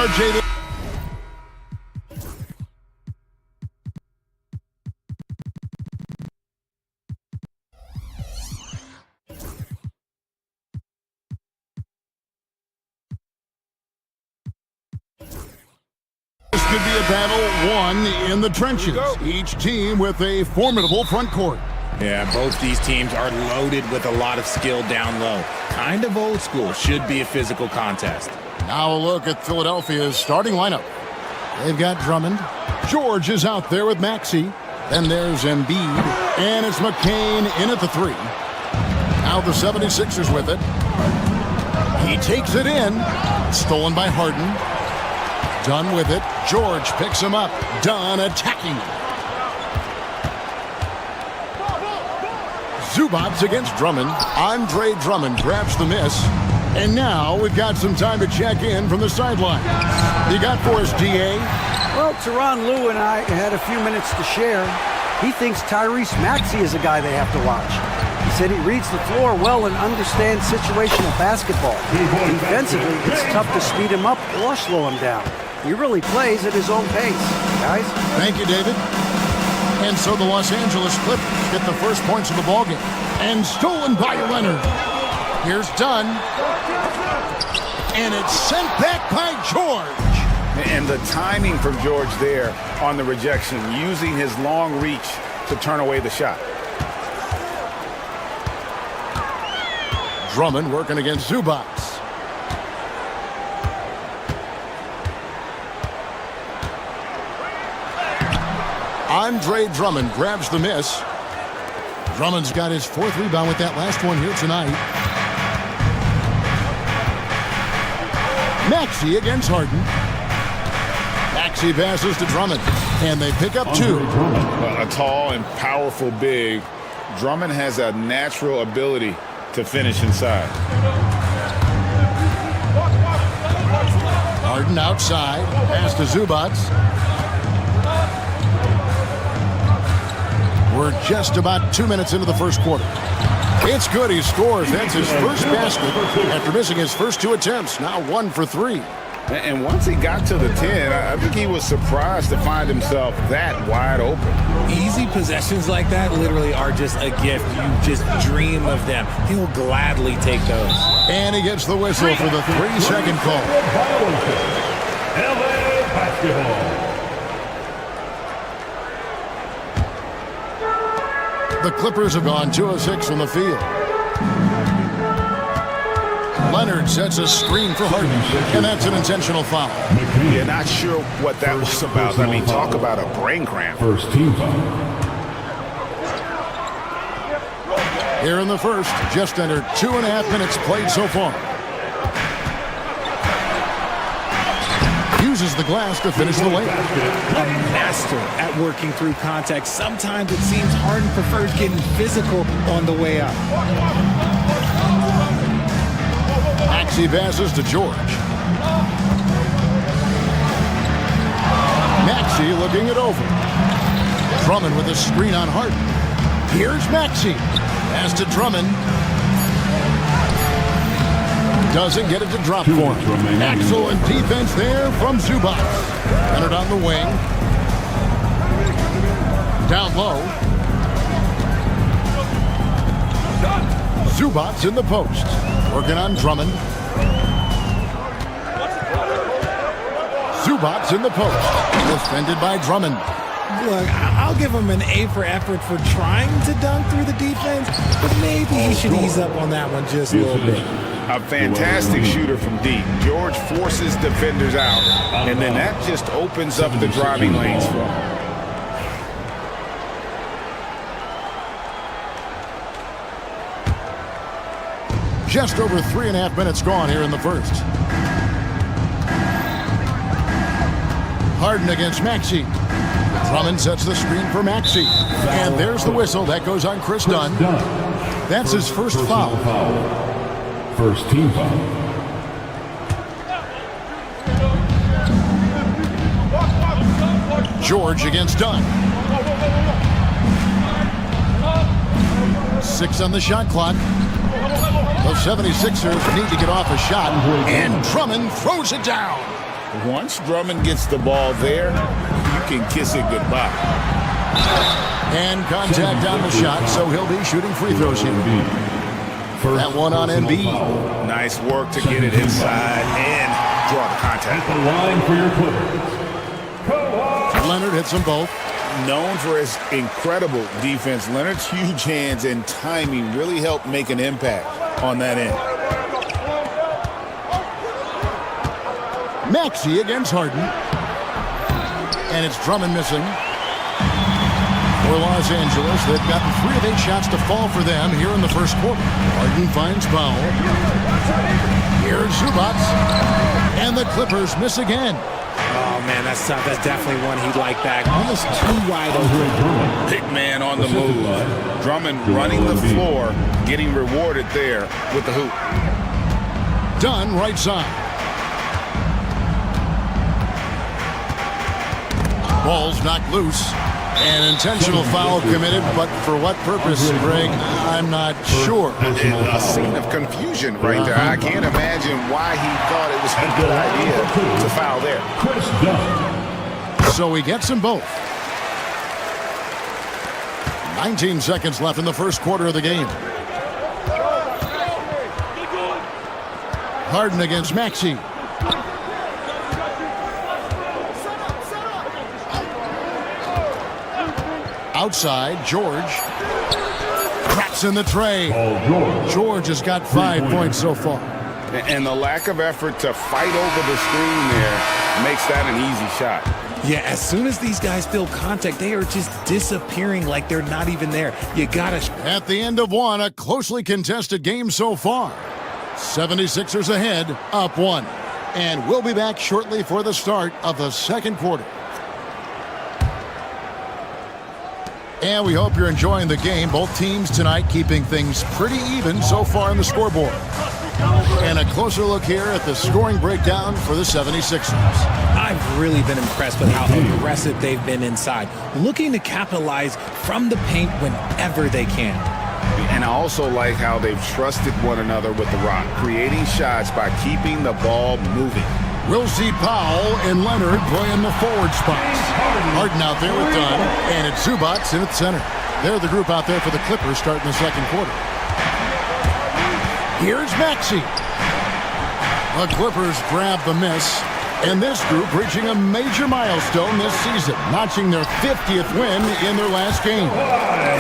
RJ. This could be a battle won in the trenches. Each team with a formidable front court. Yeah, both these teams are loaded with a lot of skill down low. Kind of old school. Should be a physical contest. Now a look at Philadelphia's starting lineup. They've got Drummond. George is out there with Maxey. Then there's Embiid. And it's McCain in at the 3. Now the 76ers with it. He takes it in. Stolen by Harden. Dunn with it. George picks him up. Dunn attacking. Zubats against Drummond. Andre Drummond grabs the miss. And now we've got some time to check in from the sideline. You got for us, DA? Well, Tyronn Lue and I had a few minutes to share. He thinks Tyrese Maxey is a guy they have to watch. He said he reads the floor well and understands situational basketball. Defensively, it's tough to speed him up or slow him down. He really plays at his own pace, guys. Thank you, David. And so the Los Angeles Clippers get the first points of the ballgame. And stolen by Leonard. Here's Dunn. And it's sent back by George. And the timing from George there on the rejection, using his long reach to turn away the shot. Drummond working against Zubats. Andre Drummond grabs the miss. Drummond's got his 4th rebound with that last one here tonight. Maxey against Harden. Maxey passes to Drummond, and they pick up 2. A tall and powerful big. Drummond has a natural ability to finish inside. Harden outside, pass to Zubats. We're just about 2 minutes into the first quarter. It's good, he scores. That's his first basket after missing his first 2 attempts. Now 1 for 3. And once he got to the 10, I think he was surprised to find himself that wide open. Easy possessions like that literally are just a gift. You just dream of them. He'll gladly take those. And he gets the whistle for the 3-second call. LA basketball. The Clippers have gone 2 of 6 from the field. Leonard sets a screen for Harden, and that's an intentional foul. Yeah, not sure what that was about. I mean, talk about a brain cramp. First team foul. Here in the first, just under 2.5 minutes played so far. Uses the glass to finish the layup. A master at working through contact. Sometimes it seems Harden prefers getting physical on the way up. Maxey passes to George. Maxey looking it over. Drummond with a screen on Harden. Here's Maxey. Pass to Drummond. Doesn't get it to drop for him. Excellent defense there from Zubats. Leonard on the wing. Down low. Zubats in the post. Working on Drummond. Zubats in the post. Defended by Drummond. Look, I'll give him an A for effort for trying to dunk through the defense, but maybe he should ease up on that one just a little bit. A fantastic shooter from deep. George forces defenders out, and then that just opens up the driving lanes for him. Just over 3.5 minutes gone here in the first. Harden against Maxey. Drummond sets the screen for Maxey. And there's the whistle. That goes on Chris Dunn. That's his first foul. First team foul. George against Dunn. 6 on the shot clock. The 76ers need to get off a shot, and Drummond throws it down. Once Drummond gets the ball there, you can kiss it goodbye. And contact on the shot, so he'll be shooting free throws here. That one on Embiid. Nice work to get it inside and draw the contact. The line for your Clippers. Leonard hits them both. Known for his incredible defense, Leonard's huge hands and timing really helped make an impact on that end. Maxey against Harden. And it's Drummond missing. For Los Angeles, they've gotten 3 of 8 shots to fall for them here in the first quarter. Harden finds Powell. Here's Zubac. And the Clippers miss again. Oh, man, that's tough. That's definitely one he'd like back. Almost too wide open. Big man on the move. Drummond running the floor, getting rewarded there with the hoop. Dunn right side. Ball's knocked loose. An intentional foul committed, but for what purpose, Greg? I'm not sure. A scene of confusion right there. I can't imagine why he thought it was a good idea to foul there. So he gets them both. 19 seconds left in the first quarter of the game. Harden against Maxey. Outside, George. Cracks in the tray. George has got 5 points so far. And the lack of effort to fight over the screen there makes that an easy shot. Yeah, as soon as these guys feel contact, they are just disappearing like they're not even there. You gotta... At the end of one, a closely contested game so far. 76ers ahead, up 1. And we'll be back shortly for the start of the second quarter. And we hope you're enjoying the game. Both teams tonight keeping things pretty even so far in the scoreboard. And a closer look here at the scoring breakdown for the 76ers. I've really been impressed with how aggressive they've been inside, looking to capitalize from the paint whenever they can. And I also like how they've trusted one another with the rock, creating shots by keeping the ball moving. We'll see Powell and Leonard playing the forward spots. Harden out there with Dunn, and it's Zubac in at center. They're the group out there for the Clippers starting the second quarter. Here's Maxey. The Clippers grab the miss, and this group reaching a major milestone this season, notching their 50th win in their last game.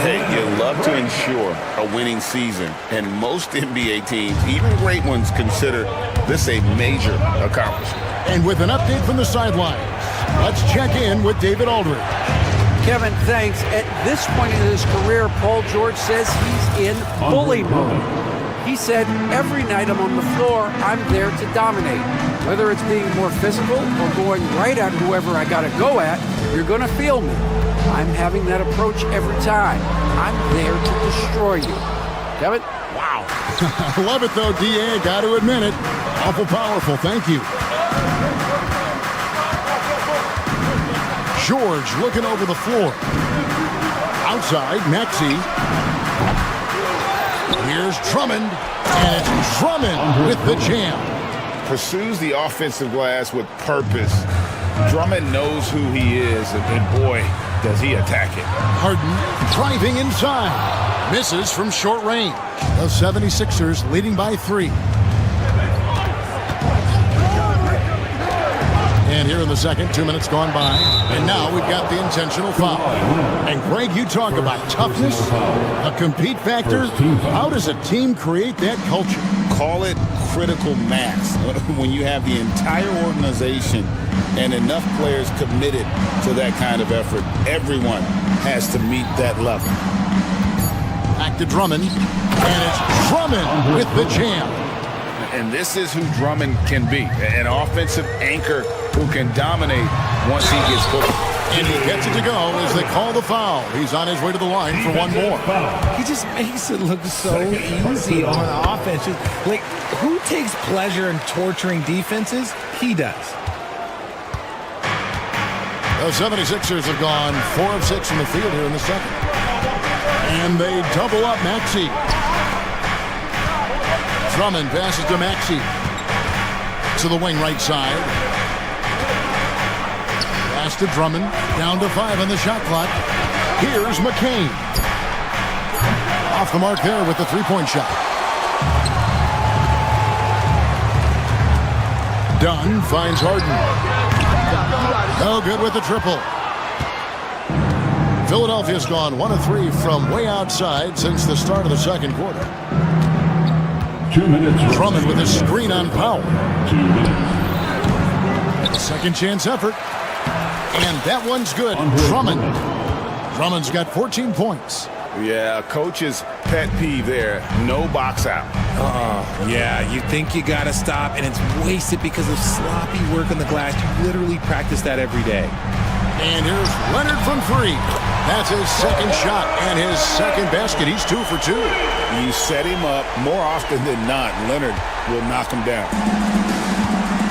Hey, you love to ensure a winning season, and most NBA teams, even great ones, consider this a major accomplishment. And with an update from the sidelines, let's check in with David Aldridge. Kevin, thanks. At this point in his career, Paul George says he's in bully mode. He said, every night I'm on the floor, I'm there to dominate. Whether it's being more physical or going right at whoever I got to go at, you're going to feel me. I'm having that approach every time. I'm there to destroy you. Kevin? Wow. I love it, though, D.A. Got to admit it. Awful powerful. Thank you. George looking over the floor. Outside, Maxey. Here's Drummond, and it's Drummond with the jam. Pursues the offensive glass with purpose. Drummond knows who he is, and boy, does he attack it. Harden driving inside. Misses from short range. The 76ers leading by 3. And here in the second, 2 minutes gone by. And now we've got the intentional foul. And Greg, you talk about toughness, a compete factor. How does a team create that culture? Call it critical mass. When you have the entire organization and enough players committed to that kind of effort, everyone has to meet that level. Back to Drummond. And it's Drummond with the jam. And this is who Drummond can be, an offensive anchor who can dominate once he gets going. And he gets it to go as they call the foul. He's on his way to the line for one more. He just makes it look so easy on offense. Just, like, who takes pleasure in torturing defenses? He does. The 76ers have gone 4 of 6 from the field here in the second. And they double up Maxey. Drummond passes to Maxey. To the wing right side. Pass to Drummond. Down to 5 on the shot clock. Here's McCain. Off the mark there with the three-point shot. Dunn finds Harden. No good with the triple. Philadelphia's gone 1 of 3 from way outside since the start of the second quarter. 2 minutes. Drummond with a screen on Powell. 2 minutes. A second chance effort. And that one's good. Drummond. Drummond's got 14 points. Yeah, coach's pet peeve there. No box out. Yeah, you think you got to stop, and it's wasted because of sloppy work on the glass. You literally practice that every day. And here's Leonard from 3. That's his second shot and his second basket. He's 2 for 2. You set him up more often than not. Leonard will knock him down.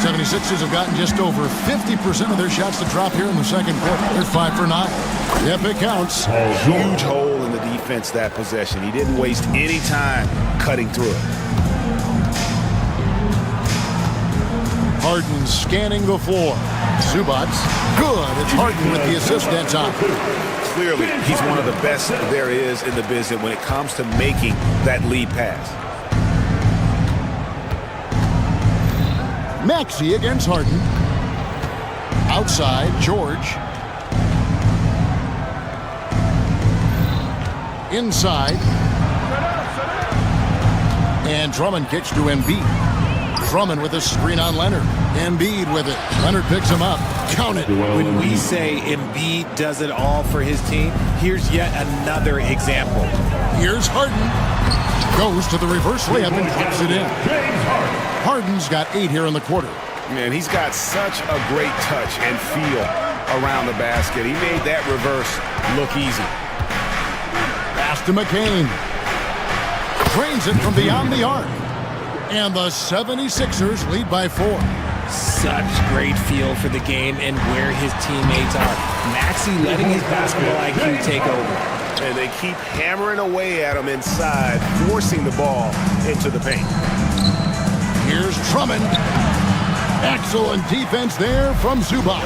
76ers have gotten just over 50% of their shots to drop here in the second quarter. They're 5 for 9. Yep, it counts. Huge hole in the defense that possession. He didn't waste any time cutting through it. Harden scanning the floor. Zubats. Good. It's Harden with the assist that time. Clearly, he's one of the best there is in the business when it comes to making that lead pass. Maxey against Harden. Outside, George. Inside. And Drummond kicks to Embiid. Drummond with a screen on Leonard. Embiid with it. Leonard picks him up. Count it. When we say Embiid does it all for his team, here's yet another example. Here's Harden. Goes to the reverse layup and drops it in. Harden's got 8 here in the quarter. Man, he's got such a great touch and feel around the basket. He made that reverse look easy. Pass to McCain. Drains it from beyond the arc. And the 76ers lead by 4. Such great feel for the game and where his teammates are. Maxey letting his basketball IQ take over. And they keep hammering away at him inside, forcing the ball into the paint. Here's Drummond. Excellent defense there from Zubac.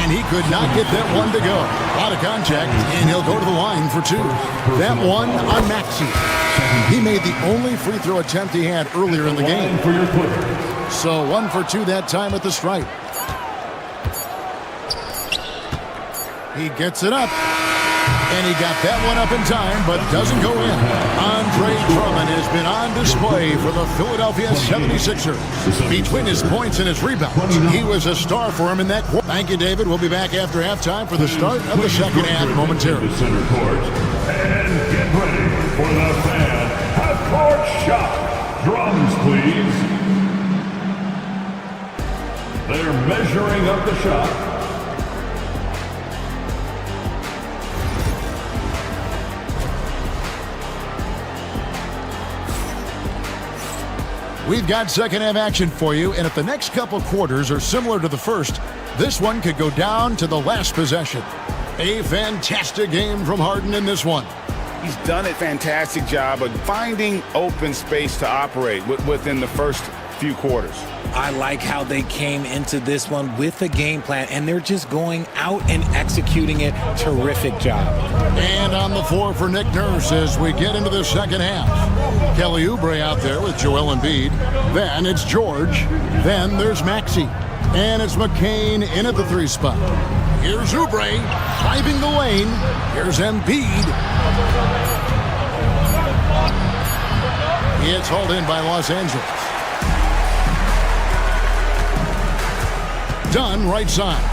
And he could not get that one to go. Out of contact, and he'll go to the line for 2. That one on Maxey. He made the only free throw attempt he had earlier in the game. So 1 for 2 that time at the stripe. He gets it up. And he got that one up in time, but doesn't go in. Andre Drummond has been on display for the Philadelphia 76ers. Between his points and his rebounds, he was a star for him in that quarter. Thank you, David. We'll be back after halftime for the start of the second half momentarily. Center court. And get ready for the fan half-court shot. Drums, please. They're measuring up the shot. We've got second half action for you, and if the next couple quarters are similar to the first, this one could go down to the last possession. A fantastic game from Harden in this one. He's done a fantastic job of finding open space to operate within the first few quarters. I like how they came into this one with a game plan, and they're just going out and executing it. Terrific job. And on the floor for Nick Nurse as we get into the second half. Kelly Oubre out there with Joel Embiid. Then it's George. Then there's Maxey. And it's McCain in at the 3 spot. Here's Oubre driving the lane. Here's Embiid. It's hauled in by Los Angeles. Dunn right side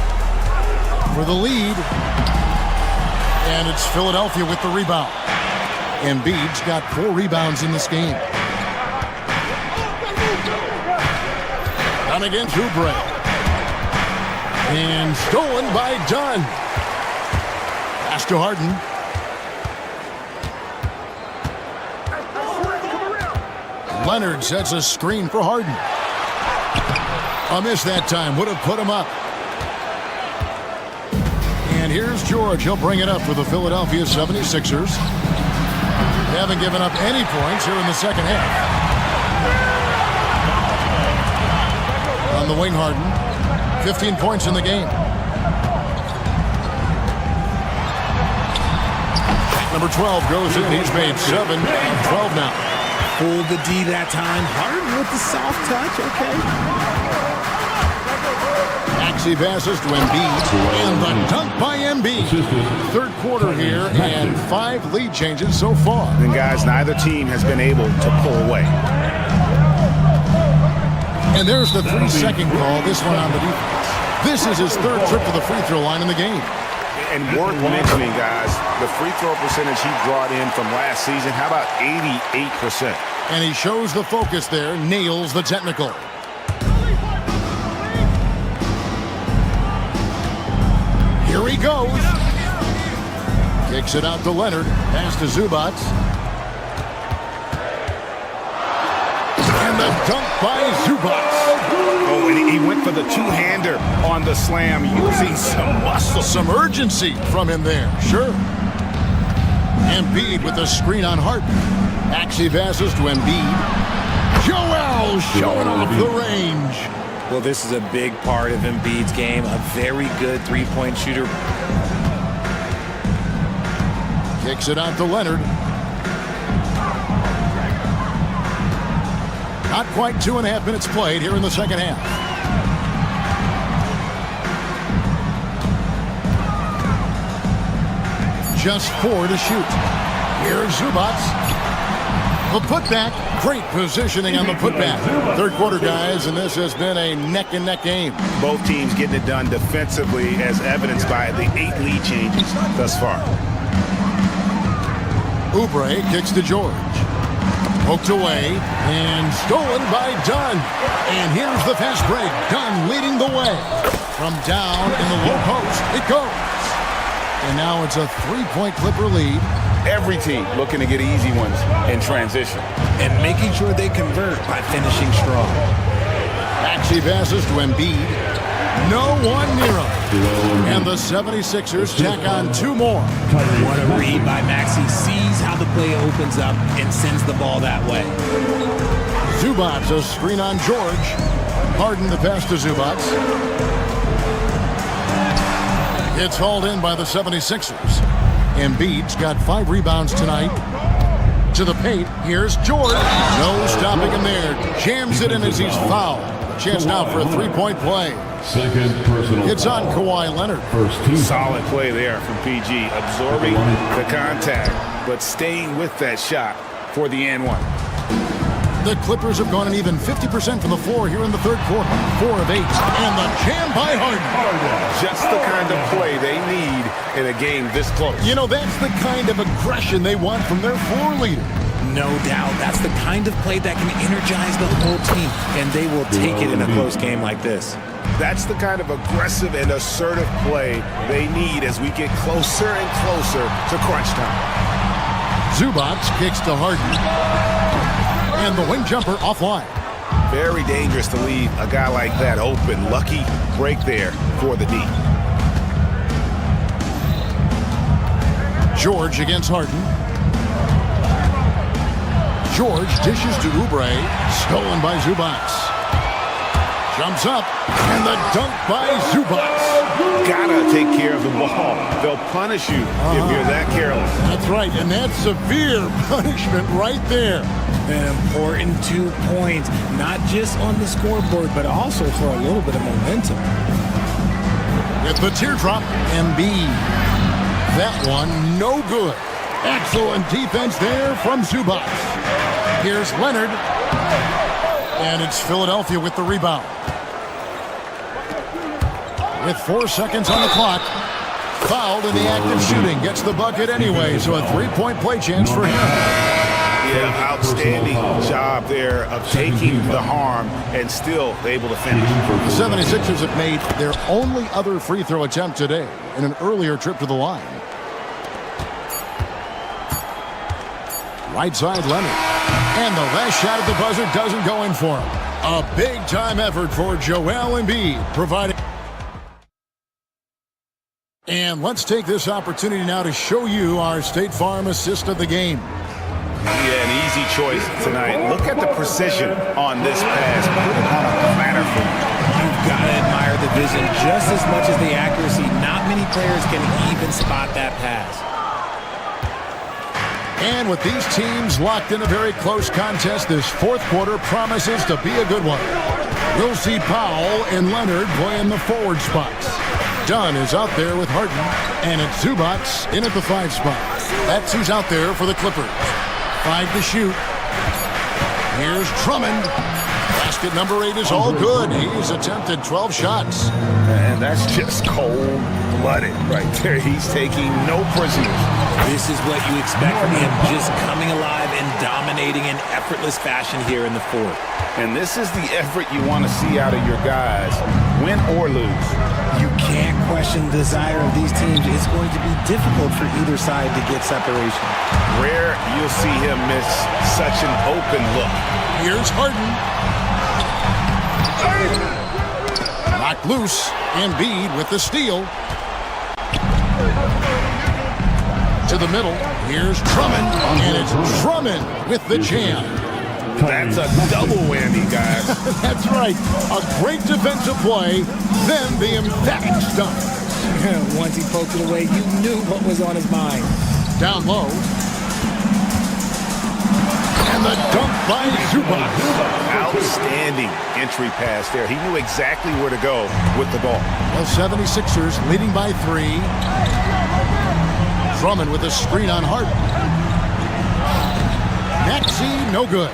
for the lead. And it's Philadelphia with the rebound. Embiid's got 4 rebounds in this game. Dunn against Oubre. And stolen by Dunn. Pass to Harden. Leonard sets a screen for Harden. A miss that time. Would have put him up. And here's George. He'll bring it up for the Philadelphia 76ers. They haven't given up any points here in the second half. On the wing, Harden. 15 points in the game. Number 12 goes in. He's made 7 and 12 now. Pulled the D that time. Harden with the soft touch. Okay. Maxey passes to Embiid. And the dunk by Embiid. Third quarter here and 5 lead changes so far. And guys, neither team has been able to pull away. And there's the 3-second call. This one on the defense. This is his third trip to the free throw line in the game. And worth mentioning, guys, the free throw percentage he brought in from last season, how about 88%? And he shows the focus there, nails the technical. Here he goes. Kicks it out to Leonard, pass to Zubac. And the dunk by Zubac. Oh, and he went for the two-hander on the slam, using some muscle. Some urgency from him there, sure. Embiid with the screen on Harden. Maxey passes to Embiid. Joel showing off the range. Well, this is a big part of Embiid's game. A very good three-point shooter. Kicks it out to Leonard. Not quite 2.5 minutes played here in the second half. Just 4 to shoot. Here's Zubac. The putback. Great positioning on the putback. Third quarter, guys, and this has been a neck-and-neck game. Both teams getting it done defensively, as evidenced by the 8 lead changes thus far. Oubre kicks to George. Poked away and stolen by Dunn. And here's the fast break. Dunn leading the way. From down in the low post, it goes. And now it's a 3-point Clipper lead. Every team looking to get easy ones in transition. And making sure they convert by finishing strong. Maxey passes to Embiid. No one near him. And the 76ers tack on 2 more. What a read by Maxey. Sees how the play opens up and sends the ball that way. Zubac, a screen on George. Harden the pass to Zubac. It's hauled in by the 76ers. Embiid's got 5 rebounds tonight. To the paint, here's George. No stopping him there. Jams it in as he's fouled. A chance now for a 3-point play. Second personal. It's on Kawhi Leonard. First team. Solid play there from PG, absorbing the contact, but staying with that shot for the and-one. The Clippers have gone an even 50% from the floor here in the third quarter. 4 of 8. And the jam by Harden. Just the kind of play they need in a game this close. You know, that's the kind of aggression they want from their floor leader. No doubt. That's the kind of play that can energize the whole team. And they will take it in a close game like this. That's the kind of aggressive and assertive play they need as we get closer and closer to crunch time. Zubac kicks to Harden. And the wing jumper offline. Very dangerous to leave a guy like that open. Lucky break there for the D. George against Harden. George dishes to Oubre. Stolen by Zubac. Jumps up. And the dunk by Zubac. Gotta take care of the ball. They'll punish you if you're that careless. That's right. And that's severe punishment right there. An important 2 points, not just on the scoreboard, but also for a little bit of momentum. With the teardrop, Embiid. That one, no good. Excellent defense there from Zubac. Here's Leonard. And it's Philadelphia with the rebound. With 4 seconds on the clock. Fouled in the act of shooting. Gets the bucket anyway, so a 3-point play chance for him. Yeah, outstanding job there of taking the harm and still able to finish. The 76ers have made their only other free throw attempt today in an earlier trip to the line. Right side, Leonard. And the last shot at the buzzer doesn't go in for him. A big-time effort for Joel Embiid, providing... And let's take this opportunity now to show you our State Farm assist of the game. Yeah, an easy choice tonight. Look at the precision on this pass. Put it on a platter for you. You've got to admire the vision just as much as the accuracy. Not many players can even spot that pass. And with these teams locked in a very close contest, this fourth quarter promises to be a good one. We'll see Powell and Leonard playing the forward spots. Dunn is out there with Harden, and it's Zubats in at the 5 spot. That's who's out there for the Clippers. 5 to shoot. Here's Drummond. Basket number 8 is all good. He's attempted 12 shots. And that's just cold-blooded right there. He's taking no prisoners. This is what you expect from him, just coming alive and dominating in effortless fashion here in the fourth. And this is the effort you want to see out of your guys, win or lose. You can't question the desire of these teams. It's going to be difficult for either side to get separation. Rare you'll see him miss such an open look. Here's Harden. Locked loose. Embiid with the steal. To the middle. Here's Drummond. And it's Drummond with the jam. That's a double whammy, guys. That's right. A great defensive play, then the emphatic dunk. Once he poked it away, you knew what was on his mind. Down low. And the dunk by Zubac. Outstanding entry pass there. He knew exactly where to go with the ball. The 76ers leading by 3. Drummond with a screen on Harden. Maxey, no good.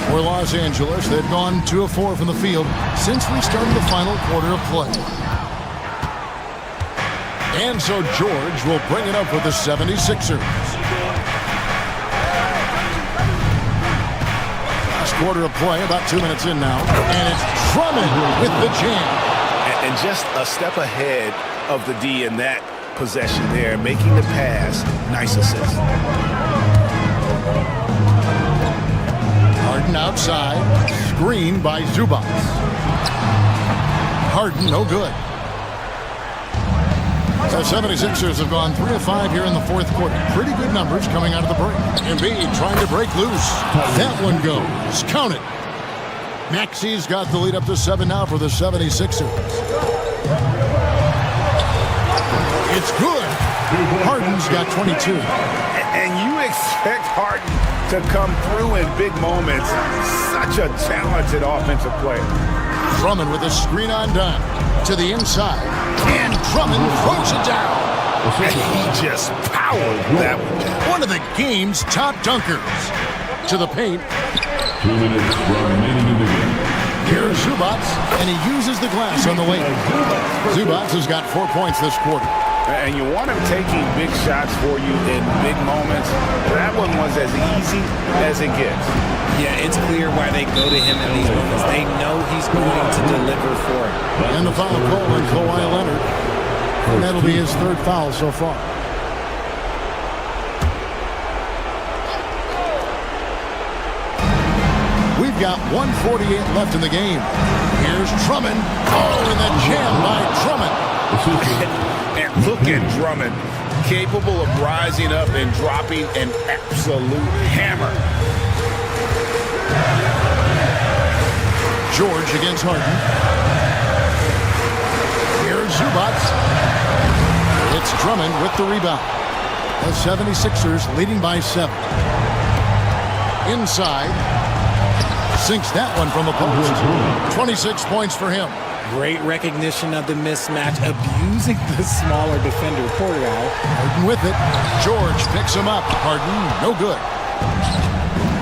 For Los Angeles, they've gone 2 of 4 from the field since we started the final quarter of play. And so George will bring it up with the 76ers. Last quarter of play, about 2 minutes in now. And it's Drummond with the jam. And just a step ahead of the D in that possession there, making the pass. Nice assist. Harden outside, screen by Zubac. Harden, no good. The 76ers have gone 3 of 5 here in the fourth quarter. Pretty good numbers coming out of the break. Embiid trying to break loose. That one goes. Count it. Maxey's got the lead up to 7 now for the 76ers. It's good. Harden's got 22. And you expect Harden to come through in big moments. Such a talented offensive player. Drummond with a screen on Dunn. To the inside. And Drummond throws it down. And he just powered that one down. One of the game's top dunkers. To the paint. 2 minutes remaining in the game. Here's Zubac, and he uses the glass on the way. Zubac has got 4 points this quarter. And you want him taking big shots for you in big moments. That one was as easy as it gets. Yeah, it's clear why they go to him in these moments. They know he's going to deliver for it. And the foul call on Kawhi Leonard. And that'll be his 3rd foul so far. We've got 1:48 left in the game. Here's Drummond. Oh, and the jam by Drummond. And look at Drummond, capable of rising up and dropping an absolute hammer. George against Harden. Here's Zubac. It's Drummond with the rebound. The 76ers leading by 7. Inside. Sinks that one from the post. 26 points for him. Great recognition of the mismatch, abusing the smaller defender. Porter Harden with it. George picks him up. Harden, no good.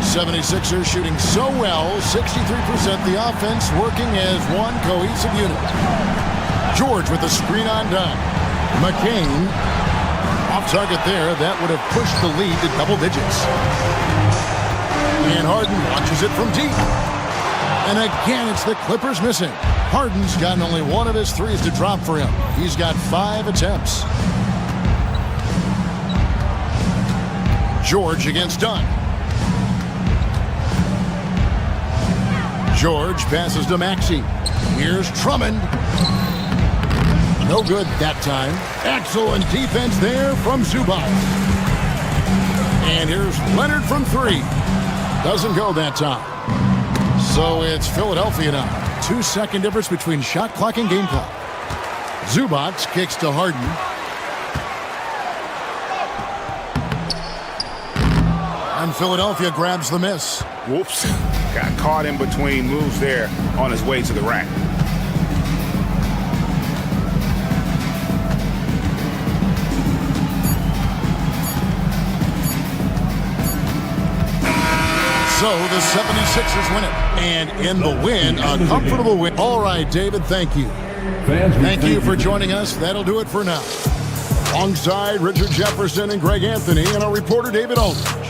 76ers shooting so well, 63%. The offense working as one cohesive unit. George with the screen on Dunn. McCain off target there. That would have pushed the lead to double digits. And Harden launches it from deep. And again, it's the Clippers missing. Harden's gotten only 1 of his 3s to drop for him. He's got 5 attempts. George against Dunn. George passes to Maxey. Here's Drummond. No good that time. Excellent defense there from Zubac. And here's Leonard from 3. Doesn't go that time. So it's Philadelphia now. 2-second difference between shot clock and game clock. Zubac kicks to Harden. And Philadelphia grabs the miss. Whoops. Got caught in between moves there on his way to the rack. So the 76ers win it. And in the win, a comfortable win. All right, David, thank you. Thank you for joining us. That'll do it for now. Alongside Richard Jefferson and Greg Anthony and our reporter David Aldridge.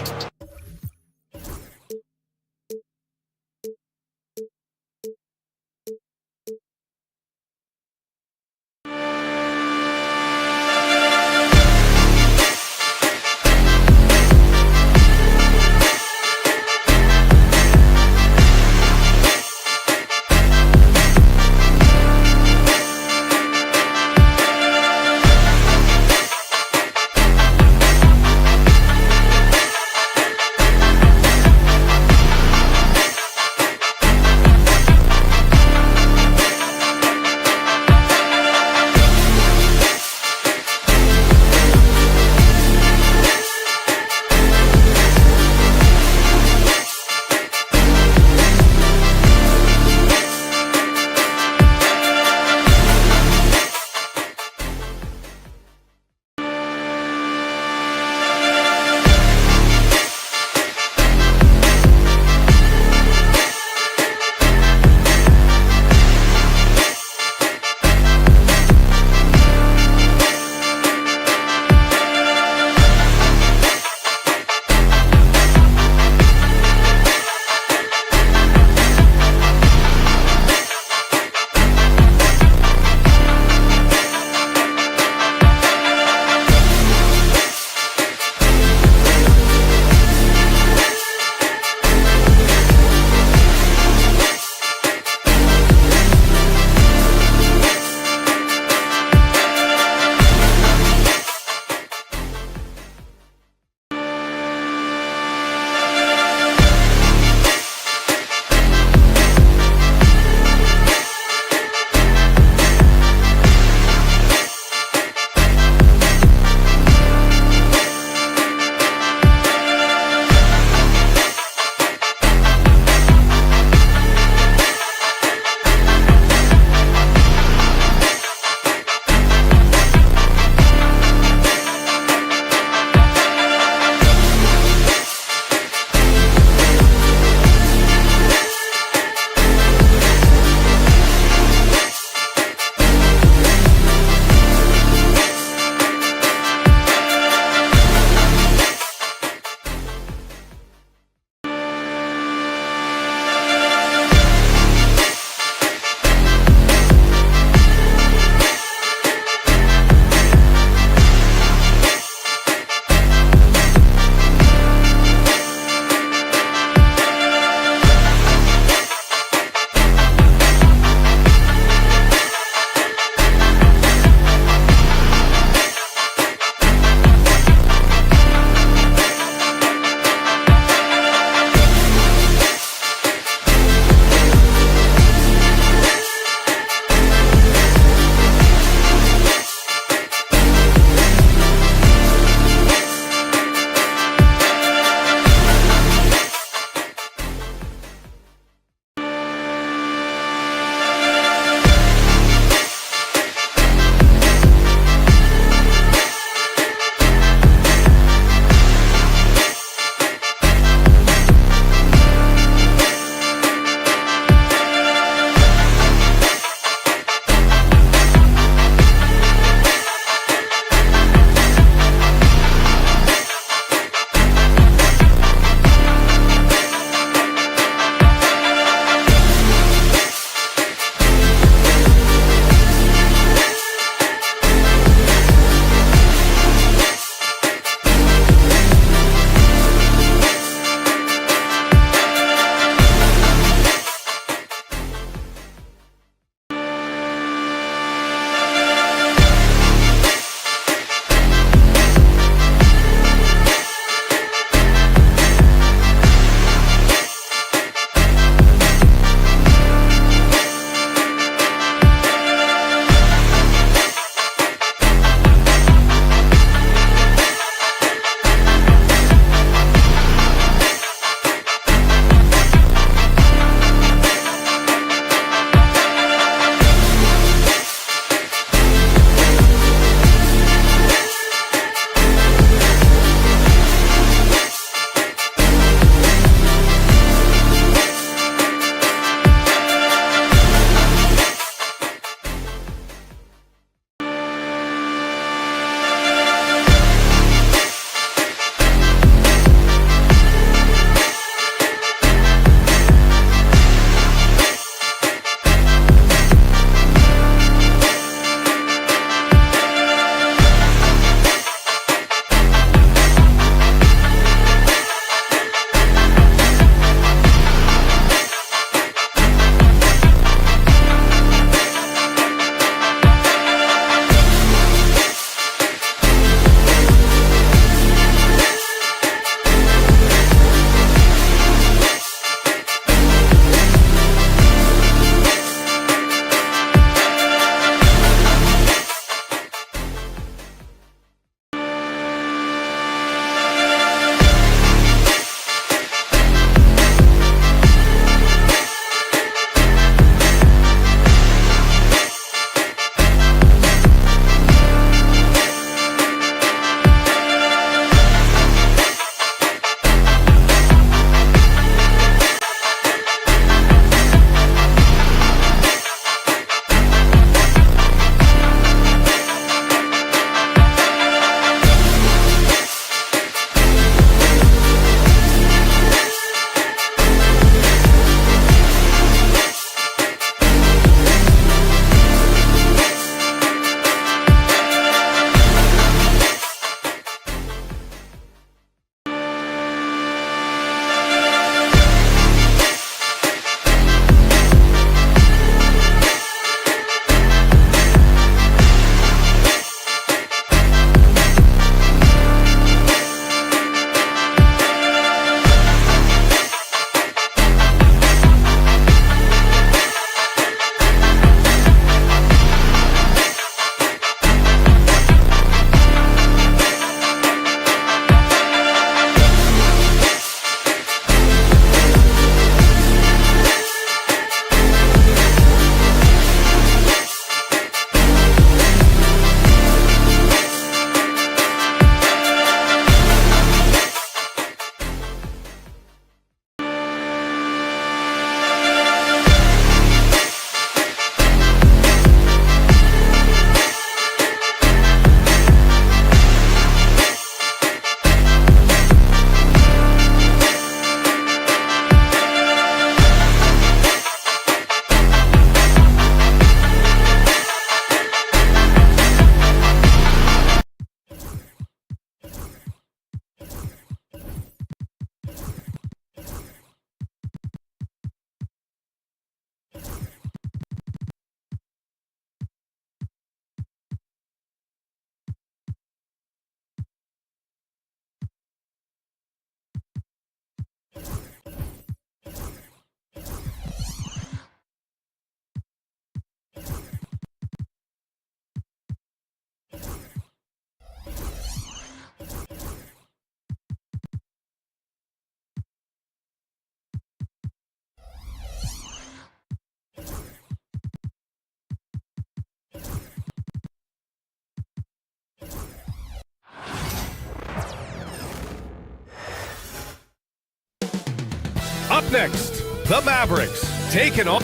Up next, the Mavericks taking on...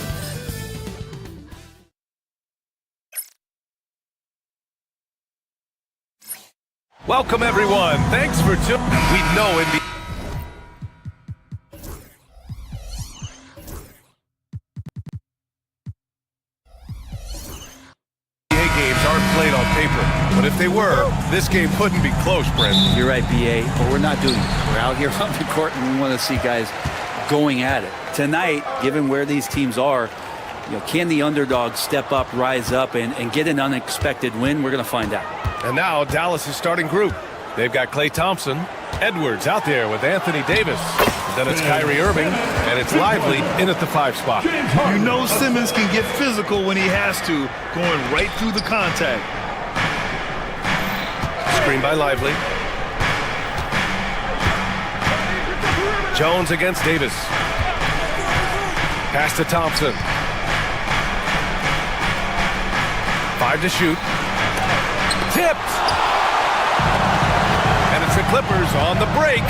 Welcome, everyone. Thanks for tuning. We know NBA games aren't played on paper, but if they were, this game couldn't be close, Brent. You're right, BA, but we're not doing it. We're out here on the court, and we want to see guys going at it. Tonight, given where these teams are, can the underdog step up, rise up, and get an unexpected win? We're going to find out. And now, Dallas' starting group. They've got Klay Thompson, Edwards out there with Anthony Davis. And then it's Kyrie Irving, and it's Lively in at the 5 spot. You know Simmons can get physical when he has to, going right through the contact. Screen by Lively. Jones against Davis. Pass to Thompson. 5 to shoot. Tipped. And it's the Clippers on the break.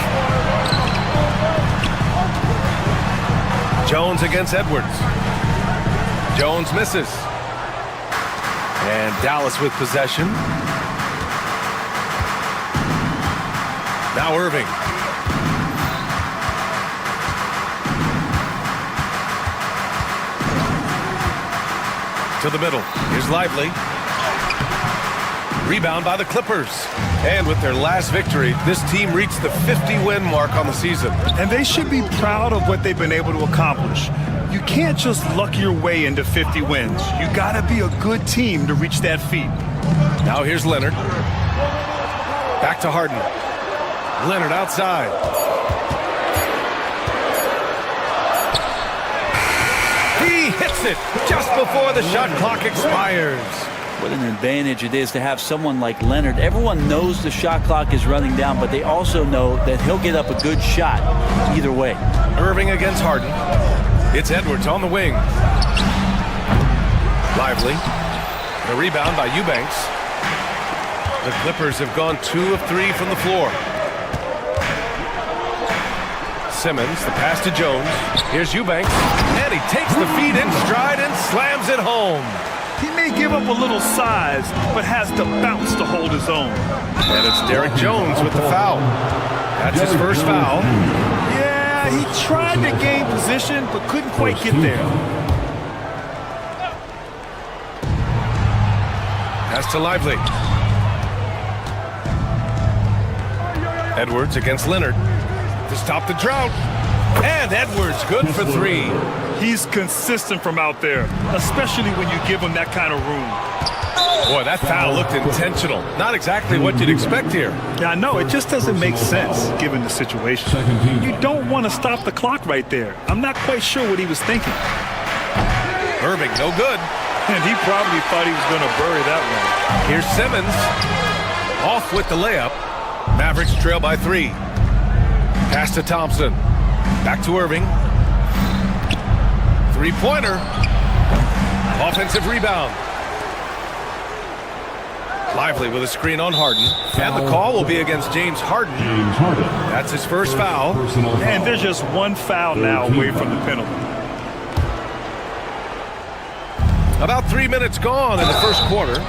Jones against Edwards. Jones misses. And Dallas with possession. Now Irving. To the middle. Here's Lively. Rebound by the Clippers. And with their last victory, this team reached the 50-win mark on the season. And they should be proud of what they've been able to accomplish. You can't just luck your way into 50 wins. You got to be a good team to reach that feat. Now here's Leonard. Back to Harden. Leonard outside. He hits it just before the shot clock expires. What an advantage it is to have someone like Leonard. Everyone knows the shot clock is running down, but they also know that he'll get up a good shot either way. Irving against Harden. It's Edwards on the wing. Lively. The rebound by Eubanks. The Clippers have gone 2 of 3 from the floor. Simmons, the pass to Jones. Here's Eubanks. And he takes the feed in stride and slams it home. He may give up a little size, but has the bounce to hold his own. And it's Derek Jones with the foul. That's his first foul. Yeah, he tried to gain position, but couldn't quite get there. Pass to Lively. Edwards against Leonard to stop the drought. And Edwards good for 3. He's consistent from out there, especially when you give him that kind of room. Boy, that foul looked intentional. Not exactly what you'd expect here. Yeah, I know. It just doesn't make sense given the situation. You don't want to stop the clock right there. I'm not quite sure what he was thinking. Irving, no good. And he probably thought he was going to bury that one. Here's Simmons. Off with the layup. Mavericks trail by 3. Pass to Thompson. Back to Irving. 3-pointer. Offensive rebound. Lively with a screen on Harden. And the call will be against James Harden. That's his first foul. And there's just one foul now away from the penalty. About 3 minutes gone in the first quarter.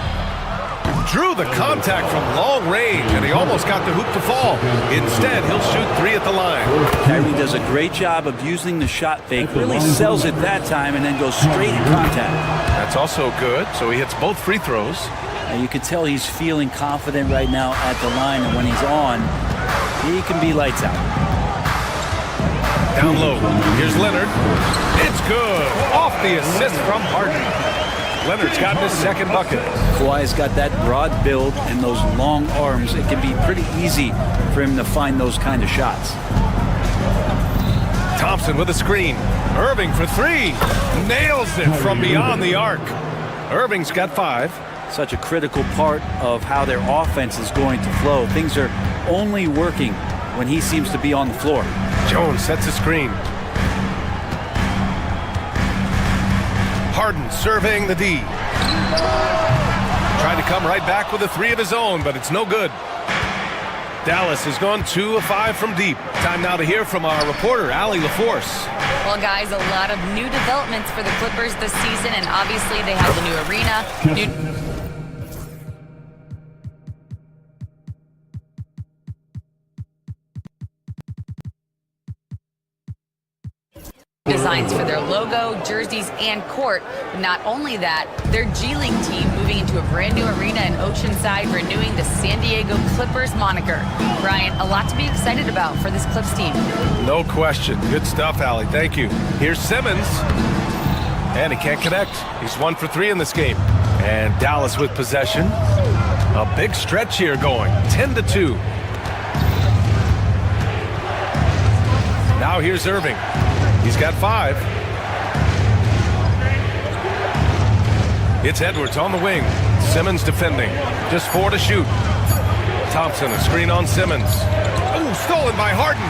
Drew the contact from long range, and he almost got the hoop to fall. Instead, he'll shoot 3 at the line. Kyrie does a great job of using the shot fake, really sells it that time, and then goes straight in contact. That's also good, so he hits both free throws. And you can tell he's feeling confident right now at the line, and when he's on, he can be lights out. Down low, here's Leonard. It's good. Off the assist from Harden. Leonard's got his second bucket. Kawhi's got that broad build and those long arms. It can be pretty easy for him to find those kind of shots. Thompson with a screen. Irving for 3. Nails it from beyond the arc. Irving's got 5. Such a critical part of how their offense is going to flow. Things are only working when he seems to be on the floor. Jones sets a screen. Harden surveying the D. Trying to come right back with a 3 of his own, but it's no good. Dallas has gone 2 of 5 from deep. Time now to hear from our reporter, Allie LaForce. Well, guys, a lot of new developments for the Clippers this season, and obviously they have the new arena, designs for their logo, jerseys, and court. But not only that, their G League team moving into a brand new arena in Oceanside, renewing the San Diego Clippers moniker. Brian, a lot to be excited about for this Clips team. No question. Good stuff, Allie. Thank you. Here's Simmons. And he can't connect. He's 1 for 3 in this game. And Dallas with possession. A big stretch here going. 10-2. Now here's Irving. He's got 5. It's Edwards on the wing. Simmons defending. Just 4 to shoot. Thompson, a screen on Simmons. Oh, stolen by Harden.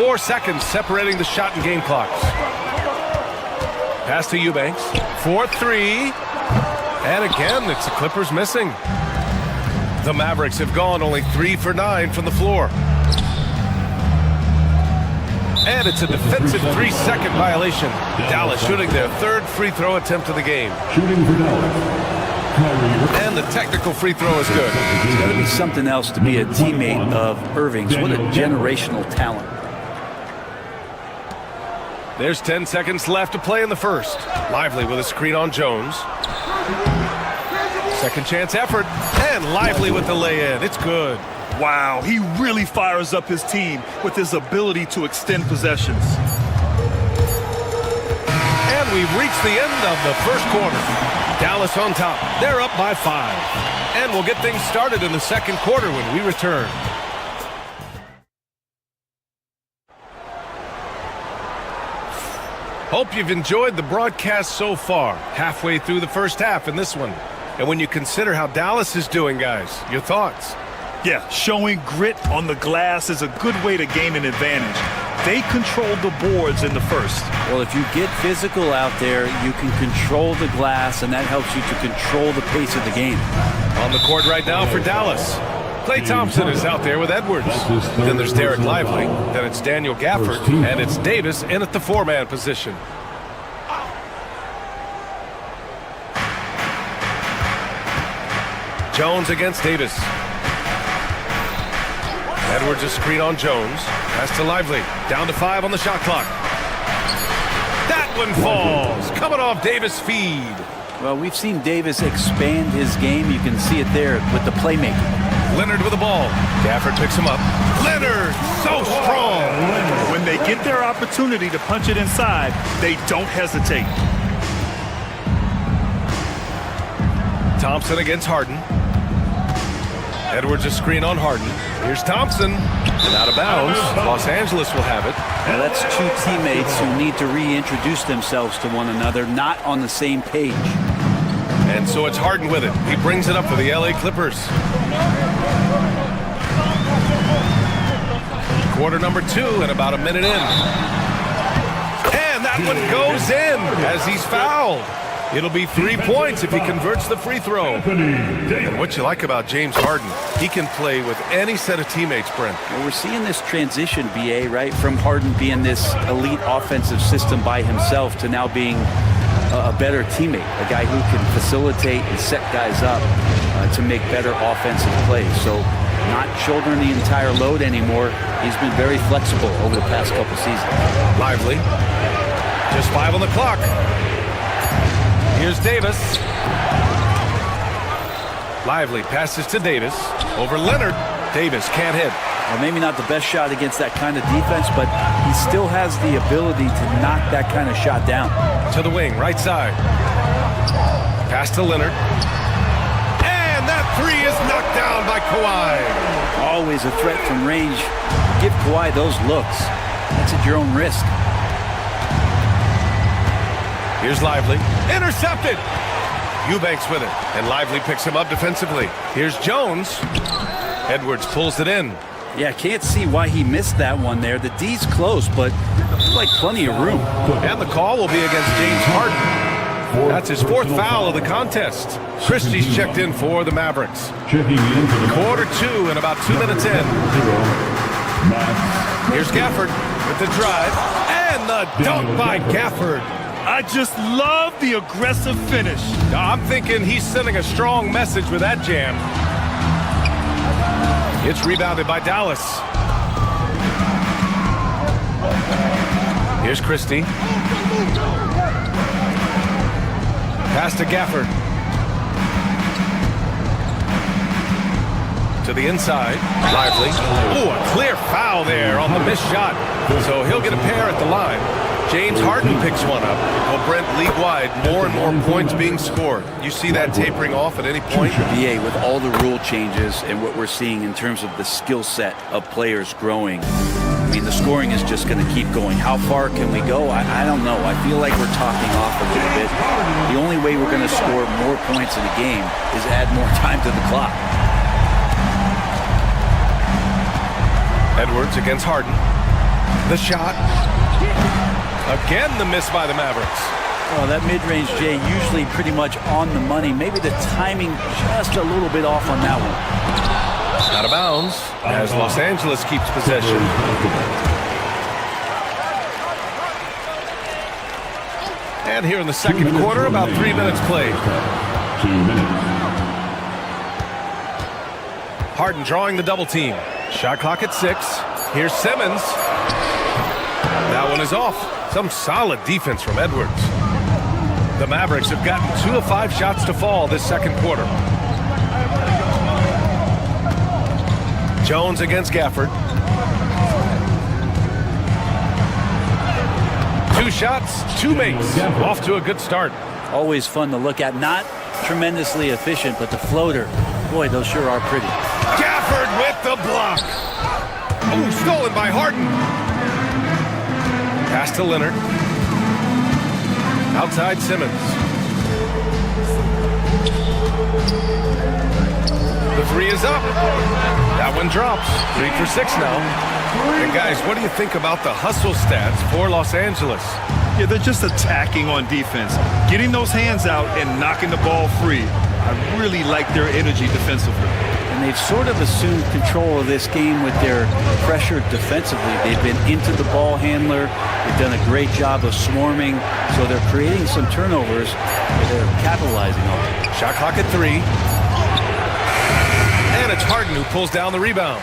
4 seconds separating the shot and game clocks. Pass to Eubanks. 4-3. And again, it's the Clippers missing. The Mavericks have gone only 3 for 9 from the floor. And it's a defensive 3-second violation. Dallas shooting their 3rd free throw attempt of the game. Shooting for Dallas. And the technical free throw is good. It's got to be something else to be a teammate of Irving's. What a generational talent. There's 10 seconds left to play in the first. Lively with a screen on Jones. Second chance effort. And Lively with the lay-in. It's good. Wow, he really fires up his team with his ability to extend possessions. And we've reached the end of the first quarter. Dallas on top. They're up by 5. And we'll get things started in the second quarter when we return. Hope you've enjoyed the broadcast so far. Halfway through the first half in this one. And when you consider how Dallas is doing, guys, your thoughts? Yeah, showing grit on the glass is a good way to gain an advantage. They controlled the boards in the first. Well, if you get physical out there, you can control the glass, and that helps you to control the pace of the game. On the court right now for Dallas. Klay Thompson is out there with Edwards. Then there's Derek Lively. Then it's Daniel Gafford. And it's Davis in at the 4-man position. Jones against Davis. Edwards a screen on Jones. Pass to Lively. Down to 5 on the shot clock. That one falls. Coming off Davis' feed. Well, we've seen Davis expand his game. You can see it there with the playmaking. Leonard with the ball. Gafford picks him up. Leonard, so strong. When they get their opportunity to punch it inside, they don't hesitate. Thompson against Harden. Edwards a screen on Harden. Here's Thompson. And out of bounds. Los Angeles will have it. Well, that's 2 teammates who need to reintroduce themselves to one another, not on the same page. And so it's Harden with it. He brings it up for the LA Clippers. Quarter number 2 and about a minute in. And that one goes in as he's fouled. It'll be 3 points if he converts the free throw. And what you like about James Harden, he can play with any set of teammates, Brent. Well, we're seeing this transition, BA, right, from Harden being this elite offensive system by himself to now being a better teammate, a guy who can facilitate and set guys up to make better offensive plays. So not shouldering the entire load anymore. He's been very flexible over the past couple seasons. Lively. Just 5 on the clock. Here's Davis. Lively passes to Davis. Over Leonard. Davis can't hit. Well, maybe not the best shot against that kind of defense, but he still has the ability to knock that kind of shot down. To the wing, right side. Pass to Leonard. And that 3 is knocked down by Kawhi. Always a threat from range. Give Kawhi those looks. That's at your own risk. Here's Lively. Intercepted. Eubanks with it. And Lively picks him up defensively. Here's Jones. Edwards pulls it in. Yeah, can't see why he missed that one there. The D's close, but there's like plenty of room. And the call will be against James Harden. That's his fourth foul of the contest. Christie's checked in for the Mavericks. Checking in for the Quarter 2 and about 2 minutes in. Here's Gafford with the drive and the dunk by Gafford. I just love the aggressive finish. I'm thinking he's sending a strong message with that jam. It's rebounded by Dallas. Here's Christie. Pass to Gafford. To the inside. Lively. Ooh, a clear foul there on the missed shot. So he'll get a pair at the line. James Harden picks one up. Well, Brent, league-wide, more and more points being scored. You see that tapering off at any point? BA, with all the rule changes and what we're seeing in terms of the skill set of players growing, I mean, the scoring is just going to keep going. How far can we go? I don't know. I feel like we're talking off a little bit. The only way we're going to score more points in a game is add more time to the clock. Edwards against Harden. The shot. Again, the miss by the Mavericks. Well, that mid-range, Jay, usually pretty much on the money. Maybe the timing just a little bit off on that one. Out of bounds as Los Angeles keeps possession. And here in the second quarter, about 3 minutes played. 2 minutes. Harden drawing the double team. Shot clock at 6. Here's Simmons. That one is off. Some solid defense from Edwards. The Mavericks have gotten 2 of 5 shots to fall this second quarter. Jones against Gafford. 2 shots, 2 makes. Off to a good start. Always fun to look at. Not tremendously efficient, but the floater, boy, those sure are pretty. Gafford with the block. Oh, stolen by Harden. Pass to Leonard. Outside Simmons. The 3 is up. That one drops. 3 for 6 now. And guys, what do you think about the hustle stats for Los Angeles? Yeah, they're just attacking on defense. Getting those hands out and knocking the ball free. I really like their energy defensively. And they've sort of assumed control of this game with their pressure defensively. They've been into the ball handler. They've done a great job of swarming. So they're creating some turnovers that they're capitalizing on. Shot clock at 3. And it's Harden who pulls down the rebound.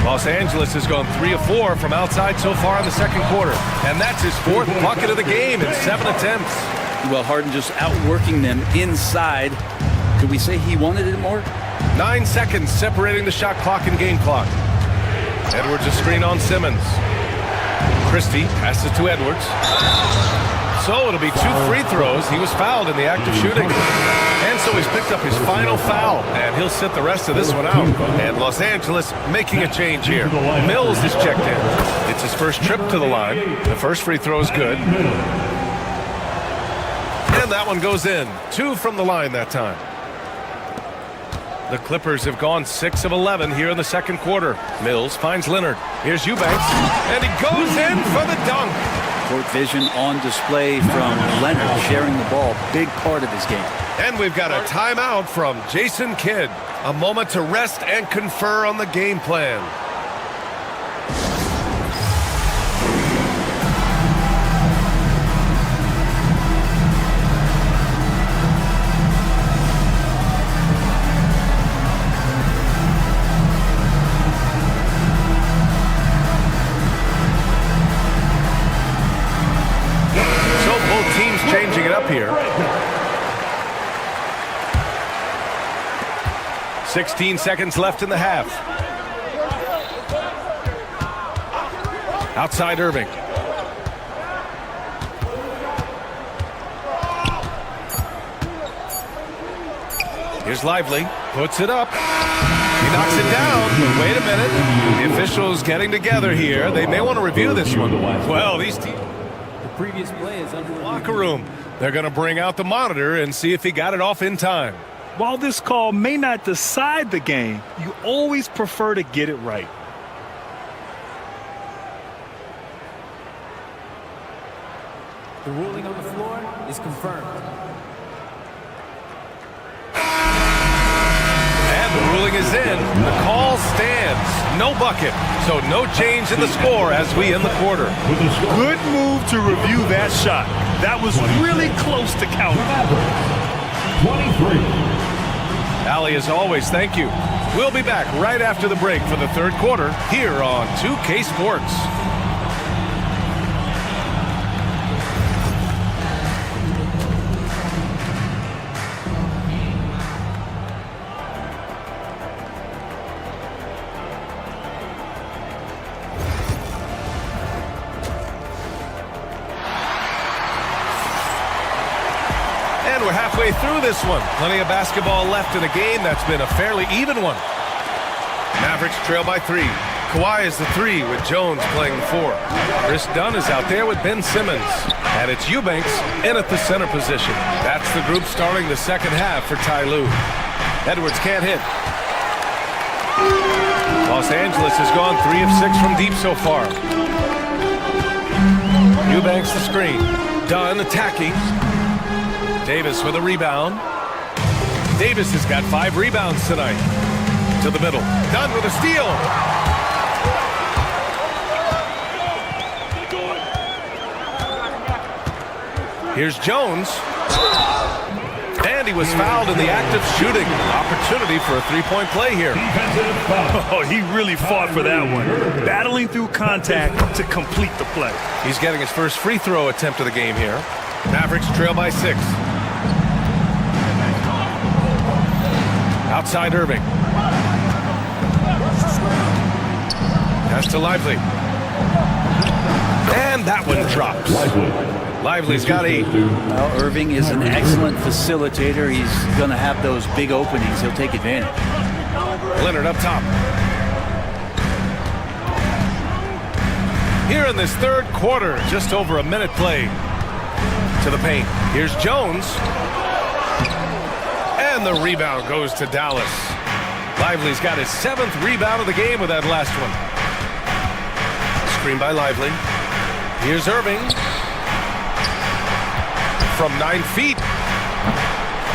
Los Angeles has gone 3 of 4 from outside so far in the second quarter. And that's his 4th bucket of the game in 7 attempts. Well, Harden just outworking them inside. Could we say he wanted it more? 9 seconds separating the shot clock and game clock. Edwards a screen on Simmons. Christie passes to Edwards. So it'll be 2 free throws. He was fouled in the act of shooting. And so he's picked up his final foul. And he'll sit the rest of this one out. And Los Angeles making a change here. Mills is checked in. It's his first trip to the line. The first free throw is good. And that one goes in. 2 from the line that time. The Clippers have gone 6 of 11 here in the second quarter. Mills finds Leonard. Here's Eubanks. And he goes in for the dunk. Court vision on display from Leonard, sharing the ball. Big part of his game. And we've got a timeout from Jason Kidd. A moment to rest and confer on the game plan. Changing it up here. 16 seconds left in the half. Outside Irving. Here's Lively. Puts it up. He knocks it down. Wait a minute. The officials getting together here. They may want to review this one. Well, these teams... Previous play is under locker room. They're going to bring out the monitor and see if he got it off in time. While this call may not decide the game, you always prefer to get it right. The ruling on the floor is is confirmed. And the ruling is in. The call stands. No bucket. So no change in the score as we end the quarter. Good move to review that shot. That was really close to count. 23. Allie, as always, thank you. We'll be back right after the break for the third quarter here on 2K Sports. We're halfway through this one. Plenty of basketball left in a game that's been a fairly even one. Mavericks trail by 3. Kawhi is the 3 with Jones playing the 4. Chris Dunn is out there with Ben Simmons. And it's Eubanks in at the center position. That's the group starting the second half for Ty Lue. Edwards can't hit. Los Angeles has gone 3 of 6 from deep so far. Eubanks the screen. Dunn attacking. Davis with a rebound. Davis has got 5 rebounds tonight. To the middle. Dunn with a steal. Here's Jones. And he was fouled in the act of shooting. Opportunity for a three-point play here. Oh, he really fought for that one. Battling through contact to complete the play. He's getting his first free throw attempt of the game here. Mavericks trail by 6. Outside Irving. Pass to Lively. And that one drops. Lively's got 8. Well, Irving is an excellent facilitator. He's going to have those big openings. He'll take advantage. Leonard up top. Here in this third quarter, just over a minute played. To the paint. Here's Jones. And the rebound goes to Dallas. Lively's got his 7th rebound of the game with that last one. Screen by Lively. Here's Irving. From 9 feet.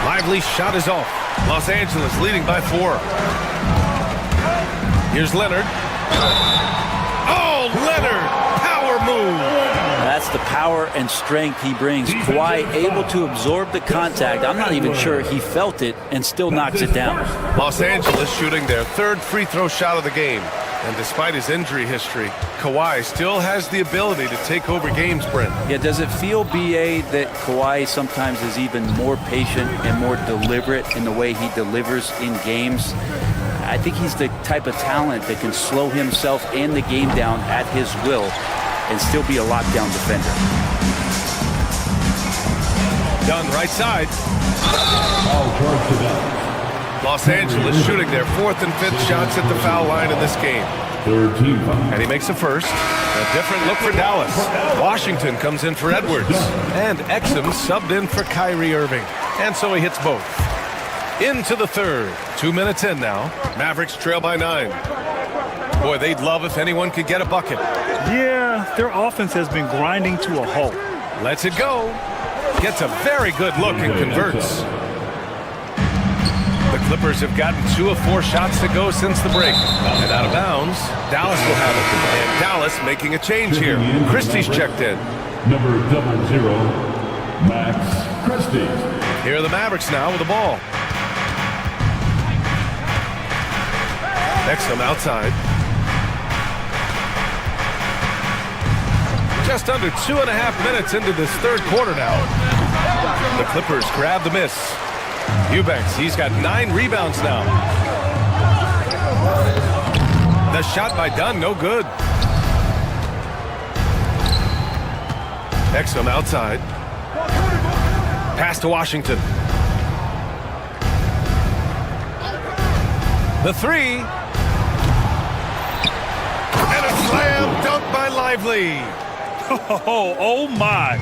Lively's shot is off. Los Angeles leading by 4. Here's Leonard. Oh, Leonard! Power move! That's the power and strength he brings. Kawhi able to absorb the contact. I'm not even sure he felt it and still knocks it down. Los Angeles shooting their 3rd free throw shot of the game. And despite his injury history, Kawhi still has the ability to take over games, Brent. Yeah, does it feel, B.A., that Kawhi sometimes is even more patient and more deliberate in the way he delivers in games? I think he's the type of talent that can slow himself and the game down at his will and still be a lockdown defender. Dunn right side. Los Angeles shooting their 4th and 5th shots at the foul line in this game. And he makes a first. A different look for Dallas. Washington comes in for Edwards. And Exum subbed in for Kyrie Irving. And so he hits both. Into the third. 2 minutes in now. Mavericks trail by 9. Boy, they'd love if anyone could get a bucket. Yeah, their offense has been grinding to a halt. Lets it go. Gets a very good look and converts. The Clippers have gotten 2 of 4 shots to go since the break. And out of bounds, Dallas will have it. And Dallas making a change here. Christie's checked in. Number 00, Max Christie. Here are the Mavericks now with the ball. Exum outside. Just under 2.5 minutes into this third quarter now. The Clippers grab the miss. Eubanks, he's got 9 rebounds now. The shot by Dunn, no good. Exum outside. Pass to Washington. The 3. And a slam dunk by Lively. Oh my.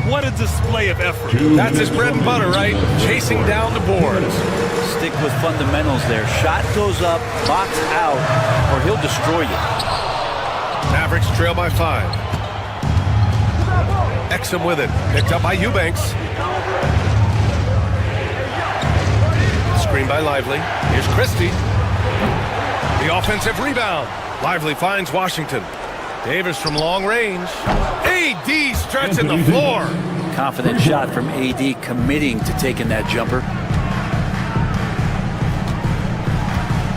What a display of effort. That's his bread and butter, right? Chasing down the boards. Stick with fundamentals there. Shot goes up, box out, or he'll destroy you. Mavericks trail by 5. Exum with it. Picked up by Eubanks. Screen by Lively. Here's Christie. The offensive rebound. Lively finds Washington. Davis from long range. AD stretching the floor. Confident shot from AD, committing to taking that jumper.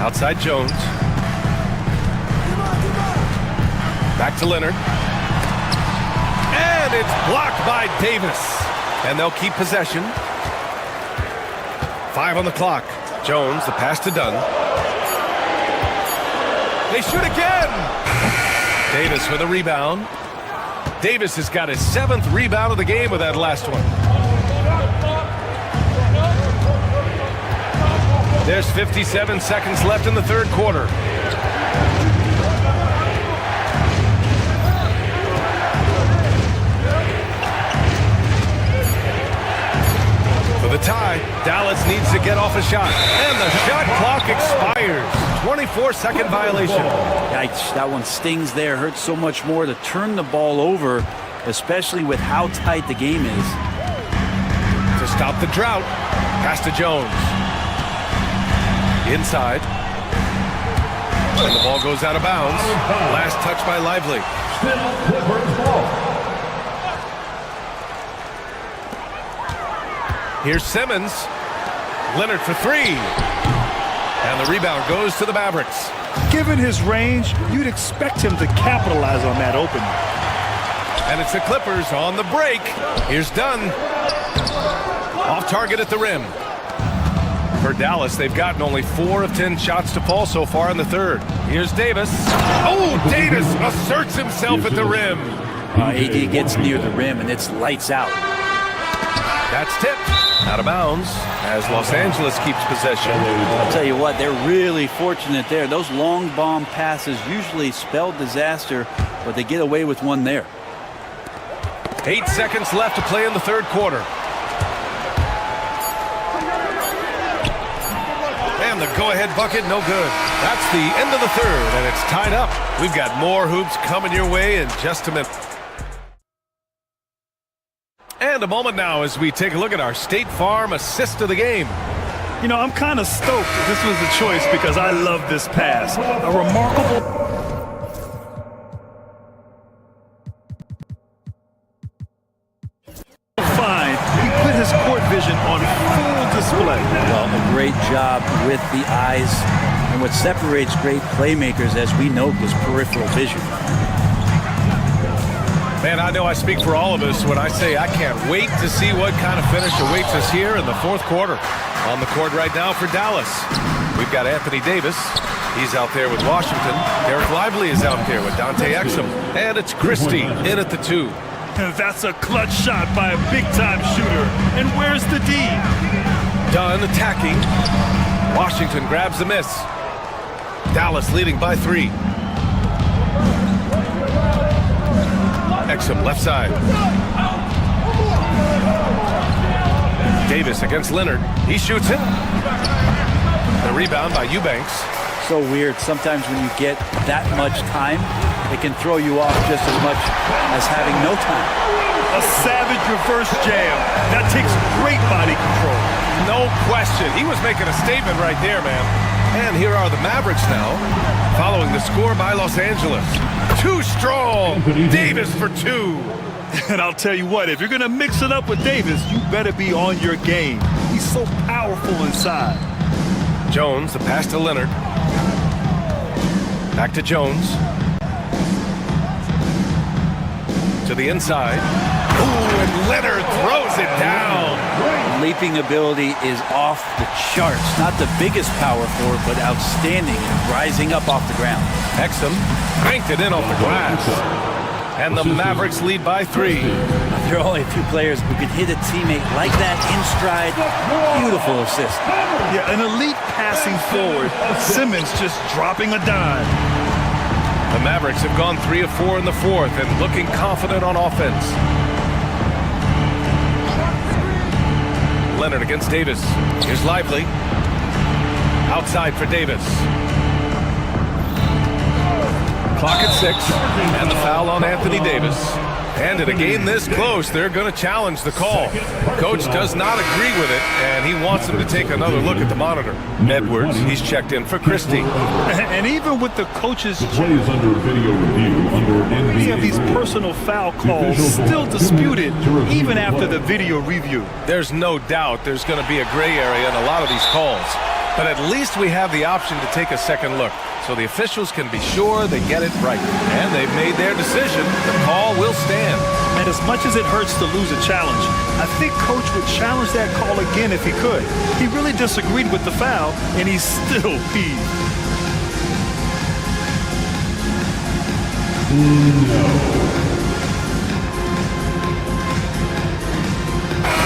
Outside Jones. Back to Leonard. And it's blocked by Davis. And they'll keep possession. 5 on the clock. Jones, the pass to Dunn. They shoot again. Davis with a rebound. Davis has got his 7th rebound of the game with that last one. There's 57 seconds left in the third quarter. For the tie, Dallas needs to get off a shot. And the shot clock expires. 24-second violation. Yikes, that one stings there. Hurts so much more to turn the ball over, especially with how tight the game is. To stop the drought, pass to Jones. Inside. And the ball goes out of bounds. Last touch by Lively. Still Clippers ball. Here's Simmons. Leonard for 3. And the rebound goes to the Mavericks. Given his range, you'd expect him to capitalize on that opening. And it's the Clippers on the break. Here's Dunn. Off target at the rim. For Dallas, they've gotten only 4 of 10 shots to fall so far in the third. Here's Davis. Oh, Davis asserts himself at the rim. AD gets near the rim, and it's lights out. That's tipped. Out of bounds as Los Angeles keeps possession. I'll tell you what, they're really fortunate there. Those long bomb passes usually spell disaster, but they get away with one there. 8 seconds left to play in the third quarter. And the go-ahead bucket, no good. That's the end of the third, and it's tied up. We've got more hoops coming your way in just a minute. And a moment now as we take a look at our State Farm assist of the game. You know, I'm kind of stoked this was the choice because I love this pass. A remarkable... Fine. He put his court vision on full display. Well, a great job with the eyes. And what separates great playmakers, as we know, is peripheral vision. Man, I know I speak for all of us when I say I can't wait to see what kind of finish awaits us here in the fourth quarter. On the court right now for Dallas, we've got Anthony Davis. He's out there with Washington. Derek Lively is out there with Dante Exum. And it's Christie in at the 2. That's a clutch shot by a big-time shooter. And where's the D? Dunn attacking. Washington grabs the miss. Dallas leading by 3. Exum left side. Davis against Leonard. He shoots it. The rebound by Eubanks. So weird. Sometimes when you get that much time, it can throw you off just as much as having no time. A savage reverse jam. That takes great body control. No question. He was making a statement right there, man. And here are the Mavericks now, following the score by Los Angeles. Too strong. Davis for 2. And I'll tell you what, if you're going to mix it up with Davis, you better be on your game. He's so powerful inside. Jones, the pass to Leonard. Back to Jones. To the inside. Ooh, and Leonard throws it down. Leaping ability is off the charts. Not the biggest power forward, but outstanding and rising up off the ground. Exum cranked it in off the glass. And the Mavericks lead by 3. There are only a few players who can hit a teammate like that in stride. Beautiful assist. Yeah, an elite passing forward. Simmons just dropping a dime. The Mavericks have gone 3 of 4 in the fourth and looking confident on offense. Leonard against Davis. Here's Lively. Outside for Davis. Clock at 6. And the foul on Anthony Davis. And in a game this close, they're going to challenge the call. Coach does not agree with it, and he wants him to take another look at the monitor. Edwards, he's checked in for Christie. And even with the coaches, The play is under video review under NBA. we have these personal foul calls still disputed even after the video review. There's no doubt there's going to be a gray area in a lot of these calls. But at least we have the option to take a second look, so the officials can be sure they get it right. And they've made their decision. The call will stand. And as much as it hurts to lose a challenge, I think Coach would challenge that call again if he could. He really disagreed with the foul, and he's still peeved.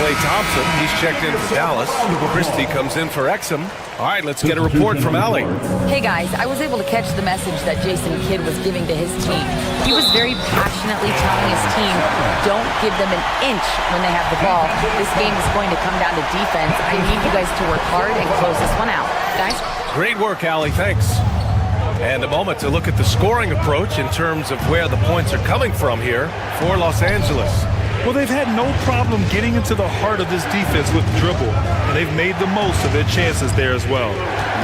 Klay Thompson, he's checked in for Dallas. Christie comes in for Exum. All right, let's get a report from Allie. Hey guys, I was able to catch the message that Jason Kidd was giving to his team. He was very passionately telling his team, don't give them an inch when they have the ball. This game is going to come down to defense. I need you guys to work hard and close this one out. Guys? Great work, Allie. Thanks. And a moment to look at the scoring approach in terms of where the points are coming from here for Los Angeles. Well, they've had no problem getting into the heart of this defense with the dribble, and they've made the most of their chances there as well.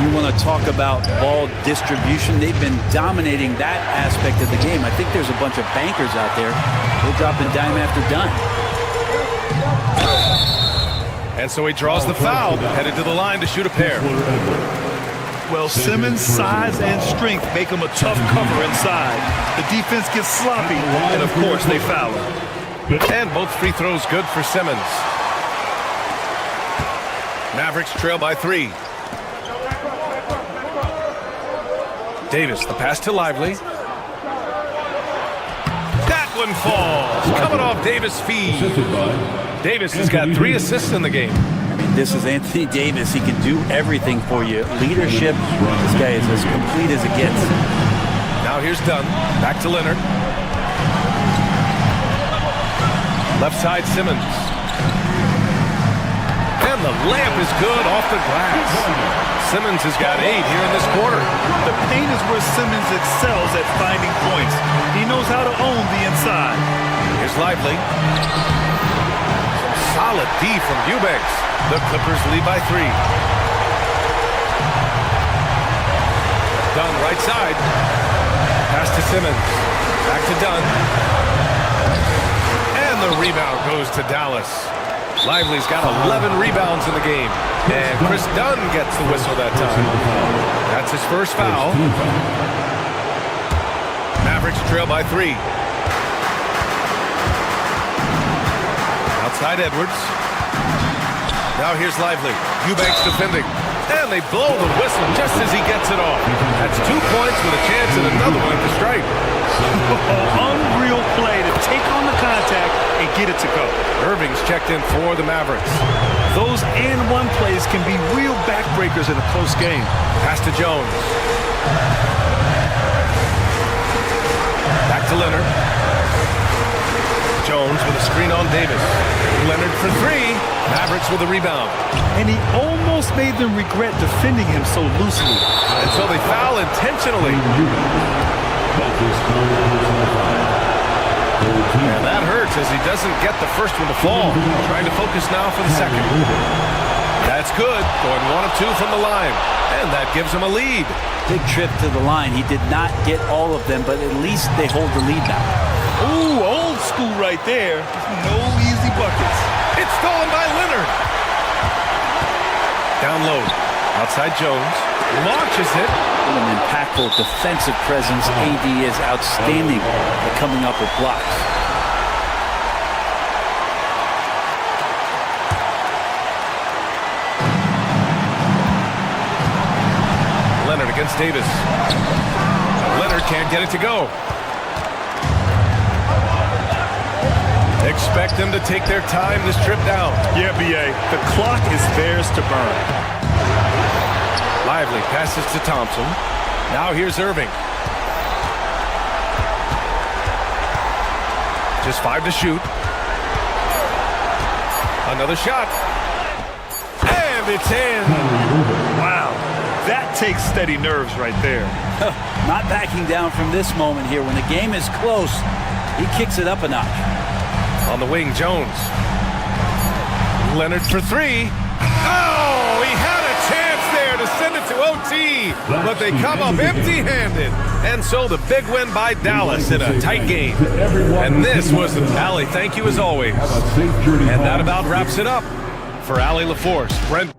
You want to talk about ball distribution. They've been dominating that aspect of the game. I think there's a bunch of bankers out there. They're dropping dime after dime. And so he draws the foul, headed to the line to shoot a pair. Well, Simmons' size and strength make him a tough cover inside. The defense gets sloppy, and of course they foul him. And both free throws good for Simmons. Mavericks trail by 3. Davis, the pass to Lively. That one falls. Coming off Davis' feed. Davis has got 3 assists in the game. I mean, this is Anthony Davis. He can do everything for you. Leadership, this guy is as complete as it gets. Now here's Dunn. Back to Leonard. Left side, Simmons. And the layup is good off the glass. Simmons has got 8 here in this quarter. The paint is where Simmons excels at finding points. He knows how to own the inside. Here's Lively. Solid D from Eubanks. The Clippers lead by 3. Dunn right side. Pass to Simmons. Back to Dunn. The rebound goes to Dallas. Lively's got 11 rebounds in the game. And Chris Dunn gets the whistle that time. That's his first foul. Mavericks trail by 3. Outside Edwards. Now here's Lively. Eubanks defending. And they blow the whistle just as he gets it off. That's 2 points with a chance at another one at the stripe. Unreal play to take on the contact and get it to go. Irving's checked in for the Mavericks. Those and-one plays can be real backbreakers in a close game. Pass to Jones. Back to Leonard. Jones with a screen on Davis. Leonard for 3. Mavericks with a rebound. And he almost made them regret defending him so loosely. And so they foul intentionally. And that hurts as he doesn't get the first one to fall. Trying to focus now for the second. That's good. Going 1 of 2 from the line. And that gives him a lead. Big trip to the line. He did not get all of them, but at least they hold the lead now. Ooh, old school right there. No easy buckets. It's stolen by Leonard. Down low. Outside Jones. Launches it. What an impactful defensive presence. AD is outstanding at coming up with blocks. Leonard against Davis. Leonard can't get it to go. Expect them to take their time this trip down. Yeah, B.A. The clock is theirs to burn. Lively passes to Thompson. Now here's Irving. Just 5 to shoot. Another shot. And it's in. Wow. That takes steady nerves right there. Not backing down from this moment here. When the game is close, He kicks it up a notch. On the wing, Jones. Leonard for three. Oh, he had a chance there to send it to OT, but they come up empty-handed. And so the big win by Dallas in a tight game. And this was the Allie. Thank you as always. And that about wraps it up for Allie LaForce. Brent.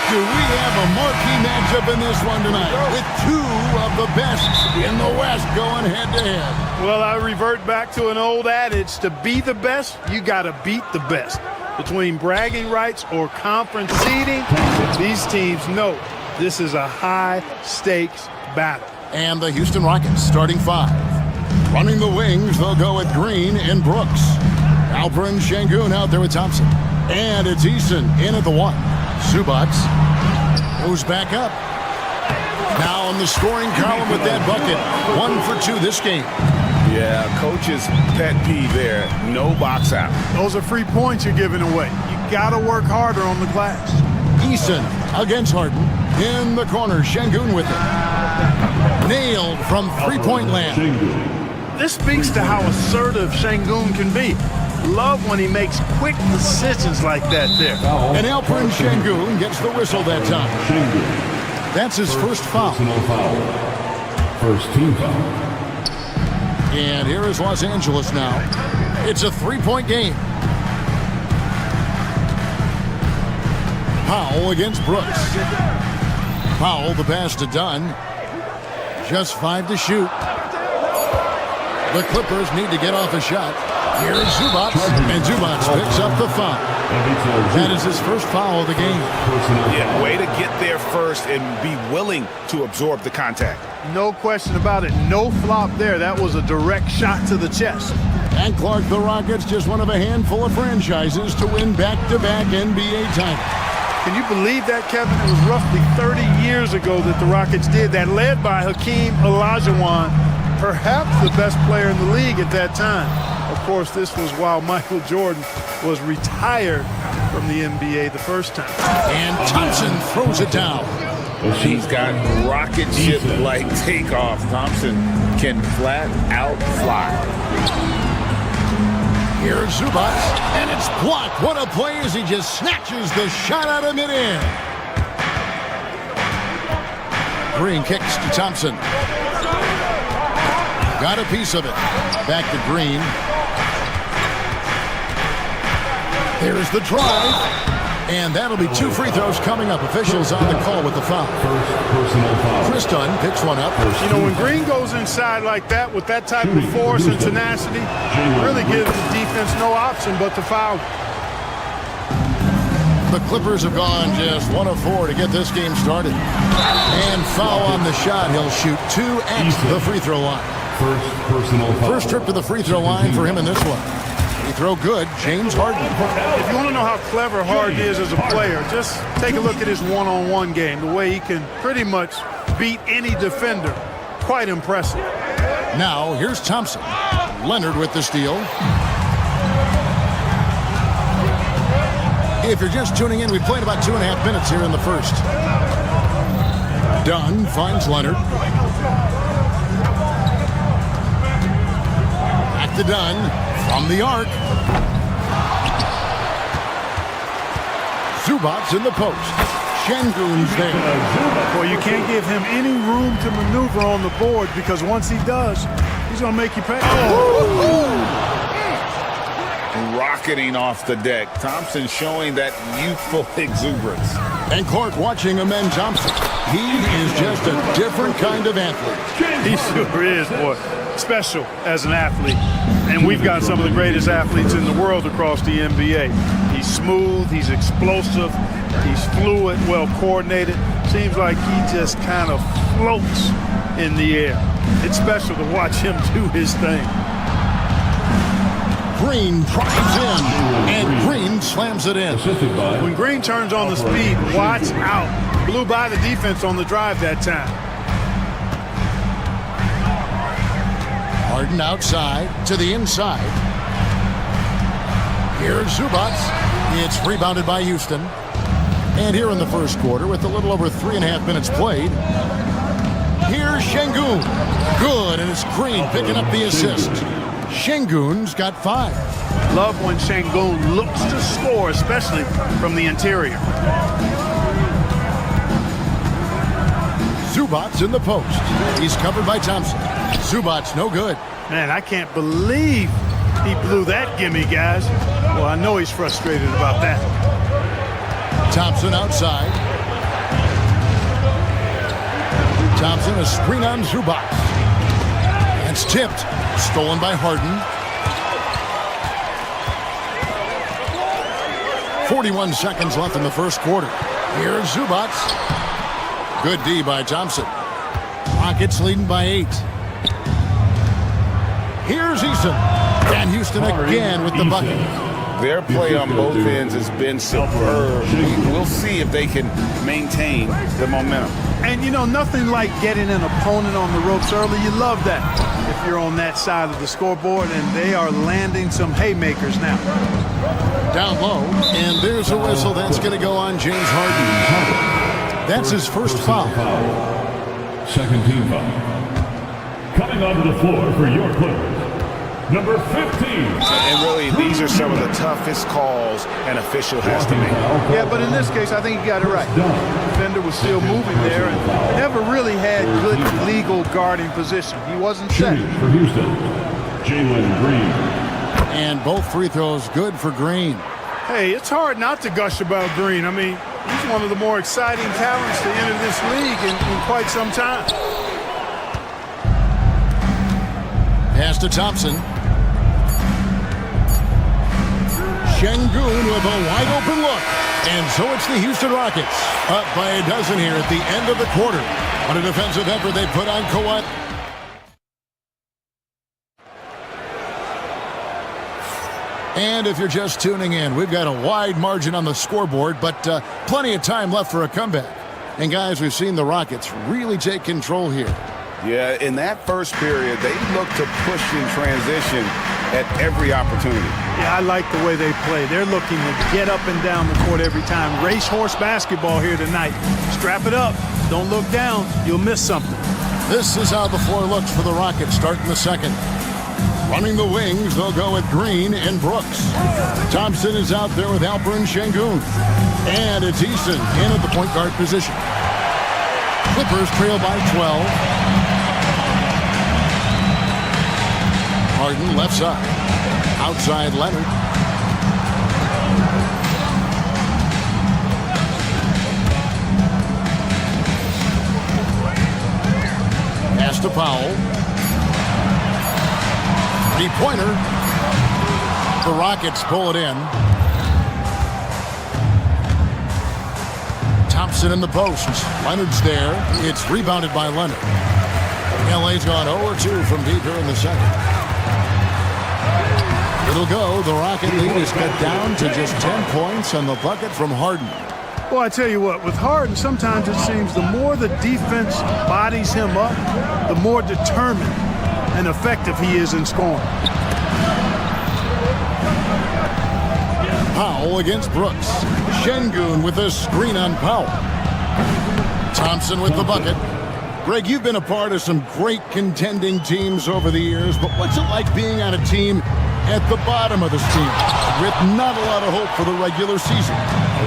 Do we have a marquee matchup in this one tonight with two of the best in the West going head-to-head? Well, I revert back to an old adage. To be the best, you got to beat the best. Between bragging rights or conference seeding, these teams know this is a high-stakes battle. And the Houston Rockets starting five. Running the wings, they'll go with Green and Brooks. Alperen Şengün out there with Thompson. And it's Eason in at the one. Zubac goes back up. Now on the scoring column with that bucket. 1 for 2 this game. Yeah, coach's pet peeve there. No box out. Those are free points you're giving away. You got to work harder on the glass. Eason against Harden. In the corner, Şengün with it. Nailed from three-point land. This speaks to how assertive Şengün can be. Love when he makes quick decisions like that there. And Alperen Şengün gets the whistle that time. That's his first foul. First team foul. And here is Los Angeles now. It's a three-point game. Powell against Brooks. Powell, the pass to Dunn. Just 5 to shoot. The Clippers need to get off a shot. Here's Zubac, and Zubac picks up the foul. That is his first foul of the game. Yeah, way to get there first and be willing to absorb the contact. No question about it. No flop there. That was a direct shot to the chest. And Clark, the Rockets, just one of a handful of franchises to win back-to-back NBA titles. Can you believe that, Kevin? It was roughly 30 years ago that the Rockets did that, led by Hakeem Olajuwon, perhaps the best player in the league at that time. Of course, this was while Michael Jordan was retired from the NBA the first time. And Thompson throws it down. He's got rocket ship-like takeoff. Thompson can flat out fly. Here's Zubac, and it's blocked. What a play as he just snatches the shot out of midair. Green kicks to Thompson. Got a piece of it. Back to Green. There's the drive. And that'll be 2 free throws coming up. Officials on the call with the foul. Chris Dunn picks one up. You know, when Green goes inside like that with that type of force and tenacity, really gives the defense no option but to foul. The Clippers have gone just 1 of 4 to get this game started. And foul on the shot. He'll shoot 2 at the free throw line. First trip to the free throw line for him in this one. Free throw good, James Harden. If you want to know how clever Harden is as a player, just take a look at his one-on-one game. The way he can pretty much beat any defender. Quite impressive. Now, here's Thompson. Leonard with the steal. If you're just tuning in, we played about 2.5 minutes here in the first. Dunn finds Leonard. Back to Dunn from the arc. Zubats in the post. Şengün's there. Well, you can't give him any room to maneuver on the board because once he does, he's going to make you pay. Rocketing off the deck. Thompson showing that youthful exuberance. And Clark watching Amen Thompson. He is just a different kind of athlete. He sure is, boy. Special as an athlete. And we've got some of the greatest athletes in the world across the NBA. He's smooth, he's explosive, he's fluid, well coordinated. Seems like he just kind of floats in the air. It's special to watch him do his thing. Green drives in, and Green slams it in. When Green turns on the speed, watch out. Blew by the defense on the drive that time. Harden outside to the inside. Here's Zubats. It's rebounded by Houston. And here in the first quarter, with a little over 3.5 minutes played, here's Şengün. Good, and it's Green picking up the assist. Şengün's got 5. Love when Şengün looks to score, especially from the interior. Zubats in the post. He's covered by Thompson. Zubats no good. Man, I can't believe he blew that gimme, guys. Well, I know he's frustrated about that. Thompson outside. Thompson a screen on Zubats. It's tipped. Stolen by Harden. 41 seconds left in the first quarter. Here's Zubats. Good D by Thompson. Rockets leading by 8. Here's Eason. And Houston again with the bucket. Their play on both ends has been superb. We'll see if they can maintain the momentum. And, you know, nothing like getting an opponent on the ropes early. You love that if you're on that side of the scoreboard, and they are landing some haymakers now. Down low, and there's a whistle that's going to go on James Harden. That's his first foul. Second team foul. Coming onto the floor for your Clippers, number 15. And really, these are some of the toughest calls an official has to make. Yeah, but in this case, I think he got it right. The defender was still moving there and never really had good legal guarding position. He wasn't set. For Houston, Jalen Green. And both free throws good for Green. Hey, it's hard not to gush about Green. I mean, he's one of the more exciting talents to enter this league in quite some time. Pass to Thompson. Şengün with a wide open look. And so it's the Houston Rockets up by a dozen here at the end of the quarter. What a defensive effort they put on Kawhi. And if you're just tuning in, we've got a wide margin on the scoreboard, but plenty of time left for a comeback. And guys, we've seen the Rockets really take control here. Yeah, in that first period, they looked to push in transition at every opportunity. Yeah, I like the way they play. They're looking to get up and down the court every time. Racehorse basketball here tonight. Strap it up. Don't look down. You'll miss something. This is how the floor looks for the Rockets starting the second. Running the wings, they'll go with Green and Brooks. Thompson is out there with Alperen Şengün. And it's Eason in at the point guard position. Clippers trail by 12. Harden left side. Outside Leonard. Pass to Powell. Three-pointer. The Rockets pull it in. Thompson in the post. Leonard's there. It's rebounded by Leonard. LA's gone 0-2 from deep here in the second. It'll go. The Rocket lead is cut down to just 10 points on the bucket from Harden. Well, I tell you what, with Harden, sometimes it seems the more the defense bodies him up, the more determined and effective he is in scoring. Powell against Brooks. Şengün with a screen on Powell. Thompson with the bucket. Greg, you've been a part of some great contending teams over the years, but what's it like being on a team at the bottom of the standings with not a lot of hope for the regular season?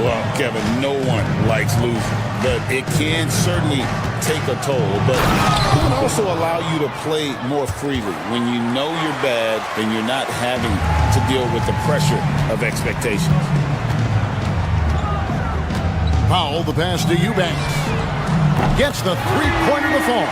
Well, Kevin, no one likes losing, but it can certainly take a toll. But it can also allow you to play more freely when you know you're bad and you're not having to deal with the pressure of expectations. Powell, the pass to Eubanks. Gets the three-pointer to fall.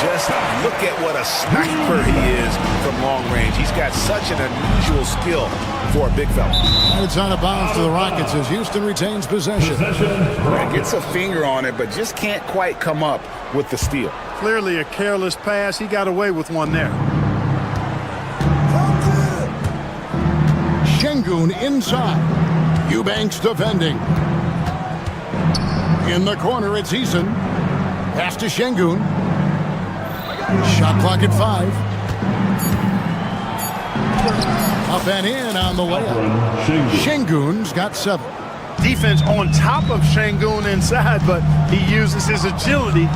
Just look at what a sniper he is from long range. He's got such an unusual skill for a big fella. And it's out of bounds to the Rockets as Houston retains possession. Gets a finger on it, but just can't quite come up with the steal. Clearly a careless pass. He got away with one there. Şengün inside. Eubanks defending. In the corner, it's Eason. Pass to Şengün. Shot clock at 5. Up and in on the layup. Şengün's got 7. Defense on top of Şengün inside, but he uses his agility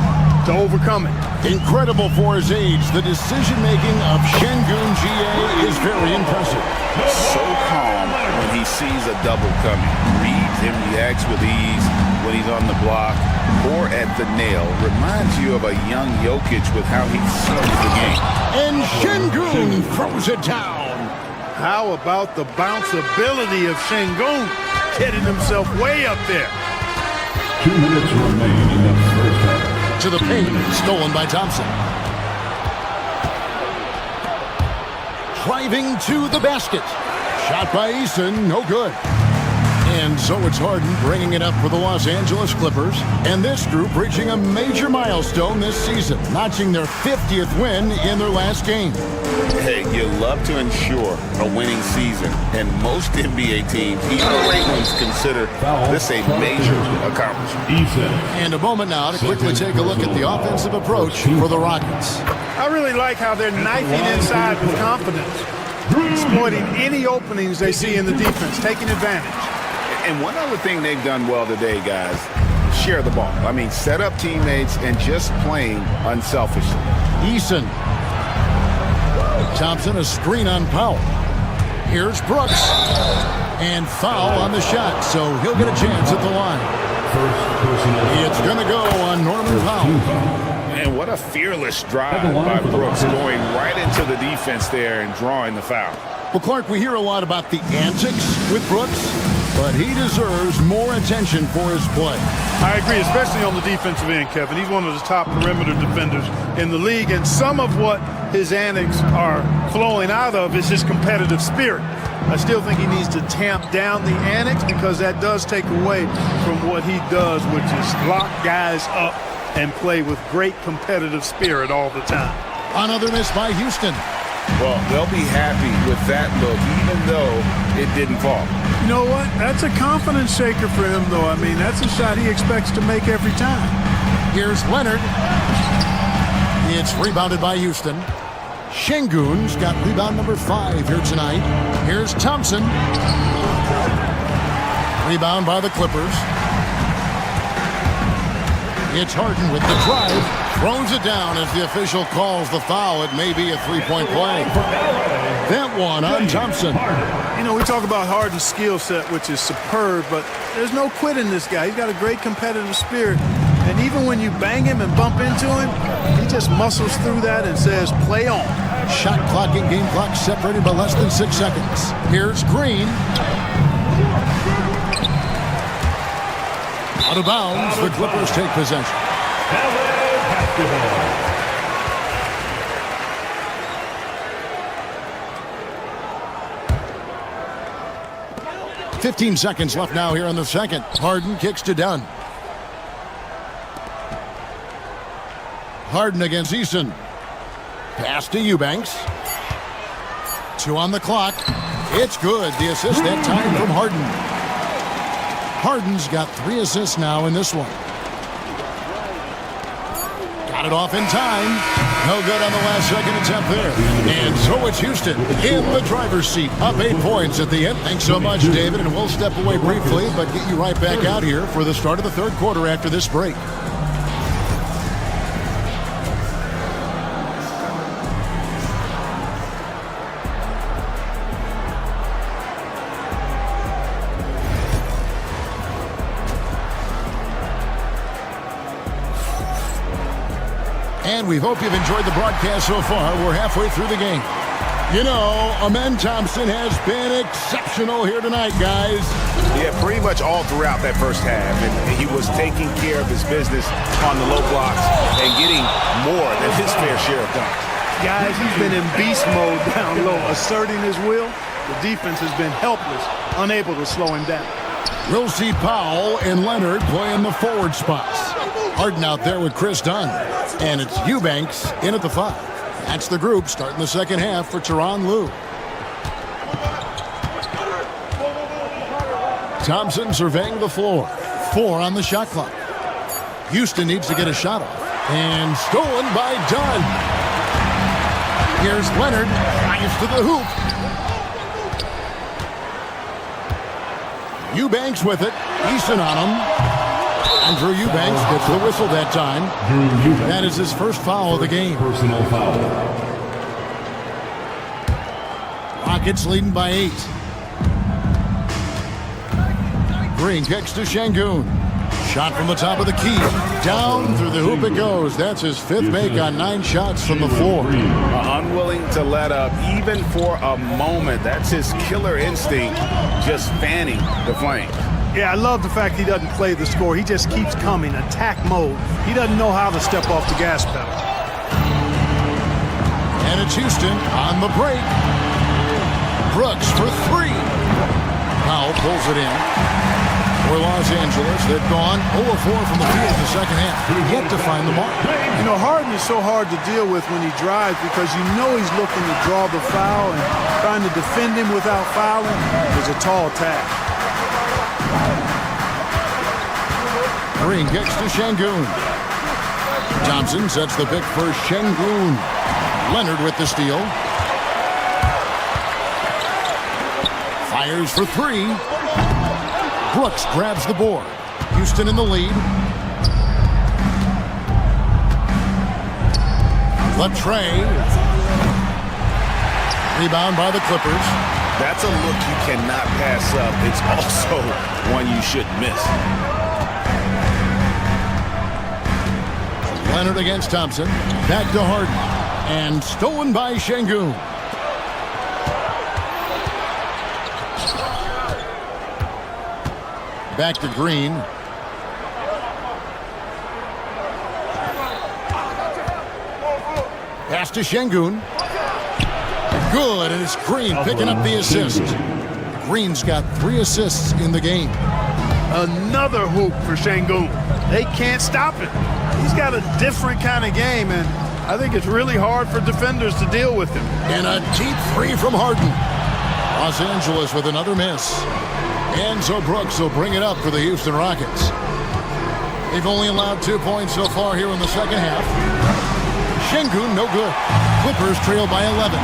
to overcome it. Incredible for his age. The decision-making of Şengün GA is very impressive. So calm when he sees a double coming. Reads and reacts with ease when he's on the block or at the nail. Reminds you of a young Jokic with how he sees the game. And Şengün throws it down. How about the bounceability of Şengün? Getting himself way up there. 2 minutes remain in the first half. To the paint, stolen by Thompson. Driving to the basket. Shot by Eason, no good. And so it's Harden bringing it up for the Los Angeles Clippers. And this group reaching a major milestone this season, notching their 50th win in their last game. Hey, you love to ensure a winning season, and most NBA teams, even the great ones, consider this a major accomplishment. And a moment now to quickly take a look at the offensive approach for the Rockets. I really like how they're knifing inside with confidence, exploiting any openings they see in the defense, taking advantage. And one other thing they've done well today, guys, share the ball. I mean, set up teammates and just playing unselfishly. Eason. Thompson, a screen on Powell. Here's Brooks. And foul on the shot, so he'll get a chance at the line. It's going to go on Norman Powell. And what a fearless drive by Brooks, going right into the defense there and drawing the foul. Well, Clark, we hear a lot about the antics with Brooks, but he deserves more attention for his play. I agree, especially on the defensive end, Kevin. He's one of the top perimeter defenders in the league, and some of what his antics are flowing out of is his competitive spirit. I still think he needs to tamp down the antics because that does take away from what he does, which is lock guys up and play with great competitive spirit all the time. Another miss by Houston. Well, they'll be happy with that look, even though it didn't fall. You know what? That's a confidence shaker for him, though. I mean, that's a shot he expects to make every time. Here's Leonard. It's rebounded by Houston. Şengün's got rebound number 5 here tonight. Here's Thompson. Rebound by the Clippers. It's Harden with the drive. Throws it down as the official calls the foul. It may be a three-point play. That one on Thompson. You know, we talk about Harden's skill set, which is superb, but there's no quitting this guy. He's got a great competitive spirit. And even when you bang him and bump into him, he just muscles through that and says, play on. Shot clock and game clock separated by less than 6 seconds. Here's Green. Out of bounds, the Clippers take possession. 15 seconds left now here in the second. Harden kicks to Dunn. Harden against Eason. Pass to Eubanks. 2 on the clock. It's good. The assist that time from Harden. Harden's got 3 assists now in this one. Got it off in time. No good on the last second attempt there. And so it's Houston in the driver's seat. Up 8 points at the end. Thanks so much, David. And we'll step away briefly, but get you right back out here for the start of the third quarter after this break. And we hope you've enjoyed the broadcast so far. We're halfway through the game. You know, Amen Thompson has been exceptional here tonight, guys. Yeah, pretty much all throughout that first half. And he was taking care of his business on the low blocks and getting more than his fair share of dunks. Guys, he's been in beast mode down low, asserting his will. The defense has been helpless, unable to slow him down. We'll see Powell and Leonard playing the forward spots. Harden out there with Chris Dunn. And it's Eubanks in at the 5. That's the group starting the second half for Tyronn Lue. Thompson surveying the floor. 4 on the shot clock. Houston needs to get a shot off. And stolen by Dunn. Here's Leonard. Drives to the hoop. Eubanks with it. Eason on him. Andrew Eubanks gets the whistle that time. That is his first foul of the game. Personal foul. Rockets leading by 8. Green kicks to Şengün. Shot from the top of the key. Down through the hoop it goes. That's his 5th make on 9 shots from the floor. Unwilling to let up even for a moment. That's his killer instinct, just fanning the flame. Yeah, I love the fact he doesn't play the score. He just keeps coming, attack mode. He doesn't know how to step off the gas pedal. And it's Houston on the break. Brooks for 3. Powell pulls it in. For Los Angeles, they've gone 0-4 from the field in the second half. Yet to find the mark. You know, Harden is so hard to deal with when he drives because you know he's looking to draw the foul, and trying to defend him without fouling is a tall task. Green kicks to Şengün. Thompson sets the pick for Şengün. Leonard with the steal. Fires for 3. Brooks grabs the board. Houston in the lead. Latrey. Rebound by the Clippers. That's a look you cannot pass up. It's also one you shouldn't miss. Leonard against Thompson. Back to Harden. And stolen by Şengün. Back to Green. Pass to Şengün. Good, and it's Green picking up the assist. Green's got 3 assists in the game. Another hoop for Şengün. They can't stop it. He's got a different kind of game, and I think it's really hard for defenders to deal with him. And a deep 3 from Harden. Los Angeles with another miss. And so Brooks will bring it up for the Houston Rockets. They've only allowed 2 points so far here in the second half. Şengün, no good. Clippers trail by 11.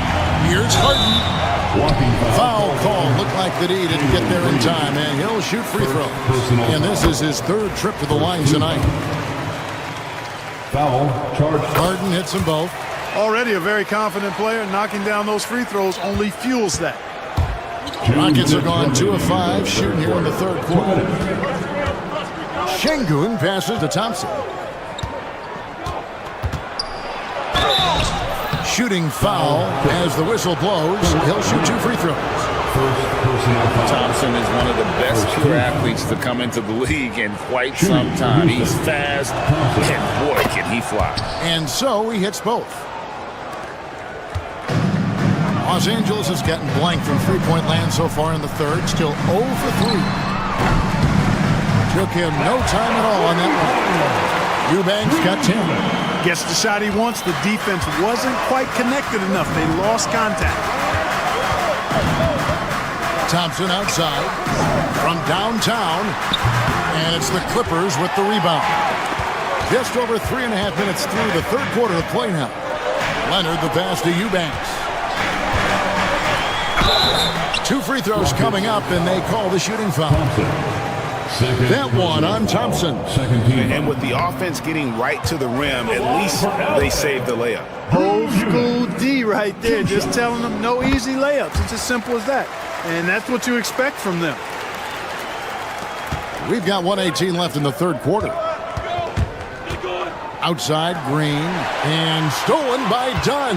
Here's Harden. Foul call. Looked like that he didn't get there in time, and he'll shoot free throws. And this is his 3rd trip to the line tonight. Foul charged. Harden hits them both. Already a very confident player. Knocking down those free throws only fuels that. Rockets are gone 2 of 5 shooting here in the 3rd quarter. Şengün passes to Thompson. Shooting foul as the whistle blows. He'll shoot 2 free throws. Thompson is one of the best pure athletes to come into the league in quite some time. He's fast, and boy, can he fly. And so he hits both. Los Angeles has gotten blank from three-point land so far in the 3rd. Still 0 for 3. Took him no time at all on that one. Eubanks got 10. Gets the shot he wants. The defense wasn't quite connected enough. They lost contact. Thompson outside from downtown. And it's the Clippers with the rebound. Just over 3.5 minutes through the 3rd quarter of play now. Leonard the pass to Eubanks. 2 free throws coming up, and they call the shooting foul. That one on Thompson. And with the offense getting right to the rim, at least they saved the layup. Old school D right there, just telling them no easy layups. It's as simple as that. And that's what you expect from them. We've got 1:18 left in the 3rd quarter. Outside, Green. And stolen by Dunn.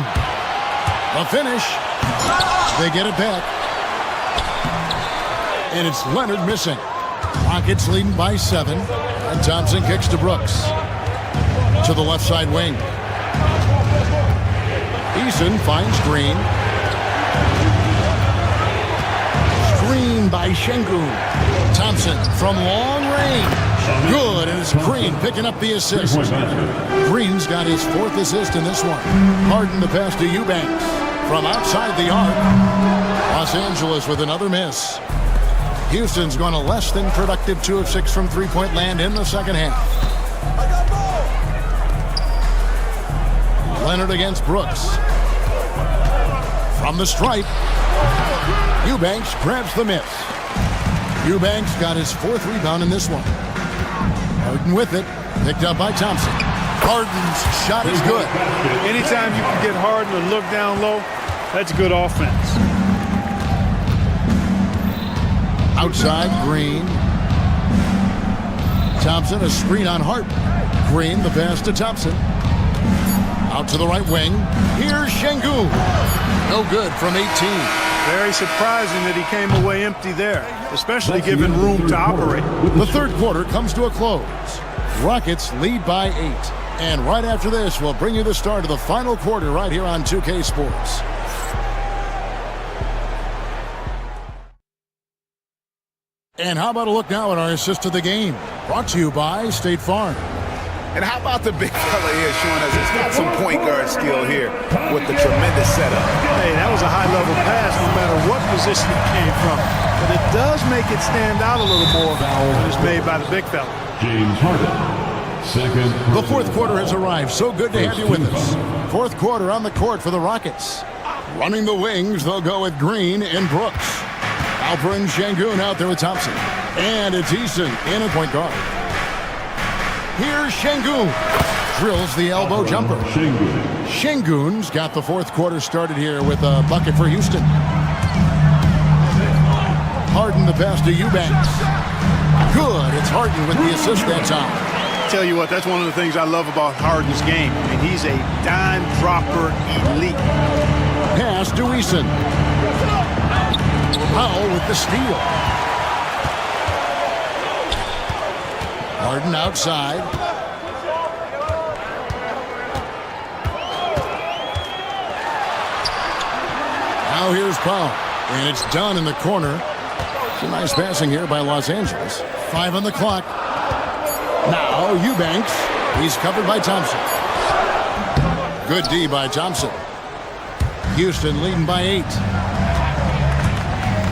The finish. They get it back. And it's Leonard missing. Rockets leading by 7. And Thompson kicks to Brooks. To the left side wing. Eason finds Green. Screen by Şengün. Thompson from long range. Good, and it's Green picking up the assist. Green's got his 4th assist in this one. Harden the pass to Eubanks. From outside the arc. Los Angeles with another miss. Houston's gone a less than productive 2 of 6 from three-point land in the second half. Leonard against Brooks. From the stripe. Eubanks grabs the miss. Eubanks got his 4th rebound in this one. Harden with it. Picked up by Thompson. Harden's shot is good. Anytime you can get Harden to look down low, that's good offense. Outside, Green. Thompson, a screen on Hart. Green, the pass to Thompson. Out to the right wing. Here's Şengün. No good from 18. Very surprising that he came away empty there, especially given room to operate. The third quarter comes to a close. Rockets lead by 8. And right after this, we'll bring you the start of the final quarter right here on 2K Sports. And how about a look now at our assist of the game? Brought to you by State Farm. And how about the big fella here showing us he's got some point guard skill here with the tremendous setup. Hey, that was a high-level pass no matter what position it came from. But it does make it stand out a little more when it's made by the big fella. James Harden, second. The fourth quarter has arrived. So good to have you with us. Fourth quarter on the court for the Rockets. Running the wings, they'll go with Green and Brooks. Alper and Şengün out there with Thompson. And it's Eason in a point guard. Here's Şengün. Drills the elbow jumper. Şengün's got the fourth quarter started here with a bucket for Houston. Harden the pass to Eubanks. Good. It's Harden with the assist that time. Tell you what, that's one of the things I love about Harden's game. I mean, he's a dime dropper elite. Pass to Eason. Powell with the steal. Harden outside. Now here's Powell. And it's done in the corner. Some nice passing here by Los Angeles. 5 on the clock. Now Eubanks. He's covered by Thompson. Good D by Thompson. Houston leading by 8.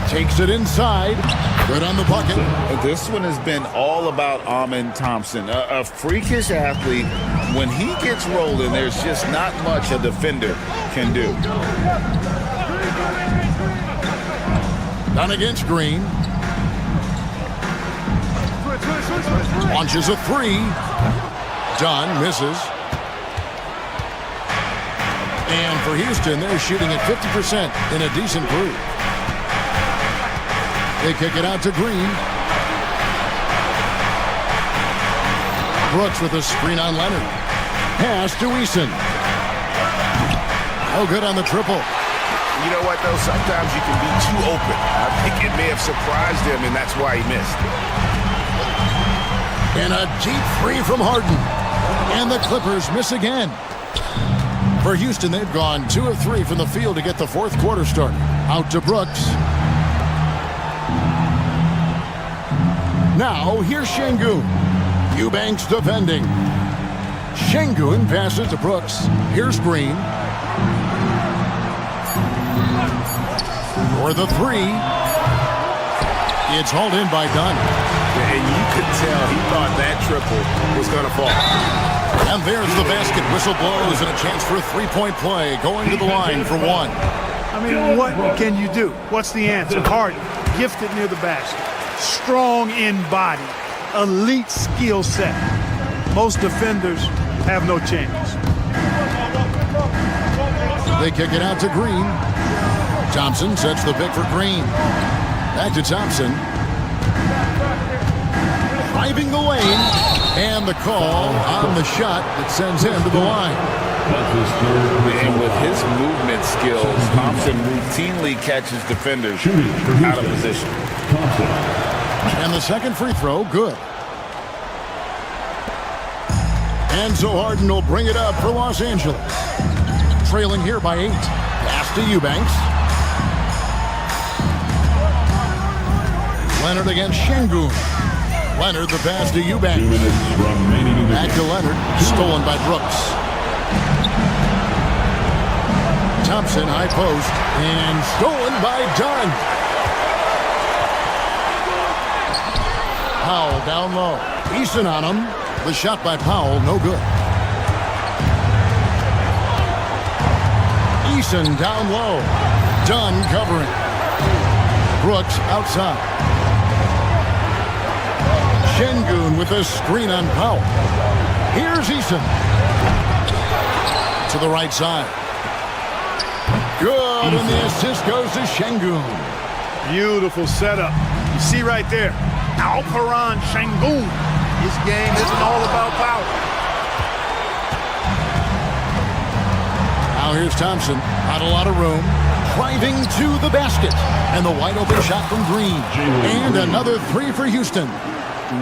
Takes it inside. Good on the bucket. This one has been all about Amen Thompson. A freakish athlete. When he gets rolling, there's just not much a defender can do. Done against Green. Launches a 3. Dunn misses. And for Houston, they're shooting at 50% in a decent groove. They kick it out to Green. Brooks with a screen on Leonard. Pass to Eason. Oh, good on the triple. You know what, though? Sometimes you can be too open. I think it may have surprised him, and that's why he missed. And a deep 3 from Harden. And the Clippers miss again. For Houston, they've gone 2 of 3 from the field to get the fourth quarter started. Out to Brooks. Now, here's Şengün. Eubanks defending. Şengün passes to Brooks. Here's Green. For the 3. It's hauled in by Dunn. And you could tell he thought that triple was going to fall. And there's the basket. Whistle blows and a chance for a three-point play. Going to the line for 1. I mean, what can you do? What's the answer? Harden, gifted near the basket. Strong in body, elite skill set. Most defenders have no chance. They kick it out to Green. Thompson sets the pick for Green. Back to Thompson. driving the lane, and the call on the shot that sends him to the line. And with his movement skills, Thompson routinely catches defenders out of position. And the second free throw, good. And so Harden will bring it up for Los Angeles. Trailing here by 8. Pass to Eubanks. Leonard against Şengün. Leonard the pass to Eubanks. Back to Leonard. Stolen by Brooks. Thompson high post. And stolen by Dunn. Powell down low. Eason on him. The shot by Powell, no good. Eason down low. Dunn covering. Brooks outside. Şengün with a screen on Powell. Here's Eason. To the right side. Good, and the assist goes to Şengün. Beautiful setup. You see right there, Alperen Şengün. His game isn't all about power. Now here's Thompson. Not a lot of room. Driving to the basket. And the wide open shot from Green. And another three for Houston.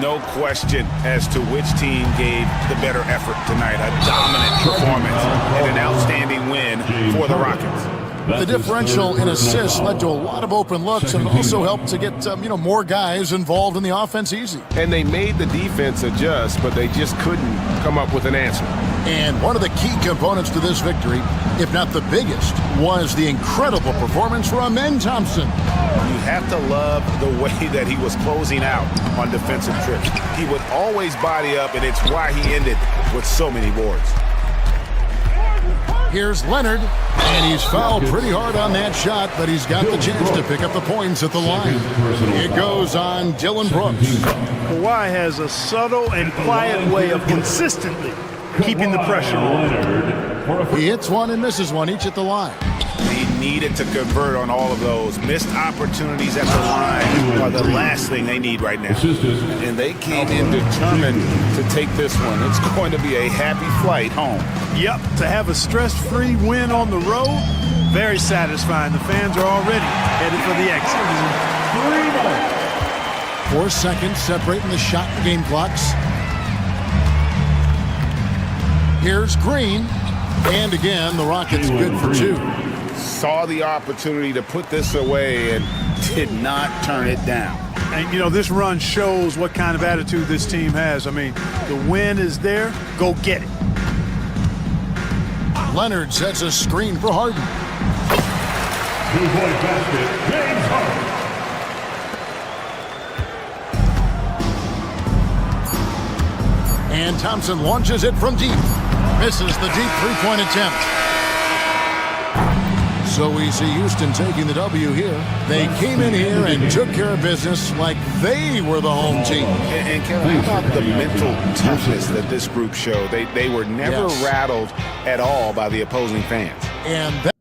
No question as to which team gave the better effort tonight. A dominant performance and an outstanding win for the Rockets. The differential in assists led to a lot of open looks, and it also helped to get more guys involved in the offense easy. And they made the defense adjust, but they just couldn't come up with an answer. And one of the key components to this victory, if not the biggest, was the incredible performance from Amen Thompson. You have to love the way that he was closing out on defensive trips. He would always body up, and it's why he ended with so many boards. Here's Leonard, and he's fouled pretty hard on that shot, but he's got the chance to pick up the points at the line. It goes on Dylan Brooks. Kawhi has a subtle and quiet way of consistently keeping the pressure on. He hits one and misses one, each at the line. He needed to convert on all of those. Missed opportunities at the line are the last thing they need right now. And they came in determined to take this one. It's going to be a happy flight home. Yep, to have a stress-free win on the road, very satisfying. The fans are already headed for the exit. 4 seconds separating the shot and game clocks. Here's Green. And again, the Rockets good for 2. Saw the opportunity to put this away and did not turn it down. And, this run shows what kind of attitude this team has. I mean, the win is there. Go get it. Leonard sets a screen for Harden. Two-point basket, James Harden. And Thompson launches it from deep. Misses the deep three-point attempt. So we see Houston taking the W here. They came in here and took care of business like they were the home team. And Kevin, how about the mental toughness that this group showed? They were never rattled at all by the opposing fans. And that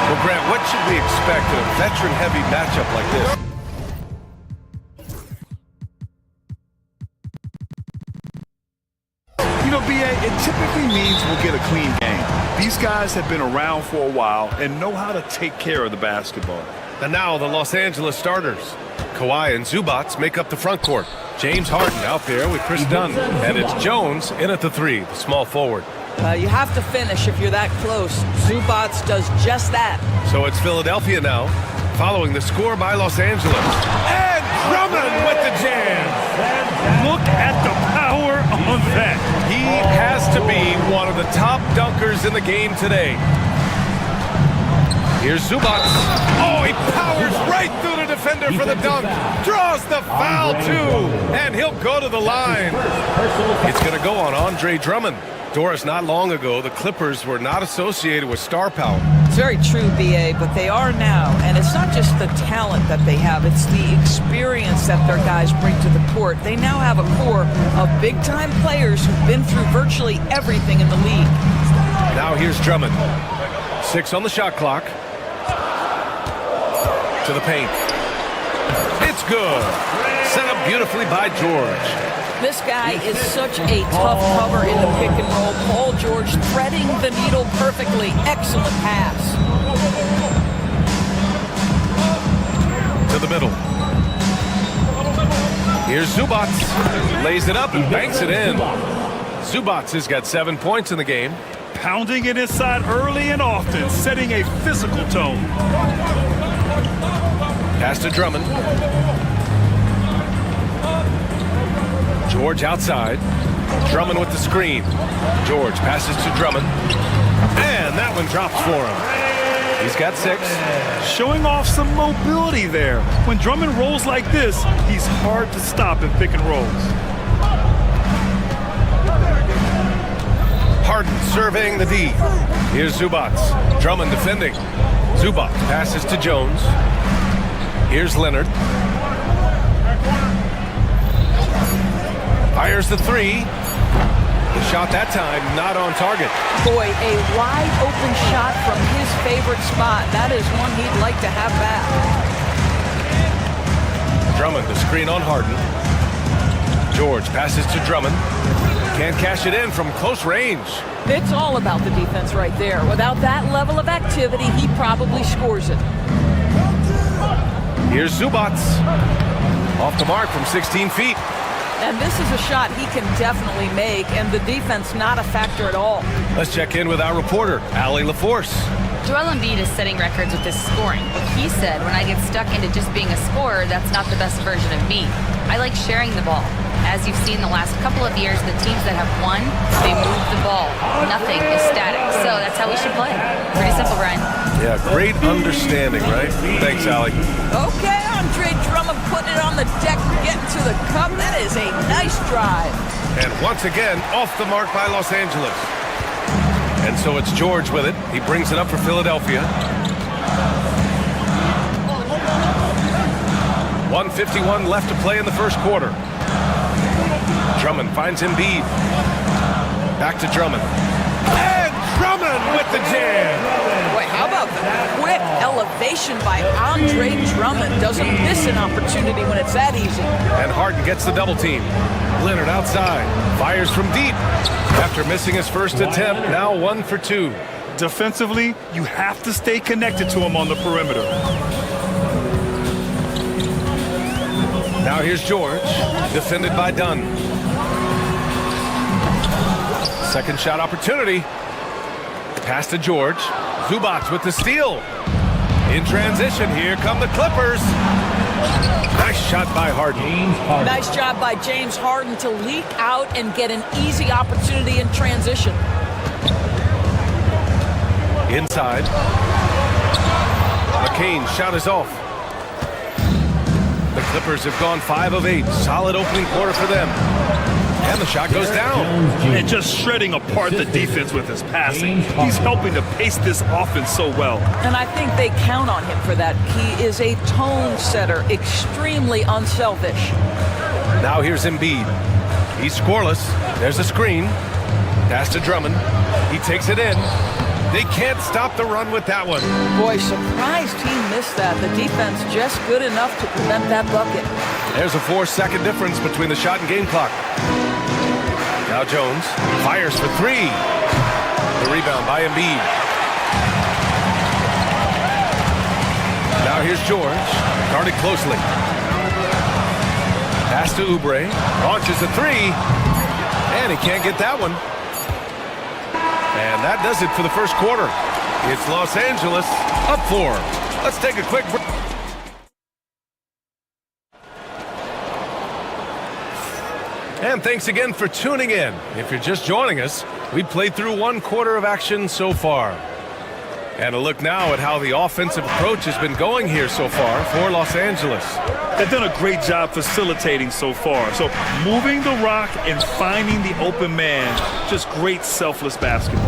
Well, Grant, what should we expect in a veteran-heavy matchup like this? You know, BA, it typically means we'll get a clean game. These guys have been around for a while and know how to take care of the basketball. And now the Los Angeles starters. Kawhi and Zubats make up the front court. James Harden out there with Chris Dunn. And it's Jones in at the 3, the small forward. You have to finish if you're that close. Zubats does just that. So it's Philadelphia now, following the score by Los Angeles. And Drummond with the jam. Look at the power on that. He has to be one of the top dunkers in the game today. Here's Zubats. Oh, he powers right through the defender for the dunk. Draws the foul, too. And he'll go to the line. It's going to go on Andre Drummond. Doris, not long ago, the Clippers were not associated with star power. It's very true, B.A., but they are now. And it's not just the talent that they have. It's the experience that their guys bring to the court. They now have a core of big-time players who've been through virtually everything in the league. Now here's Drummond. 6 on the shot clock. To the paint. It's good. Set up beautifully by George. This guy is such a tough cover in the pick and roll. Paul George threading the needle perfectly. Excellent pass. To the middle. Here's Zubats. Lays it up and banks it in. Zubats has got 7 points in the game. Pounding it inside early and often, setting a physical tone. Pass to Drummond. George outside. Drummond with the screen. George passes to Drummond. And that one drops for him. He's got 6. Showing off some mobility there. When Drummond rolls like this, he's hard to stop in pick and rolls. Harden surveying the D. Here's Zubats. Drummond defending. Zubats passes to Jones. Here's Leonard. Fires the 3. The shot that time not on target. Boy, a wide open shot from his favorite spot. That is one he'd like to have back. Drummond, the screen on Harden. George passes to Drummond. Can't cash it in from close range. It's all about the defense right there. Without that level of activity, he probably scores it. Here's Zubats. Off the mark from 16 feet. And this is a shot he can definitely make, and the defense not a factor at all. Let's check in with our reporter, Allie LaForce. Joel Embiid is setting records with his scoring. He said, when I get stuck into just being a scorer, that's not the best version of me. I like sharing the ball. As you've seen the last couple of years, the teams that have won, they move the ball. Nothing is static. So that's how we should play. Pretty simple, Brian. Yeah, great understanding, right? Thanks, Allie. Okay, Andre Drummond putting it on the deck, getting to the cup. That is a nice drive. And once again, off the mark by Los Angeles. And so it's George with it. He brings it up for Philadelphia. 1:51 left to play in the first quarter. Drummond finds Embiid. Back to Drummond. And Drummond with the jam. Boy, how about the quick elevation by Andre Drummond? Doesn't miss an opportunity when it's that easy. And Harden gets the double team. Leonard outside. Fires from deep. After missing his first attempt, now 1 for 2. Defensively, you have to stay connected to him on the perimeter. Now here's George, defended by Dunn. Second shot opportunity. Pass to George. Zubats with the steal. In transition, here come the Clippers. Nice shot by Harden. Nice job by James Harden to leak out and get an easy opportunity in transition. Inside. McCain's shot is off. The Clippers have gone 5 of 8. Solid opening quarter for them. And the shot goes down. And just shredding apart the defense with his passing. He's helping to pace this offense so well. And I think they count on him for that. He is a tone setter, extremely unselfish. Now here's Embiid. He's scoreless. There's a screen. Pass to Drummond. He takes it in. They can't stop the run with that one. Boy, surprised he missed that. The defense just good enough to prevent that bucket. There's a 4-second difference between the shot and game clock. Now Jones fires for three. The rebound by Embiid. Now here's George, guarded closely. Pass to Oubre, launches a three, and he can't get that one. And that does it for the first quarter. It's Los Angeles up 4. Let's take a quick break. And thanks again for tuning in. If you're just joining us, we played through 1 quarter of action so far. And a look now at how the offensive approach has been going here so far for Los Angeles. They've done a great job facilitating so far. So moving the rock and finding the open man, just great selfless basketball.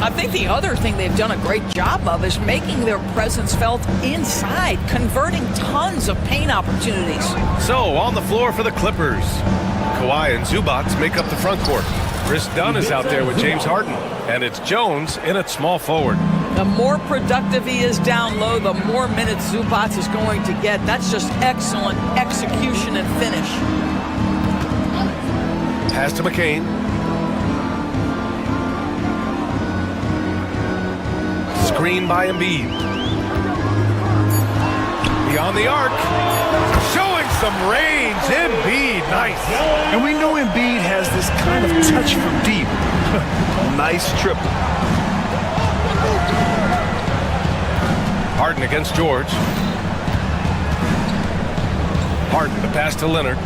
I think the other thing they've done a great job of is making their presence felt inside, converting tons of paint opportunities. So on the floor for the Clippers, Kawhi and Zubac make up the front court. Chris Dunn is out there with James Harden, and it's Jones in at small forward. The more productive he is down low, the more minutes Zubac is going to get. That's just excellent execution and finish. Pass to McCain. Screen by Embiid. Beyond the arc. Showing some range. Embiid, nice. And we know Embiid has this kind of touch from deep. Nice triple. Harden against George. Harden to pass to Leonard.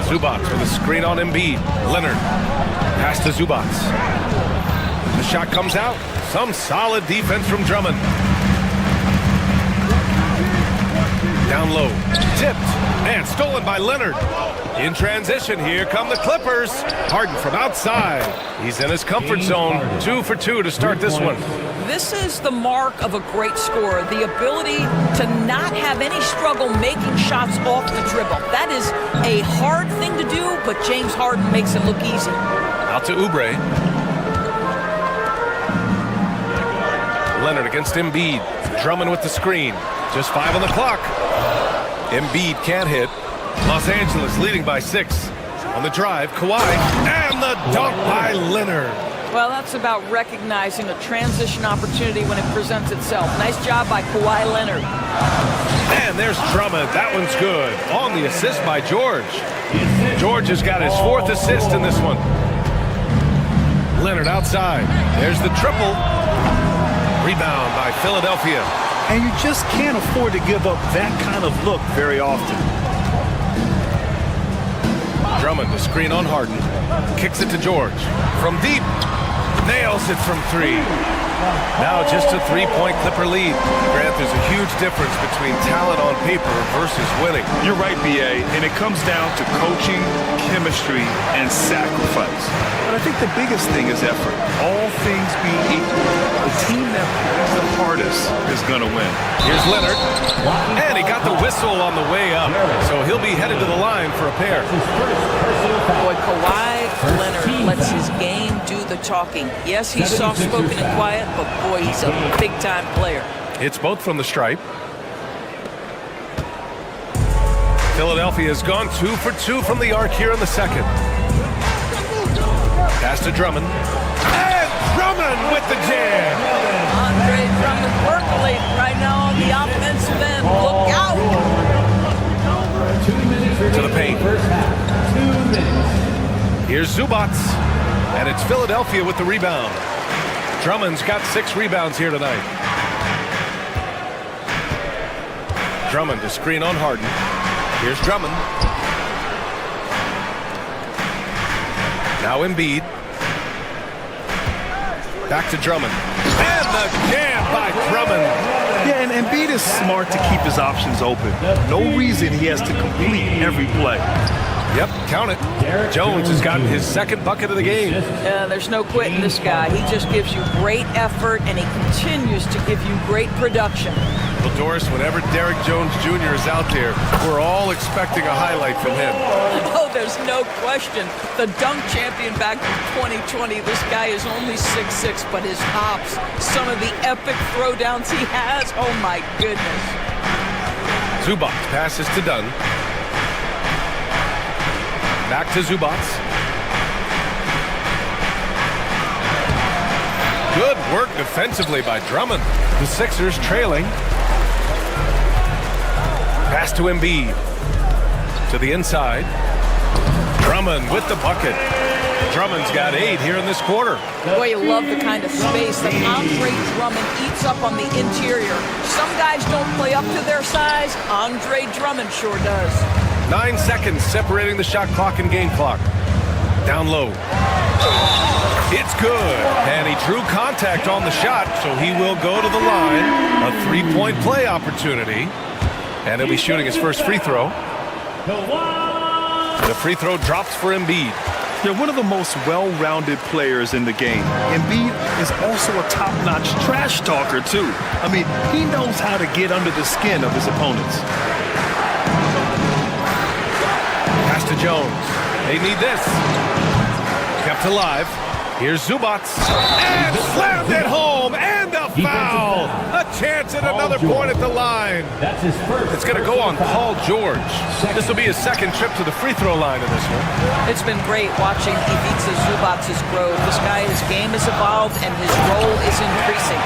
Zubac with a screen on Embiid. Leonard. Pass to Zubac. The shot comes out. Some solid defense from Drummond. Down low. Tipped. And stolen by Leonard. In transition, here come the Clippers. Harden from outside. He's in his comfort zone. 2 for 2 to start this one. This is the mark of a great scorer, the ability to not have any struggle making shots off the dribble. That is a hard thing to do, but James Harden makes it look easy. Out to Oubre. Leonard against Embiid. Drummond with the screen. Just 5 on the clock. Embiid can't hit. Los Angeles leading by 6. On the drive, Kawhi. And the dunk by Leonard. Well, that's about recognizing a transition opportunity when it presents itself. Nice job by Kawhi Leonard. And there's Drummond. That one's good. On the assist by George. George has got his 4th assist in this one. Leonard outside. There's the triple. Rebound by Philadelphia. And you just can't afford to give up that kind of look very often. Drummond, the screen on Harden. Kicks it to George. From deep. Nails it from 3. Now just a 3-point Clipper lead. Grant, there's a huge difference between talent on paper versus winning. You're right, B.A., and it comes down to coaching, chemistry, and sacrifice. But I think the biggest thing is effort. All things being equal, the team that plays the hardest is going to win. Here's Leonard. And he got the whistle on the way up, so he'll be headed to the line for a pair. Boy, Kawhi Leonard lets his game do the talking. Yes, he's soft-spoken and quiet, but boy, he's a big-time player. It's both from the stripe. Philadelphia has gone 2 for 2 from the arc here in the second. Pass to Drummond. And Drummond with the jam. Andre Drummond percolating right now on the offensive end. Look out. To the paint. Here's Zubac. And it's Philadelphia with the rebound. Drummond's got 6 rebounds here tonight. Drummond to screen on Harden. Here's Drummond. Now Embiid. Back to Drummond. And the jam by Drummond. Yeah, and Embiid is smart to keep his options open. No reason he has to complete every play. Yep, count it. Jones has gotten his 2nd bucket of the game. There's no quitting this guy. He just gives you great effort, and he continues to give you great production. Well, Doris, whenever Derek Jones Jr. is out there, we're all expecting a highlight from him. Oh, there's no question. The dunk champion back in 2020, this guy is only 6'6", but his hops, some of the epic throwdowns he has, oh my goodness. Zubac passes to Dunn. Back to Zubac. Good work defensively by Drummond. The Sixers trailing. Pass to Embiid. To the inside. Drummond with the bucket. Drummond's got 8 here in this quarter. Boy, you love the kind of space that Andre Drummond eats up on the interior. Some guys don't play up to their size. Andre Drummond sure does. 9 seconds separating the shot clock and game clock. Down low. It's good. And he drew contact on the shot, so he will go to the line. A 3-point play opportunity. And he'll be shooting his first free throw. The free throw drops for Embiid. They're one of the most well-rounded players in the game. Embiid is also a top-notch trash talker, too. I mean, he knows how to get under the skin of his opponents. Pass to Jones. They need this. Kept alive. Here's Zubac. And slammed it home. And a foul. A chance at another point at the line. That's his first. It's going to go on Paul George. This will be his second trip to the free throw line in this one. It's been great watching Ivica Zubac's growth. This guy, his game has evolved and his role is increasing.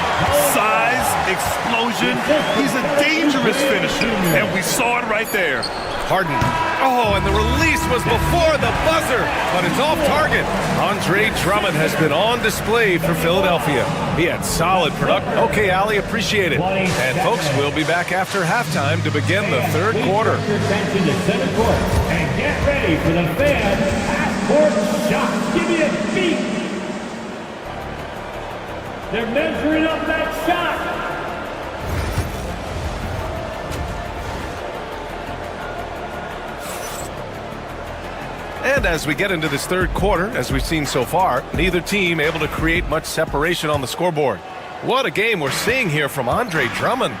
Size, explosion. He's a dangerous finisher. And we saw it right there. Harden. Oh, and the release was before the buzzer, but it's off target. Andre Drummond has been on display for Philadelphia. He had solid production. Okay, Ali, appreciate it. And folks, we'll be back after halftime to begin the third quarter. Your attention to center court and get ready for the fan half-court shot. Give me a beat. They're measuring up that shot. And as we get into this third quarter, as we've seen so far, neither team able to create much separation on the scoreboard. What a game we're seeing here from Andre Drummond.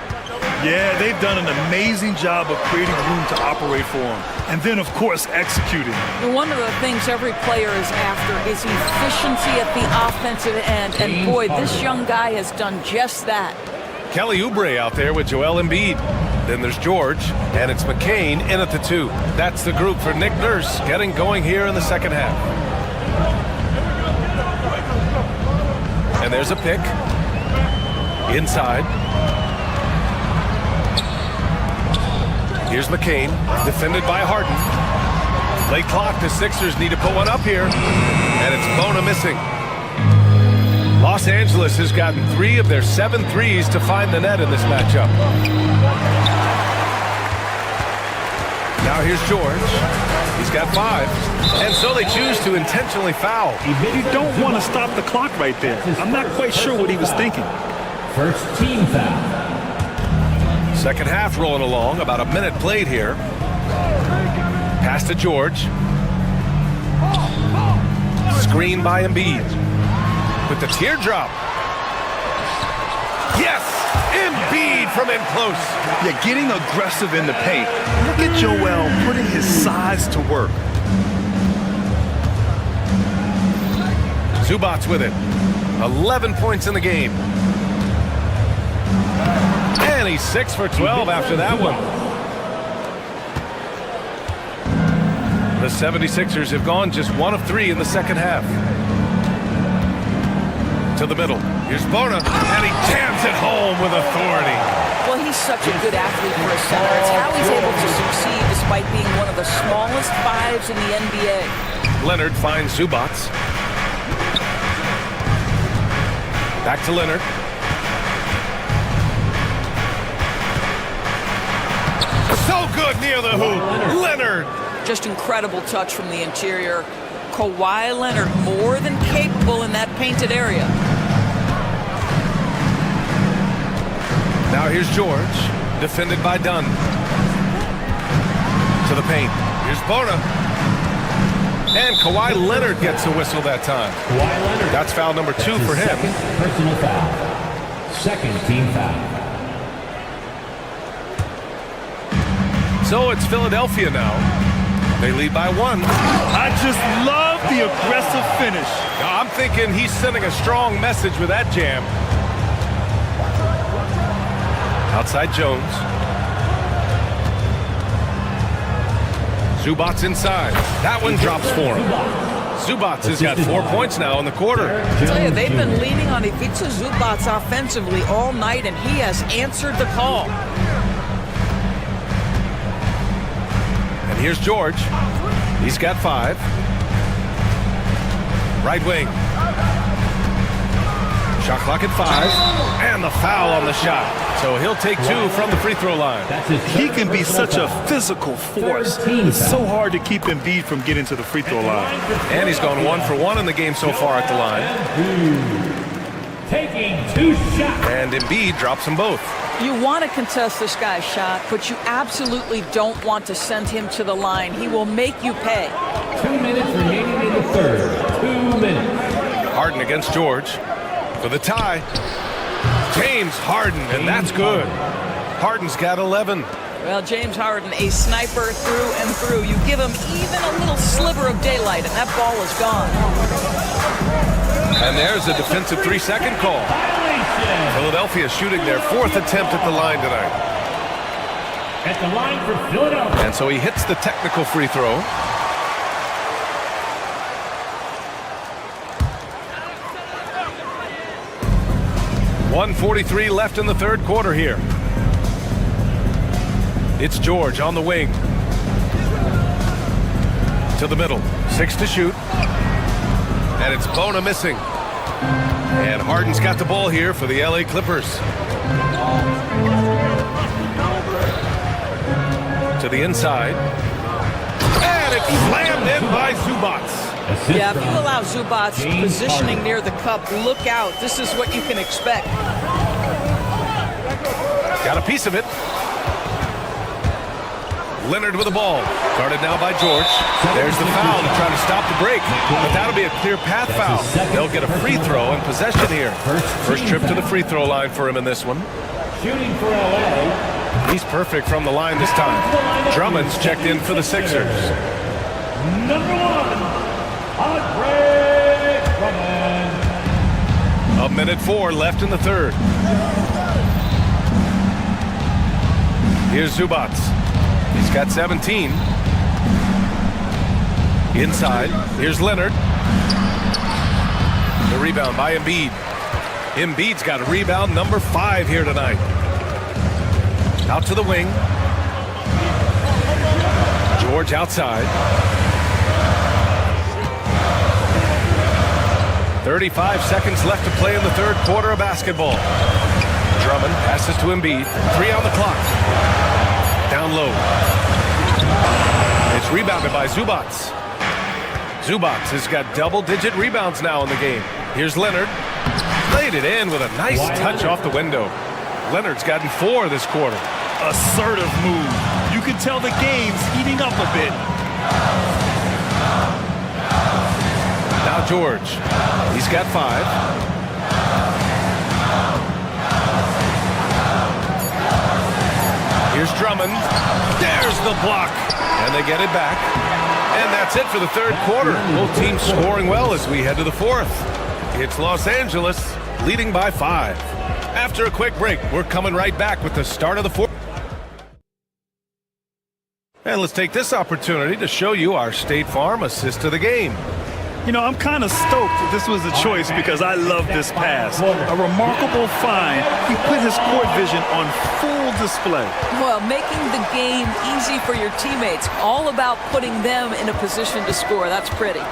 Yeah, they've done an amazing job of creating room to operate for him. And then, of course, executing. One of the things every player is after is efficiency at the offensive end. And boy, this young guy has done just that. Kelly Oubre out there with Joel Embiid. Then there's George, and it's McCain in at the 2. That's the group for Nick Nurse getting going here in the second half. And there's a pick. Inside. Here's McCain, defended by Harden. Late clock, the Sixers need to put one up here. And it's Bona missing. Los Angeles has gotten 3 of their 7 threes to find the net in this matchup. Now here's George. He's got 5. And so they choose to intentionally foul. You don't want to stop the clock right there. I'm not quite sure what he was thinking. First team foul. Second half rolling along. About a minute played here. Pass to George. Screen by Embiid. With the teardrop. Yes! Embiid from in close. Yeah, getting aggressive in the paint. Look at Joel putting his size to work. Zubac with it. 11 points in the game. And he's 6 for 12 after that one. The 76ers have gone just 1 of 3 in the second half. To the middle. Here's Bona, and he jams it home with authority. Well, he's such a good athlete for a center. It's how he's able to succeed despite being one of the smallest 5s in the NBA. Leonard finds Zubac. Back to Leonard. So good near the hoop. Leonard. Just incredible touch from the interior. Kawhi Leonard more than capable in that painted area. Now here's George, defended by Dunn. To the paint. Here's Bona. And Kawhi Leonard gets a whistle that time. Kawhi Leonard. That's foul number 2 for him. Personal foul. Second team foul. So it's Philadelphia now. They lead by 1. I just love the aggressive finish. I'm thinking he's sending a strong message with that jam. Outside Jones. Zubats inside. That one drops for him. Zubats has got 4 points now in the quarter. I tell you, they've been leaning on Ivica Zubats offensively all night, and he has answered the call. And here's George. He's got 5. Right wing. Shot clock at 5. And the foul on the shot. So he'll take 2 from the free throw line. He can be such a physical force. It's so hard to keep Embiid from getting to the free throw line. And he's gone 1 for 1 in the game so far at the line. Taking 2 shots. And Embiid drops them both. You want to contest this guy's shot, but you absolutely don't want to send him to the line. He will make you pay. 2 minutes remaining in the third. 2 minutes. Harden against George for the tie. James Harden, and that's good. Harden's got 11. Well, James Harden, a sniper through and through. You give him even a little sliver of daylight, and that ball is gone. And there's a defensive 3-second call. Philadelphia shooting their 4th attempt at the line tonight. At the line for Philadelphia. And so he hits the technical free throw. .143 left in the third quarter here. It's George on the wing. To the middle. 6 to shoot. And it's Bona missing. And Harden's got the ball here for the LA Clippers. To the inside. And it's slammed in by Zubats. Yeah, if you allow Zubats positioning near the cup, look out. This is what you can expect. Got a piece of it. Leonard with the ball. Guarded now by George. There's the foul to try to stop the break. But that'll be a clear path foul. They'll get a free throw and possession here. First trip to the free throw line for him in this one. Shooting for LA. He's perfect from the line this time. Drummond's checked in for the Sixers. Number 1. Andre Drummond. 1:04 left in the third. Here's Zubats. He's got 17. Inside. Here's Leonard. The rebound by Embiid. Embiid's got a rebound number 5 here tonight. Out to the wing. George outside. 35 seconds left to play in the third quarter of basketball. Drummond passes to Embiid. 3 on the clock. Down low. It's rebounded by Zubats. Zubats has got double-digit rebounds now in the game. Here's Leonard. Played it in with a nice touch off the window. Leonard's gotten 4 this quarter. Assertive move. You can tell the game's heating up a bit. Now George. He's got 5. Here's Drummond. There's the block. And they get it back. And that's it for the third quarter. Both teams scoring well as we head to the fourth. It's Los Angeles leading by 5. After a quick break, we're coming right back with the start of the fourth. And let's take this opportunity to show you our State Farm assist to the game. You know, I'm kind of stoked that this was a choice because I love this pass. A remarkable find. He put his court vision on full display. Well, making the game easy for your teammates. All about putting them in a position to score. That's pretty.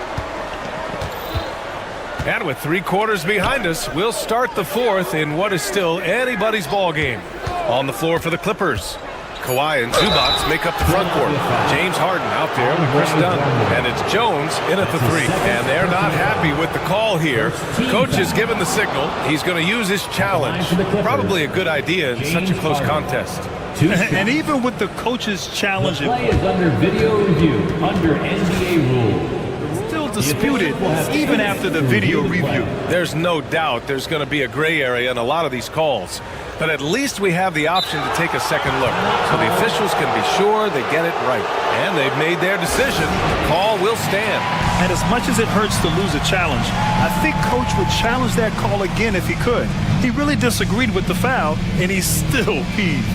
And with 3 quarters behind us, we'll start the fourth in what is still anybody's ball game. On the floor for the Clippers, Kawhi and Zubats make up the front court. James Harden out there with Chris Dunn. And it's Jones in at the 3. And they're not happy with the call here. Coach has given the signal. He's going to use his challenge. Probably a good idea in such a close contest. And even with the coach's challenge, the play is under video review, under NBA rules. Still still disputed even after the video review. There's no doubt there's going to be a gray area in a lot of these calls. But at least we have the option to take a second look, so the officials can be sure they get it right. And they've made their decision. The call will stand. And as much as it hurts to lose a challenge, I think Coach would challenge that call again if he could. He really disagreed with the foul, and he's still peeved.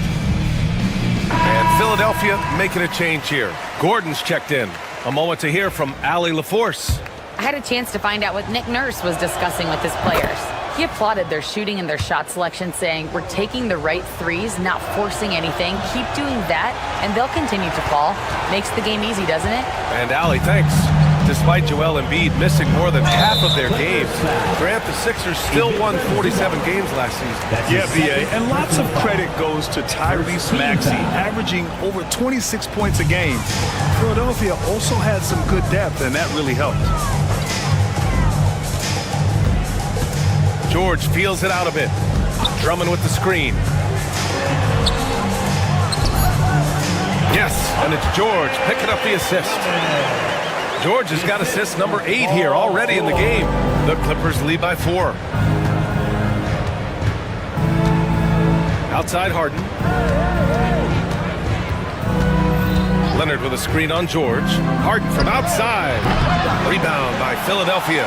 And Philadelphia making a change here. Gordon's checked in. A moment to hear from Allie LaForce. I had a chance to find out what Nick Nurse was discussing with his players. He applauded their shooting and their shot selection, saying, "We're taking the right threes, not forcing anything. Keep doing that, and they'll continue to fall." Makes the game easy, doesn't it? And Allie, thanks. Despite Joel Embiid missing more than half of their games, Grant, the Sixers still won 47 games last season. Yeah, B.A., and lots of credit goes to Tyrese Maxey, averaging over 26 points a game. Philadelphia also had some good depth, and that really helped. George feels it out a bit. Drummond with the screen. Yes, and it's George picking up the assist. George has got assist number 8 here already in the game. The Clippers lead by 4. Outside Harden. Leonard with a screen on George. Harden from outside. Rebound by Philadelphia.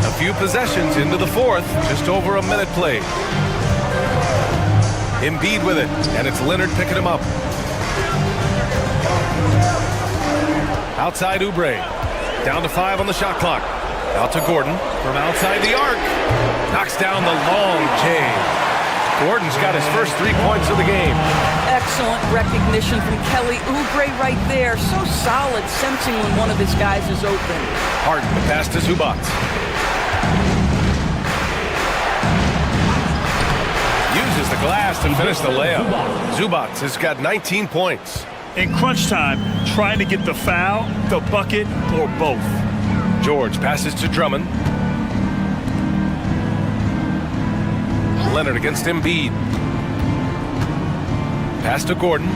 A few possessions into the fourth. Just over a minute played. Embiid with it, and it's Leonard picking him up. Outside Oubre. Down to 5 on the shot clock. Out to Gordon from outside the arc. Knocks down the long J. Gordon's got his first 3 points of the game. Excellent recognition from Kelly Oubre right there. So solid, sensing when one of his guys is open. Harden, the pass to Zubac. Uses the glass to finish the layup. Zubac has got 19 points. In crunch time, trying to get the foul, the bucket, or both. George passes to Drummond. Leonard against Embiid. Pass to Gordon.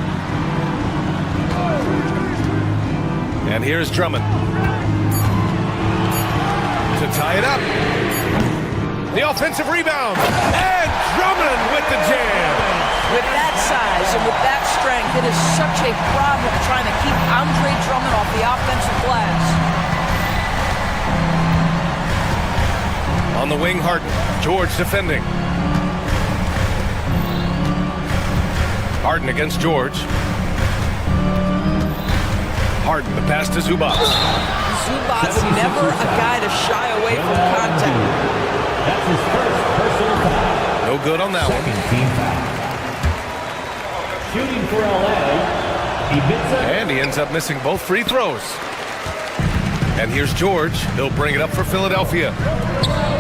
And here's Drummond. To tie it up. The offensive rebound. And Drummond with the jam. With that size and with that strength, it is such a problem trying to keep Andre Drummond off the offensive glass. On the wing, Harden. George defending. Harden against George. Harden, the pass to Zubac. Zubac's never a guy to shy away from contact. That's his first personal foul. No good on that one. Team foul. Shooting for LA, and he ends up missing both free throws. And here's George. He'll bring it up for Philadelphia.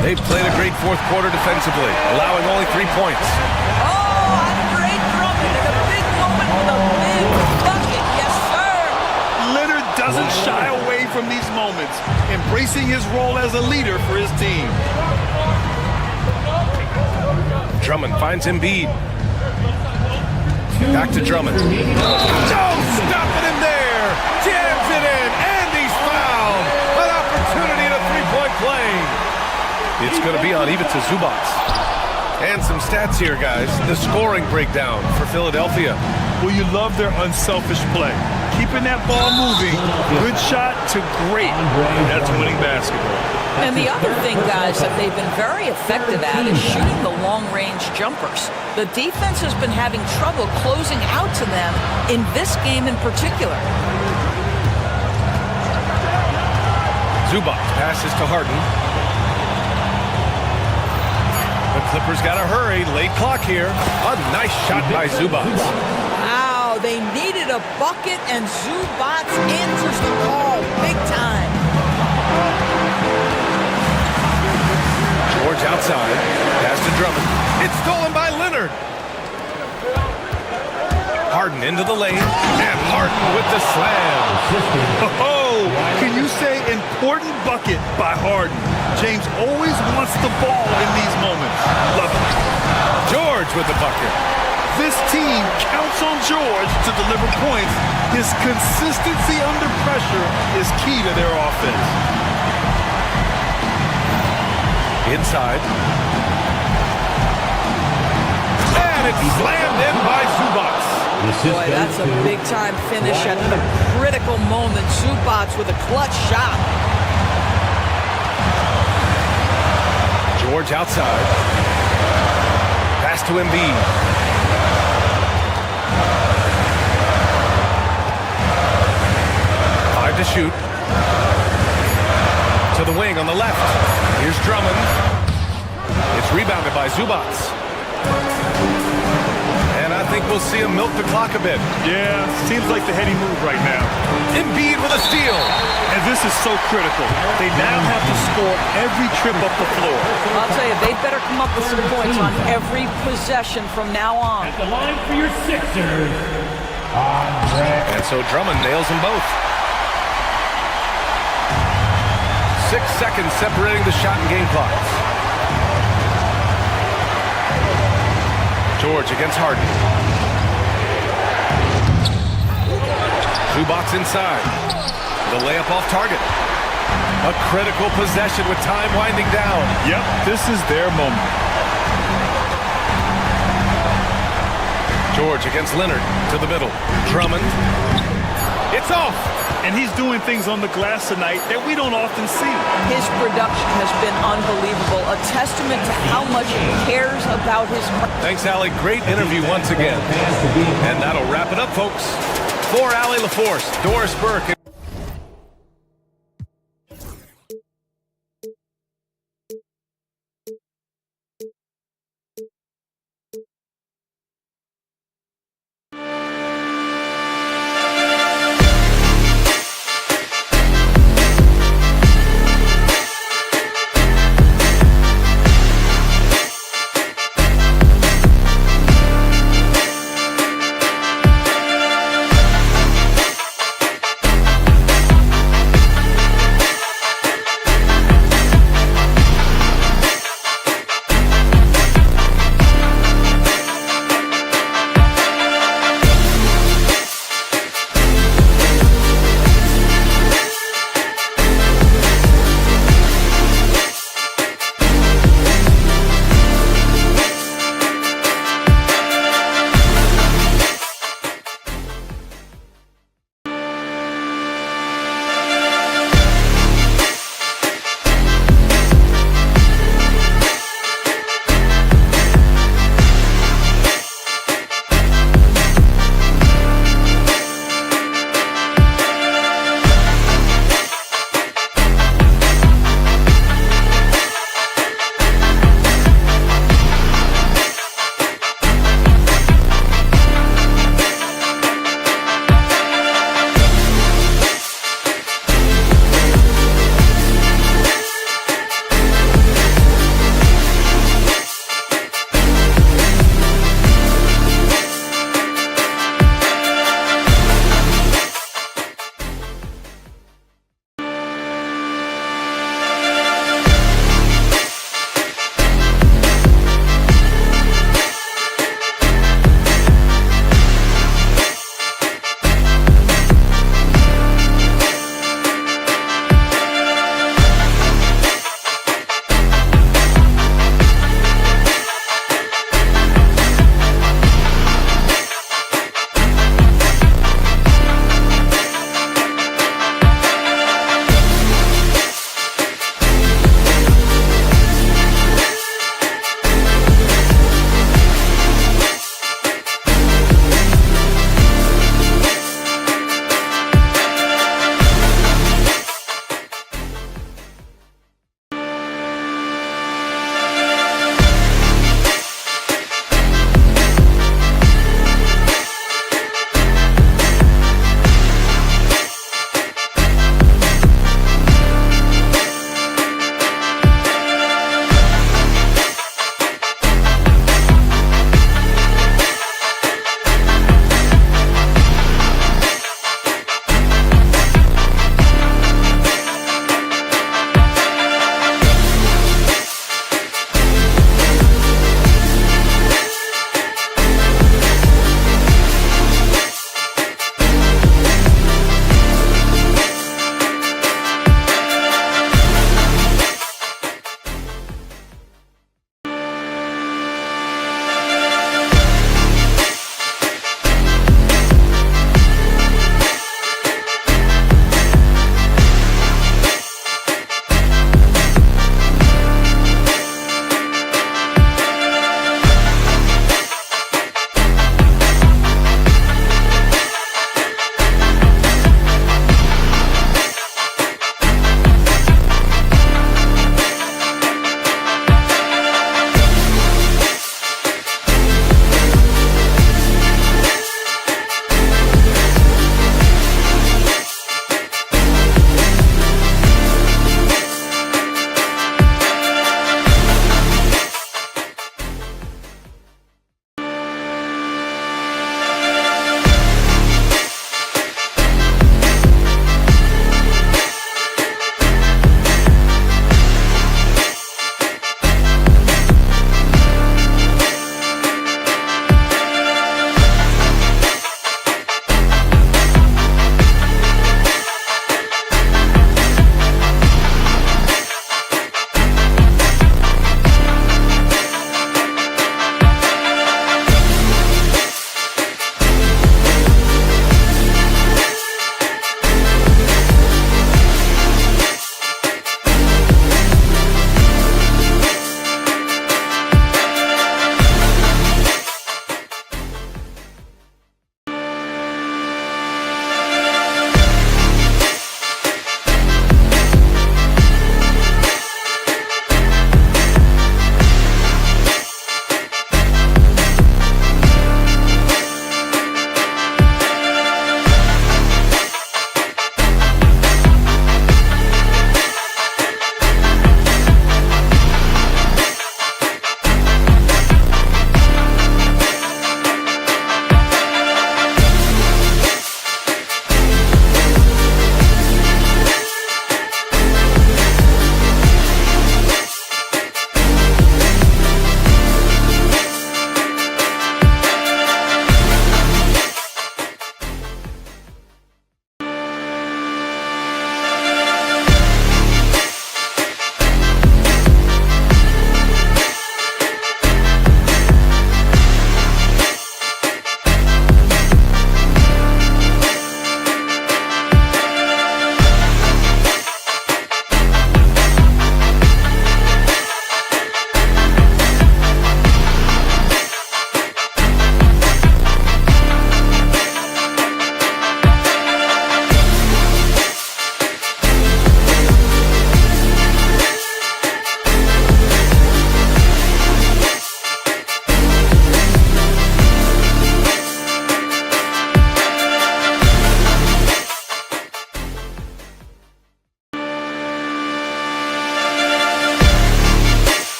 They've played a great fourth quarter defensively, allowing only 3 points. Oh, Andre Drummond in a big moment with a big bucket. Yes, sir. Leonard doesn't shy away from these moments, embracing his role as a leader for his team. Drummond finds Embiid. Back to Drummond. No, stopping him there. Jams it in, and he's fouled. An opportunity at a three-point play. It's going to be on Ivica Zubac. And some stats here, guys. The scoring breakdown for Philadelphia. Well, you love their unselfish play. Keeping that ball moving. Good shot to great. That's winning basketball. And the other thing, guys, that they've been very effective at is shooting the long-range jumpers. The defense has been having trouble closing out to them in this game in particular. Zubac passes to Harden. The Clippers got to hurry. Late clock here. A nice shot by Zubac. Wow, they needed a bucket, and Zubac answers the call big time. George outside. Pass to Drummond. It's stolen by Leonard. Harden into the lane. And Harden with the slam. Oh, can you say important bucket by Harden? James always wants the ball in these moments. Love it. George with the bucket. This team counts on George to deliver points. His consistency under pressure is key to their offense. Inside. And it's slammed in by Zubac. Boy, that's a big-time finish at the critical moment. Zubac with a clutch shot. George outside. Pass to Embiid. Five to shoot. To the wing on the left. Here's Drummond. It's rebounded by Zubac. And I think we'll see him milk the clock a bit. Yeah, seems like the heady move right now. Embiid with a steal. And this is so critical. They now have to score every trip up the floor. I'll tell you, they better come up with some points on every possession from now on. At the line for your Sixers, And so Drummond nails them both. 6 seconds separating the shot and game clocks. George against Harden. Zubac inside. The layup off target. A critical possession with time winding down. Yep, this is their moment. George against Leonard to the middle. Drummond. It's off. And he's doing things on the glass tonight that we don't often see. His production has been unbelievable, a testament to how much he cares about his... Thanks, Allie. Great interview once again. And that'll wrap it up, folks. For Allie LaForce, Doris Burke.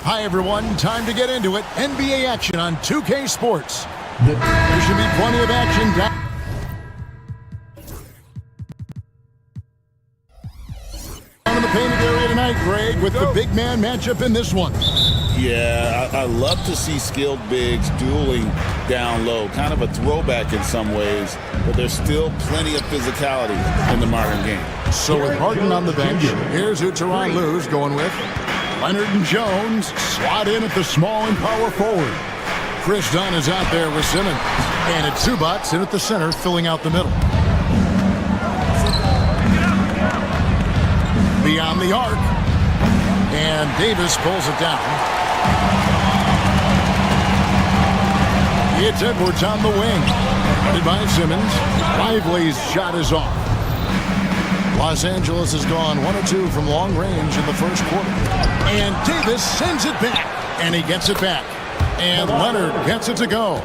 Hi, everyone. Time to get into it. NBA action on 2K Sports. There should be plenty of action down in the painted area tonight, Greg, with the big man matchup in this one. Yeah, I love to see skilled bigs dueling down low. Kind of a throwback in some ways, but there's still plenty of physicality in the modern game. So with Harden on the bench, here's who Tyronn Lue's going with. Leonard and Jones slot in at the small and power forward. Chris Dunn is out there with Simmons. And it's Zubac in at the center, filling out the middle. Beyond the arc. And Davis pulls it down. It's Edwards on the wing. Guarded by Simmons. Lively's shot is off. Los Angeles has gone 1 of 2 from long range in the first quarter. And Davis sends it back. And he gets it back. And Leonard gets it to go.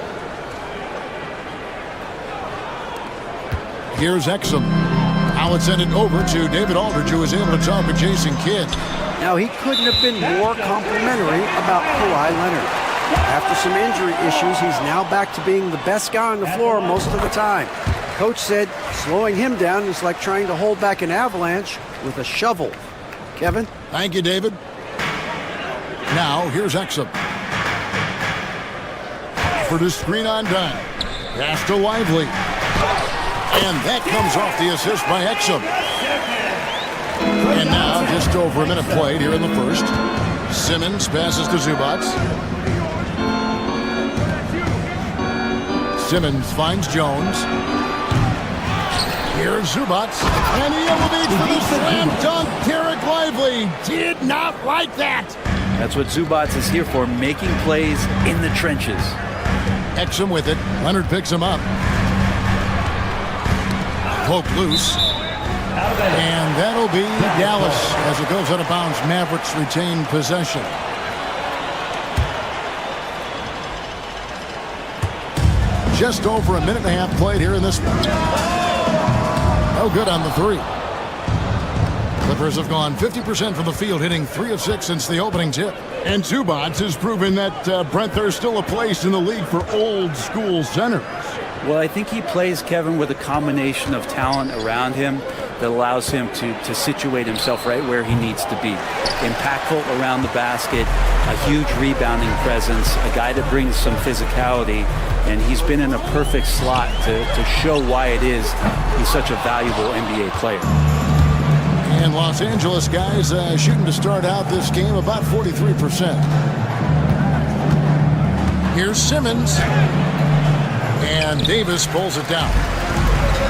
Here's Exum. Now it's sent it over to David Aldridge, who is able to talk with Jason Kidd. Now, he couldn't have been more complimentary about Kawhi Leonard. After some injury issues, he's now back to being the best guy on the floor most of the time. Coach said slowing him down is like trying to hold back an avalanche with a shovel. Kevin? Thank you, David. Now, here's Exum. For the screen on Dunn. Pass to Lively. And that comes off the assist by Exum. And now, just over a minute played here in the first. Simmons passes to Zubac. Simmons finds Jones. Here's Zubac. And he elevates for the slam dunk. Derek Lively did not like that. That's what Zubac is here for, making plays in the trenches. Exum with it. Leonard picks him up. Poke loose. And that'll be Dallas as it goes out of bounds. Mavericks retain possession. Just over a minute and a half played here in this one. No good on the three. Clippers have gone 50% from the field, hitting 3 of 6 since the opening tip. And Zubac has proven that, Brent, there's still a place in the league for old school centers. Well, I think he plays, Kevin, with a combination of talent around him that allows him to situate himself right where he needs to be. Impactful around the basket, a huge rebounding presence, a guy that brings some physicality, and he's been in a perfect slot to show why it is he's such a valuable NBA player. And Los Angeles guys shooting to start out this game about 43%. Here's Simmons. And Davis pulls it down.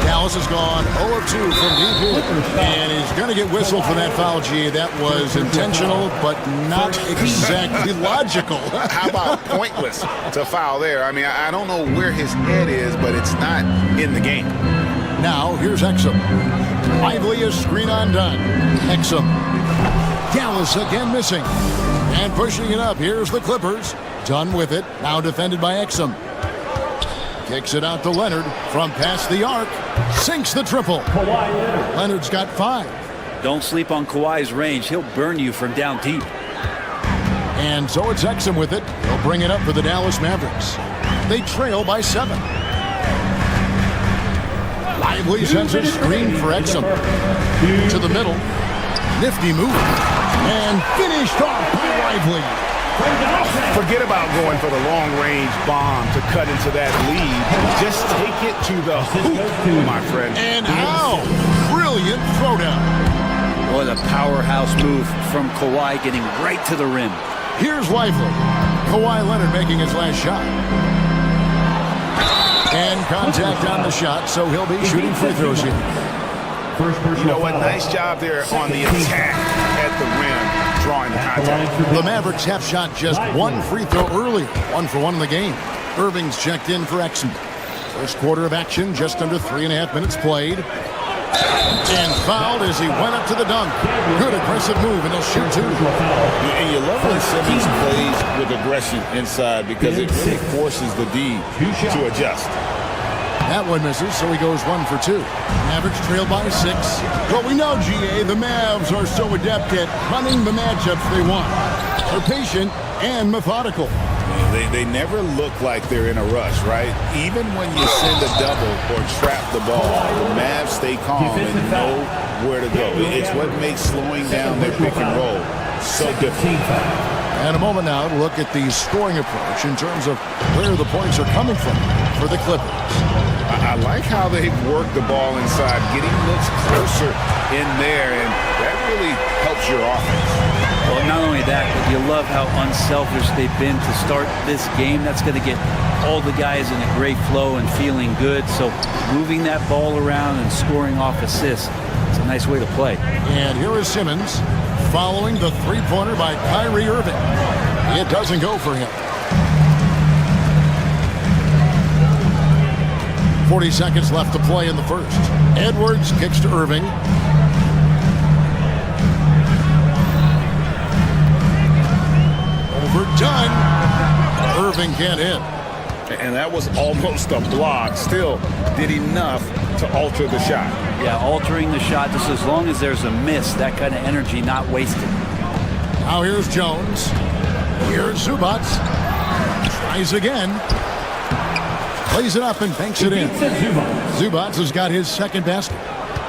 Dallas has gone 0 of 2 from deep here. And he's going to get whistled for that foul, G. That was intentional, but not exactly logical. How about pointless to foul there? I mean, I don't know where his head is, but it's not in the game. Now, here's Exum. Lively is screen on Dunn. Exum. Dallas again missing. And pushing it up. Here's the Clippers. Dunn with it. Now defended by Exum. Kicks it out to Leonard from past the arc. Sinks the triple. Leonard's got 5. Don't sleep on Kawhi's range. He'll burn you from down deep. And so it's Exum with it. He'll bring it up for the Dallas Mavericks. They trail by 7. Lively sends a screen for Exum. To the middle. Nifty move. And finished off by Lively. Forget about going for the long-range bomb to cut into that lead. Just take it to the hoop, my friend. And how brilliant throwdown. What a powerhouse move from Kawhi, getting right to the rim. Here's Lively. Kawhi Leonard making his last shot. And contact on the shot, so he'll be shooting free throws here. You know what? Nice job there on the attack at the rim, drawing the contact. The Mavericks have shot just 1 free throw earlier, 1 for 1 in the game. Irving's checked in for Exum. First quarter of action, just under 3.5 minutes played. And fouled as he went up to the dunk. Good aggressive move, and he'll shoot 2. And you love when Simmons plays with aggression inside because it really forces the D to adjust. That one misses, so he goes 1 for 2. Mavericks trail by 6. But we know, GA, the Mavs are so adept at running the matchups they want. are patient and methodical. They never look like they're in a rush, right? Even when you send a double or trap the ball, the Mavs stay calm and know where to go. It's what makes slowing down their pick and roll so difficult. And a moment now to look at the scoring approach in terms of where the points are coming from for the Clippers. I like how they've worked the ball inside, getting looks closer in there, and that really helps your offense. Well, not only that, but you love how unselfish they've been to start this game. That's going to get all the guys in a great flow and feeling good. So moving that ball around and scoring off assists, it's a nice way to play. And here is Simmons following the three-pointer by Kyrie Irving. It doesn't go for him. 40 seconds left to play in the first. Edwards kicks to Irving. Overdone. Irving can't hit. And that was almost a block. Still did enough to alter the shot. Yeah, altering the shot just as long as there's a miss, that kind of energy not wasted. Now here's Jones. Here's Zubac. Tries again. Plays it up and banks it in. Zubac has got his second basket.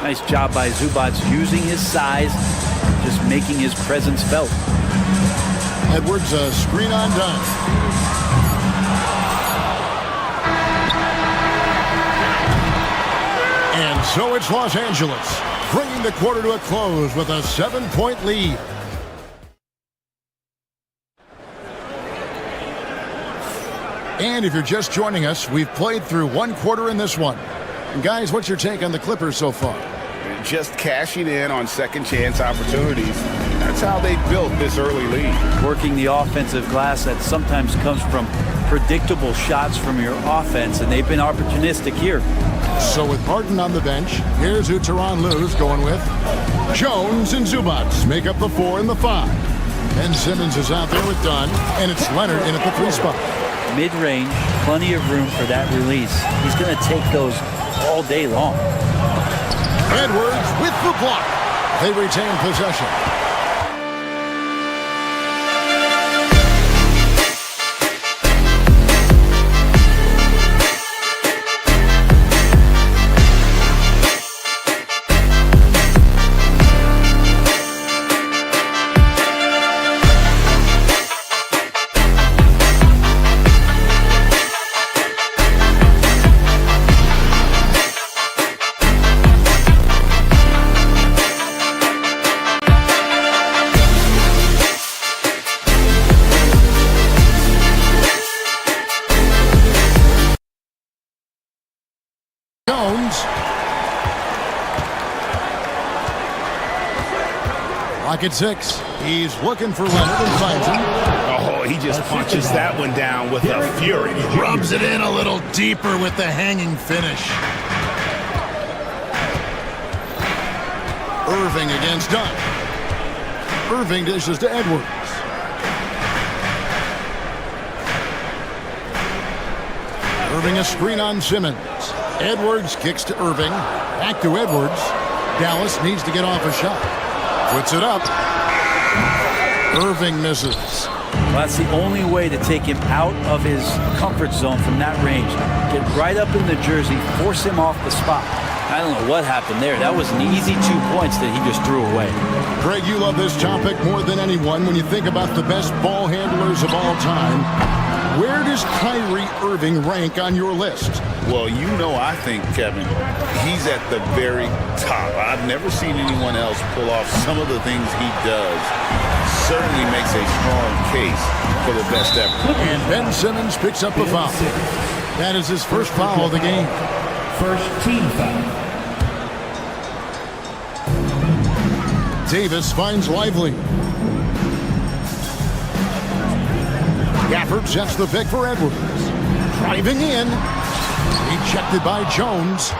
Nice job by Zubac using his size, just making his presence felt. Edwards, a screen on done. And so it's Los Angeles, bringing the quarter to a close with a 7-point lead. And if you're just joining us, we've played through one quarter in this one. And guys, what's your take on the Clippers so far? Just cashing in on second chance opportunities. That's how they built this early lead. Working the offensive glass that sometimes comes from predictable shots from your offense, and they've been opportunistic here. So with Harden on the bench, here's who Tyronn Lue's going with. Jones and Zubac make up the 4 and the 5. And Simmons is out there with Dunn, and it's Leonard in at the 3 spot. Mid-range, plenty of room for that release. He's going to take those all day long. Edwards with the block. They retain possession. Clock at 6. He's looking for Leonard and finds him. Oh, he just punches that one down with a fury. Rubs it in a little deeper with the hanging finish. Irving against Dunn. Irving dishes to Edwards. Irving a screen on Simmons. Edwards kicks to Irving. Back to Edwards. Dallas needs to get off a shot. Puts it up. Irving misses. Well, that's the only way to take him out of his comfort zone from that range. Get right up in the jersey, force him off the spot. I don't know what happened there. That was an easy 2 points that he just threw away. Greg, you love this topic more than anyone when you think about the best ball handlers of all time. Where does Kyrie Irving rank on your list? Well, you know, I think, Kevin, he's at the very top. I've never seen anyone else pull off some of the things he does. Certainly makes a strong case for the best ever. And Ben Simmons picks up the foul. That is his first foul of the game. First team foul. Davis finds Lively. Gafford sets the pick for Edwards. Driving in. Ejected by Jones.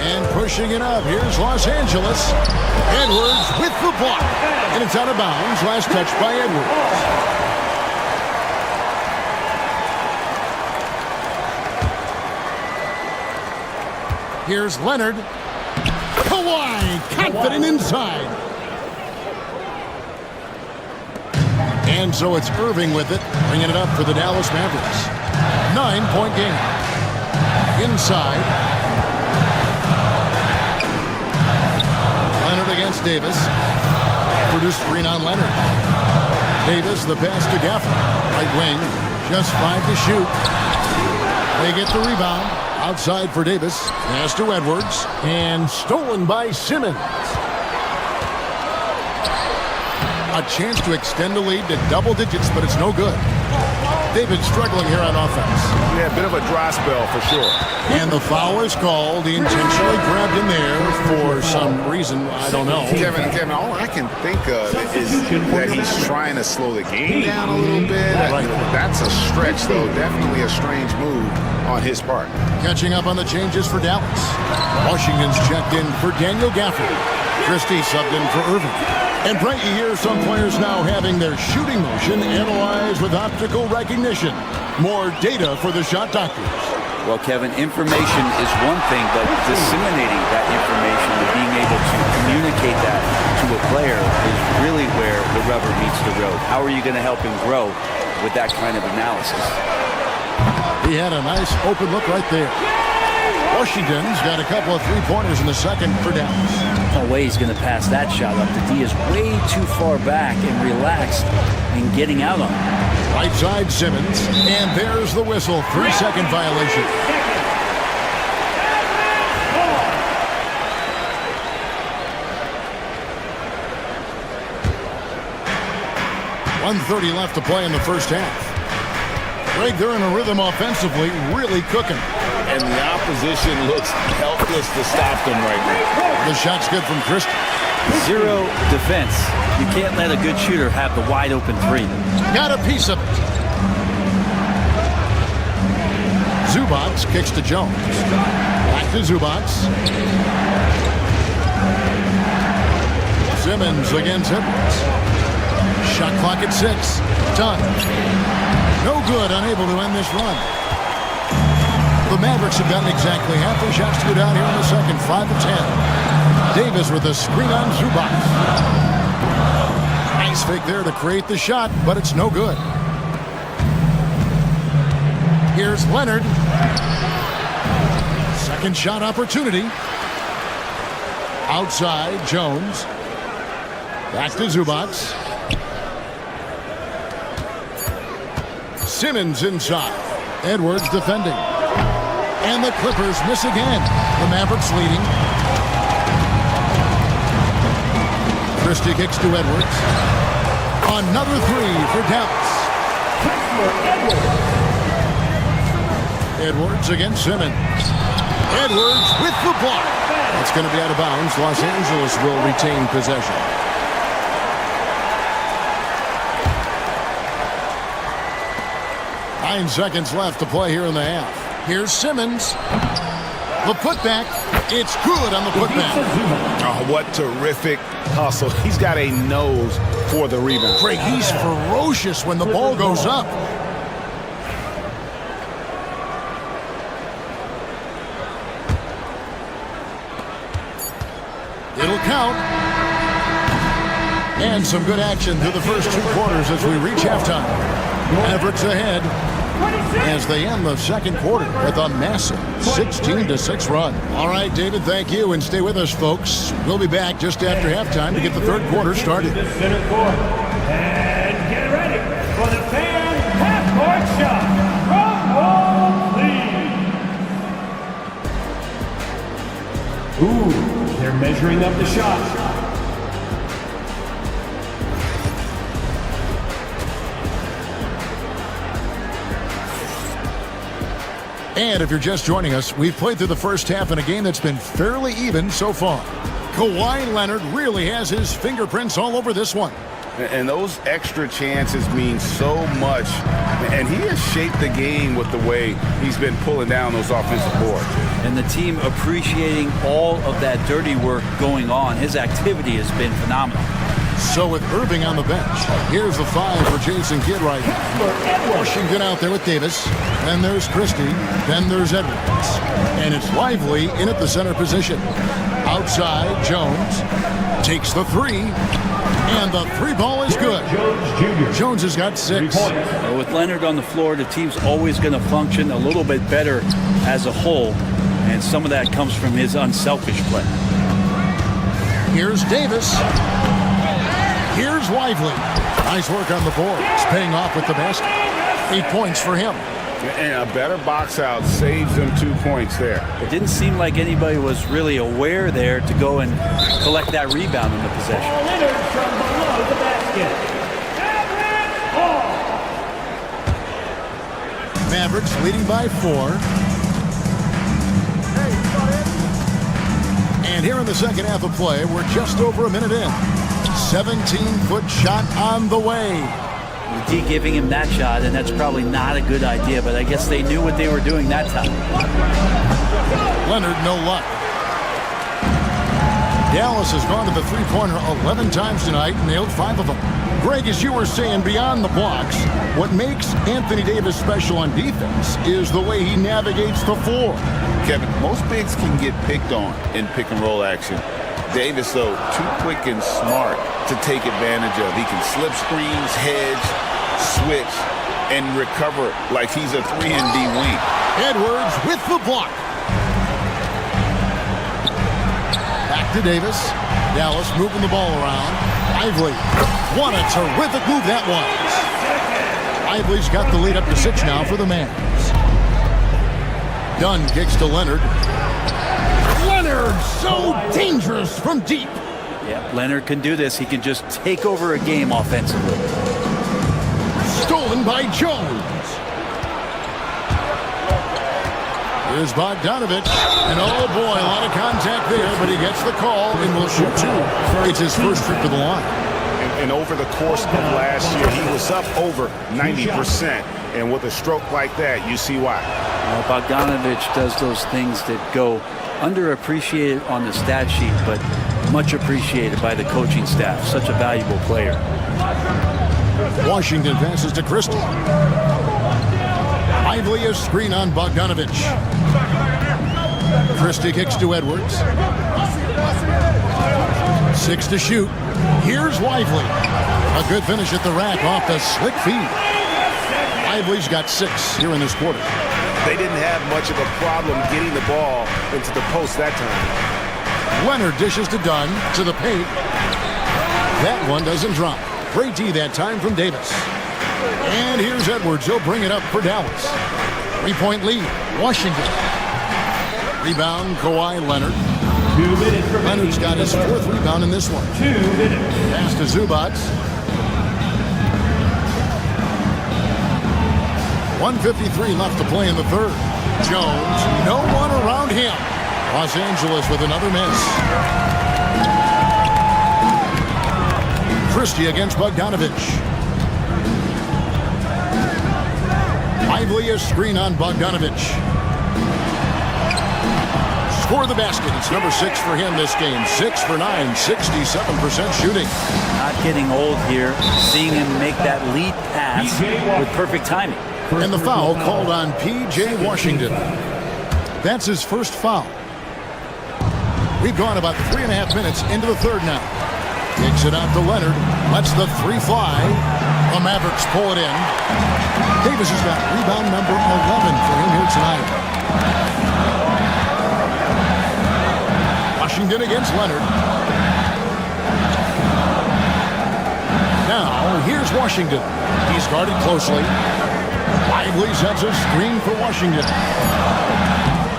And pushing it up. Here's Los Angeles. Edwards with the block. And it's out of bounds. Last touch by Edwards. Here's Leonard. Kawhi confident inside. And so it's Irving with it, bringing it up for the Dallas Mavericks. 9-point game. Inside. Leonard against Davis. Produced screen on Leonard. Davis, the pass to Gafford. Right wing, just 5 to shoot. They get the rebound. Outside for Davis. Pass to Edwards. And stolen by Simmons. A chance to extend the lead to double digits, but it's no good. David struggling here on offense. Yeah, a bit of a dry spell for sure. And the foul is called. He intentionally grabbed him there for some reason. I don't know. Kevin, all I can think of is that he's trying to slow the game down a little bit. Right. That's a stretch, though. Definitely a strange move on his part. Catching up on the changes for Dallas. Washington's checked in for Daniel Gafford. Christie subbed in for Irving. And Brent, you hear some players now having their shooting motion analyzed with optical recognition. More data for the shot doctors. Well, Kevin, information is one thing, but disseminating that information and being able to communicate that to a player is really where the rubber meets the road. How are you going to help him grow with that kind of analysis? He had a nice open look right there. Washington's got a couple of three-pointers in the second for Dallas. No way he's going to pass that shot up. The D is way too far back and relaxed and getting out on it. Right side Simmons, and there's the whistle. 3-second violation. .130 left to play in the first half. Greg, they're in a rhythm offensively, really cooking. And the opposition looks helpless to stop them right now. The shot's good from Christie. Zero defense. You can't let a good shooter have the wide open three. Got a piece of it. Zubac kicks to Jones. Back to Zubac. Simmons against Edwards. Shot clock at 6. Done. No good, unable to end this run. The Mavericks have gotten exactly half their shots to go down here in the second, 5 of 10. Davis with a screen on Zubac. Nice fake there to create the shot, but it's no good. Here's Leonard. Second shot opportunity. Outside, Jones. Back to Zubac. Simmons inside. Edwards defending. And the Clippers miss again. The Mavericks leading. Christie kicks to Edwards. Another three for Dallas. Edwards against Simmons. Edwards with the block. It's going to be out of bounds. Los Angeles will retain possession. Nine seconds left to play here in the half. Here's Simmons. The putback. It's good on the putback. Oh, what terrific hustle. He's got a nose for the rebound. Craig, he's ferocious when the ball goes up. It'll count. And some good action through the first 2 quarters as we reach halftime. Mavericks ahead as they end the second quarter with a massive 16-6 run. All right, David, thank you, and stay with us, folks. We'll be back just after halftime to get the third quarter started. The center court. And get ready for the fan half-court shot from home, please. Ooh, they're measuring up the shot. And if you're just joining us, we've played through the first half in a game that's been fairly even so far. Kawhi Leonard really has his fingerprints all over this one. And those extra chances mean so much. And he has shaped the game with the way he's been pulling down those offensive boards. And the team appreciating all of that dirty work going on. His activity has been phenomenal. So with Irving on the bench, here's the 5 for Jason Kidd right now. Washington out there with Davis. Then there's Christie. Then there's Edwards. And it's Lively in at the center position. Outside, Jones takes the 3. And the 3 ball is good. Jr. Jones has got 6. Well, with Leonard on the floor, the team's always going to function a little bit better as a whole, and some of that comes from his unselfish play. Here's Davis. Here's Lively. Nice work on the board. It's paying off with the basket. 8 points for him. And a better box out saves them 2 points there. It didn't seem like anybody was really aware there to go and collect that rebound in the possession. Leonard from below the basket. Mavericks leading by 4. And here in the second half of play, we're just over a minute in. 17-foot shot on the way. D giving him that shot, and that's probably not a good idea, but I guess they knew what they were doing that time. Leonard, no luck. Dallas has gone to the three-pointer 11 times tonight and nailed 5 of them. Greg, as you were saying, beyond the blocks, what makes Anthony Davis special on defense is the way he navigates the floor. Kevin, most bigs can get picked on in pick-and-roll action. Davis, though, too quick and smart to take advantage of. He can slip screens, hedge, switch, and recover like he's a 3-and-D wing. Edwards with the block. Back to Davis. Dallas moving the ball around. Lively. What a terrific move that was. Lively's got the lead up to 6 now for the Mavs. Dunn kicks to Leonard. Leonard, so dangerous from deep. Yeah, Leonard can do this. He can just take over a game offensively. Stolen by Jones. Here's Bogdanovich. And oh boy, a lot of contact there, but he gets the call and will shoot 2. It's his first trip to the line. And over the course of last year, he was up over 90%. And with a stroke like that, you see why. Well, Bogdanovich does those things that go underappreciated on the stat sheet, but much appreciated by the coaching staff. Such a valuable player. Washington passes to Christie. Lively a screen on Bogdanovich. Christie kicks to Edwards. 6 to shoot. Here's Lively. A good finish at the rack off the slick feed. Lively's got 6 here in this quarter. They didn't have much of a problem getting the ball into the post that time. Leonard dishes to Dunn to the paint. That one doesn't drop. Great D that time from Davis. And here's Edwards. He'll bring it up for Dallas. 3-point lead. Washington. Rebound, Kawhi Leonard. 2 minutes remaining. Leonard's got his 4th rebound in this one. 2 minutes. Pass to Zubac. 1:53 left to play in the third. Jones, no one around him. Los Angeles with another miss. Christie against Bogdanovich. Lively a screen on Bogdanovich. Score the basket. It's number 6 for him this game. 6 for 9, 67% shooting. Not getting old here. Seeing him make that lead pass with perfect timing. And the foul called on P.J. Washington. That's his first foul. We've gone about 3.5 minutes into the third now. Kicks it out to Leonard. Lets the 3 fly. The Mavericks pull it in. Davis has got rebound number 11 for him here tonight. Washington against Leonard. Now, here's Washington. He's guarded closely. Lively sets a screen for Washington.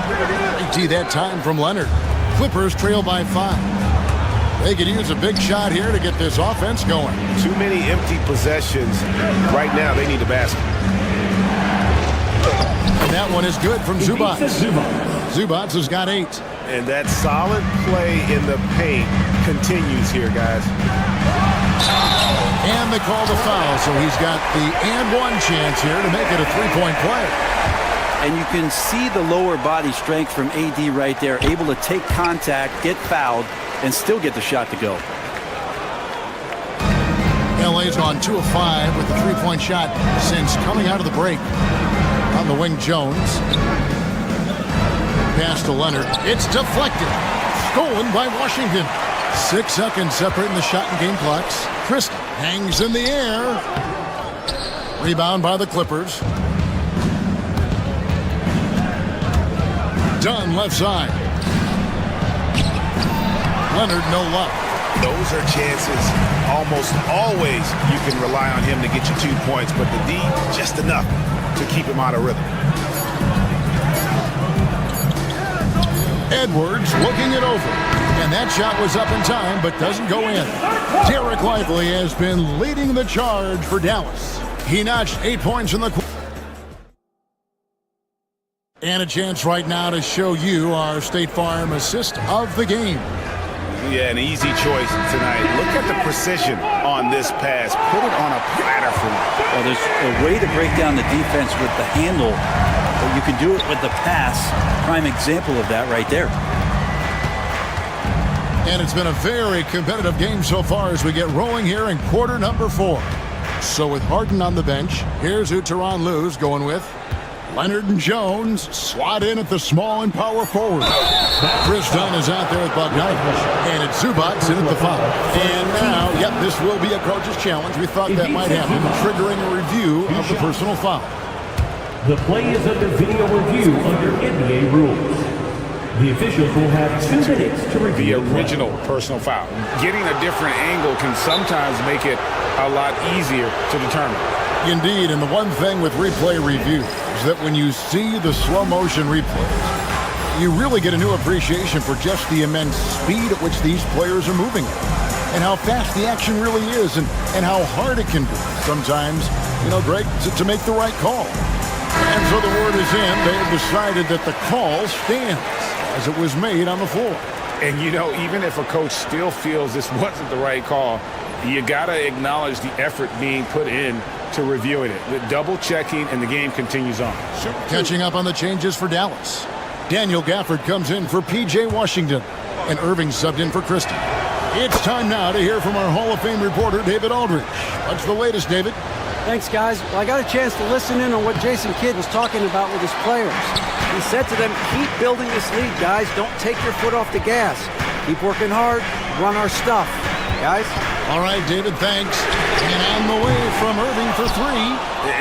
Great D that time from Leonard. Clippers trail by 5. They could use a big shot here to get this offense going. Too many empty possessions. Right now, they need a basket. And that one is good from Zubac. Zubac has got 8. And that solid play in the paint continues here, guys. And they call the foul, so he's got the and 1 chance here to make it a 3-point play. And you can see the lower body strength from AD right there, able to take contact, get fouled, and still get the shot to go. LA's on 2 of 5 with the 3-point shot since coming out of the break. On the wing, Jones. Pass to Leonard. It's deflected. Stolen by Washington. 6 seconds separating the shot and game clocks. Christie. Hangs in the air. Rebound by the Clippers. Dunn left side. Leonard, no luck. Those are chances. Almost always you can rely on him to get you 2 points, but the D, just enough to keep him out of rhythm. Edwards looking it over. And that shot was up in time, but doesn't go in. Derek Lively has been leading the charge for Dallas. He notched 8 points in the quarter. And a chance right now to show you our State Farm assist of the game. Yeah, an easy choice tonight. Look at the precision on this pass. Put it on a platter for me. Well, there's a way to break down the defense with the handle, but you can do it with the pass. Prime example of that right there. And it's been a very competitive game so far as we get rolling here in quarter number 4. So with Harden on the bench, here's who Tyronn Lue's going with. Leonard and Jones slot in at the small and power forward. Chris Dunn is out there with Bogdanovich. And it's Zubac in at the 5. And now, yep, this will be a coach's challenge. We thought that might happen, triggering a review of the personal foul. The play is under video review under NBA rules. The officials will have 2 minutes to review the original personal foul. Getting a different angle can sometimes make it a lot easier to determine. Indeed, and the one thing with replay review is that when you see the slow motion replays, you really get a new appreciation for just the immense speed at which these players are moving and how fast the action really is and how hard it can be sometimes, Greg, to make the right call. And so the word is in. They have decided that the call stands as it was made on the floor. And, even if a coach still feels this wasn't the right call, you got to acknowledge the effort being put in to reviewing it. The double-checking, and the game continues on. Catching up on the changes for Dallas. Daniel Gafford comes in for P.J. Washington, and Irving subbed in for Christie. It's time now to hear from our Hall of Fame reporter, David Aldridge. What's the latest, David? Thanks, guys. Well, I got a chance to listen in on what Jason Kidd was talking about with his players. He said to them, keep building this lead, guys. Don't take your foot off the gas. Keep working hard. Run our stuff. Guys? All right, David, thanks. And on the way from Irving for 3.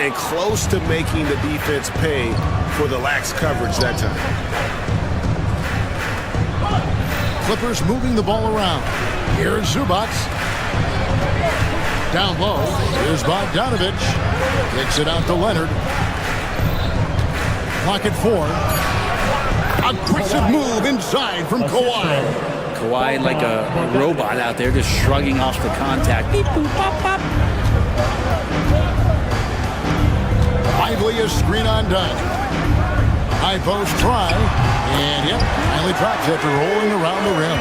And close to making the defense pay for the lax coverage that time. Clippers moving the ball around. Here's Zubac. Down low. Here's Bogdanovich. Kicks it out to Leonard. Clock at 4. Aggressive move inside from Kawhi. Kawhi like a robot out there just shrugging off the contact. Beep, boop, pop, pop. Lively a screen on Dunn. High post try. And yep, finally drops after rolling around the rim.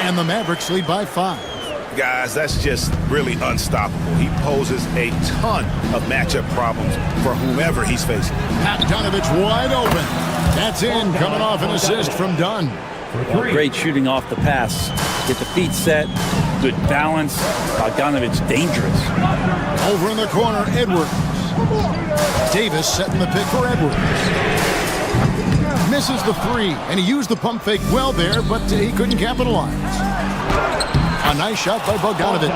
And the Mavericks lead by 5. Guys, that's just really unstoppable. He poses a ton of matchup problems for whomever he's facing. Bogdanovich wide open. That's in, coming off an assist from Dunn. Great shooting off the pass. Get the feet set. Good balance. Bogdanovich dangerous. Over in the corner, Edwards. Davis setting the pick for Edwards. Misses the 3, and he used the pump fake well there, but he couldn't capitalize. A nice shot by Bogdanovich.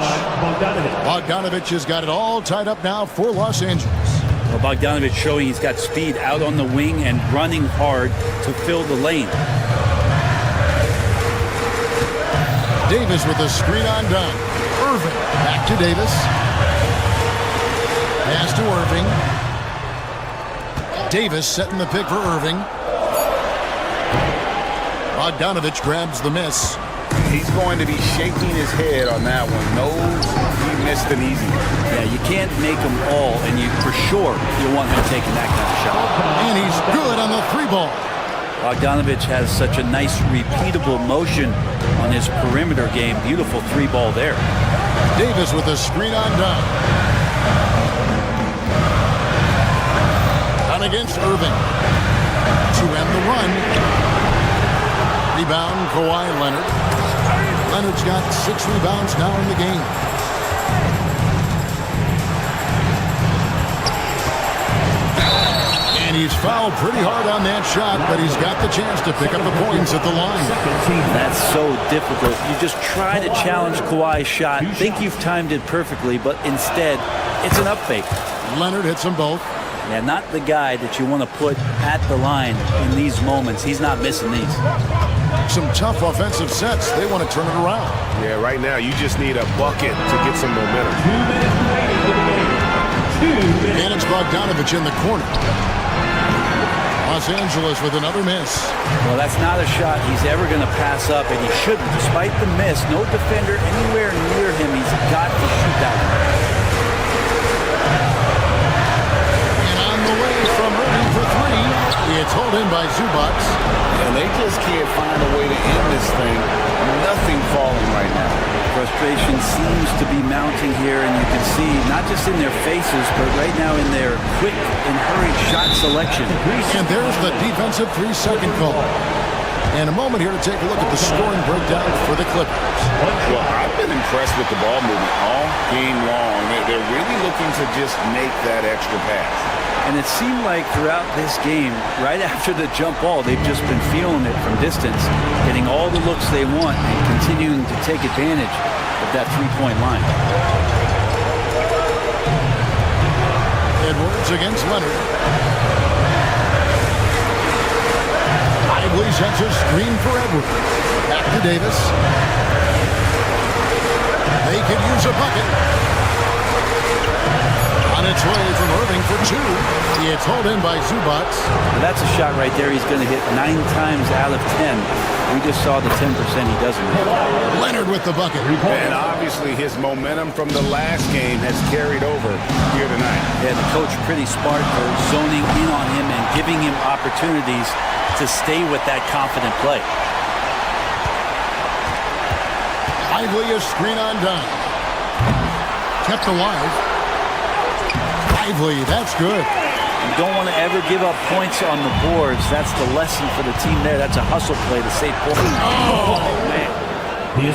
Bogdanovich has got it all tied up now for Los Angeles. Well, Bogdanovich showing he's got speed out on the wing and running hard to fill the lane. Davis with a screen on Dunn. Irving back to Davis. Pass to Irving. Davis setting the pick for Irving. Bogdanovich grabs the miss. He's going to be shaking his head on that one. No, he missed an easy one. Yeah, you can't make them all, and you for sure you want him taking that kind of shot. And he's good on the 3-ball. Bogdanovich has such a nice repeatable motion on his perimeter game. Beautiful 3-ball there. Davis with a screen on Dunn. Dunn against Irving. To end the run. Rebound, Kawhi Leonard. Leonard's got 6 rebounds now in the game. And he's He's fouled pretty hard on that shot, but he's got the chance to pick up the points at the line. That's so difficult. You just try to challenge Kawhi's shot, think you've timed it perfectly, but instead, it's an up fake. Leonard hits them both. Yeah, not the guy that you want to put at the line in these moments. He's not missing these. Some tough offensive sets. They want to turn it around. Yeah, right now you just need a bucket to get some momentum. And it's Bogdanovich in the corner. Los Angeles with another miss. Well, that's not a shot he's ever going to pass up, and he shouldn't. Despite the miss, no defender anywhere near him. He's got to shoot that one. And on the way from Irving for three. It's hauled in by Zubac. And they just can't find a way to end this thing. Nothing falling right now. Frustration seems to be mounting here, and you can see not just in their faces, but right now in their quick and hurried shot selection. And there's the defensive 3-second call. And a moment here to take a look at the scoring breakdown for the Clippers. Well, I've been impressed with the ball movement all game long. They're really looking to just make that extra pass. And it seemed like throughout this game, right after the jump ball, they've just been feeling it from distance, getting all the looks they want and continuing to take advantage of that three-point line. Edwards against Leonard. Lively sets a screen for Edwards. Back to Davis. They could use a bucket. On its way from Irving for two. It's hauled in by Zubac. Well, that's a shot right there he's going to hit 9 times out of 10. We just saw the 10% he doesn't hit. Leonard with the bucket. And obviously his momentum from the last game has carried over here tonight. Yeah, the coach pretty smart for zoning in on him and giving him opportunities to stay with that confident play. Lively a screen on Dunn. Kept alive. Lively, that's good. You don't want to ever give up points on the boards. That's the lesson for the team there. That's a hustle play to save points. Oh, man.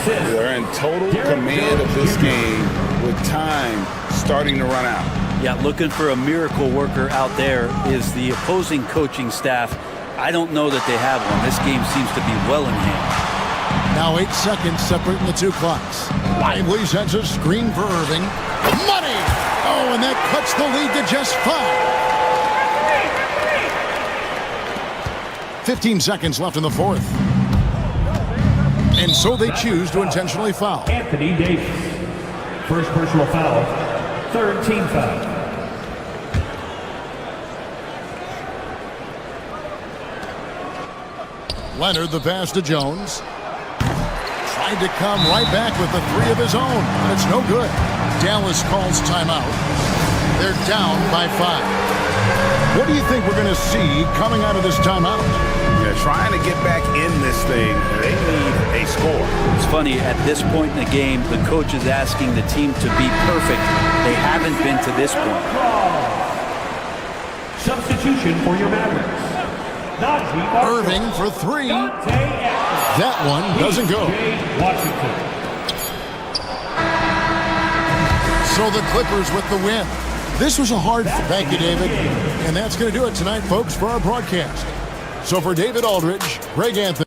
They're in total command of this game with time starting to run out. Yeah, looking for a miracle worker out there is the opposing coaching staff. I don't know that they have one. This game seems to be well in hand. Now 8 seconds separating the two clocks. Lively sends a screen for Irving. Money! Oh, and that cuts the lead to just 5. 15 seconds left in the fourth. And so they choose to intentionally foul. Anthony Davis. First personal foul. Third team foul. Leonard the pass to Jones. Tried to come right back with the three of his own, but it's no good. Dallas calls timeout. They're down by 5. What do you think we're going to see coming out of this timeout? They're trying to get back in this thing. They need a score. It's funny, at this point in the game, the coach is asking the team to be perfect. They haven't been to this point. Substitution for your Mavericks. Irving for 3. That one doesn't go. Washington. So the Clippers with the win. This was a hard. Thank you, David. And that's going to do it tonight, folks, for our broadcast. So for David Aldridge, Greg Anthony.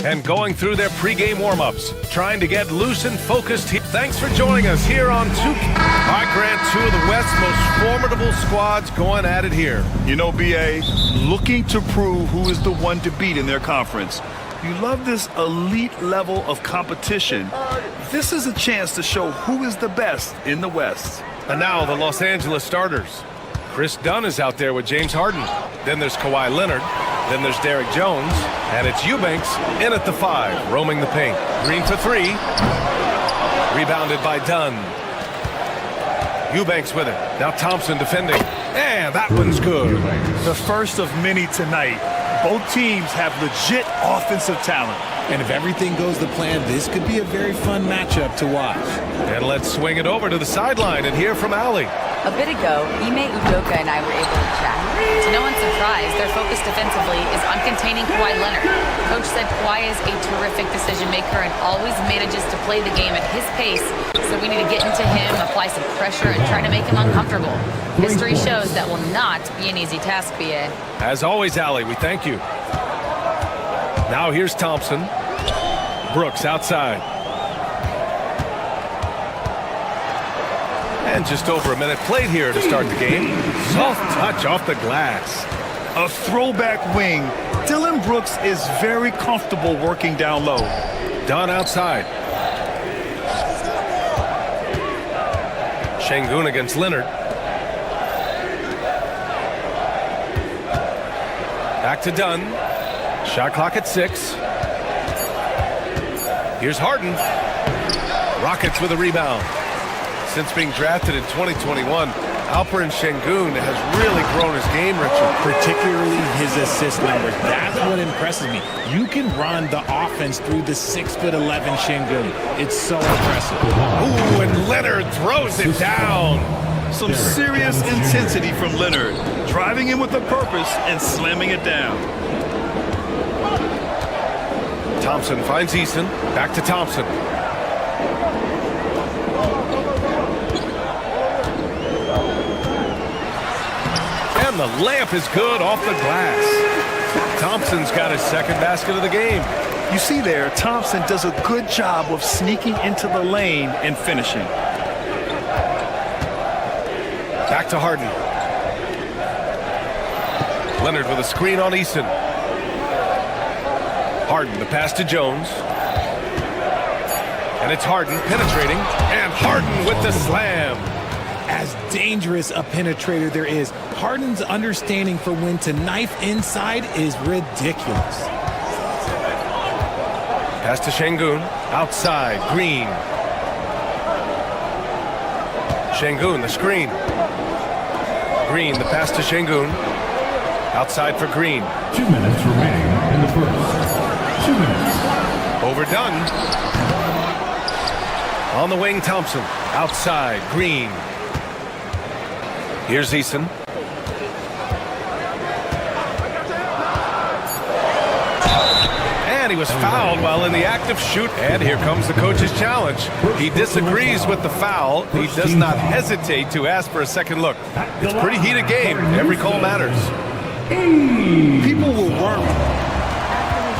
and going through their pregame warm-ups, trying to get loose and focused. Thanks for joining us here on 2. All right, Grant, 2 of the West's most formidable squads going at it here. You know, B.A., looking to prove who is the one to beat in their conference. You love this elite level of competition. This is a chance to show who is the best in the West. And now the Los Angeles starters. Chris Dunn is out there with James Harden. Then there's Kawhi Leonard. Then there's Derek Jones. And it's Eubanks in at the 5, roaming the paint. Green for 3. Rebounded by Dunn. Eubanks with it. Now Thompson defending. And that one's good. The first of many tonight. Both teams have legit offensive talent. And if everything goes to plan, this could be a very fun matchup to watch. And let's swing it over to the sideline and hear from Allie. A bit ago, Ime Udoka and I were able to chat. To no one's surprise, their focus defensively is on containing Kawhi Leonard. Coach said Kawhi is a terrific decision maker and always manages to play the game at his pace, so we need to get into him, apply some pressure, and try to make him uncomfortable. History shows that will not be an easy task, BA. As always, Allie, we thank you. Now here's Thompson. Brooks outside. And just over a minute played here to start the game. Soft touch off the glass. A throwback wing. Dylan Brooks is very comfortable working down low. Dunn outside. Şengün against Leonard. Back to Dunn. Shot clock at 6. Here's Harden. Rockets with a rebound. Since being drafted in 2021, Alperen Şengün has really grown his game, Richard. Particularly his assist numbers. That's what impresses me. You can run the offense through the 6'11" Şengün. It's so impressive. Ooh, and Leonard throws it down. Some serious intensity from Leonard. Driving in with a purpose and slamming it down. Thompson finds Easton. Back to Thompson. And the layup is good off the glass. Thompson's got his second basket of the game. You see there, Thompson does a good job of sneaking into the lane and finishing. Back to Harden. Leonard with a screen on Easton. Harden, the pass to Jones. And it's Harden penetrating. And Harden with the slam. As dangerous a penetrator there is, Harden's understanding for when to knife inside is ridiculous. Pass to Şengün. Outside, Green. Şengün, the screen. Green, the pass to Şengün. Outside for Green. 2 minutes remaining in the first. 2 minutes. Overdone. On the wing, Thompson. Outside, Green. Here's Easton. And he was fouled while in the act of shoot. And here comes the coach's challenge. He disagrees with the foul. He does not hesitate to ask for a second look. It's a pretty heated game. Every call matters. People will work.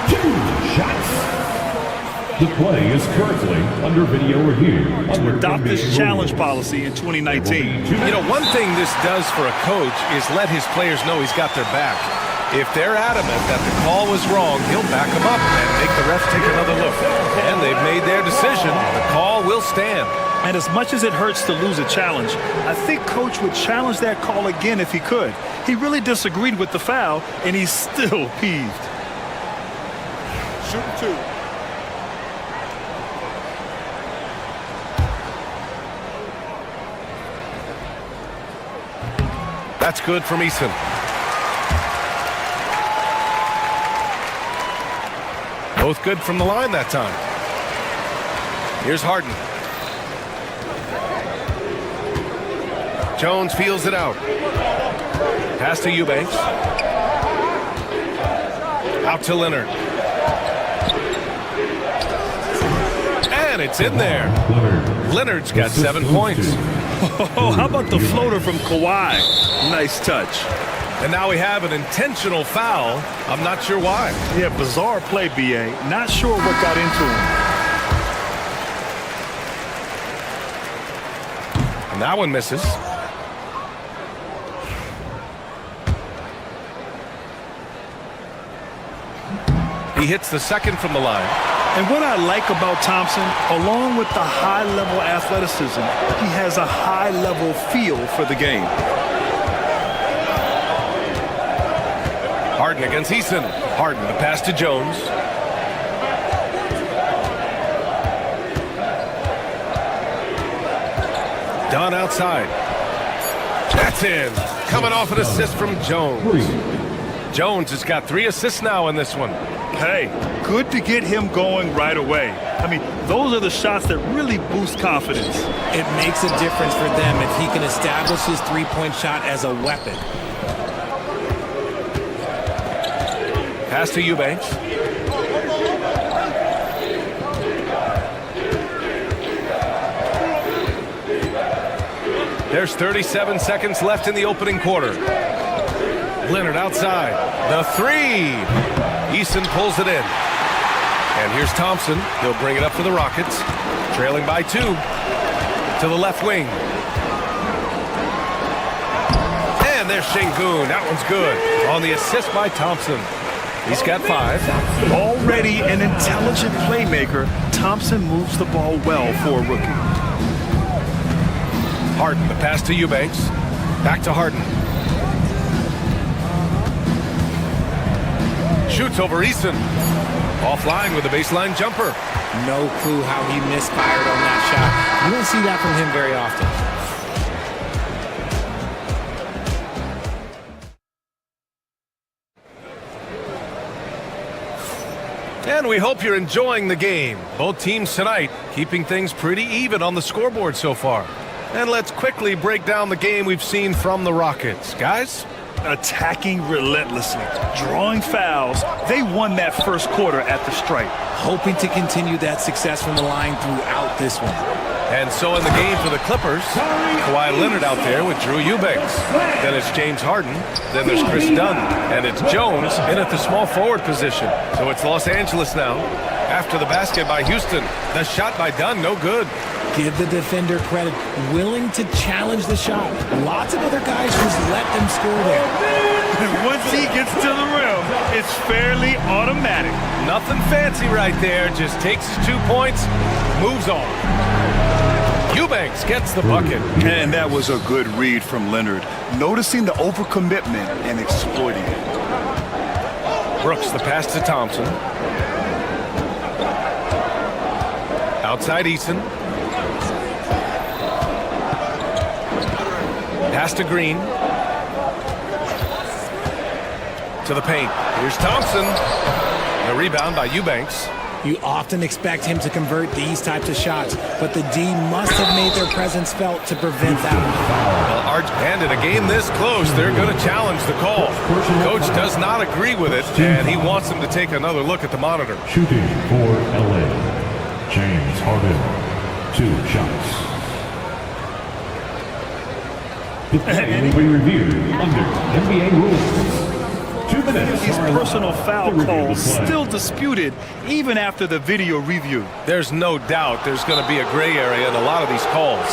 2 shots. The play is currently under video review. To adopt this challenge policy in 2019. You know, one thing this does for a coach is let his players know he's got their back. If they're adamant that the call was wrong, he'll back them up and make the refs take another look. And they've made their decision. The call will stand. And as much as it hurts to lose a challenge, I think Coach would challenge that call again if he could. He really disagreed with the foul, and he's still peeved. Shooting 2. That's good from Easton. Both good from the line that time. Here's Harden. Jones feels it out. Pass to Eubanks. Out to Leonard. And it's in there. Leonard's got 7 points. Oh, how about the floater from Kawhi? Nice touch. And now we have an intentional foul. I'm not sure why. Yeah, bizarre play, B.A. Not sure what got into him. And that one misses. He hits the second from the line. And what I like about Thompson, along with the high-level athleticism, he has a high-level feel for the game. Harden against Eason. Harden, the pass to Jones. Dunn outside. That's in. Coming off an assist from Jones. Jones has got 3 assists now in this one. Hey, good to get him going right away. I mean, those are the shots that really boost confidence. It makes a difference for them if he can establish his three-point shot as a weapon. Pass to Eubanks. There's 37 seconds left in the opening quarter. Leonard outside. The 3. Eason pulls it in. And here's Thompson. He'll bring it up for the Rockets. Trailing by 2. To the left wing. And there's Şengün. That one's good. On the assist by Thompson. He's got 5. Already an intelligent playmaker, Thompson moves the ball well for a rookie. Harden, the pass to Eubanks. Back to Harden. Shoots over Eason. Offline with a baseline jumper. No clue how he misfired on that shot. You don't see that from him very often. And we hope you're enjoying the game. Both teams tonight keeping things pretty even on the scoreboard so far. And let's quickly break down the game we've seen from the Rockets. Guys? Attacking relentlessly, drawing fouls. They won that first quarter at the stripe. Hoping to continue that success from the line throughout this one. And so in the game for the Clippers, Kawhi Leonard out there with Drew Eubanks. Then it's James Harden. Then there's Chris Dunn. And it's Jones in at the small forward position. So it's Los Angeles now. After the basket by Houston. The shot by Dunn, no good. Give the defender credit. Willing to challenge the shot. Lots of other guys just let them score there. And once he gets to the rim, it's fairly automatic. Nothing fancy right there. Just takes his 2 points, moves on. Eubanks gets the bucket. And that was a good read from Leonard. Noticing the overcommitment and exploiting it. Brooks, the pass to Thompson. Outside Eason. Pass to Green. To the paint. Here's Thompson. The rebound by Eubanks. You often expect him to convert these types of shots, but the D must have made their presence felt to prevent that one. Well, and in a game this close, they're going to challenge the call. Coach does not agree with it, and he wants them to take another look at the monitor. Shooting for LA, James Harden. 2 shots. The play will be reviewed under NBA rules. 2 minutes. His personal foul call still disputed even after the video review. There's no doubt there's going to be a gray area in a lot of these calls.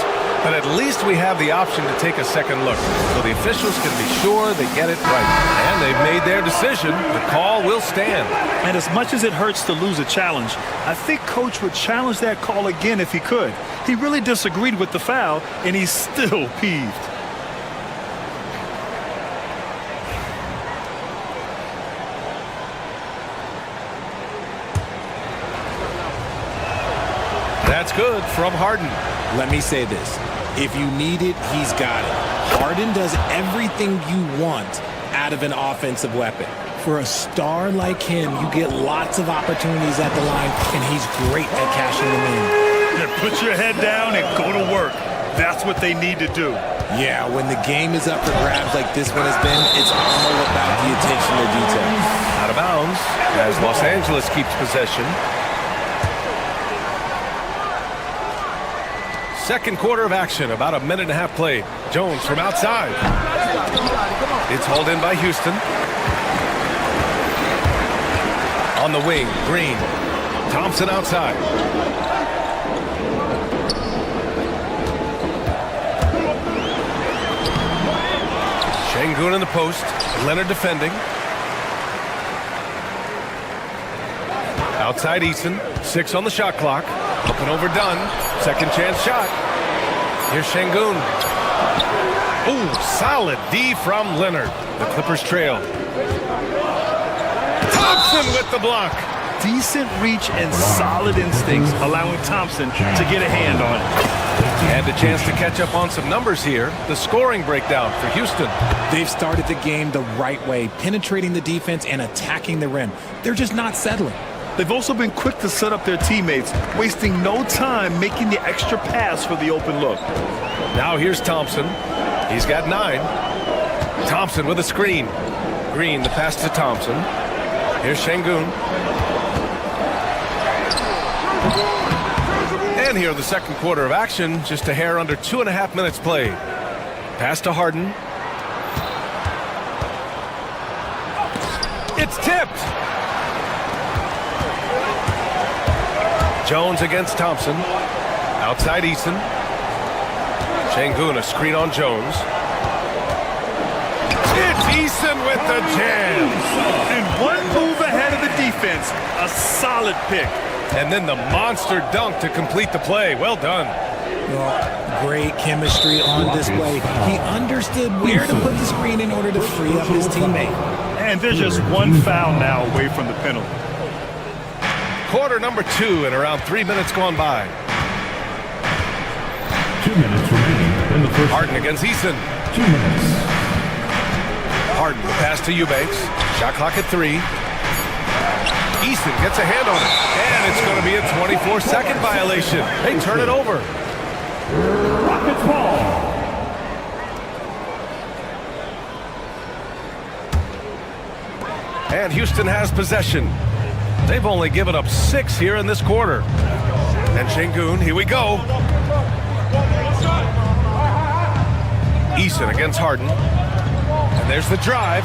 But at least we have the option to take a second look. So the officials can be sure they get it right. And they've made their decision. The call will stand. And as much as it hurts to lose a challenge, I think Coach would challenge that call again if he could. He really disagreed with the foul, and he's still peeved. That's good from Harden. Let me say this. If you need it, he's got it. Harden does everything you want out of an offensive weapon. For a star like him, you get lots of opportunities at the line, and he's great at cashing them in. Yeah, put your head down and go to work. That's what they need to do. Yeah, when the game is up for grabs like this one has been, it's all about the attention to detail. Out of bounds as Los Angeles keeps possession. Second quarter of action, about a minute and a half played. Jones from outside. It's hauled in by Houston. On the wing, Green. Thompson outside. Şengün in the post. Leonard defending. Outside Eason. 6 on the shot clock. Up and overdone. Second chance shot. Here's Şengün. Ooh, solid D from Leonard. The Clippers trail. Thompson with the block. Decent reach and solid instincts, allowing Thompson to get a hand on it. And a chance to catch up on some numbers here. The scoring breakdown for Houston. They've started the game the right way, penetrating the defense and attacking the rim. They're just not settling. They've also been quick to set up their teammates, wasting no time making the extra pass for the open look. Now here's Thompson. He's got 9. Thompson with a screen. Green, the pass to Thompson. Here's Şengün. And here the second quarter of action, just a hair under 2.5 minutes played. Pass to Harden. It's tipped. Jones against Thompson. Outside Eason. Şengün, a screen on Jones. It's Eason with the jam. And one move ahead of the defense. A solid pick. And then the monster dunk to complete the play. Well done. Well, great chemistry on display. He understood where to put the screen in order to free up his teammate. And there's just one foul now away from the penalty. Quarter number 2 and around 3 minutes gone by. 2 minutes remaining in the first. Harden against Eason. 2 minutes. Harden, the pass to Eubanks. Shot clock at 3. Eason gets a hand on it. And it's going to be a 24-second violation. They turn it over. Rockets ball. And Houston has possession. They've only given up 6 here in this quarter. And Şengün, here we go. Eason against Harden. And there's the drive.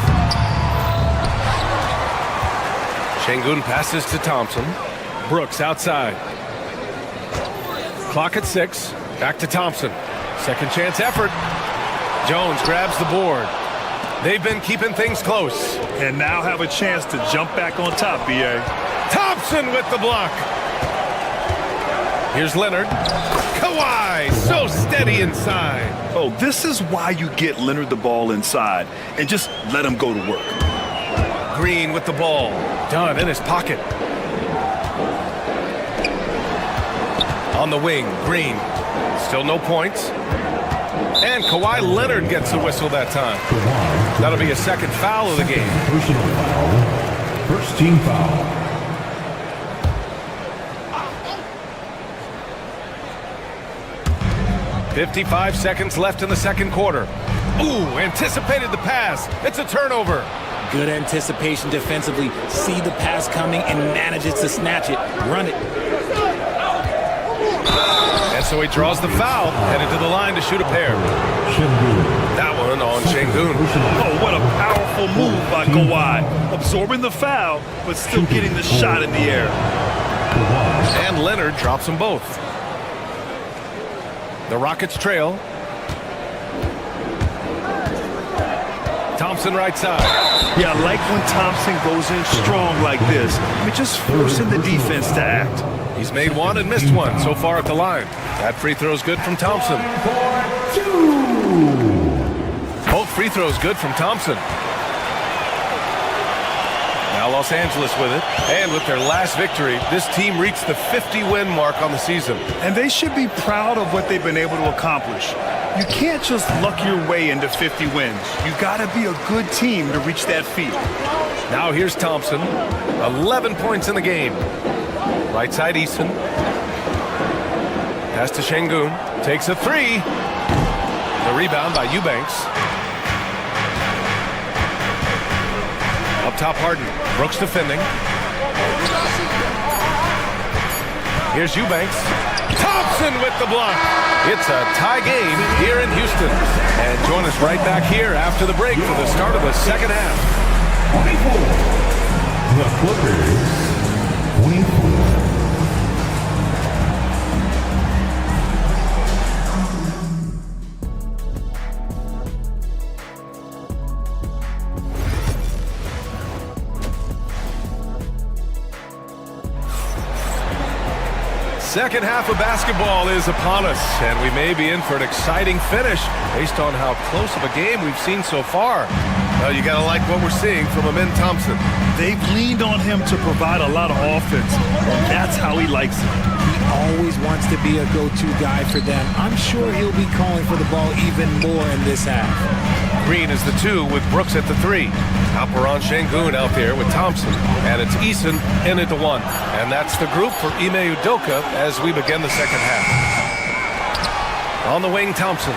Şengün passes to Thompson. Brooks outside. Clock at 6. Back to Thompson. Second chance effort. Jones grabs the board. They've been keeping things close. And now have a chance to jump back on top, B.A. Thompson with the block. Here's Leonard. Kawhi, so steady inside. Oh, this is why you get Leonard the ball inside and just let him go to work. Green with the ball. Done in his pocket. On the wing, Green. Still no points. And Kawhi Leonard gets the whistle that time. That'll be a second foul of the game. Personal foul. First team foul. .55 seconds left in the second quarter. Ooh, anticipated the pass. It's a turnover. Good anticipation defensively. See the pass coming and manages to snatch it. Run it. And so he draws the foul, headed to the line to shoot a pair. That one on Şengün. Oh, what a powerful move by Kawhi. Absorbing the foul, but still getting the shot in the air. And Leonard drops them both. The Rockets trail. Thompson right side. Yeah, I like when Thompson goes in strong like this. I mean, just forcing the defense to act. He's made one and missed one so far at the line. That free throw's good from Thompson. Both free throws good from Thompson. Now Los Angeles with it. And with their last victory, this team reached the 50-win mark on the season. And they should be proud of what they've been able to accomplish. You can't just luck your way into 50 wins. You got to be a good team to reach that feat. Now here's Thompson. 11 points in the game. Right side Eason. Pass to Şengün. Takes a 3. The rebound by Eubanks. Up top Harden. Brooks defending. Here's Eubanks. Thompson Thompson with the block. It's a tie game here in Houston. And join us right back here after the break for the start of the second half. 24. The Clippers, 24. Second half of basketball is upon us, and we may be in for an exciting finish based on how close of a game we've seen so far. Well, you got to like what we're seeing from Amin Thompson. They've leaned on him to provide a lot of offense, and that's how he likes it. He always wants to be a go-to guy for them. I'm sure he'll be calling for the ball even more in this half. Green is the 2 with Brooks at the 3. Alperon Şengün out there with Thompson. And it's Eason in at the 1. And that's the group for Ime Udoka as we begin the second half. On the wing, Thompson.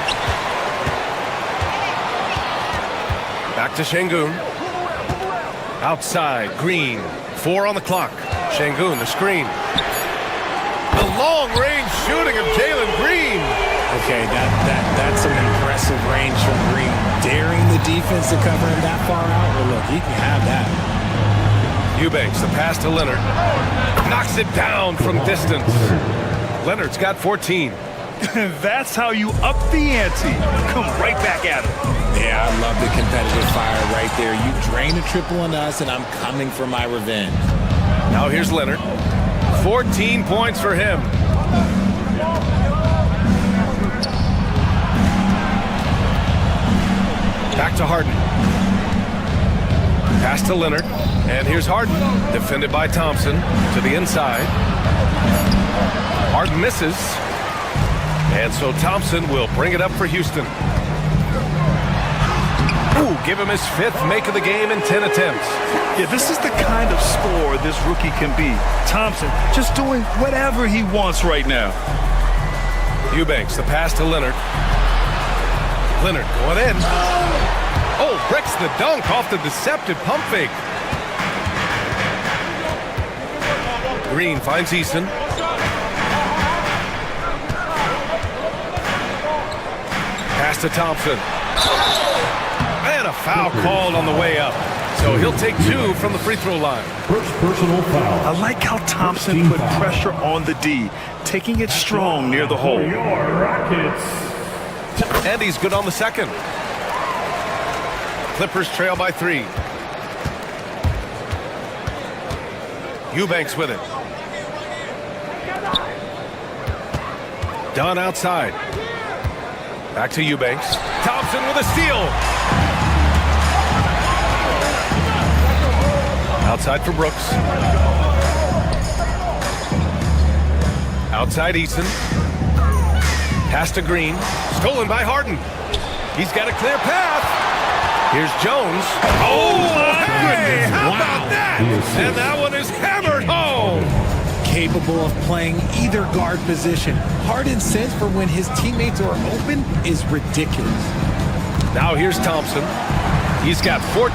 Back to Şengün. Outside, Green. 4 on the clock. Şengün, the screen. The long-range shooting of Jalen Green. Okay, that's some impressive range from Green. Daring the defense to cover him that far out. Well, look, he can have that. Eubanks, the pass to Leonard. Knocks it down from distance. Leonard's got 14. That's how you up the ante. Come right back at him. Yeah, I love the competitive fire right there. You drain a triple on us, and I'm coming for my revenge. Now here's Leonard. 14 points for him. Back to Harden. Pass to Leonard. And here's Harden. Defended by Thompson to the inside. Harden misses. And so Thompson will bring it up for Houston. Ooh, give him his 5th make of the game in 10 attempts. Yeah, this is the kind of scorer this rookie can be. Thompson just doing whatever he wants right now. Eubanks, the pass to Leonard. Leonard going in. Oh, breaks the dunk off the deceptive pump fake. Green finds Eason. Pass to Thompson. And a foul called on the way up. So he'll take 2 from the free throw line. First personal foul. I like how Thompson put pressure on the D, taking it strong near the hole. And he's good on the second. Clippers trail by 3. Eubanks with it. Dunn outside. Back to Eubanks. Thompson with a steal. Outside for Brooks. Outside Eason. Pass to Green. Stolen by Harden. He's got a clear path. Here's Jones. Oh, my goodness. How about that? And that one is hammered home. Capable of playing either guard position. Harden's sense for when his teammates are open is ridiculous. Now here's Thompson. He's got 14.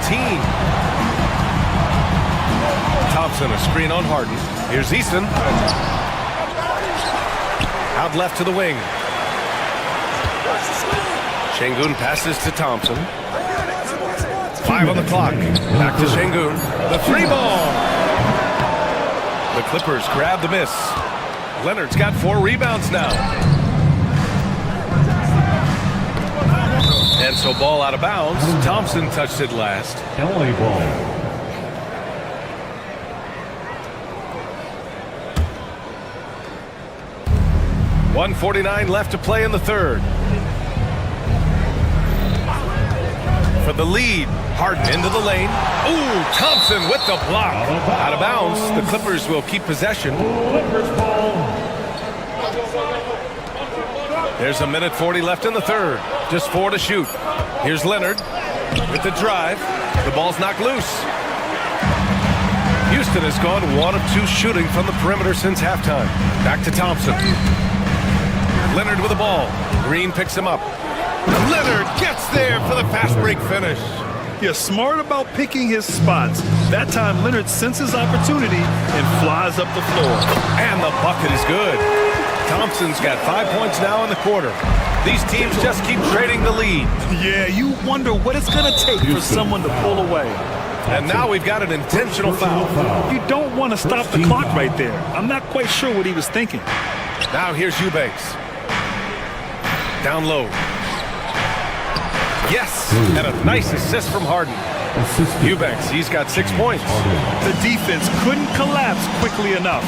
Thompson, a screen on Harden. Here's Eason. Out left to the wing. Şengün passes to Thompson. 5 on the clock. Back to Şengün. The 3-ball. The Clippers grab the miss. Leonard's got 4 rebounds now. And so ball out of bounds. Thompson touched it last. LA ball. .149 left to play in the third. For the lead, Harden into the lane. Ooh, Thompson with the block. Out of bounds. The Clippers will keep possession. There's 1:40 left in the third. Just 4 to shoot. Here's Leonard with the drive. The ball's knocked loose. Houston has gone 1 of 2 shooting from the perimeter since halftime. Back to Thompson. Leonard with the ball. Green picks him up. Leonard gets there for the fast break finish. Yeah, smart about picking his spots. That time, Leonard senses opportunity and flies up the floor. And the bucket is good. Thompson's got 5 points now in the quarter. These teams just keep trading the lead. Yeah, you wonder what it's going to take for someone to pull away. And now we've got an intentional foul. You don't want to stop the clock right there. I'm not quite sure what he was thinking. Now here's Eubanks. Down low. Yes, and a nice assist from Harden. Eubanks, he's got 6 points. The defense couldn't collapse quickly enough.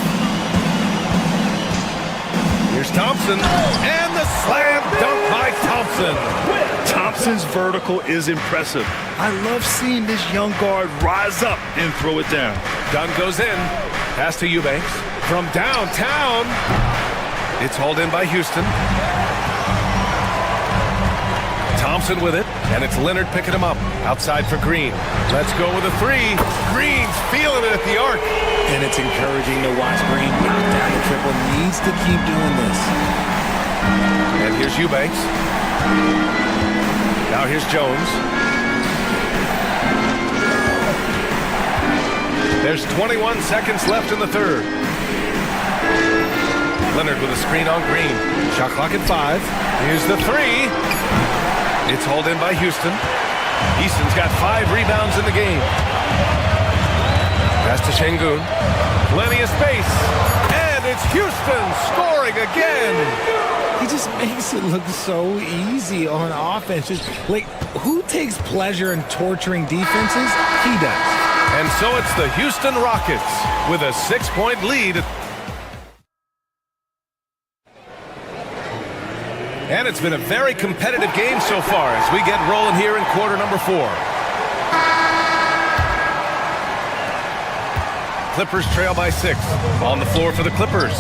Here's Thompson, and the slam dunk by Thompson. Thompson's vertical is impressive. I love seeing this young guard rise up and throw it down. Dunn goes in. Pass to Eubanks. From downtown. It's hauled in by Houston. Thompson with it, and it's Leonard picking him up. Outside for Green. Let's go with a three. Green's feeling it at the arc. And it's encouraging to watch Green knock down the triple. Needs to keep doing this. And here's Eubanks. Now here's Jones. There's 21 seconds left in the third. Leonard with a screen on Green. Shot clock at 5. Here's the three. It's hauled in by Houston. Easton's got 5 rebounds in the game. Pass to Şengün. Plenty of space. And it's Houston scoring again. He just makes it look so easy on offense. Like, who takes pleasure in torturing defenses? He does. And so it's the Houston Rockets with a 6-point lead. And it's been a very competitive game so far as we get rolling here in quarter number 4. Clippers trail by 6. On the floor for the Clippers.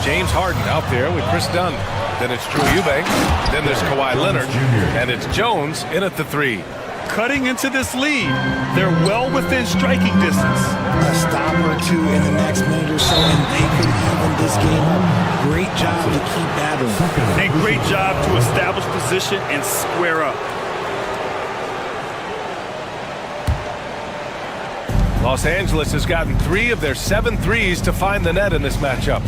James Harden out there with Chris Dunn. Then it's Drew Eubanks. Then there's Kawhi Leonard. And it's Jones in at the 3. Cutting into this lead. They're well within striking distance. A stop or two in the next minute or so, and they could even this game up. Great job to keep battling. And great job to establish position and square up. Los Angeles has gotten 3 of their 7 threes to find the net in this matchup.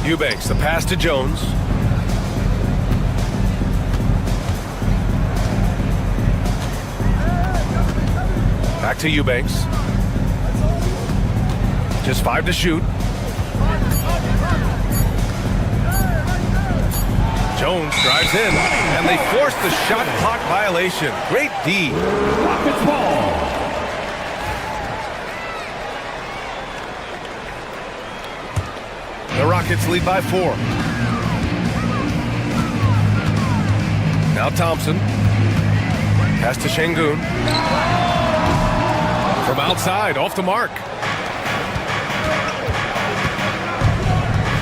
Eubanks, the pass to Jones. Back to Eubanks. Just 5 to shoot. Jones drives in, and they force the shot clock violation. Great D. Rockets ball. The Rockets lead by 4. Now Thompson. Pass to Şengün. From outside, off the mark.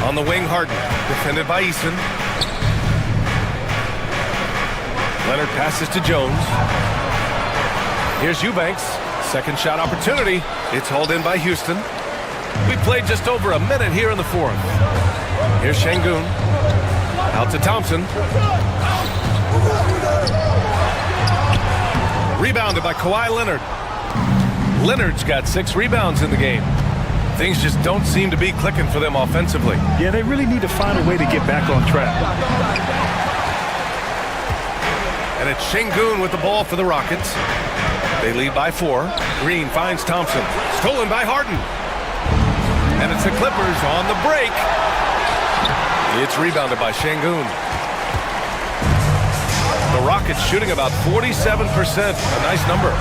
On the wing, Harden. Defended by Easton. Leonard passes to Jones. Here's Eubanks. Second shot opportunity. It's hauled in by Houston. We played just over a minute here in the 4th. Here's Şengün. Out to Thompson. Rebounded by Kawhi Leonard. Leonard's got 6 rebounds in the game. Things just don't seem to be clicking for them offensively. Yeah, they really need to find a way to get back on track. And it's Şengün with the ball for the Rockets. They lead by 4. Green finds Thompson. Stolen by Harden. And it's the Clippers on the break. It's rebounded by Şengün. The Rockets shooting about 47%. A nice number.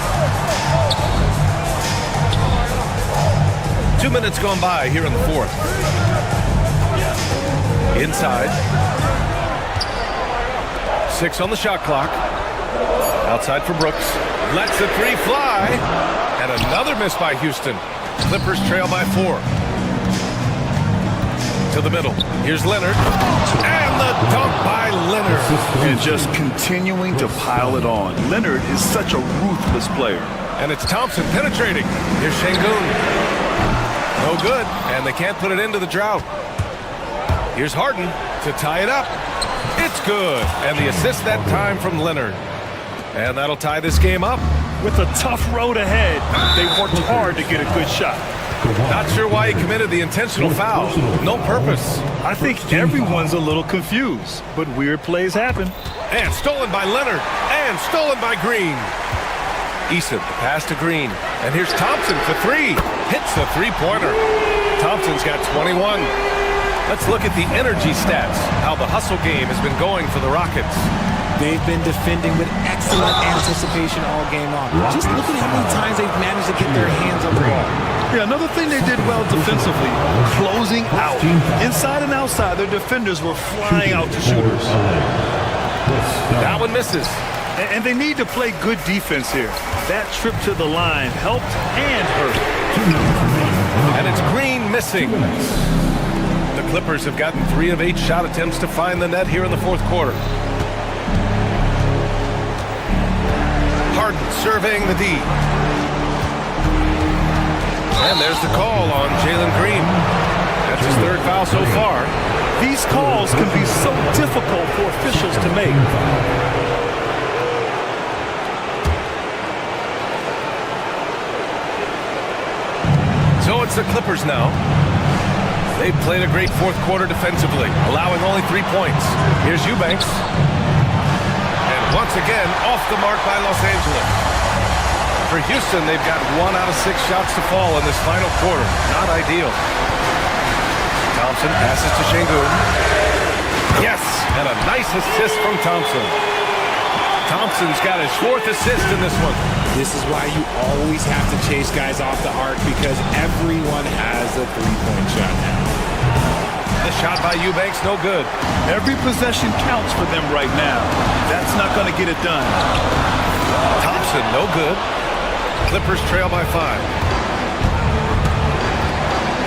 2 minutes gone by here in the 4th. Inside. 6 on the shot clock. Outside for Brooks. Lets the 3 fly. And another miss by Houston. Clippers trail by 4. To the middle. Here's Leonard. And the dunk by Leonard. And just continuing to pile it on. Leonard is such a ruthless player. And it's Thompson penetrating. Here's Şengün. No good, and they can't put it into the drought. Here's Harden to tie it up. It's good, and the assist that time from Leonard. And that'll tie this game up. With a tough road ahead, they worked hard to get a good shot. Not sure why he committed the intentional foul. No purpose. I think everyone's a little confused, but weird plays happen. And stolen by Leonard. And stolen by Green. Eason, the pass to Green. And here's Thompson for three. Hits the three-pointer. Thompson's got 21. Let's look at the energy stats, how the hustle game has been going for the Rockets. They've been defending with excellent anticipation all game long. Just look at how many times they've managed to get their hands on the ball. Yeah, another thing they did well defensively, closing out. Inside and outside, their defenders were flying out to shooters. That one misses. And they need to play good defense here. That trip to the line helped and hurt. And it's Green missing. The Clippers have gotten 3 of 8 shot attempts to find the net here in the fourth quarter. Harden surveying the D. And there's the call on Jalen Green. That's his third foul so far. These calls can be so difficult for officials to make. So it's the Clippers now. They've played a great fourth quarter defensively, allowing only 3 points. Here's Eubanks. And once again, off the mark by Los Angeles. For Houston, they've got 1 out of 6 shots to fall in this final quarter. Not ideal. Thompson passes to Şengün. Yes, and a nice assist from Thompson. Thompson's got his 4th assist in this one. This is why you always have to chase guys off the arc, because everyone has a three-point shot now. The shot by Eubanks, no good. Every possession counts for them right now. That's not going to get it done. Thompson, no good. Clippers trail by 5.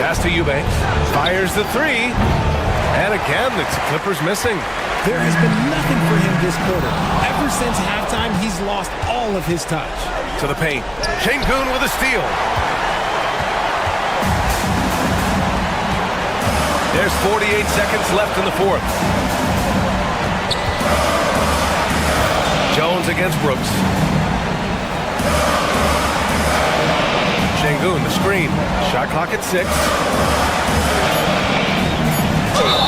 Pass to Eubanks. Fires the 3. And again, it's the Clippers missing. There has been nothing for him this quarter. Ever since halftime, he's lost all of his touch. To the paint. Şengün with a steal. There's 48 seconds left in the fourth. Jones against Brooks. Şengün, the screen. Shot clock at 6.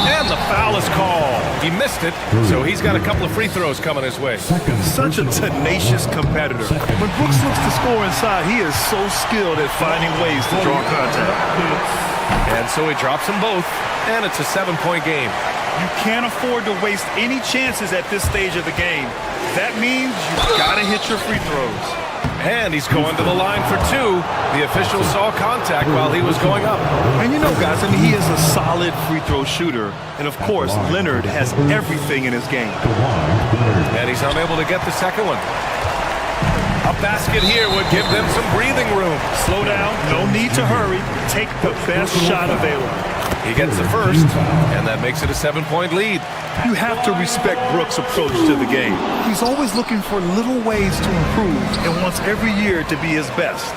And the foul is called. He missed it, so he's got a couple of free throws coming his way. Such a tenacious competitor. When Brooks looks to score inside, he is so skilled at finding ways to draw contact. And so he drops them both, and it's a 7-point game. You can't afford to waste any chances at this stage of the game. That means you've got to hit your free throws. And he's going to the line for 2. The official saw contact while he was going up. And you know, guys, I mean, he is a solid free throw shooter. And, of course, Leonard has everything in his game. And he's unable to get the second one. A basket here would give them some breathing room. Slow down. No need to hurry. Take the best shot available. He gets the first, and that makes it a 7-point lead. You have to respect Brooks' approach to the game. He's always looking for little ways to improve and wants every year to be his best.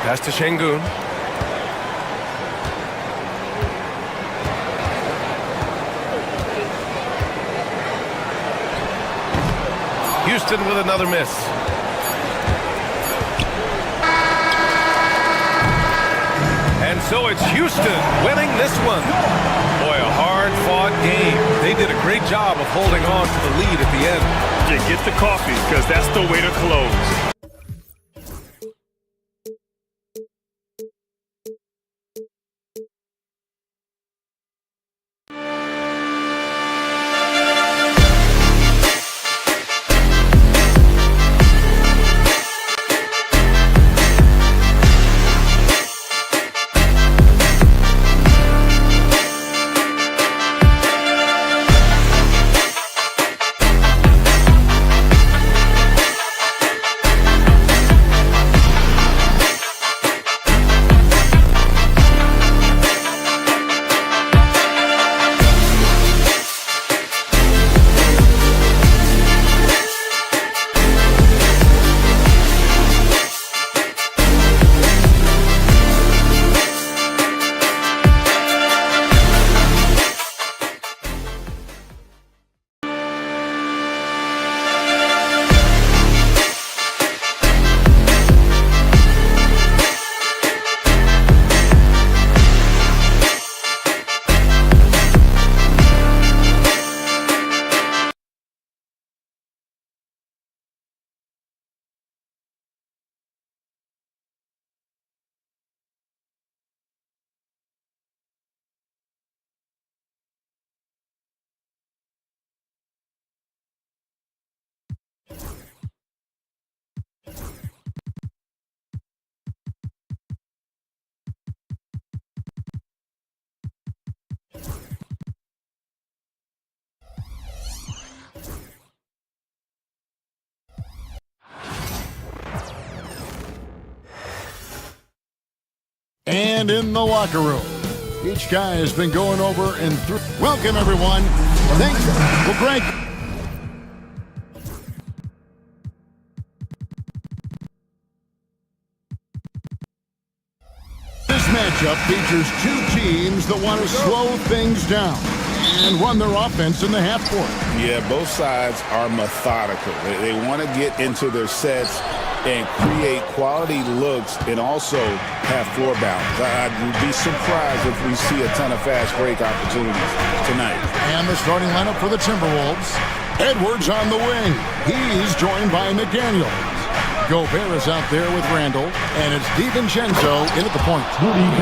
Pass to Şengün. Houston with another miss. And so it's Houston winning this one. Boy, a hard-fought game. They did a great job of holding on to the lead at the end. Yeah, get the coffee, because that's the way to close. And in the locker room, each guy has been going over and through. Welcome, everyone. Thanks. Well, Greg. This matchup features two teams that want to slow things down and run their offense in the half court. Yeah, both sides are methodical. They want to get into their sets and create quality looks and also have floor balance. I'd be surprised if we see a ton of fast break opportunities tonight. And the starting lineup for the Timberwolves. Edwards on the wing. He's joined by McDaniels. Gobert is out there with Randall, and it's DiVincenzo in at the point.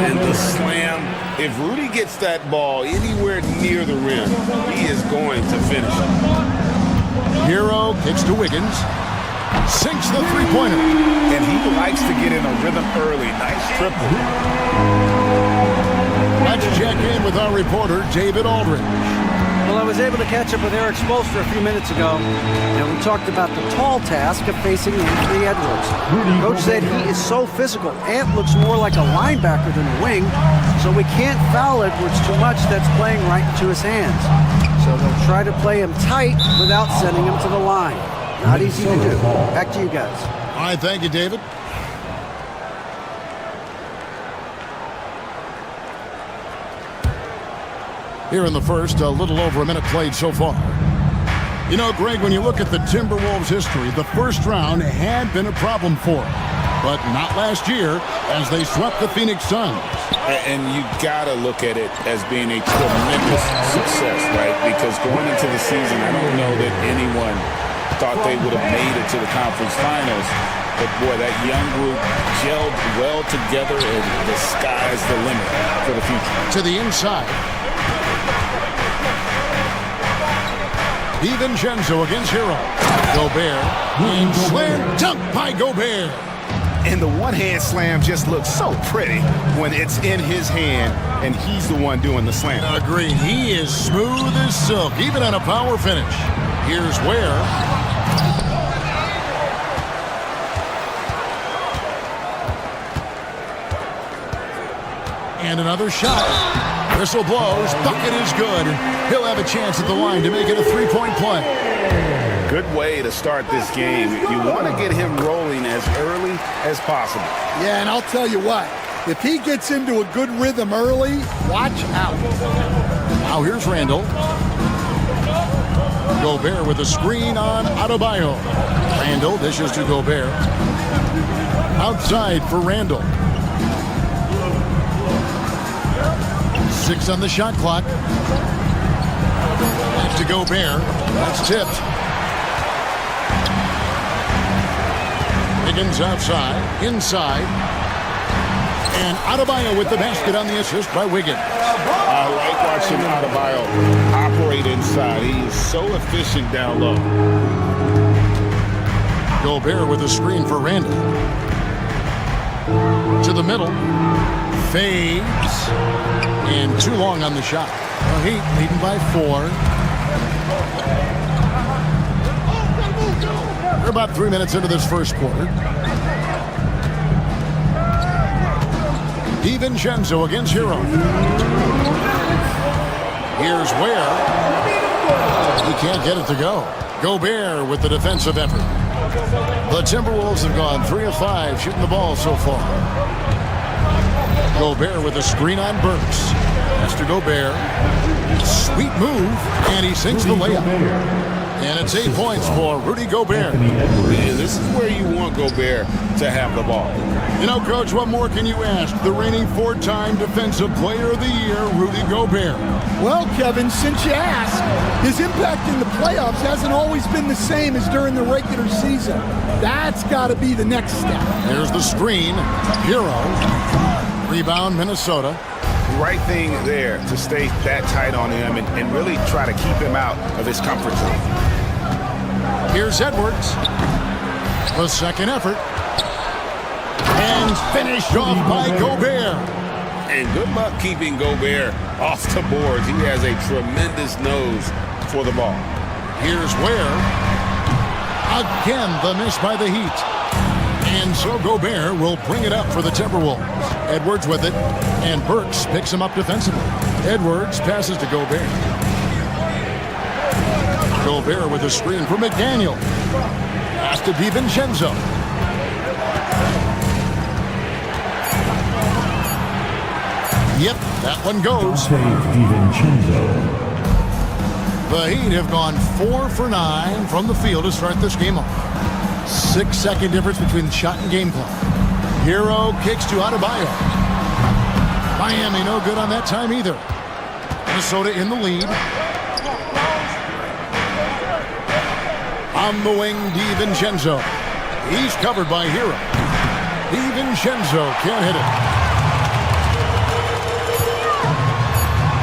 And the slam, if Rudy gets that ball anywhere near the rim, he is going to finish it. Hero kicks to Wiggins. Sinks the three-pointer. And he likes to get in a rhythm early. Nice triple. Let's check in with our reporter, David Aldridge. Well, I was able to catch up with Eric Spoelstra a few minutes ago, and we talked about the tall task of facing Anthony Edwards. Coach said he is so physical. Ant looks more like a linebacker than a wing, so we can't foul Edwards too much. That's playing right into his hands. So they'll try to play him tight without sending him to the line. Not easy to do. Back to you guys. All right, thank you, David. Here in the first, a little over a minute played so far. You know, Greg, when you look at the Timberwolves' history, the first round had been a problem for them. But not last year, as they swept the Phoenix Suns. And you got to look at it as being a tremendous success, right? Because going into the season, I don't know that anyone thought they would have made it to the conference finals. But, boy, that young group gelled well together, and the sky's the limit for the future. To the inside. DiVincenzo against Hero. Gobert. And slam dunk by Gobert. And the one-hand slam just looks so pretty when it's in his hand and he's the one doing the slam. Agreed. He is smooth as silk, even on a power finish. Here's Ware. And another shot. Whistle blows. Bucket is good. He'll have a chance at the line to make it a three-point play. Good way to start this game. You want to get him rolling as early as possible. Yeah, and I'll tell you what. If he gets into a good rhythm early, watch out. Now here's Randall. Gobert with a screen on Adebayo. Randall dishes to Gobert. Outside for Randall. 6 on the shot clock. Back to Gobert. That's tipped. Wiggins outside. Inside. And Adebayo with the basket on the assist by Wiggins. I like watching Adebayo operate inside. He is so efficient down low. Gobert with a screen for Randall. To the middle. Fades. And too long on the shot. Well, Heat leading by 4. We're about 3 minutes into this first quarter. DiVincenzo against Hero. Here's Ware. He can't get it to go. Gobert with the defensive effort. The Timberwolves have gone 3 of 5 shooting the ball so far. Gobert with a screen on Burks. That's to Gobert. Sweet move, and he sinks the layup. And it's 8 points for Rudy Gobert. Man, this is where you want Gobert to have the ball. You know, Coach, what more can you ask? The reigning 4-time Defensive Player of the Year, Rudy Gobert. Well, Kevin, since you asked, his impact in the playoffs hasn't always been the same as during the regular season. That's got to be the next step. There's the screen. Hero. Rebound, Minnesota. Right thing there to stay that tight on him and really try to keep him out of his comfort zone. Here's Edwards. The second effort. And finished off by Gobert. And good luck keeping Gobert off the boards. He has a tremendous nose for the ball. Here's Ware. Again, the miss by the Heat. And so Gobert will bring it up for the Timberwolves. Edwards with it, and Burks picks him up defensively. Edwards passes to Gobert. Gobert with a screen for McDaniel. Pass to DiVincenzo. Yep, that one goes. The Heat have gone 4 for 9 from the field to start this game off. 6-second difference between the shot and game clock. Hero kicks to Adebayo. Miami no good on that time either. Minnesota in the lead. On the wing, DiVincenzo. He's covered by Hero. DiVincenzo can't hit it.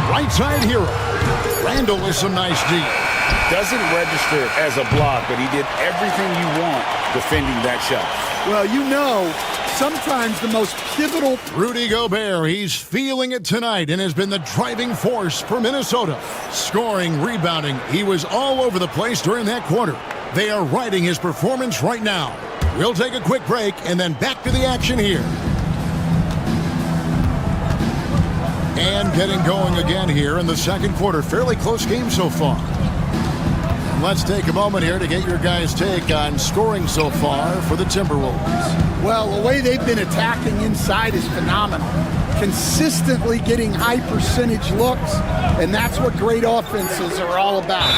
Right side Hero. Randall with some nice D. Doesn't register as a block, but he did everything you want defending that shot. Well, you know, sometimes the most pivotal... Rudy Gobert, he's feeling it tonight and has been the driving force for Minnesota. Scoring, rebounding, he was all over the place during that quarter. They are riding his performance right now. We'll take a quick break and then back to the action here. And getting going again here in the second quarter. Fairly close game so far. Let's take a moment here to get your guys' take on scoring so far for the Timberwolves. Well, the way they've been attacking inside is phenomenal. Consistently getting high percentage looks, and that's what great offenses are all about.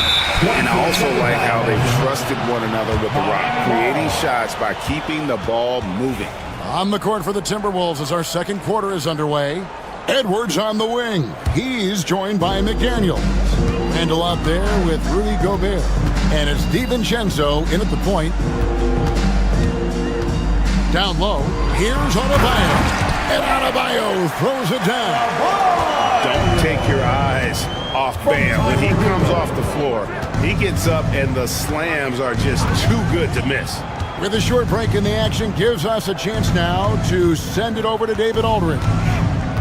And I also like how they trusted one another with the rock, creating shots by keeping the ball moving. On the court for the Timberwolves as our second quarter is underway. Edwards on the wing. He's joined by McDaniel. Handle out there with Rudy Gobert. And it's DiVincenzo in at the point. Down low. Here's Adebayo. And Adebayo throws it down. Don't take your eyes off Bam. When he comes off the floor, he gets up and the slams are just too good to miss. With a short break in the action, gives us a chance now to send it over to David Aldridge.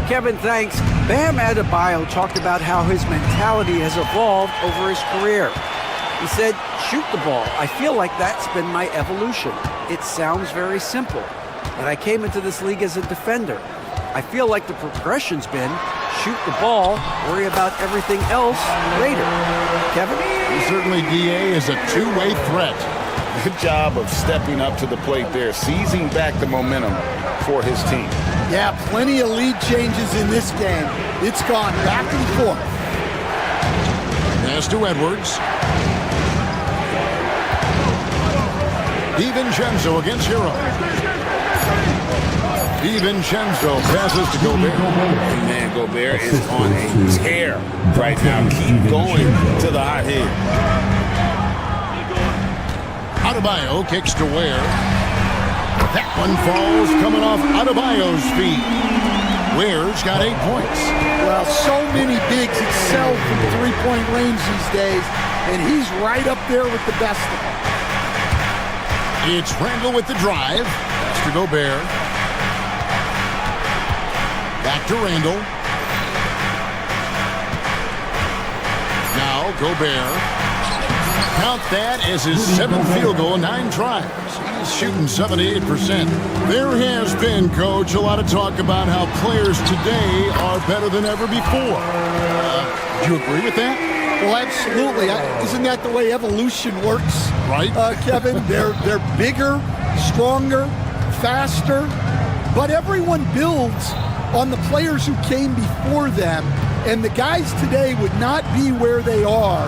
Kevin, thanks. Bam Adebayo talked about how his mentality has evolved over his career. He said, shoot the ball. I feel like that's been my evolution. It sounds very simple, but I came into this league as a defender. I feel like the progression's been shoot the ball, worry about everything else later. Kevin? Certainly, DA is a two-way threat. Good job of stepping up to the plate there, seizing back the momentum for his team. Yeah, plenty of lead changes in this game. It's gone back and forth. Pass to Edwards. DiVincenzo against Hero. DiVincenzo passes to Gobert. And man, Gobert is on a tear right now. Keep going to the hot hit. Adebayo kicks to Ware. That one falls coming off Adebayo's feet. Ware's got 8 points. Well, so many bigs excel from three-point range these days, and he's right up there with the best of them. It's Randall with the drive. Pass to Gobert. Back to Randall. Now Gobert. Count that as his 7th field goal in 9 tries. He's shooting 78%. There has been, Coach, a lot of talk about how players today are better than ever before. Do you agree with that? Well, absolutely. Isn't that the way evolution works? Right. Kevin, they're bigger, stronger, faster, but everyone builds on the players who came before them, and the guys today would not be where they are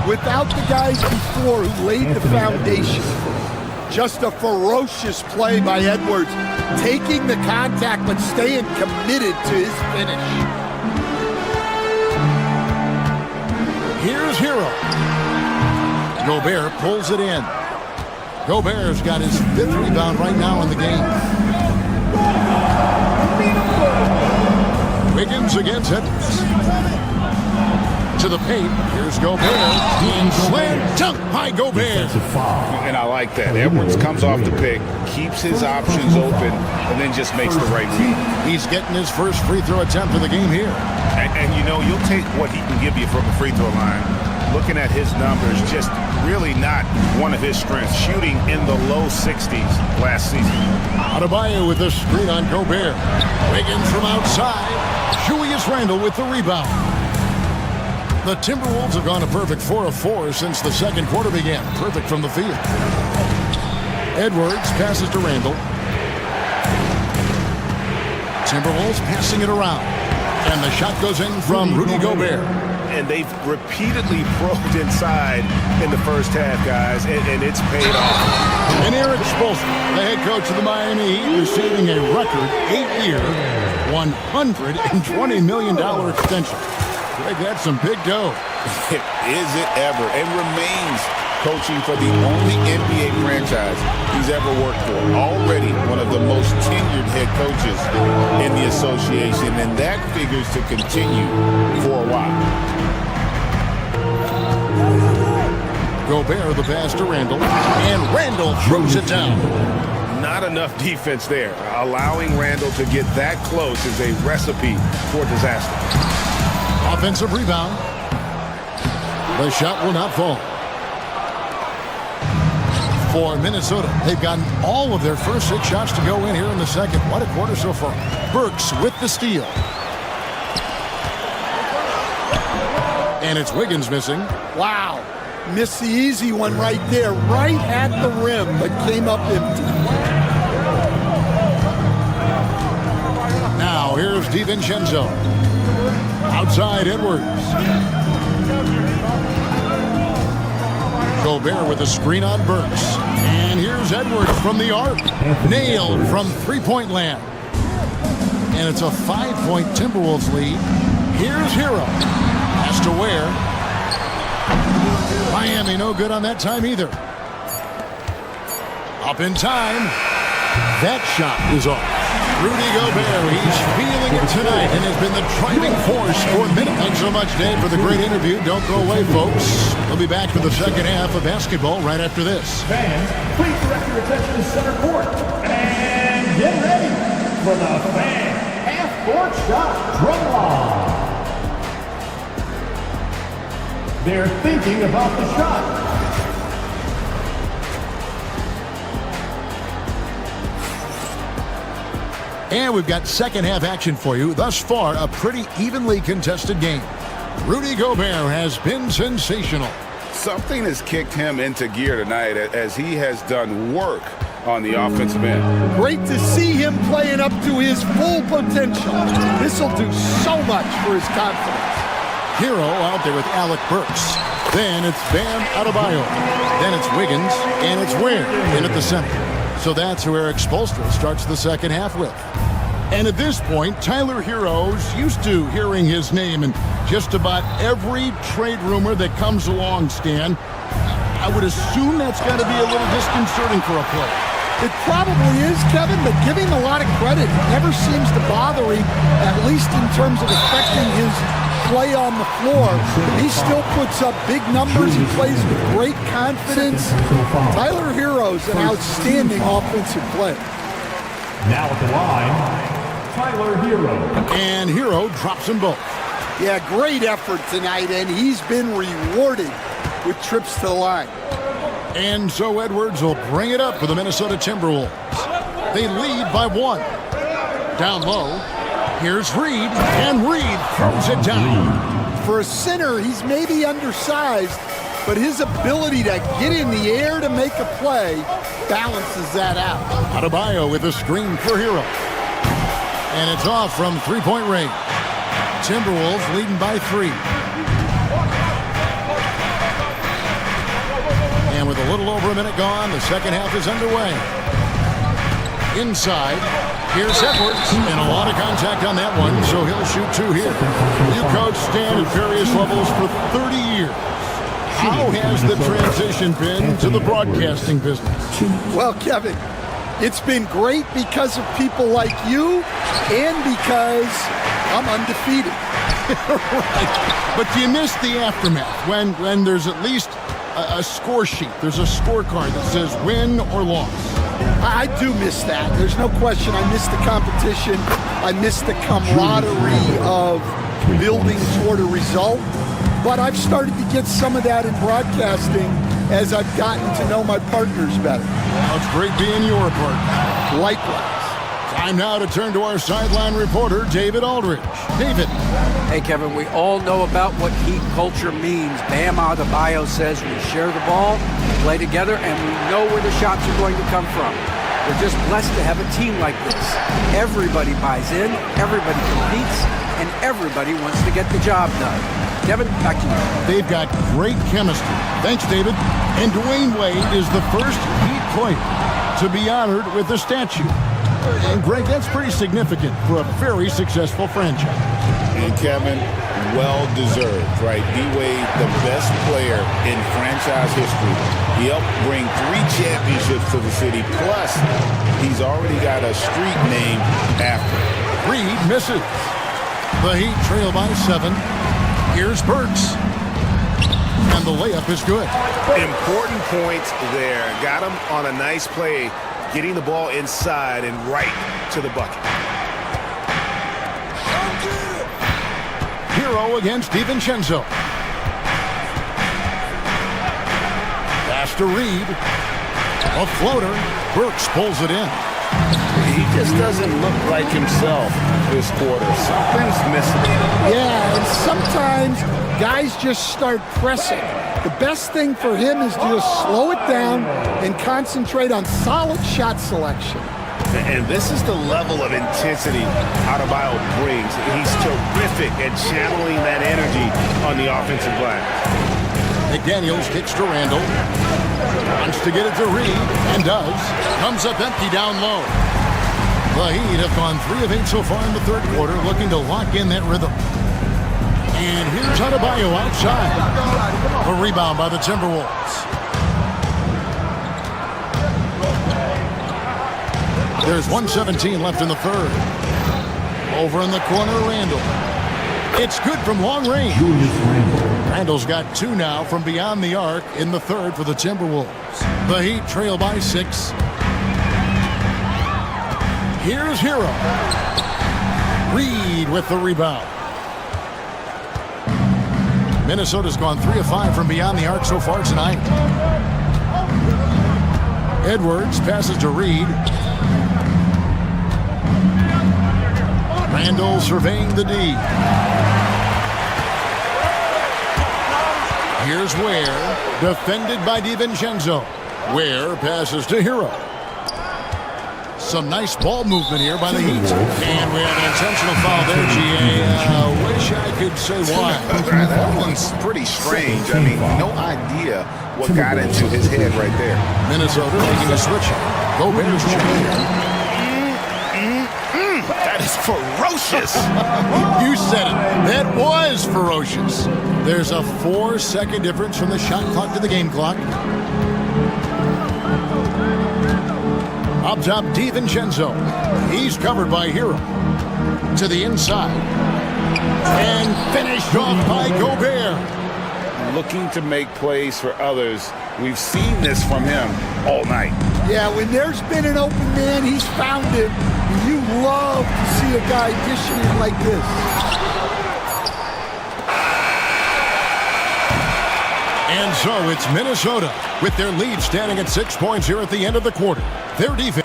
without the guys before who laid the foundation. Just a ferocious play by Edwards, taking the contact but staying committed to his finish. Here's Hero. Gobert pulls it in. Gobert's got his 5th rebound right now in the game. Wiggins against Edwards. To the paint. Here's Gobert. And slam dunk by Gobert. And I like that. Edwards comes off the pick, keeps his options open, and then just makes the right read. He's getting his first free throw attempt of the game here. And you know, you'll take what he can give you from the free throw line. Looking at his numbers, just really not one of his strengths, shooting in the low 60s last season. Adebayo with the screen on Gobert. Wiggins from outside. Julius Randle with the rebound. The Timberwolves have gone a perfect 4 of 4 since the second quarter began. Perfect from the field. Edwards passes to Randle. Timberwolves passing it around. And the shot goes in from Rudy Gobert. And they've repeatedly probed inside in the first half, guys, and it's paid off. And Eric Spoelstra, the head coach of the Miami Heat, receiving a record 8-year, $120 million extension. Greg, that's some big dough. Is it ever? And remains coaching for the only NBA franchise he's ever worked for. Already one of the most tenured head coaches in the association, and that figures to continue for a while. Gobert the pass to Randle, and Randle throws it down. Not enough defense there. Allowing Randle to get that close is a recipe for disaster. Offensive rebound. The shot will not fall. For Minnesota, they've gotten all of their first 6 shots to go in here in the second. What a quarter so far. Burks with the steal. And it's Wiggins missing. Wow. Missed the easy one right there, right at the rim, but came up empty. Now here's DiVincenzo. Outside Edwards. Gobert with a screen on Burks. And here's Edwards from the arc. Nailed from three-point land. And it's a 5-point Timberwolves lead. Here's Hero. Has to Ware. Miami no good on that time either. Up in time. That shot is off. Rudy Gobert, he's feeling it tonight and has been the driving force for a minute. Thanks so much, Dave, for the great interview. Don't go away, folks. We'll be back for the second half of basketball right after this. Fans, please direct your attention to center court. And get ready for the fan half-court shot drum line. They're thinking about the shot. And we've got second half action for you. Thus far, a pretty evenly contested game. Rudy Gobert has been sensational. Something has kicked him into gear tonight as he has done work on the offensive end. Great to see him playing up to his full potential. This will do so much for his confidence. Hero out there with Alec Burks. Then it's Bam Adebayo. Then it's Wiggins, and it's Ware in at the center. So that's who Eric Spoelstra starts the second half with. And at this point, Tyler Hero's used to hearing his name in just about every trade rumor that comes along, Stan. I would assume that's got to be a little disconcerting for a player. It probably is, Kevin, but give him a lot of credit. It never seems to bother him, at least in terms of affecting his play on the floor. He still puts up big numbers. He plays with great confidence. Tyler Hero's an outstanding offensive player. Now at the line, Tyler Hero. And Hero drops them both. Yeah, great effort tonight, and he's been rewarded with trips to the line. And so Edwards will bring it up for the Minnesota Timberwolves. They lead by 1. Down low, here's Reed, and Reed throws it down. For a center, he's maybe undersized, but his ability to get in the air to make a play balances that out. Adebayo with a screen for Hero. And it's off from three-point range. Timberwolves leading by 3. And with a little over a minute gone, the second half is underway. Inside, here's Edwards, and a lot of contact on that one, so he'll shoot 2 here. You coach Stan at various levels for 30 years. How has the transition been to the broadcasting business? Well, Kevin, it's been great because of people like you and because I'm undefeated. Right. But do you miss the aftermath when there's at least a score sheet? There's a scorecard that says win or loss. I do miss that. There's no question. I miss the competition. I miss the camaraderie of building toward a result. But I've started to get some of that in broadcasting as I've gotten to know my partners better. Well, it's great being your partner. Likewise. Time now to turn to our sideline reporter, David Aldridge. David. Hey, Kevin, we all know about what Heat culture means. Bam Adebayo says we share the ball, play together, and we know where the shots are going to come from. We're just blessed to have a team like this. Everybody buys in, everybody competes, and everybody wants to get the job done. Kevin, back to you. They've got great chemistry. Thanks, David. And Dwayne Wade is the first Heat player to be honored with a statue. And Greg, that's pretty significant for a very successful franchise. And Kevin, well-deserved, right? D-Wade, the best player in franchise history. He helped bring 3 championships to the city. Plus, he's already got a street named after him. Reed misses. The Heat trail by 7. Here's Burks. And the layup is good. Important points there. Got him on a nice play, getting the ball inside and right to the bucket. Hero against DiVincenzo. Pass to Reed. A floater. Burks pulls it in. He just doesn't look like himself this quarter. Something's missing. Yeah, and sometimes guys just start pressing. The best thing for him is to just slow it down and concentrate on solid shot selection. And this is the level of intensity Adebayo brings. He's terrific at channeling that energy on the offensive glass. McDaniels kicks to Randall. Wants to get it to Reed, and does. Comes up empty down low. The Heat have gone 3 of 8 so far in the third quarter, looking to lock in that rhythm. And here's Adebayo outside. A rebound by the Timberwolves. There's 1:17 left in the third. Over in the corner, Randall. It's good from long range. Randall's got 2 now from beyond the arc in the third for the Timberwolves. The Heat trail by 6. Here's Hero. Reed with the rebound. Minnesota's gone 3 of 5 from beyond the arc so far tonight. Edwards passes to Reed. Randall surveying the D. Here's Ware, defended by DiVincenzo. Ware passes to Hero. Some nice ball movement here by the Heat. And we have an intentional foul there, GA. Wish I could say why. That one's pretty strange. I mean, no idea what got into his head right there. Minnesota making a switch. Gobert's checking. That is ferocious. You said it. That was ferocious. There's a 4-second difference from the shot clock to the game clock. Up top, DiVincenzo. He's covered by Hero. To the inside. And finished off by Gobert. Looking to make plays for others. We've seen this from him all night. Yeah, when there's been an open man, he's found it. You love to see a guy dishing it like this. And so it's Minnesota with their lead standing at 6 points here at the end of the quarter. Their defense.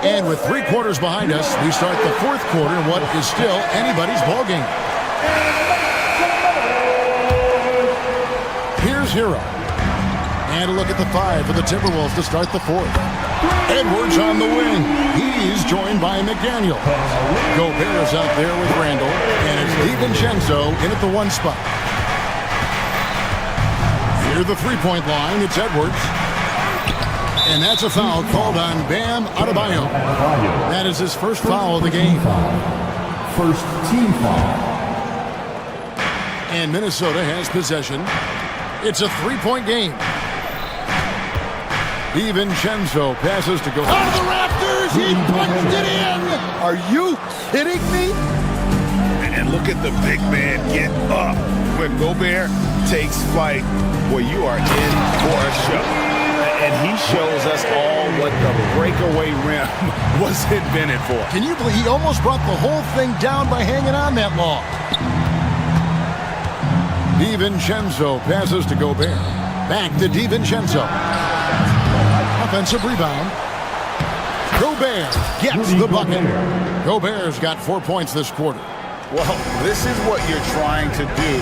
And with 3 quarters behind us, we start the fourth quarter in what is still anybody's ballgame. Here's Hero. And a look at the 5 for the Timberwolves to start the fourth. Edwards on the wing. He's joined by McDaniel. Gobert's out there with Randall. And it's DiVincenzo in at the 1 spot. Near the 3-point line, it's Edwards. And that's a foul called on Bam Adebayo. That is his first foul of the game. First team foul. And Minnesota has possession. It's a 3-point game. DiVincenzo passes to go out of the rafters. He punched it in. Are you kidding me? And look at the big man get up. When Gobert takes flight, well, you are in for a show. And he shows us all what the breakaway rim was invented for. Can you believe he almost brought the whole thing down by hanging on that long? DiVincenzo passes to Gobert. Back to DiVincenzo. Offensive rebound. Gobert gets the bucket. Gobert's got 4 points this quarter. Well, this is what you're trying to do.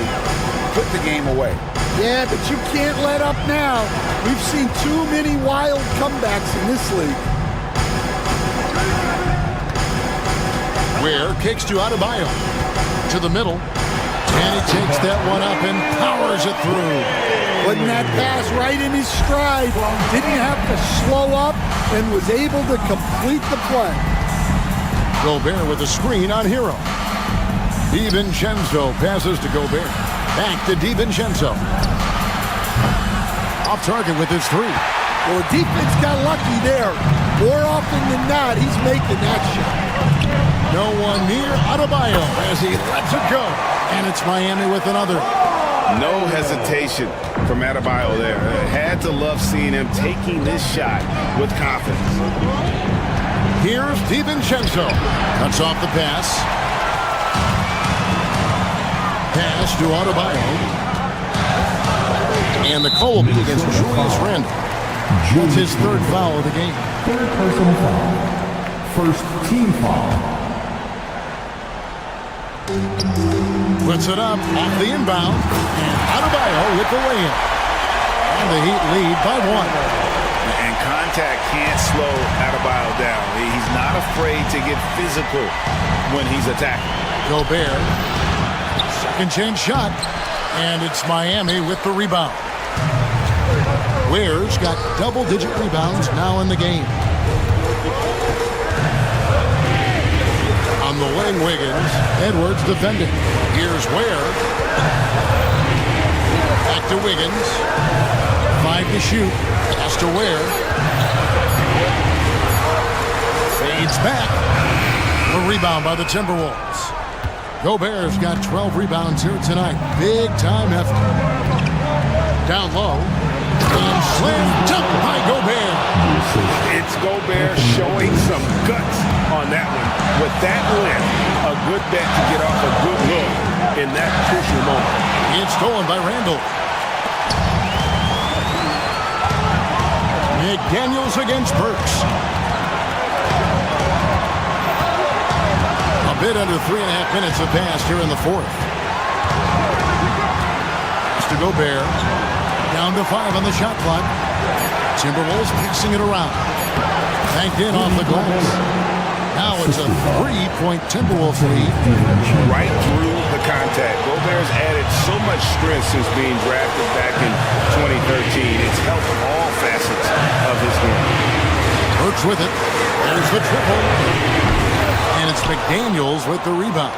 Put the game away. Yeah, but you can't let up now. We've seen too many wild comebacks in this league. Ware kicks to Adebayo. To the middle. And he takes that one up and powers it through. Putting that pass right in his stride. Didn't have to slow up and was able to complete the play. Gobert with a screen on Hero. DiVincenzo passes to Gobert. Back to DiVincenzo. Off target with his three. Well, the defense got lucky there. More often than not, he's making that shot. No one near Adebayo as he lets it go. And it's Miami with another. No hesitation from Adebayo there. Had to love seeing him taking this shot with confidence. Here's DiVincenzo. Cuts off the pass. Pass to Adebayo. And the call will be against Julius Randle. That's his third foul of the game. Third personal foul. First team foul. Puts it up off the inbound. And Adebayo with the lay-in. And the Heat lead by 1. And contact can't slow Adebayo down. He's not afraid to get physical when he's attacking. Gobert. Second chance shot. And it's Miami with the rebound. Ware's got double-digit rebounds now in the game. On the wing, Wiggins. Edwards defending. Here's Ware. Back to Wiggins. 5 to shoot. Pass to Ware. Fades back. A rebound by the Timberwolves. Gobert's got 12 rebounds here tonight. Big time effort. Down low. And slam dunk by Gobert. It's Gobert showing some guts on that one. With that length, a good bet to get off a good look in that crucial moment. It's stolen by Randle. McDaniels against Burks. A bit under 3.5 minutes have passed here in the fourth. It's to Gobert. Down to 5 on the shot clock. Timberwolves passing it around. Banked in off the glass. Now it's a 3-point Timberwolves lead. Right through the contact. Gobert's added so much strength since being drafted back in 2013. It's helped all facets of his game. Burks with it. There's the triple. And it's McDaniels with the rebound.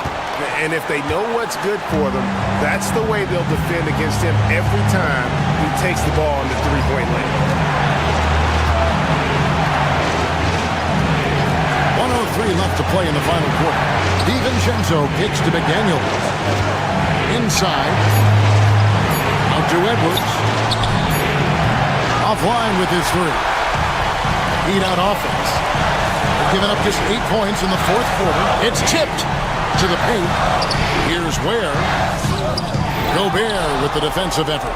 And if they know what's good for them, that's the way they'll defend against him every time he takes the ball in the three-point lane. 1:03 left to play in the final quarter. DiVincenzo kicks to McDaniels. Inside. Out to Edwards. Offline with his three. Heat out offense. They've given up just 8 points in the fourth quarter. It's tipped to the paint. Here's Ware. Gobert with the defensive effort.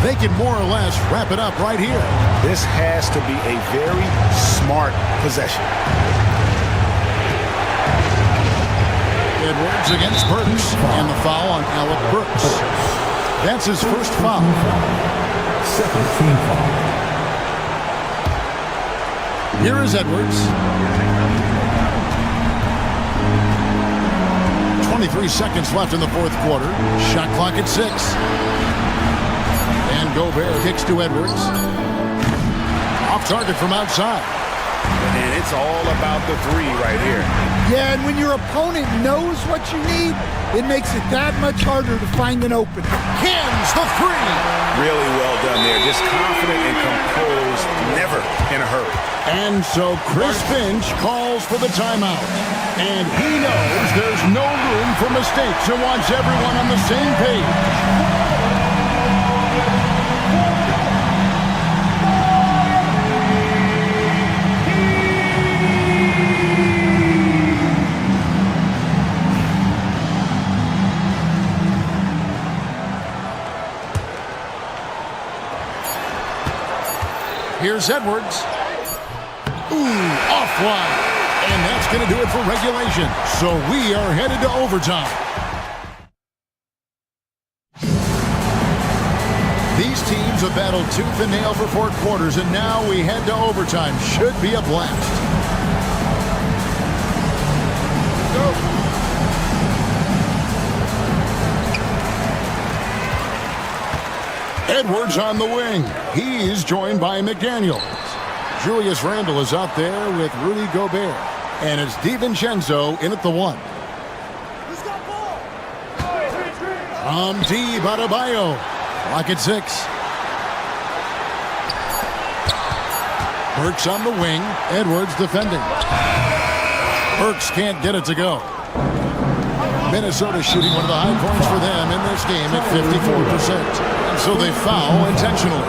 They can more or less wrap it up right here. This has to be a very smart possession. Edwards against Burks. And the foul on Alec Burks. That's his first foul. Second team foul. Here is Edwards. 23 seconds left in the fourth quarter. Shot clock at 6. And Gobert kicks to Edwards. Off target from outside. And it's all about the three right here. Yeah, and when your opponent knows what you need, it makes it that much harder to find an opening. Cans the three. Really well done there. Just confident and composed, never in a hurry. And so Chris Finch calls for the timeout. And he knows there's no room for mistakes and wants everyone on the same page. Here's Edwards. Ooh, offline. And that's going to do it for regulation. So we are headed to overtime. These teams have battled tooth and nail for 4 quarters, and now we head to overtime. Should be a blast. Go. Edwards on the wing. He's joined by McDaniels. Julius Randle is out there with Rudy Gobert. And it's DiVincenzo in at the 1. From D. Adebayo. Clock at 6. Burks on the wing. Edwards defending. Burks can't get it to go. Minnesota shooting one of the high points for them in this game at 54%. So they foul intentionally.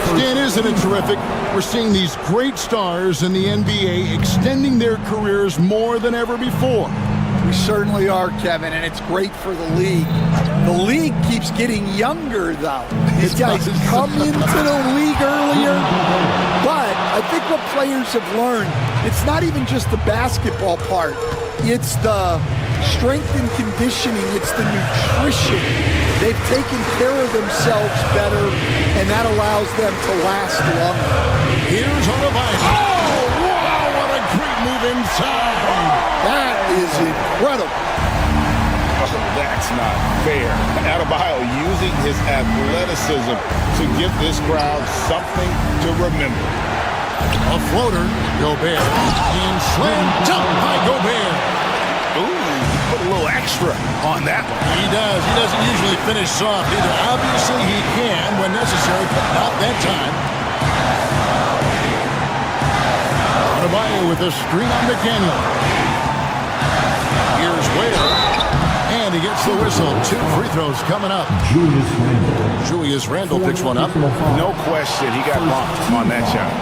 Stan, isn't it terrific? We're seeing these great stars in the NBA extending their careers more than ever before. We certainly are, Kevin, and it's great for the league. The league keeps getting younger, though. These guys come into the league earlier, but I think what players have learned, it's not even just the basketball part. It's the strength and conditioning. It's the nutrition. They've taken care of themselves better, and that allows them to last longer. Here's Adebayo. Oh, wow, what a great move inside. That is incredible. Oh, that's not fair. Adebayo using his athleticism to give this crowd something to remember. A floater, Gobert, and slam dunk by Gobert. Ooh, put a little extra on that one. He does. He doesn't usually finish soft either. Obviously, he can when necessary, but not that time. Adebayo with a screen on McDaniel. Here's Ware. And he gets the whistle. 2 free throws coming up. Julius Randle picks one up. No question, he got bumped on that shot.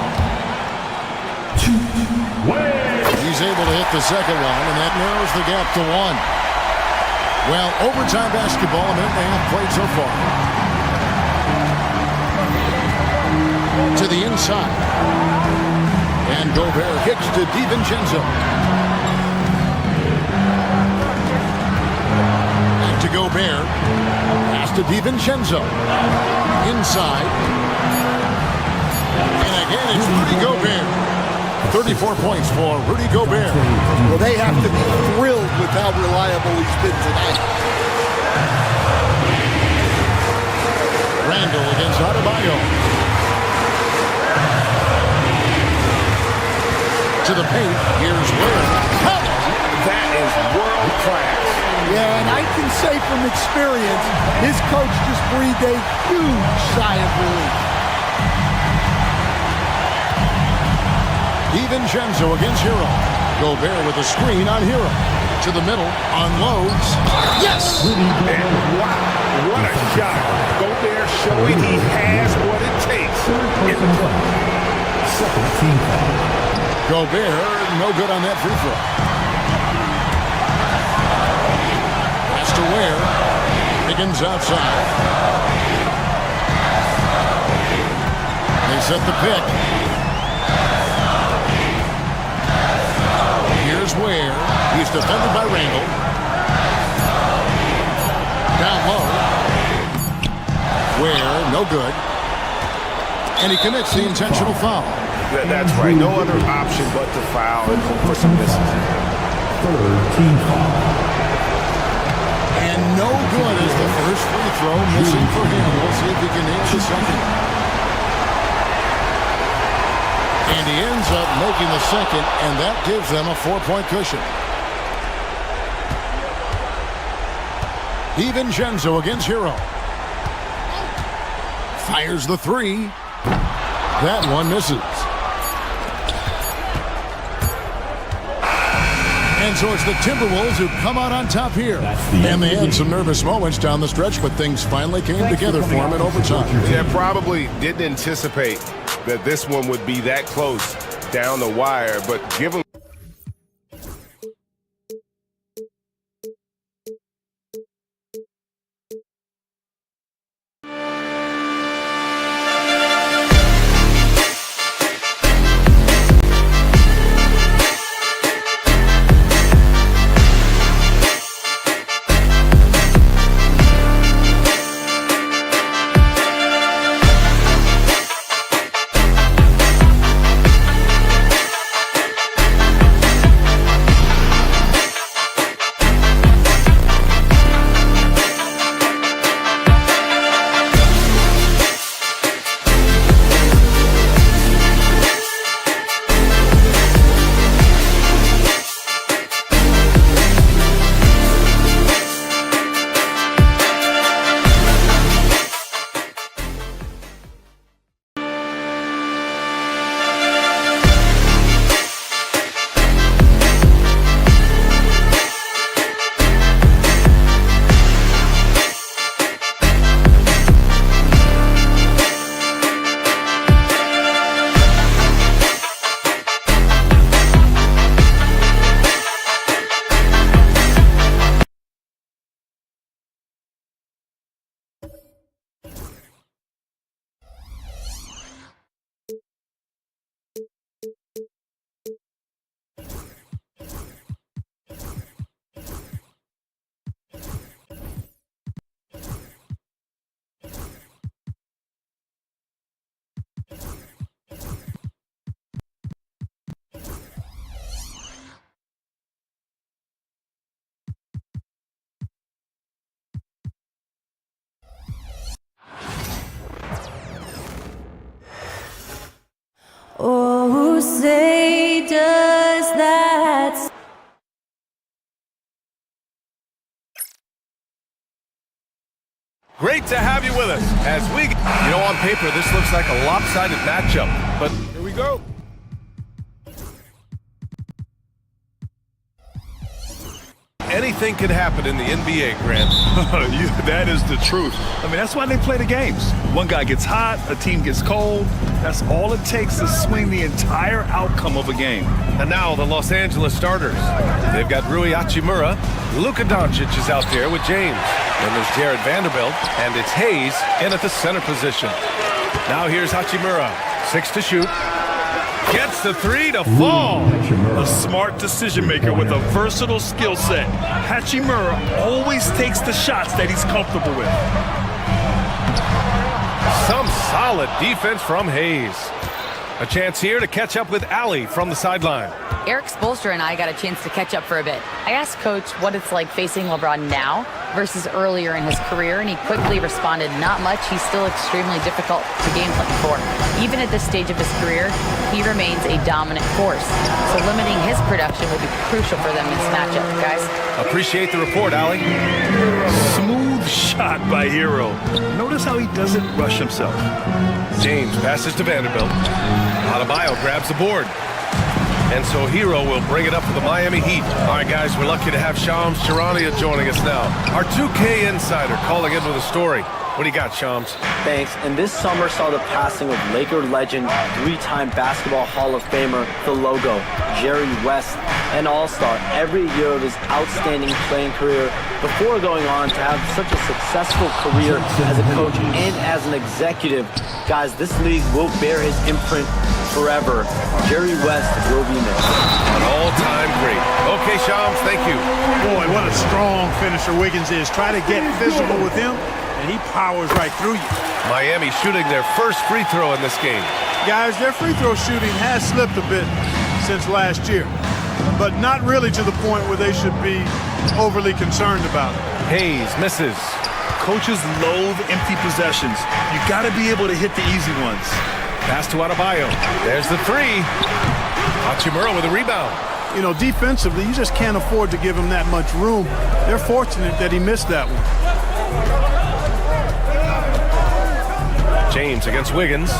He's able to hit the second one, and that narrows the gap to 1. Well, overtime basketball, a minute and a half played so far. To the inside. And Gobert kicks to DiVincenzo. Back to Gobert. Pass to DiVincenzo. Inside. And again, it's Rudy Gobert. 34 points for Rudy Gobert. Well, they have to be thrilled with how reliable he's been tonight. Randle against Adebayo. To the paint. Here's Ware. That is world class. Yeah, and I can say from experience, his coach just breathed a huge sigh of relief. DiVincenzo against Hero. Gobert with a screen on Hero. To the middle, unloads. Yes! And wow, what a shot. Gobert showing he has what it takes. Gobert, no good on that free throw. Pass to Ware. Higgins outside. They set the pick. Here's Ware. He's defended by Randle. Down low. Ware, no good. And he commits the intentional foul. That's right. No other option but to foul and hope for some misses. Team foul. And no good is the first free throw missing for him. We'll see if he can nail the second. And he ends up making the second, and that gives them a 4-point cushion. DiVincenzo against Hero. Fires the 3. That one misses. And so it's the Timberwolves who come out on top here. And they had some nervous moments down the stretch, but things finally came together for them in overtime. Yeah, probably didn't anticipate that this one would be that close down the wire, but given say, does that... Great to have you with us as we, on paper, this looks like a lopsided matchup, but here we go. Anything can happen in the NBA, Grant. That is the truth. I mean, that's why they play the games. One guy gets hot, a team gets cold. That's all it takes to swing the entire outcome of a game. And now the Los Angeles starters. They've got Rui Hachimura. Luka Doncic is out there with James. Then there's Jared Vanderbilt, and it's Hayes in at the center position. Now here's Hachimura. 6 to shoot. Gets the 3 to fall. A smart decision maker with a versatile skill set. Hachimura always takes the shots that he's comfortable with. Some solid defense from Hayes. A chance here to catch up with Allie from the sideline. Eric Spoelstra and I got a chance to catch up for a bit. I asked Coach what it's like facing LeBron now versus earlier in his career, and he quickly responded, not much. He's still extremely difficult to game plan for. Even at this stage of his career, he remains a dominant force. So limiting his production will be crucial for them in this matchup, guys. Appreciate the report, Allie. Smooth shot by Hero. Notice how he doesn't rush himself. James passes to Vanderbilt. Adebayo grabs the board. And so Hero will bring it up for the Miami Heat. All right, guys, we're lucky to have Shams Charania joining us now. Our 2K insider calling in with a story. What do you got, Shams? Thanks. And this summer saw the passing of Laker legend, 3-time Basketball Hall of Famer, the logo, Jerry West, an all-star every year of his outstanding playing career before going on to have such a successful career as a coach and as an executive. Guys, this league will bear his imprint forever. Jerry West will be missed. An all-time great. Okay, Shams, thank you. Boy, what a strong finisher Wiggins is. Try to get physical with him, and he powers right through you. Miami shooting their first free throw in this game. Guys, their free throw shooting has slipped a bit since last year, but not really to the point where they should be overly concerned about it. Hayes misses. Coaches loathe empty possessions. You got to be able to hit the easy ones. Pass to Adebayo. There's the 3. Hachimura with a rebound. You know, defensively, you just can't afford to give him that much room. They're fortunate that he missed that one. James against Wiggins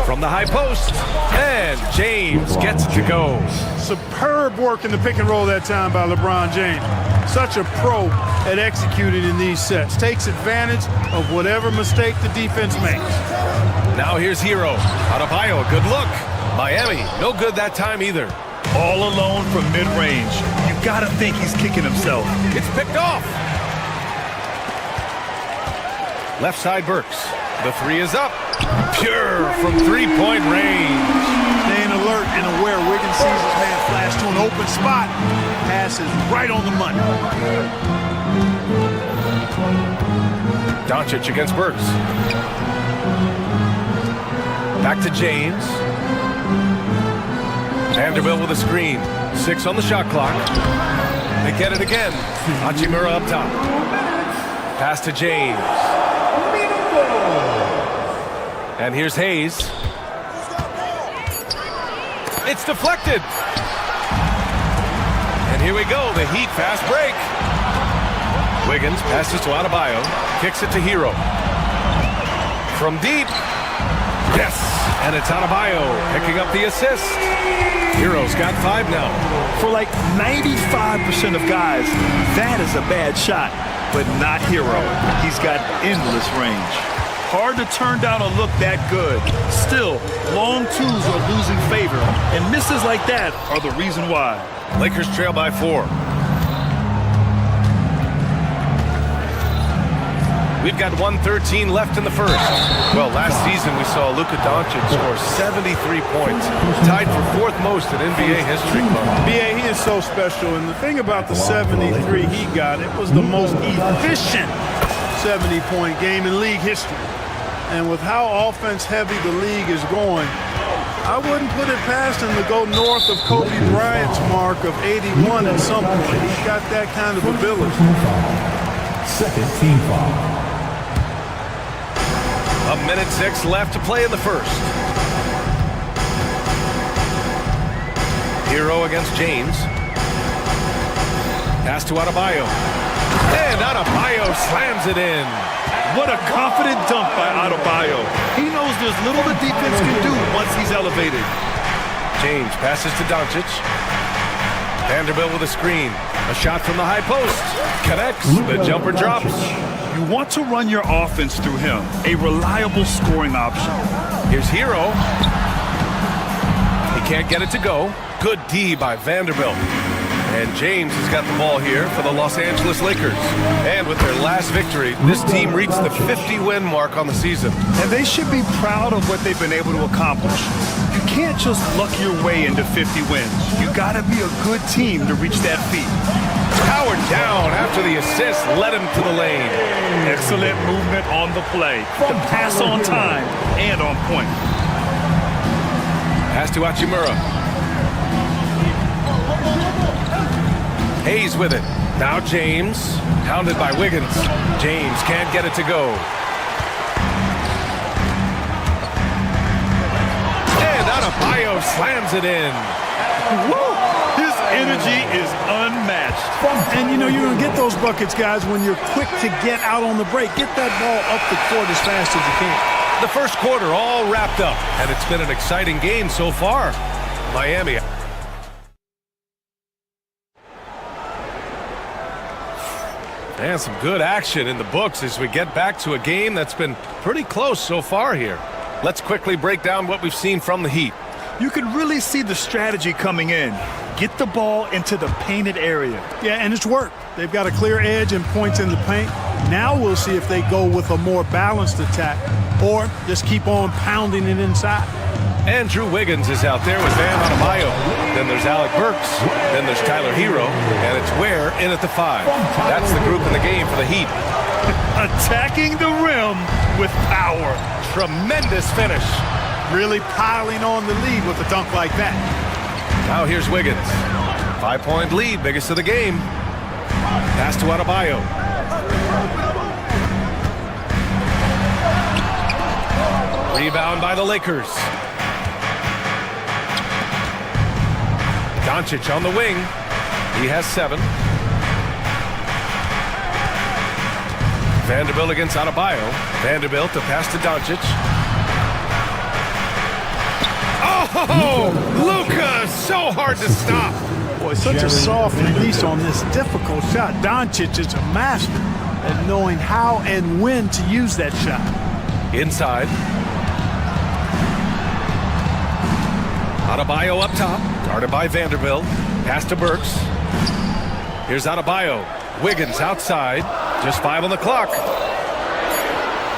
from the high post. And James gets it to go. Superb work in the pick and roll that time by LeBron James. Such a pro at executing in these sets. Takes advantage of whatever mistake the defense makes. Now here's Hero. Adebayo, a good look. Miami, no good that time either. All alone from mid-range. You gotta think he's kicking himself. It's picked off. Left side Burks. The 3 is up. Pure from 3-point range. Staying alert and aware. Wiggins sees his man flash to an open spot. Passes right on the money. Doncic against Burks. Back to James. Vanderbilt with a screen. 6 on the shot clock. They get it again. Hachimura up top. Pass to James. And here's Hayes. It's deflected. And here we go, the Heat fast break. Wiggins passes to Adebayo. Kicks it to Hero. From deep. Yes, and it's Adebayo picking up the assist. Hero's got 5 now. For like 95% of guys, that is a bad shot, but not Hero. He's got endless range. Hard to turn down a look that good. Still, long twos are losing favor, and misses like that are the reason why. Lakers trail by 4. We've got 1:13 left in the first. Well, last season we saw Luka Doncic score 73 points, tied for 4th most in NBA history. BA, he is so special, and the thing about the 73 he got, it was the most efficient 70-point game in league history. And with how offense-heavy the league is going, I wouldn't put it past him to go north of Kobe Bryant's mark of 81 at some point. He's got that kind of ability. Second team foul. 1:06 left to play in the first. Hero against James. Pass to Adebayo. And Adebayo slams it in. What a confident dunk by Adebayo. He knows there's little the defense can do once he's elevated. James passes to Doncic. Vanderbilt with a screen. A shot from the high post. Connects. The jumper drops. You want to run your offense through him. A reliable scoring option. Here's Hero. He can't get it to go. Good D by Vanderbilt. And James has got the ball here for the Los Angeles Lakers. And with their last victory, this team reached the 50-win mark on the season. And they should be proud of what they've been able to accomplish. You can't just luck your way into 50 wins. You gotta be a good team to reach that feat. Powered down after the assist led him to the lane. Excellent movement on the play. The pass on time and on point. Pass to Hachimura. Hayes with it. Now James, hounded by Wiggins. James can't get it to go. And Adebayo slams it in. Woo! His energy is unmatched. And, you know, you're going to get those buckets, guys, when you're quick to get out on the break. Get that ball up the court as fast as you can. The first quarter all wrapped up, and it's been an exciting game so far. Miami. And some good action in the books as we get back to a game that's been pretty close so far here. Let's quickly break down what we've seen from the Heat. You can really see the strategy coming in. Get the ball into the painted area. Yeah, and it's worked. They've got a clear edge and points in the paint. Now we'll see if they go with a more balanced attack or just keep on pounding it inside. Andrew Wiggins is out there with Bam Adebayo. Then there's Alec Burks. Then there's Tyler Hero. And it's Ware in at the 5. That's the group in the game for the Heat. Attacking the rim with power. Tremendous finish. Really piling on the lead with a dunk like that. Now here's Wiggins. 5-point lead, biggest of the game. Pass to Adebayo. Rebound by the Lakers. Doncic on the wing. He has 7. Vanderbilt against Adebayo. Vanderbilt to pass to Doncic. Oh, Luka, so hard to stop. Boy, such a soft release on this difficult shot. Doncic is a master at knowing how and when to use that shot. Inside. Adebayo up top, guarded by Vanderbilt. Pass to Burks. Here's Adebayo. Wiggins outside. Just 5 on the clock.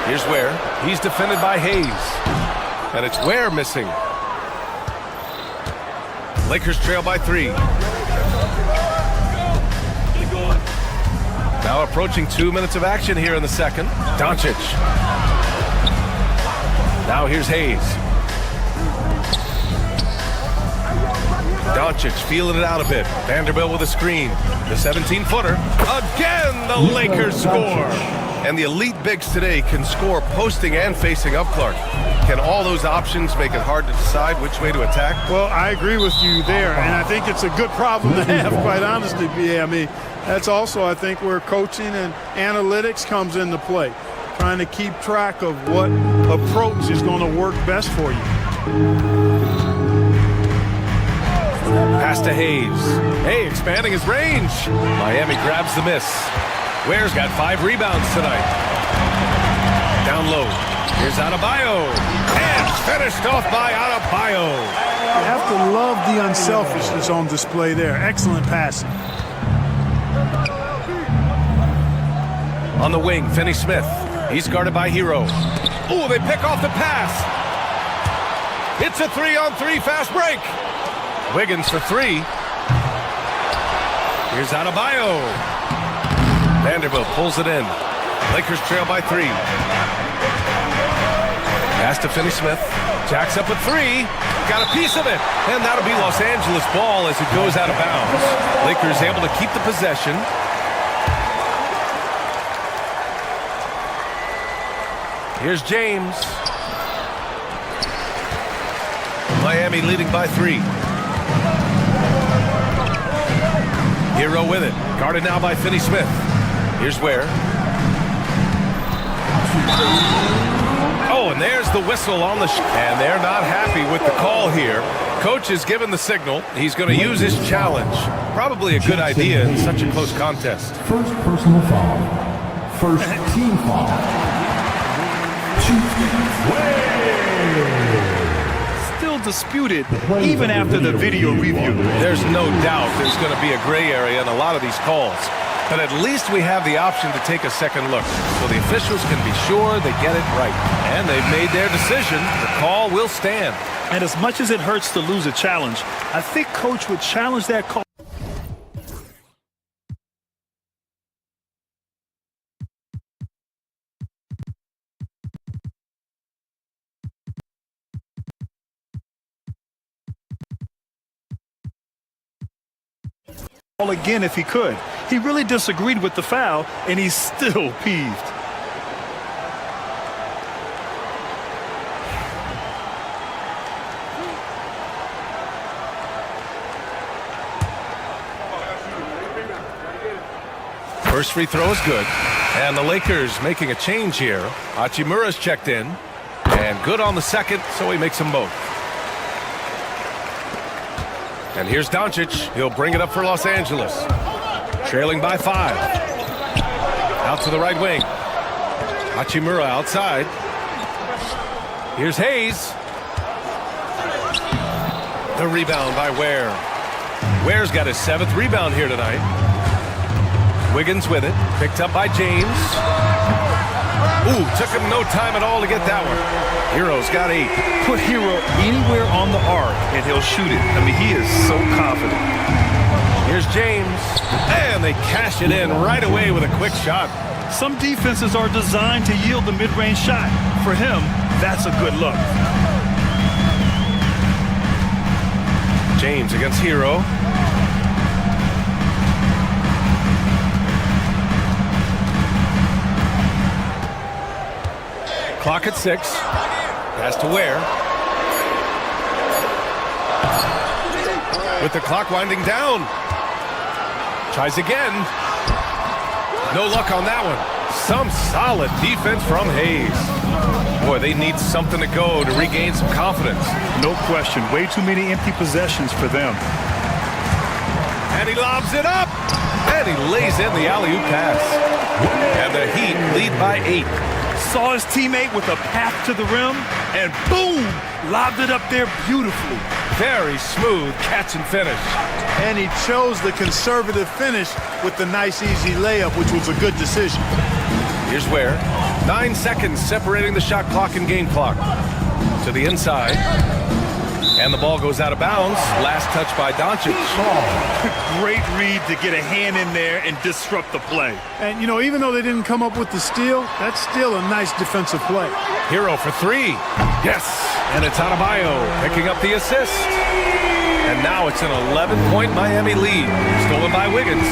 Here's Ware. He's defended by Hayes. And it's Ware missing. Lakers trail by 3. Now approaching 2 minutes of action here in the second. Doncic. Now here's Hayes. Doncic feeling it out a bit. Vanderbilt with a screen. The 17-footer. Again, the Lakers score. And the elite bigs today can score posting and facing up, Clark. Can all those options make it hard to decide which way to attack? Well, I agree with you there, and I think it's a good problem to have, quite honestly, B.A. I mean, that's also, I think, where coaching and analytics comes into play. Trying to keep track of what approach is going to work best for you. Pass to Hayes. Hey, expanding his range. Miami grabs the miss. Ware's got 5 rebounds tonight. Down low. Here's Adebayo. And finished off by Adebayo. You have to love the unselfishness on display there. Excellent passing. On the wing, Finney Smith. He's guarded by Hero. Oh, they pick off the pass. It's a 3-on-3 fast break. Wiggins for 3. Here's Adebayo. Vanderbilt pulls it in. Lakers trail by 3. Pass to Finney Smith. Jacks up with 3. Got a piece of it. And that'll be Los Angeles ball as it goes out of bounds. Lakers able to keep the possession. Here's James. Miami leading by 3. Hero with it. Guarded now by Finney-Smith. Here's Ware. Oh, and there's the whistle on the and they're not happy with the call here. Coach has given the signal. He's going to use his challenge. Probably a good idea in such a close contest. First personal foul. First team foul. Still disputed even after the video review. There's no doubt there's going to be a gray area in a lot of these calls. But at least we have the option to take a second look, so the officials can be sure they get it right. And they've made their decision. The call will stand. And as much as it hurts to lose a challenge, I think Coach would challenge that call. Again if he could. He really disagreed with the foul, and he's still peeved. First free throw is good. And the Lakers making a change here. Hachimura's checked in. And good on the second, so he makes them both. And here's Doncic. He'll bring it up for Los Angeles. Trailing by 5. Out to the right wing. Hachimura outside. Here's Hayes. The rebound by Ware. Ware's got his 7th rebound here tonight. Wiggins with it. Picked up by James. Ooh, took him no time at all to get that one. Hero's got 8. Put Hero anywhere on the arc, and he'll shoot it. I mean, he is so confident. Here's James. And they cash it in right away with a quick shot. Some defenses are designed to yield the mid-range shot. For him, that's a good look. James against Hero. Clock at 6. Pass to Ware. With the clock winding down. Tries again. No luck on that one. Some solid defense from Hayes. Boy, they need something to go to regain some confidence. No question. Way too many empty possessions for them. And he lobs it up. And he lays in the alley-oop pass. And the Heat lead by 8. Saw his teammate with a path to the rim, and boom, lobbed it up there beautifully. Very smooth catch and finish. And he chose the conservative finish with the nice, easy layup, which was a good decision. Here's Ware. 9 seconds separating the shot clock and game clock. To the inside. And the ball goes out of bounds. Last touch by Doncic. Great read to get a hand in there and disrupt the play. And, you know, even though they didn't come up with the steal, that's still a nice defensive play. Hero for 3. Yes. And it's Adebayo picking up the assist. And now it's an 11-point Miami lead. Stolen by Wiggins.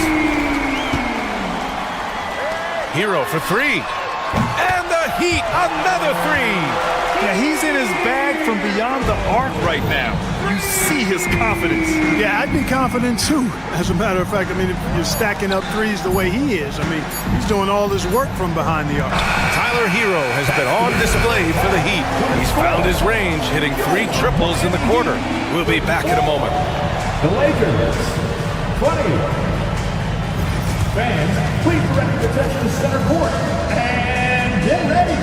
Hero for 3. And the Heat, another 3. Yeah, he's in his bag from beyond the arc right now. You see his confidence. Yeah, I'd be confident too. As a matter of fact, I mean, if you're stacking up threes the way he is, I mean, he's doing all this work from behind the arc. Tyler Hero has been on display for the Heat. He's found his range, hitting 3 triples in the quarter. We'll be back in a moment. The Lakers, 20. Fans, please direct your attention to center court. And get ready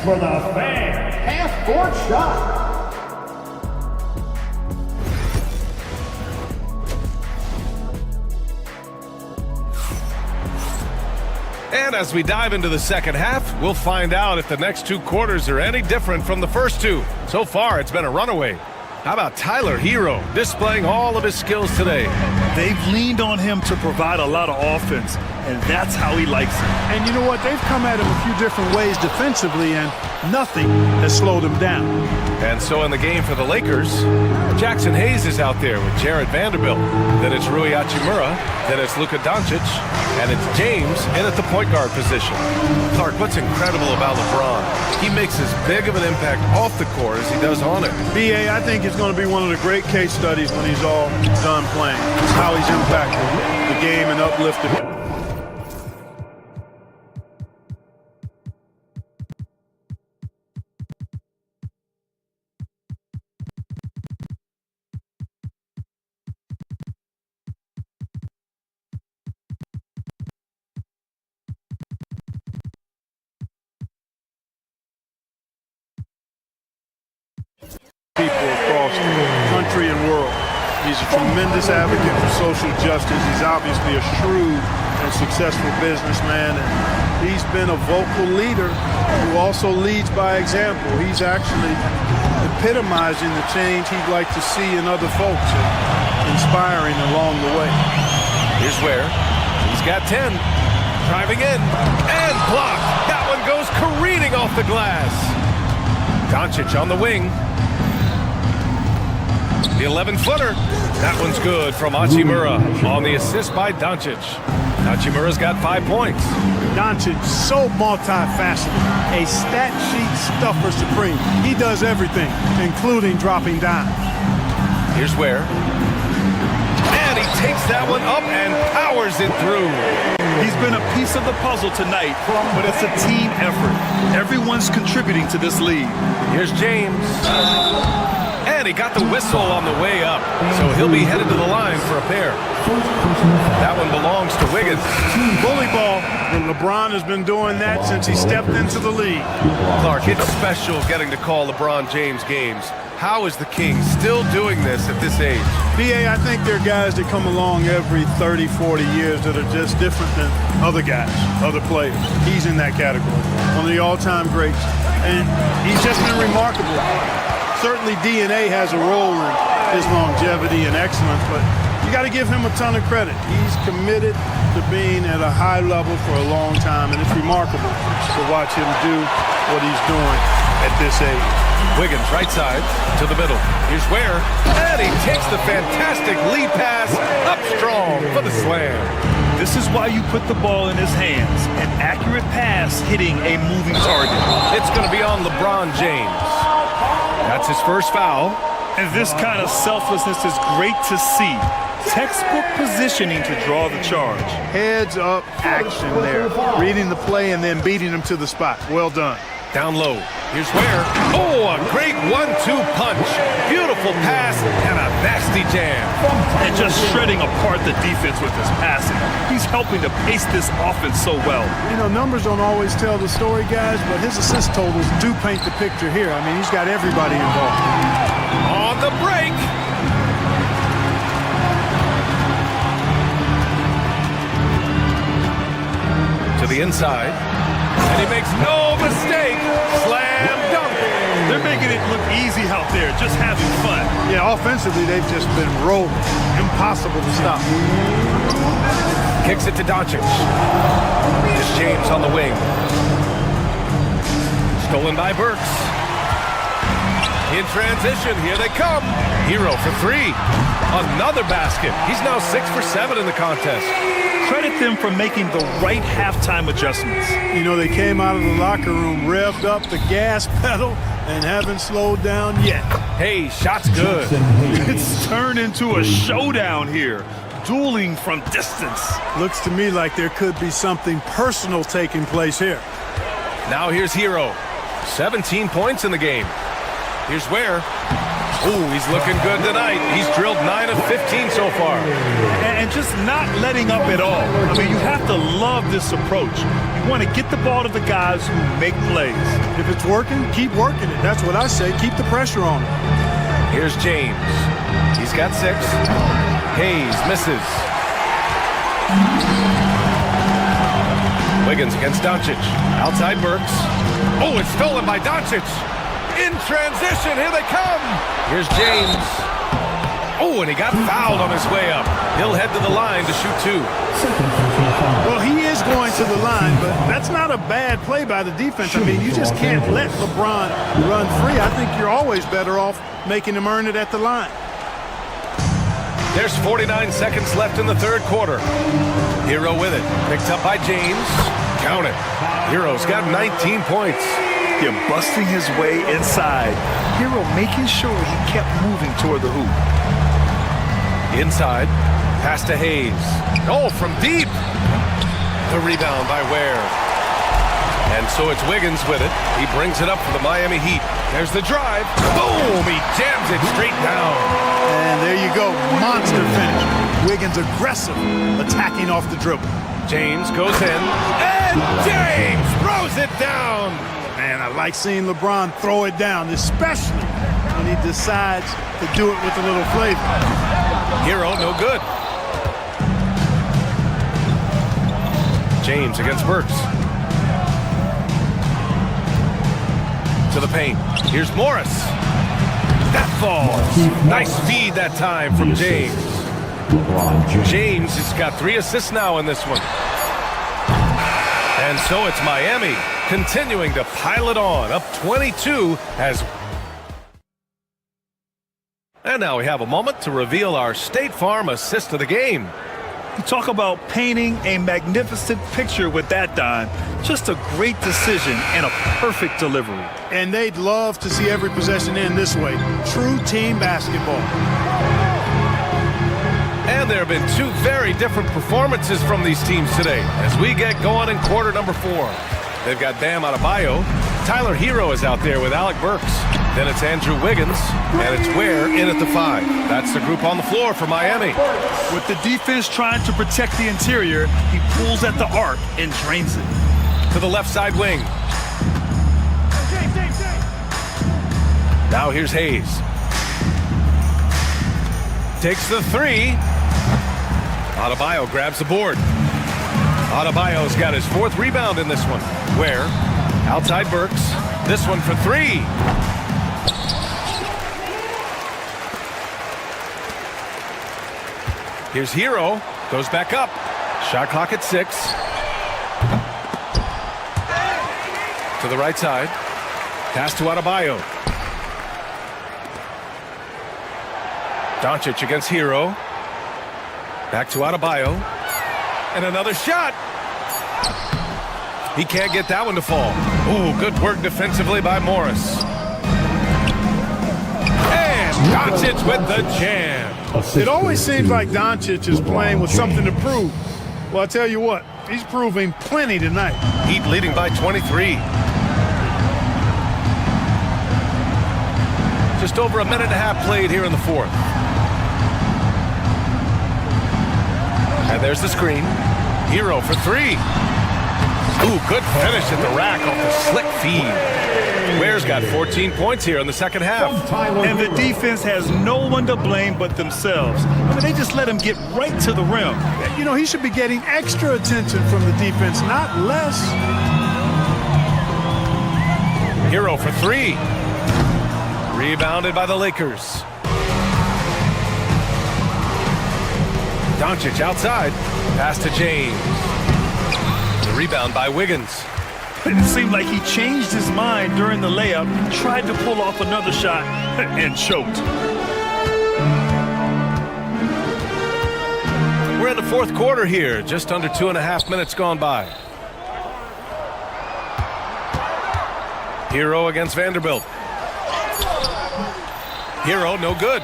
for the fan half-court shot. And as we dive into the second half, we'll find out if the next 2 quarters are any different from the first 2. So far, it's been a runaway. How about Tyler Hero displaying all of his skills today? They've leaned on him to provide a lot of offense. and that's how he likes it. And you know what? They've come at him a few different ways defensively, and nothing has slowed him down. And so in the game for the Lakers, Jackson Hayes is out there with Jared Vanderbilt. Then it's Rui Hachimura. Then it's Luka Doncic. And it's James in at the point guard position. Clark, what's incredible about LeBron? He makes as big of an impact off the court as he does on it. B.A., I think it's going to be one of the great case studies when he's all done playing. It's how he's impacted the game and uplifted it. People across the country and world. He's a tremendous advocate for social justice. He's obviously a shrewd and successful businessman, and he's been a vocal leader who also leads by example. He's actually epitomizing the change he'd like to see in other folks and inspiring along the way. Here's where he's got 10. Driving in and blocked. That one goes careening off the glass. Doncic on the wing. The 11-footer. That one's good from Hachimura on the assist by Doncic. Hachimura's got 5 points. Doncic, so multifaceted. A stat sheet stuffer supreme. He does everything, including dropping dimes. Here's where. And he takes that one up and powers it through. He's been a piece of the puzzle tonight, but it's a team effort. Everyone's contributing to this lead. Here's James. And he got the whistle on the way up, so he'll be headed to the line for a pair. That one belongs to Wiggins. Bully ball. And LeBron has been doing that since he stepped into the league. Clark, it's special getting to call LeBron James games. How is the King still doing this at this age? B.A., I think there are guys that come along every 30, 40 years that are just different than other guys, other players. He's in that category. One of the all-time greats. And he's just been remarkable. Certainly DNA has a role in his longevity and excellence, but you got to give him a ton of credit. He's committed to being at a high level for a long time, and it's remarkable to watch him do what he's doing at this age. Wiggins right side to the middle. Here's where, and he takes the fantastic lead pass up strong for the slam. This is why you put the ball in his hands. An accurate pass hitting a moving target. It's going to be on LeBron James. That's his first foul. And this kind of selflessness is great to see. Textbook positioning to draw the charge. Heads up action there. Reading the play and then beating him to the spot. Well done. Down low. Here's where. Oh, a great 1-2 punch. Beautiful pass and a nasty jam. And just shredding apart the defense with his passing. He's helping to pace this offense so well. You know, numbers don't always tell the story, guys, but his assist totals do paint the picture here. I mean, he's got everybody involved. On the break. To the inside. And he makes no mistake. Slam dunk. They're making it look easy out there, just having fun. Yeah, offensively, they've just been rolling. Impossible to stop. Kicks it to Doncic. Here's James on the wing. Stolen by Burks. In transition, here they come. Hero for 3. Another basket. He's now 6 for 7 in the contest. Credit them for making the right halftime adjustments. You know, they came out of the locker room, revved up the gas pedal, and haven't slowed down yet. Hey, shot's good. It's turned into a showdown here. Dueling from distance. Looks to me like there could be something personal taking place here. Now here's Hero. 17 points in the game. Here's where. Ooh, he's looking good tonight. He's drilled 9 of 15 so far. And just not letting up at all. I mean, you have to love this approach. You want to get the ball to the guys who make plays. If it's working, keep working it. That's what I say. Keep the pressure on him. Here's James. He's got 6. Hayes misses. Wiggins against Doncic. Outside Burks. Oh, it's stolen by Doncic. In transition, here they come. Here's James. Oh, and he got fouled on his way up. He'll head to the line to shoot 2. Well, he is going to the line, but that's not a bad play by the defense. I mean, you just can't let LeBron run free. I think you're always better off making him earn it at the line. There's 49 seconds left in the third quarter. Hero with it. Picked up by James. Count it. Hero's got 19 points. You're busting his way inside. Hero making sure he kept moving toward the hoop. Inside. Pass to Hayes. Oh, from deep. The rebound by Ware. And so it's Wiggins with it. He brings it up for the Miami Heat. There's the drive. Boom! He jams it straight down. And there you go. Monster finish. Wiggins aggressive, attacking off the dribble. James goes in. And James throws it down. Man, I like seeing LeBron throw it down, especially when he decides to do it with a little flavor. Hero, no good. James against Burks. To the paint. Here's Morris. That falls. Nice feed that time from James. James has got 3 assists now in this one. And so it's Miami continuing to pile it on, up 22 as... And now we have a moment to reveal our State Farm assist of the game. You talk about painting a magnificent picture with that dime. Just a great decision and a perfect delivery. And they'd love to see every possession end this way. True team basketball. And there have been 2 very different performances from these teams today as we get going in quarter number 4. They've got Bam Adebayo. Tyler Hero is out there with Alec Burks. Then it's Andrew Wiggins, and it's Ware in at the 5. That's the group on the floor for Miami. With the defense trying to protect the interior, he pulls at the arc and drains it. To the left side wing. Now here's Hayes. Takes the 3. Adebayo grabs the board. Adebayo's got his 4th rebound in this one. Ware, outside Burks. This one for 3. Here's Hero. Goes back up. Shot clock at 6. To the right side. Pass to Adebayo. Doncic against Hero. Back to Adebayo. And another shot. He can't get that one to fall. Ooh, good work defensively by Morris. And Doncic with the jam. It always seems like Doncic is playing with something to prove. Well, I tell you what, he's proving plenty tonight. Heat leading by 23. Just over a minute and a half played here in the 4th. And there's the screen. Hero for 3. Ooh, good finish at the rack off the slick feed. Ware's got 14 points here in the second half. And the defense has no one to blame but themselves. I mean, they just let him get right to the rim. You know, he should be getting extra attention from the defense, not less. Hero for 3. Rebounded by the Lakers. Doncic outside. Pass to James. The rebound by Wiggins. It seemed like he changed his mind during the layup, tried to pull off another shot, and choked. We're in the 4th quarter here, just under 2.5 minutes gone by. Hero against Vanderbilt. Hero, no good.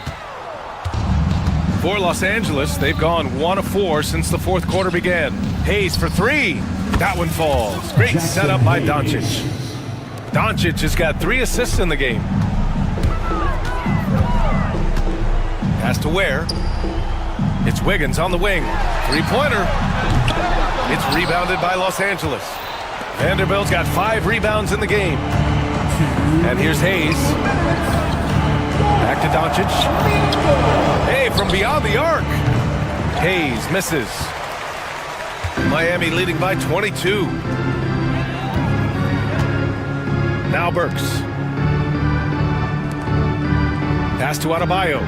For Los Angeles, they've gone 1 of 4 since the 4th quarter began. Hayes for 3. That one falls. Great setup by Doncic. Doncic has got 3 assists in the game. Pass to Ware. It's Wiggins on the wing. 3-pointer. It's rebounded by Los Angeles. Vanderbilt's got 5 rebounds in the game. And here's Hayes. Back to Doncic. Hey, from beyond the arc. Hayes misses. Miami leading by 22. Now Burks. Pass to Adebayo.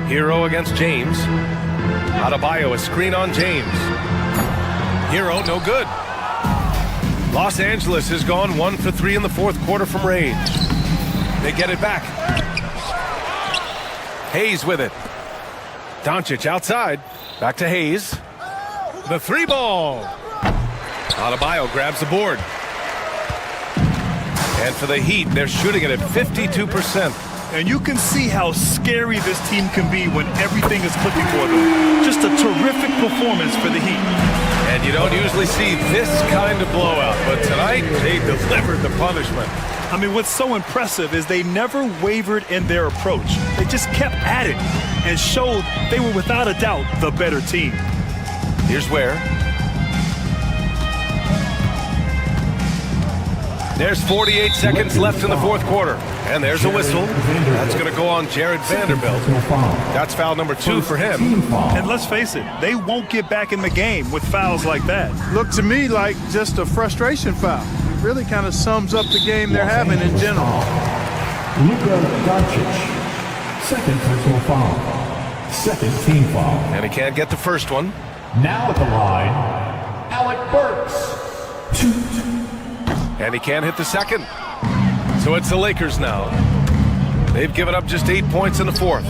Hero against James. Adebayo, a screen on James. Hero, no good. Los Angeles has gone 1 for 3 in the fourth quarter from range. They get it back. Hayes with it. Doncic outside. Back to Hayes. The 3-ball. Adebayo grabs the board. And for the Heat, they're shooting it at 52%. And you can see how scary this team can be when everything is clicking for them. Just a terrific performance for the Heat. And you don't usually see this kind of blowout, but tonight they delivered the punishment. I mean, what's so impressive is they never wavered in their approach. They just kept at it and showed they were without a doubt the better team. Here's where. There's 48 seconds left in the fourth quarter. And there's a whistle. That's going to go on Jared Vanderbilt. That's foul number 2 for him. And let's face it, they won't get back in the game with fouls like that. Looked to me like just a frustration foul. It really kind of sums up the game they're having in general. Luka Doncic, second personal foul. Second team foul. And he can't get the first one. Now at the line, Alec Burks. 2. And he can't hit the second. So it's the Lakers now. They've given up just 8 points in the fourth.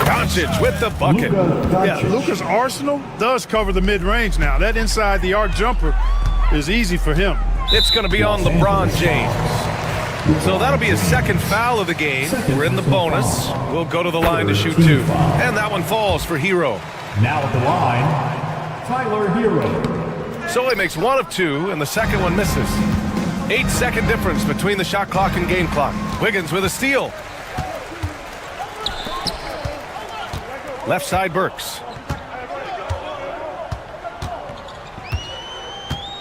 Doncic with the bucket. Yeah, Luka's arsenal does cover the mid-range now. That inside the arc jumper is easy for him. It's going to be on LeBron James. So that'll be his second foul of the game. We're in the bonus. We'll go to the line to shoot 2. And that one falls for Hero. Now at the line, Tyler Hero. So he makes 1 of 2, and the second one misses. 8-second difference between the shot clock and game clock. Wiggins with a steal. Left side Burks.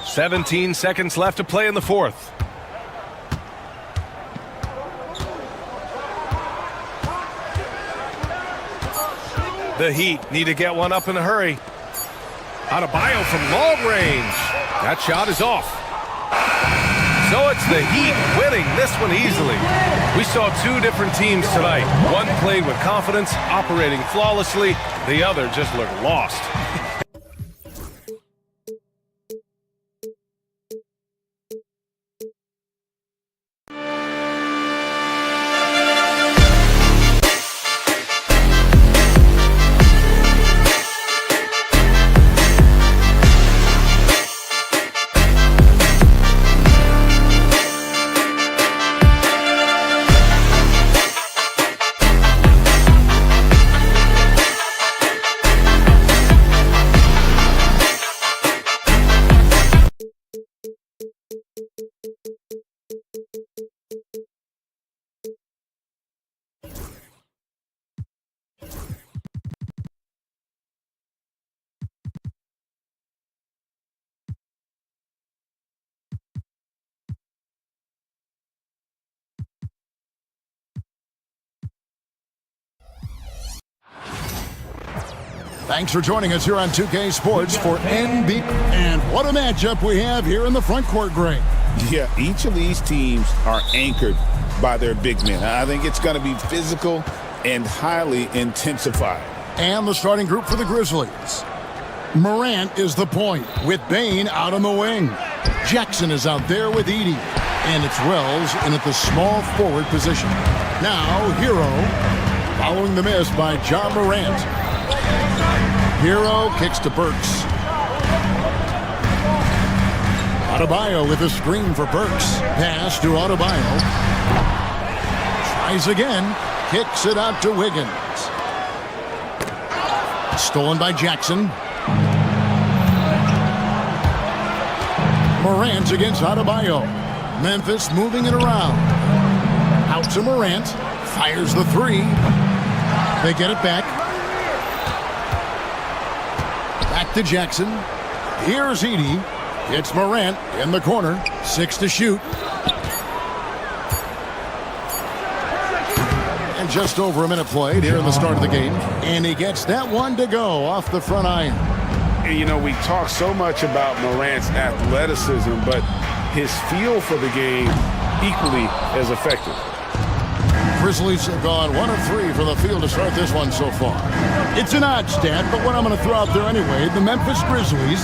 17 seconds left to play in the fourth. The Heat need to get one up in a hurry. Adebayo from long range. That shot is off. So it's the Heat winning this one easily. We saw 2 different teams tonight. One played with confidence, operating flawlessly. The other just looked lost. Thanks for joining us here on 2K Sports for NB. And what a matchup we have here in the front court, Greg. Yeah, each of these teams are anchored by their big men. I think it's going to be physical and highly intensified. And the starting group for the Grizzlies. Morant is the point with Bane out on the wing. Jackson is out there with Edey. And it's Wells in at the small forward position. Now, Hero following the miss by John Morant. Hero kicks to Burks. Adebayo with a screen for Burks. Pass to Adebayo. Tries again. Kicks it out to Wiggins. Stolen by Jackson. Morant against Adebayo. Memphis moving it around. Out to Morant. Fires the 3. They get it back. Back to Jackson. Here's Edey. It's Morant in the corner. 6 to shoot. And just over a minute played here in the start of the game. And he gets that one to go off the front iron. And, you know, we talk so much about Morant's athleticism, but his feel for the game equally as effective. Grizzlies have gone 1 of 3 for the field to start this one so far. It's an odd stat, but what I'm going to throw out there anyway, the Memphis Grizzlies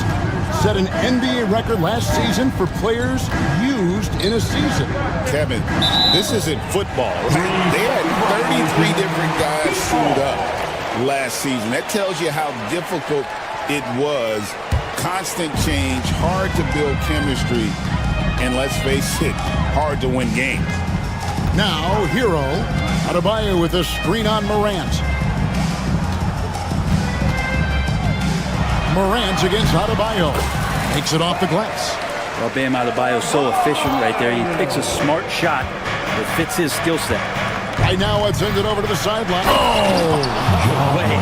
set an NBA record last season for players used in a season. Kevin, this isn't football. They had 33 different guys suited up last season. That tells you how difficult it was. Constant change, hard to build chemistry, and let's face it, hard to win games. Now, Hero, Adebayo with a screen on Morant. Morant against Adebayo. Takes it off the glass. Well, Bam Adebayo's so efficient right there. He picks a smart shot that fits his skill set. Right now, let's send it over to the sideline. Oh! Away.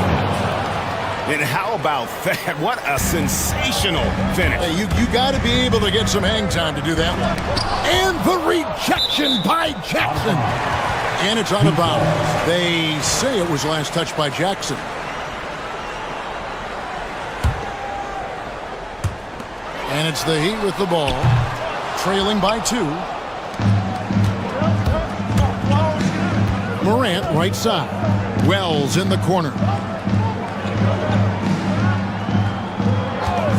And how about that? What a sensational finish. Hey, you got to be able to get some hang time to do that one. And the rejection by Jackson. And it's out of bounds. They say it was last touched by Jackson. And it's the Heat with the ball, trailing by 2. Morant right side. Wells in the corner.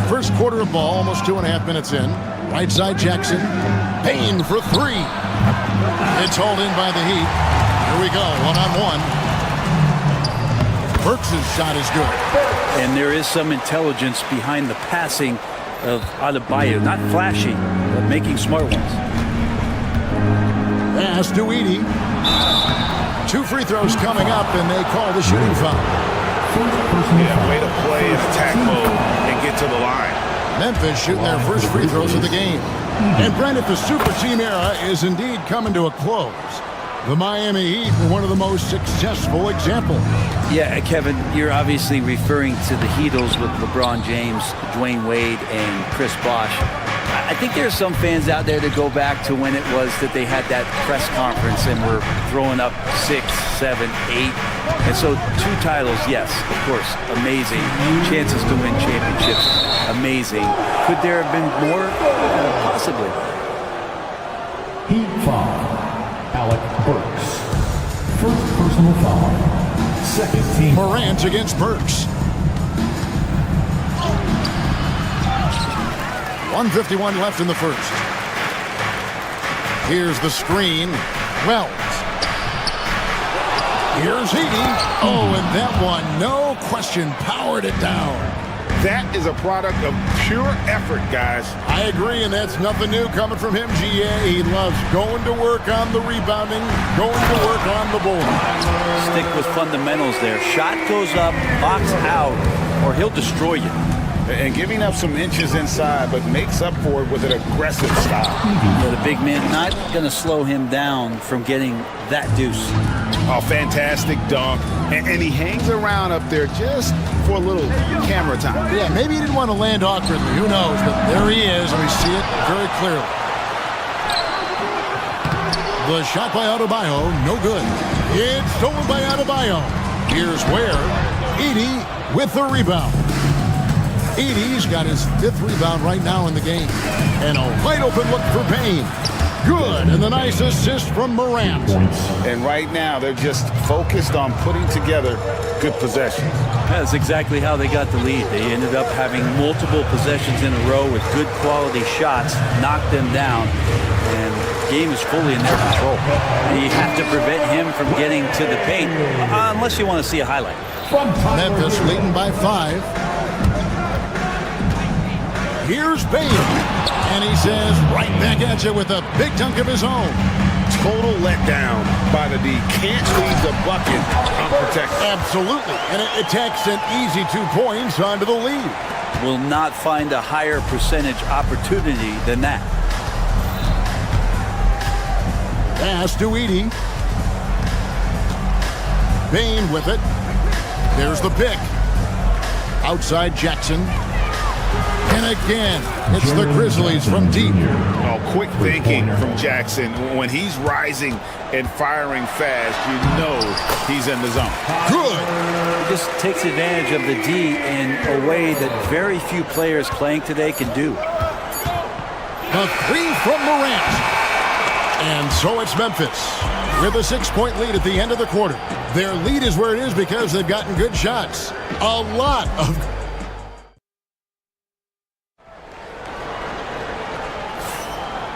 First quarter of ball, almost 2.5 minutes in. Right side Jackson. Payne for 3. It's hauled in by the Heat. Here we go, 1-on-1. Burks' shot is good. And there is some intelligence behind the passing of Adebayo. Not flashy, but making smart ones. Pass to Edey. 2 free throws coming up, and they call the shooting foul. Yeah, way to play in attack mode and get to the line. Memphis shooting their first free throws of the game. And Brandon, the super team era is indeed coming to a close. The Miami Heat were one of the most successful examples. Yeah, Kevin, you're obviously referring to the Heatles with LeBron James, Dwayne Wade, and Chris Bosh. I think there's some fans out there that go back to when it was that they had that press conference and were throwing up 6, 7, 8. And so 2 titles, yes, of course, amazing. Chances to win championships, amazing. Could there have been more? Possibly. Heat foul. Alec Burks. First personal foul. Second team. Morant against Burks. 1:51 left in the first. Here's the screen. Wells. Here's Edey. Oh, and that one, no question, powered it down. That is a product of pure effort, guys. I agree, and that's nothing new coming from him, GA. He loves going to work on the rebounding, going to work on the board. Stick with fundamentals there. Shot goes up, box out, or he'll destroy you. And giving up some inches inside, but makes up for it with an aggressive style. Yeah, the big man not going to slow him down from getting that deuce. Oh, fantastic dunk. And he hangs around up there just for a little camera time. Yeah, maybe he didn't want to land awkwardly. Who knows? But there he is, and we see it very clearly. The shot by Adebayo, no good. It's stolen by Adebayo. Here's Ware. Edey with the rebound. Edey's got his 5th rebound right now in the game. And a wide open look for Payne. Good, and the nice assist from Morant. And right now, they're just focused on putting together good possessions. That's exactly how they got the lead. They ended up having multiple possessions in a row with good quality shots, knocked them down, and the game is fully in their control. And you have to prevent him from getting to the paint, unless you want to see a highlight. Memphis leading by 5. Here's Payne, and he says right back at you with a big dunk of his own. Total letdown by the D. Can't leave the bucket unprotected. Absolutely, and it takes an easy 2 points onto the lead. Will not find a higher percentage opportunity than that. Pass to Edey. Payne with it. There's the pick. Outside Jackson. And again, it's the Grizzlies from deep. Oh, quick thinking from Jackson. When he's rising and firing fast, you know he's in the zone. Good. He just takes advantage of the D in a way that very few players playing today can do. The 3 from Morant. And so it's Memphis. with a 6-point lead at the end of the quarter. Their lead is where it is because they've gotten good shots. A lot of...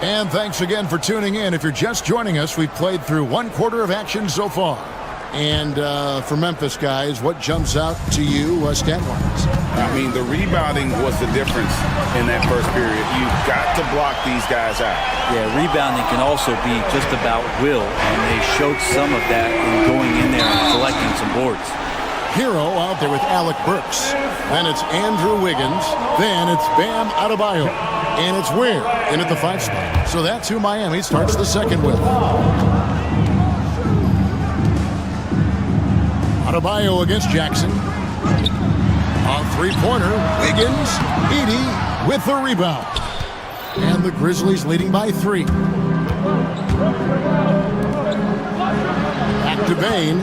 And thanks again for tuning in. If you're just joining us, we've played through 1 quarter of action so far. And for Memphis guys, what jumps out to you stat-wise? I mean, the rebounding was the difference in that first period. You've got to block these guys out. Yeah, rebounding can also be just about will, and they showed some of that in going in there and collecting some boards. Hero out there with Alec Burks. Then it's Andrew Wiggins. Then it's Bam Adebayo. And it's Ware in at the 5 spot. So that's who Miami starts the second with. Adebayo against Jackson. A 3-pointer. Wiggins. Edey with the rebound. And the Grizzlies leading by 3. Back to Bane.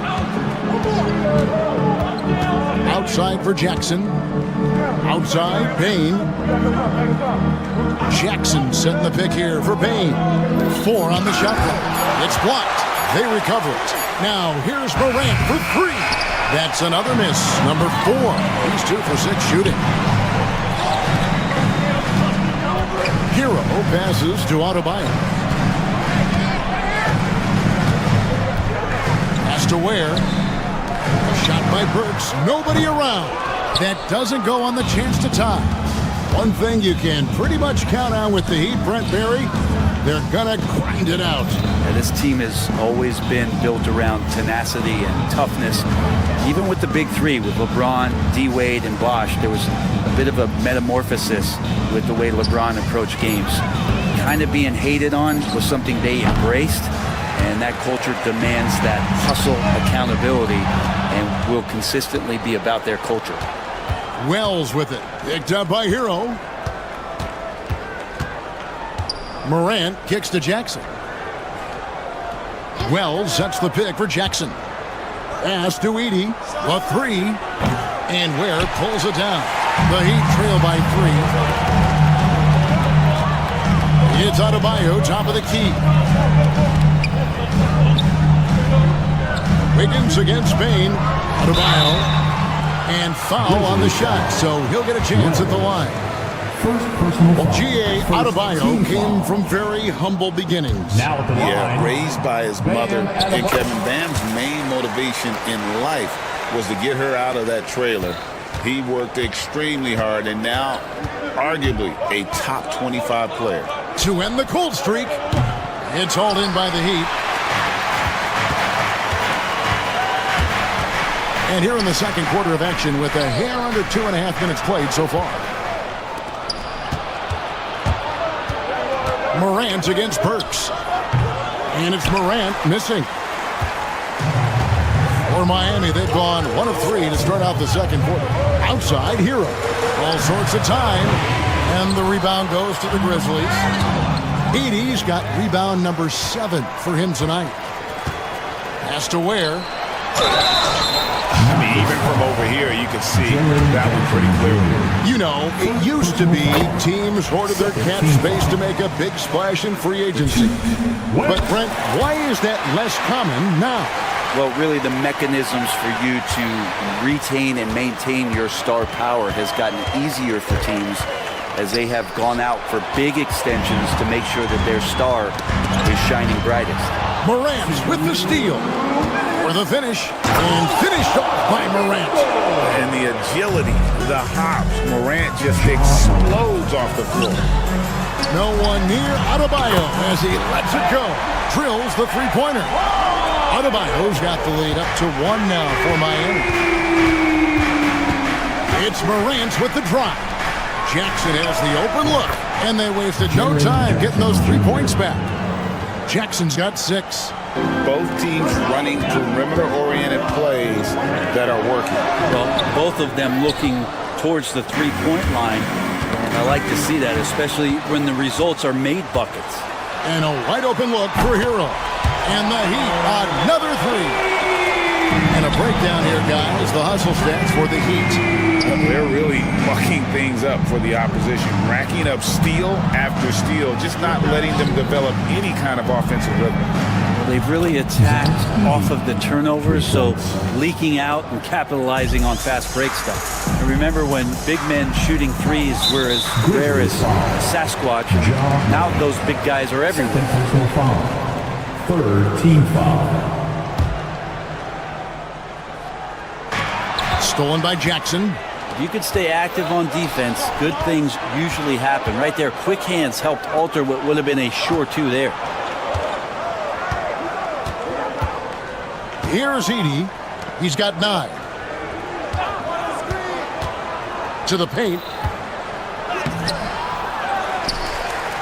Outside for Jackson. Outside, Bane. Jackson setting the pick here for Bane. 4 on the shot clock. It's blocked. They recover it. Now, here's Morant for 3. That's another miss. Number 4. He's 2 for 6 shooting. Hero passes to Adebayo. Pass to Ware. A shot by Burks. Nobody around. That doesn't go on the chance to tie. One thing you can pretty much count on with the Heat, Brent Barry, they're going to grind it out. Yeah, this team has always been built around tenacity and toughness. Even with the big 3, with LeBron, D-Wade, and Bosh, there was a bit of a metamorphosis with the way LeBron approached games. Kind of being hated on was something they embraced, and that culture demands that hustle, accountability, and will consistently be about their culture. Wells with it. Picked up by Hero. Morant kicks to Jackson. Wells sets the pick for Jackson. Pass to Edey. The 3. And Ware pulls it down. The Heat trail by 3. It's Adebayo, top of the key. Wiggins against Bane. Adebayo. And foul on the shot, so he'll get a chance at the line. Well, G.A. Adebayo came from very humble beginnings. Now at the line. Yeah, raised by his mother. And Kevin Bam's main motivation in life was to get her out of that trailer. He worked extremely hard and now arguably a top 25 player. To end the cold streak, it's hauled in by the Heat. And here in the second quarter of action with a hair under 2.5 minutes played so far. Morant against Burks. And it's Morant missing. For Miami, they've gone 1 of 3 to start out the second quarter. Outside, Hero. All sorts of time. And the rebound goes to the Grizzlies. Edey's got rebound number 7 for him tonight. Pass to Ware. I mean, even from over here, you can see that one pretty clearly. You know, it used to be teams hoarded their cap space to make a big splash in free agency. But, Brent, why is that less common now? Well, really, the mechanisms for you to retain and maintain your star power has gotten easier for teams as they have gone out for big extensions to make sure that their star is shining brightest. Morant with the steal. For the finish, and finished off by Morant. And the agility, the hops, Morant just explodes off the floor. No one near Adebayo as he lets it go. Drills the 3-pointer. Adebayo's got the lead up to 1 now for Miami. It's Morant with the drive. Jackson has the open look, and they wasted no time getting those 3 points back. Jackson's got 6. Both teams running perimeter-oriented plays that are working. Well, both of them looking towards the 3-point line. And I like to see that, especially when the results are made buckets. And a wide-open look for Hero. And the Heat, another 3. And a breakdown here, guys. The hustle stats for the Heat. They're really mucking things up for the opposition, racking up steal after steal, just not letting them develop any kind of offensive rhythm. The They've really attacked off of the turnovers, so leaking out and capitalizing on fast break stuff. And remember when big men shooting threes were as rare as Sasquatch, now those big guys are everywhere. Third team foul. Stolen by Jackson. If you could stay active on defense, good things usually happen. Right there, quick hands helped alter what would have been a sure two there. Here's Edey. He's got 9. To the paint.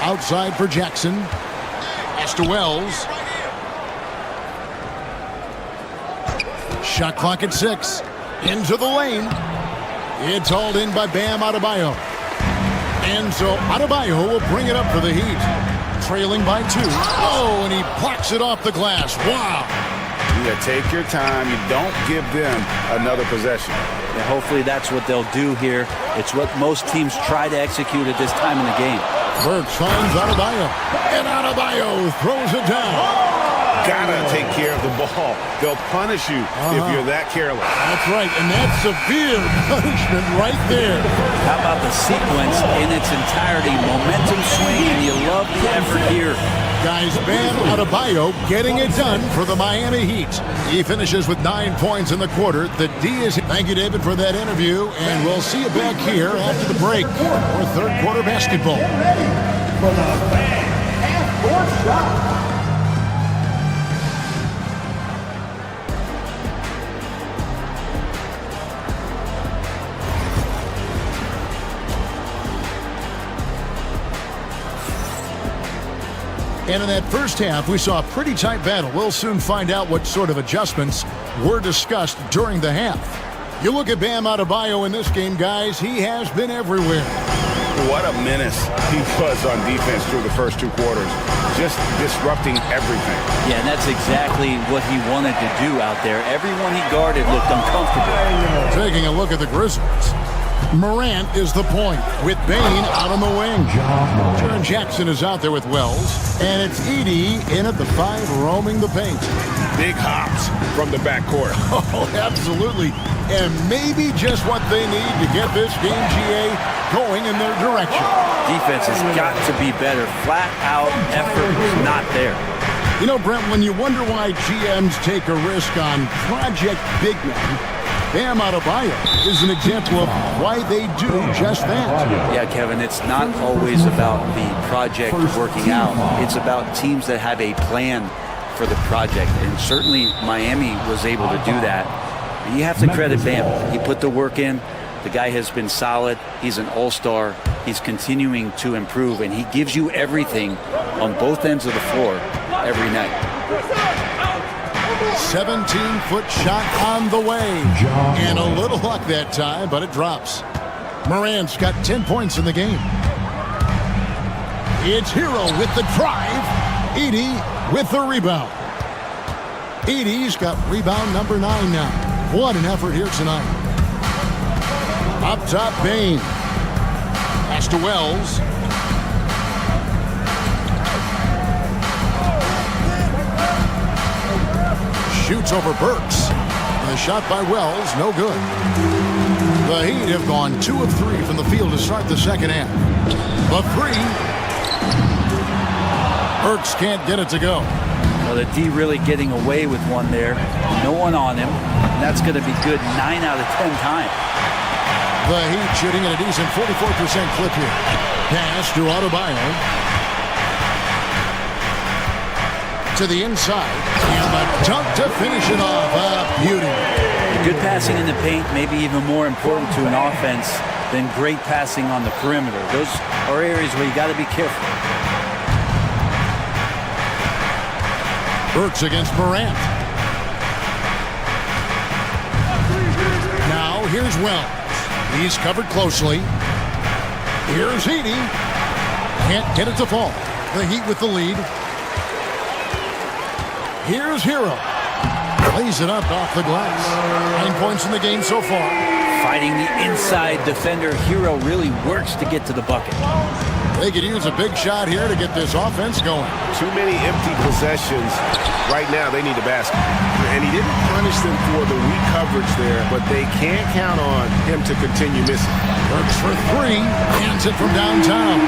Outside for Jackson. Pass to Wells. Shot clock at 6. Into the lane. It's hauled in by Bam Adebayo. And so Adebayo will bring it up for the Heat. Trailing by 2. Oh, and he blocks it off the glass. Wow. Yeah, take your time. You don't give them another possession. Yeah, hopefully that's what they'll do here. It's what most teams try to execute at this time in the game. Burks finds Adebayo. And Adebayo throws it down. Gotta take care of the ball. They'll punish you if you're that careless. That's right, and that's severe punishment right there. How about the sequence in its entirety? Momentum swing, and you love the effort here. Guys, Bam Adebayo getting it done for the Miami Heat. He finishes with 9 points in the quarter. The D is... Thank you, David, for that interview, and we'll see you back here after the break for third quarter basketball. For the fan half-court shot. And in that first half, we saw a pretty tight battle. We'll soon find out what sort of adjustments were discussed during the half. You look at Bam Adebayo in this game, guys, he has been everywhere. What a menace he was on defense through the first 2 quarters. Just disrupting everything. Yeah, and that's exactly what he wanted to do out there. Everyone he guarded looked uncomfortable. Taking a look at the Grizzlies. Morant is the point with Bane out on the wing. Jaren Jackson is out there with Wells. And it's Edey in at the 5 roaming the paint. Big hops from the backcourt. Oh, absolutely. And maybe just what they need to get this game, GA, going in their direction. Defense has got to be better. Flat out effort was not there. You know, Brent, when you wonder why GMs take a risk on project big men, Bam Adebayo is an example of why they do just that. Yeah, Kevin, it's not always about the project working out. It's about teams that have a plan for the project, and certainly Miami was able to do that. And you have to credit Bam. He put the work in. The guy has been solid. He's an all-star. He's continuing to improve, and he gives you everything on both ends of the floor every night. 17-foot shot on the way. And a little luck that time, but it drops. Morant's got 10 points in the game. It's Hero with the drive. Edey with the rebound. Edey's got rebound number 9 now. What an effort here tonight. Up top, Bane. Pass to Wells. Shoots over Burks. The shot by Wells, no good. The Heat have gone 2 of 3 from the field to start the second half. The 3. Burks can't get it to go. Well, the D really getting away with one there. No one on him. And that's going to be good 9 out of 10 times. The Heat shooting at a decent 44% clip here. Pass to Adebayo. To the inside. And the dunk to finish it off. Beauty. Good passing in the paint may be even more important to an offense than great passing on the perimeter. Those are areas where you got to be careful. Burks against Morant. Now here's Wells. He's covered closely. Here's Edey. Can't get it to fall. The Heat with the lead. Here's Hero. Lays it up off the glass. 9 points in the game so far. Fighting the inside defender. Hero really works to get to the bucket. They could use a big shot here to get this offense going. Too many empty possessions. Right now, they need a basket. And he didn't punish them for the weak coverage there, but they can't count on him to continue missing. Burks for three. Hands it from downtown.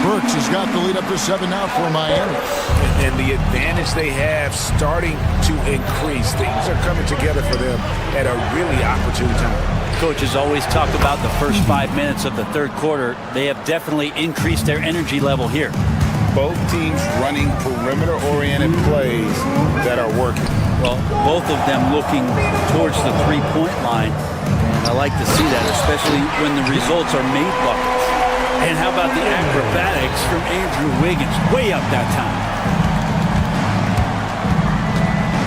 Burks has got the lead up to 7 now for Miami. And the advantage they have starting to increase. Things are coming together for them at a really opportune time. Coaches always talk about the first 5 minutes of the third quarter. They have definitely increased their energy level here. Both teams running perimeter-oriented plays that are working. Well, both of them looking towards the three-point line. And I like to see that, especially when the results are made buckets. And how about the acrobatics from Andrew Wiggins? Way up that time.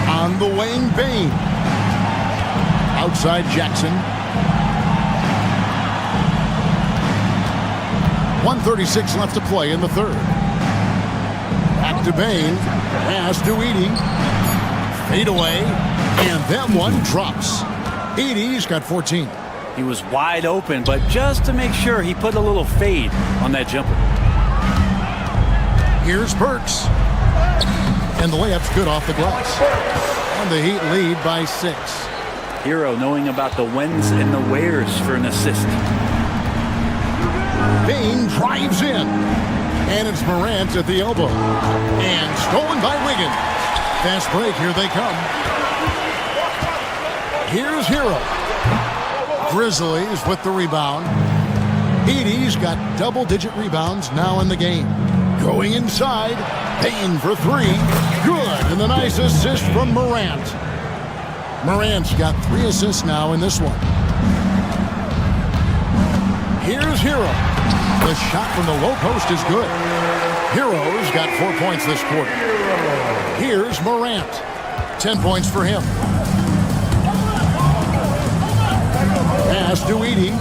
On the wing, Bain. Outside Jackson. 1:36 left to play in the third. Back to Bain. Pass to Edey. Fade away. And that one drops. Edey's got 14. He was wide open, but just to make sure, he put a little fade on that jumper. Here's Burks. And the layup's good off the glass. And the Heat lead by 6. Hero knowing about the whens and the wheres for an assist. Bain drives in. And it's Morant at the elbow. And stolen by Wiggins. Fast break, here they come. Here's Hero. Grizzlies with the rebound. Edey's got double-digit rebounds now in the game. Going inside. Bain for 3. Good. And the nice assist from Morant. Morant's got 3 assists now in this one. Here's Hero. The shot from the low post is good. Hero's got 4 points this quarter. Here's Morant. 10 points for him. Pass to Edey.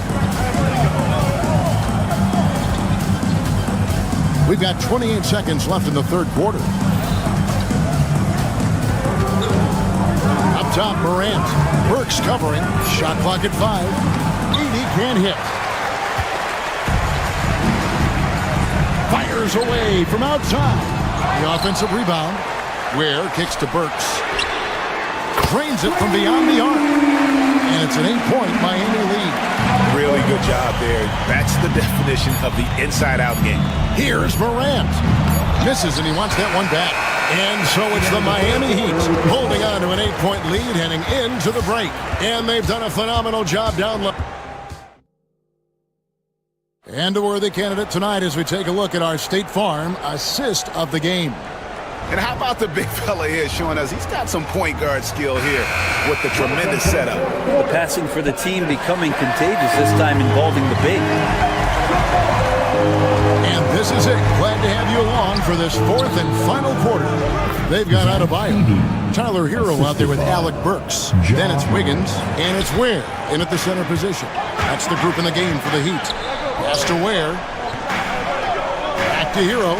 We've got 28 seconds left in the third quarter. Up top, Morant. Burks covering. Shot clock at 5. Edey can't hit. Fires away from outside. The offensive rebound. Ware kicks to Burks. Drains it from beyond the arc. And it's an 8-point Miami lead. Really good job there. That's the definition of the inside-out game. Here's Morant. Misses, and he wants that one back. And so it's the Miami Heat holding on to an 8-point lead heading into the break. And they've done a phenomenal job down low. And a worthy candidate tonight as we take a look at our State Farm assist of the game. And how about the big fella here showing us he's got some point guard skill here with the tremendous setup. The passing for the team becoming contagious, this time involving the big. And this is it. Glad to have you along for this fourth and final quarter. They've got Adebayo. Tyler Hero out there with Alec Burks. Then it's Wiggins, and it's Ware in at the center position. That's the group in the game for the Heat. Pass to Ware. Back to Hero.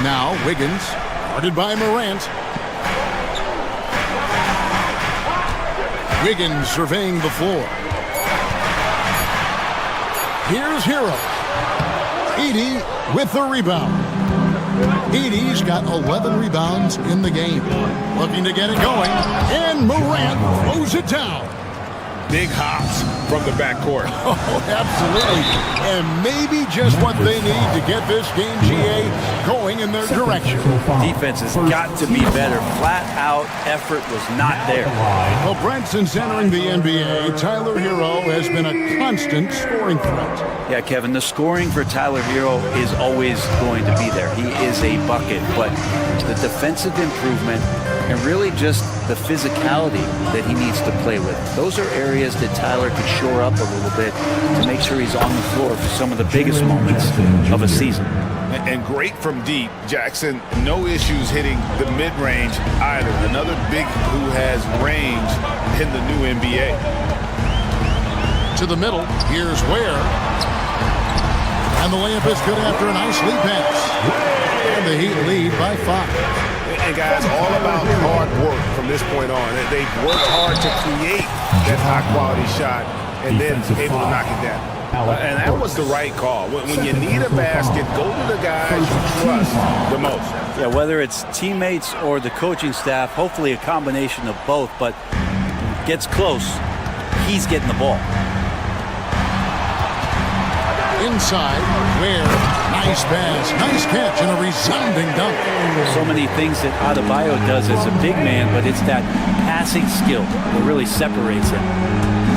Now Wiggins, guarded by Morant. Wiggins surveying the floor. Here's Hero. Edey with the rebound. Edey's got 11 rebounds in the game. Looking to get it going. And Morant throws it down. Big hops from the backcourt. Oh, absolutely. And maybe just what they need to get this game, GA, going in their direction. Defense has got to be better. Flat out effort was not there. Well, Brent, since entering the NBA, Tyler Hero has been a constant scoring threat. Yeah, Kevin, the scoring for Tyler Hero is always going to be there. He is a bucket, but the defensive improvement and really just the physicality that he needs to play with. Those are areas that Tyler could shore up a little bit to make sure he's on the floor for some of the biggest moments of a season. And great from deep. Jackson, no issues hitting the mid-range either. Another big who has range in the new NBA. To the middle, here's Ware. And the layup is good after a nice lead pass. And the Heat lead by 5. And guys, all about hard work from this point on. They've worked hard to create that high-quality shot. and then able to knock it down. And that was the right call. When you need a basket, go to the guys you trust the most. Yeah, whether it's teammates or the coaching staff, hopefully a combination of both, but gets close, he's getting the ball. Inside, Ware, nice pass, nice catch, and a resounding dunk. So many things that Adebayo does as a big man, but it's that passing skill that really separates him.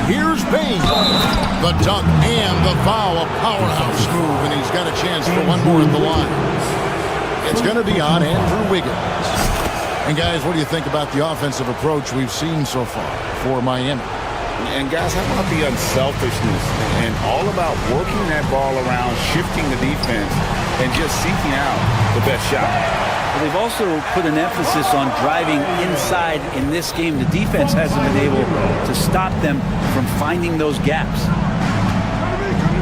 Here's Payne. The dunk and the foul, a powerhouse move, and he's got a chance for one more at the line. It's going to be on Andrew Wiggins. And guys, what do you think about the offensive approach we've seen so far for Miami? And guys, how about the unselfishness and all about working that ball around, shifting the defense, and just seeking out the best shot? Well, they've also put an emphasis on driving inside in this game. The defense hasn't been able to stop them from finding those gaps.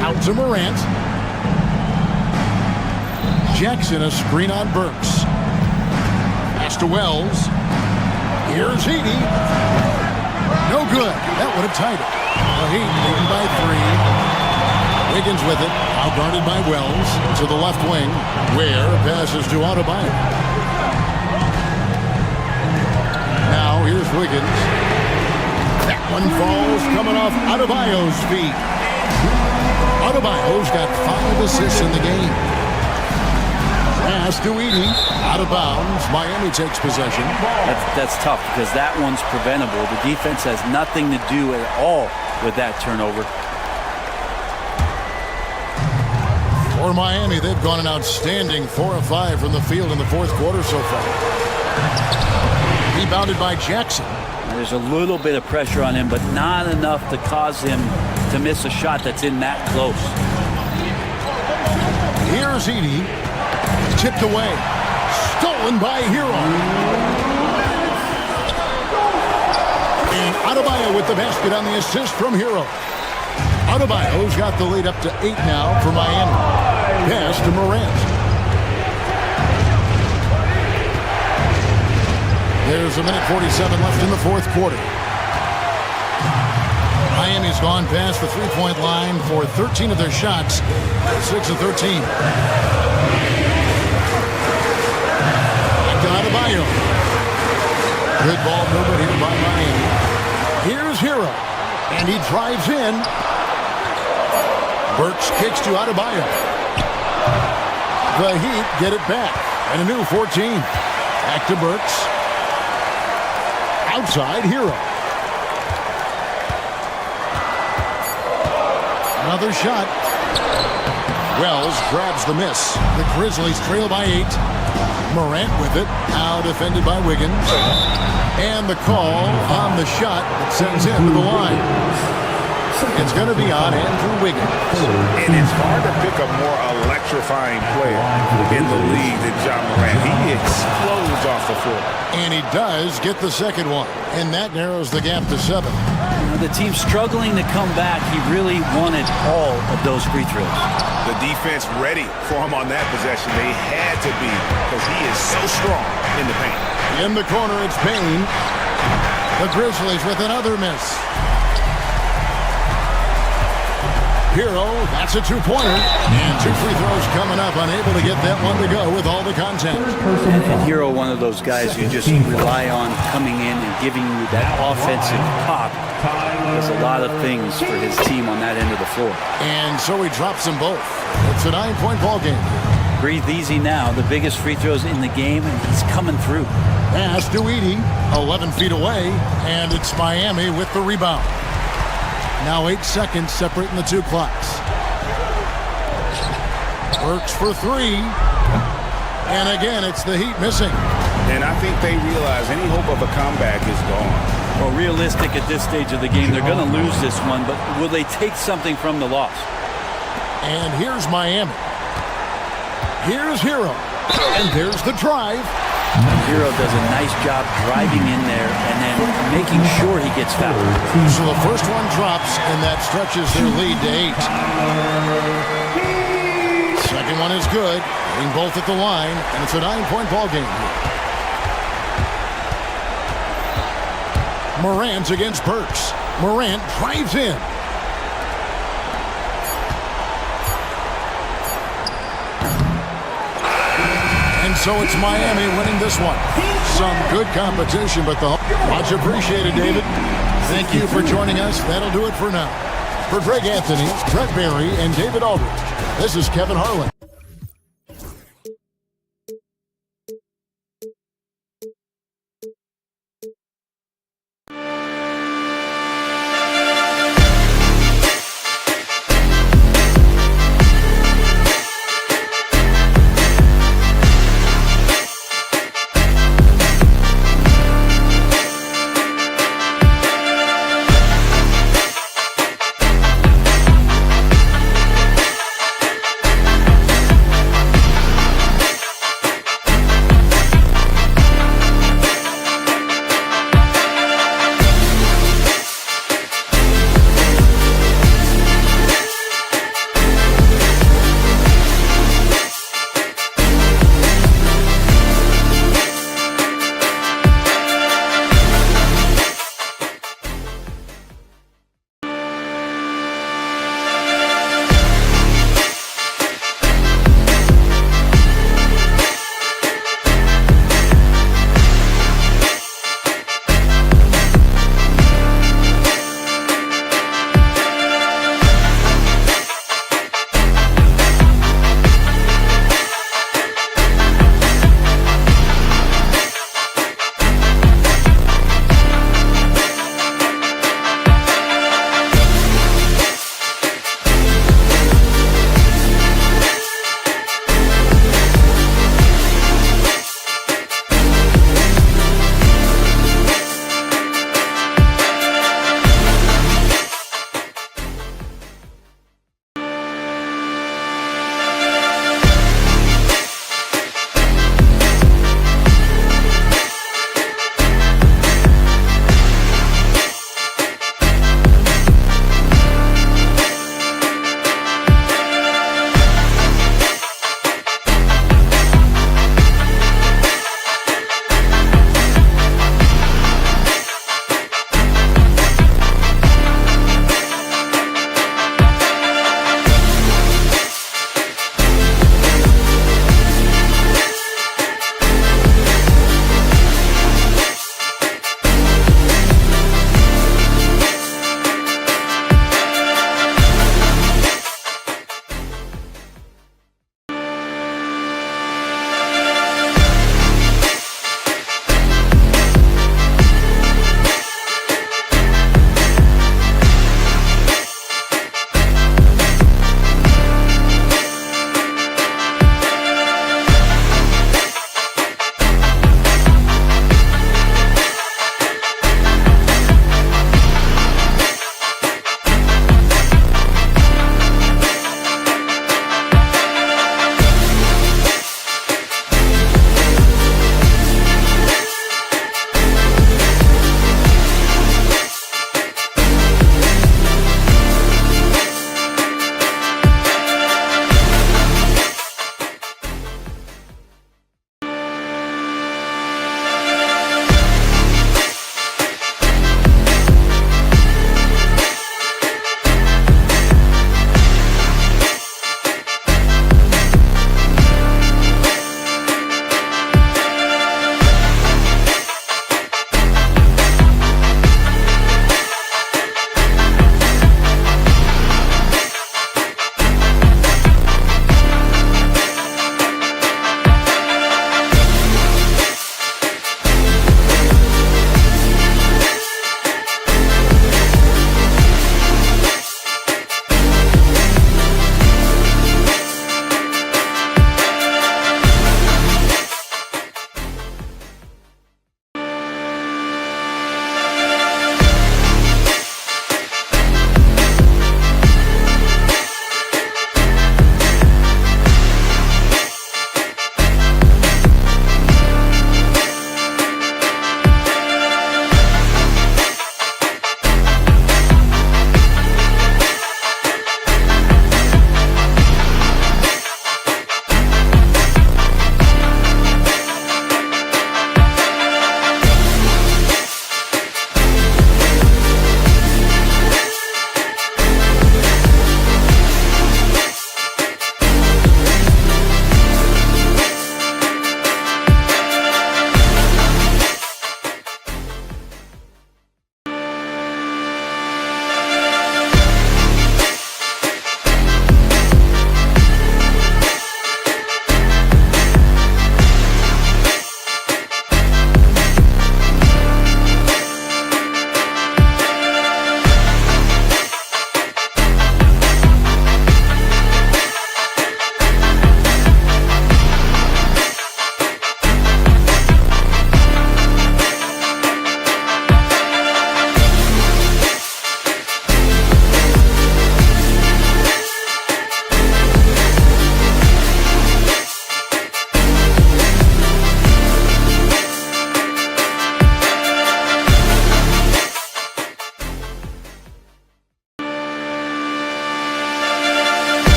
Out to Morant. Jackson, a screen on Burks. Pass to Wells. Here's Heaney. No good. That would have tied it. The Heat leading by 3. Wiggins with it. Outguarded by Wells. To the left wing. Ware passes to Adebayo. Now here's Wiggins. That one falls coming off Adebayo's feet. Adebayo's got 5 assists in the game. Pass to Edey. Out of bounds. Miami takes possession. That's tough because that one's preventable. The defense has nothing to do at all with that turnover. For Miami, they've gone an outstanding 4 of 5 from the field in the fourth quarter so far. Rebounded by Jackson. There's a little bit of pressure on him, but not enough to cause him to miss a shot that's in that close. Here's Edey. Tipped away. Stolen by Hero. And Adebayo with the basket on the assist from Hero. Adebayo's got the lead up to 8 now for Miami. Pass to Morant. There's a minute 47 left in the fourth quarter. Miami's gone past the three-point line for 13 of their shots. 6 of 13. Adebayo. Good ball movement here by Miami. Here's Hero. And he drives in. Burks kicks to Adebayo. The Heat get it back. And a new 14. Back to Burks. Outside Hero. Another shot. Wells grabs the miss. The Grizzlies trail by 8. Morant with it. Now defended by Wiggins. And the call on the shot that sends him to the line. It's going to be on Andrew Wiggins. And it's hard to pick a more electrifying player in the league than John Morant. He explodes off the floor. And he does get the second one. And that narrows the gap to 7. The team's struggling to come back. He really wanted all of those free throws. The defense ready for him on that possession. They had to be because he is so strong in the paint. In the corner, it's Payne. The Grizzlies with another miss. Hero, that's a two-pointer. And 2 free throws coming up, unable to get that one to go with all the contact. And Hero, one of those guys you just rely on coming in and giving you that offensive pop. Does a lot of things for his team on that end of the floor. And so he drops them both. It's a 9-point ball game. Breathe easy now. The biggest free throws in the game, and he's coming through. Pass to Edey, 11 feet away, and it's Miami with the rebound. Now 8 seconds separating the 2 clocks. Works for 3. And again, it's the Heat missing. And I think they realize any hope of a comeback is gone. Well, realistic at this stage of the game, they're going to lose this one, but will they take something from the loss? And here's Miami. Here's Hero. And there's the drive. Hero does a nice job driving in there and then making sure he gets fouled. So the first one drops, and that stretches their lead to 8. Second one is good. Getting both at the line, and it's a 9-point ball game here. Morant against Burks. Morant drives in. And so it's Miami winning this one. Some good competition, but much appreciated, David. Thank you for joining us. That'll do it for now. For Greg Anthony, Brett Barry, and David Aldridge, this is Kevin Harlan.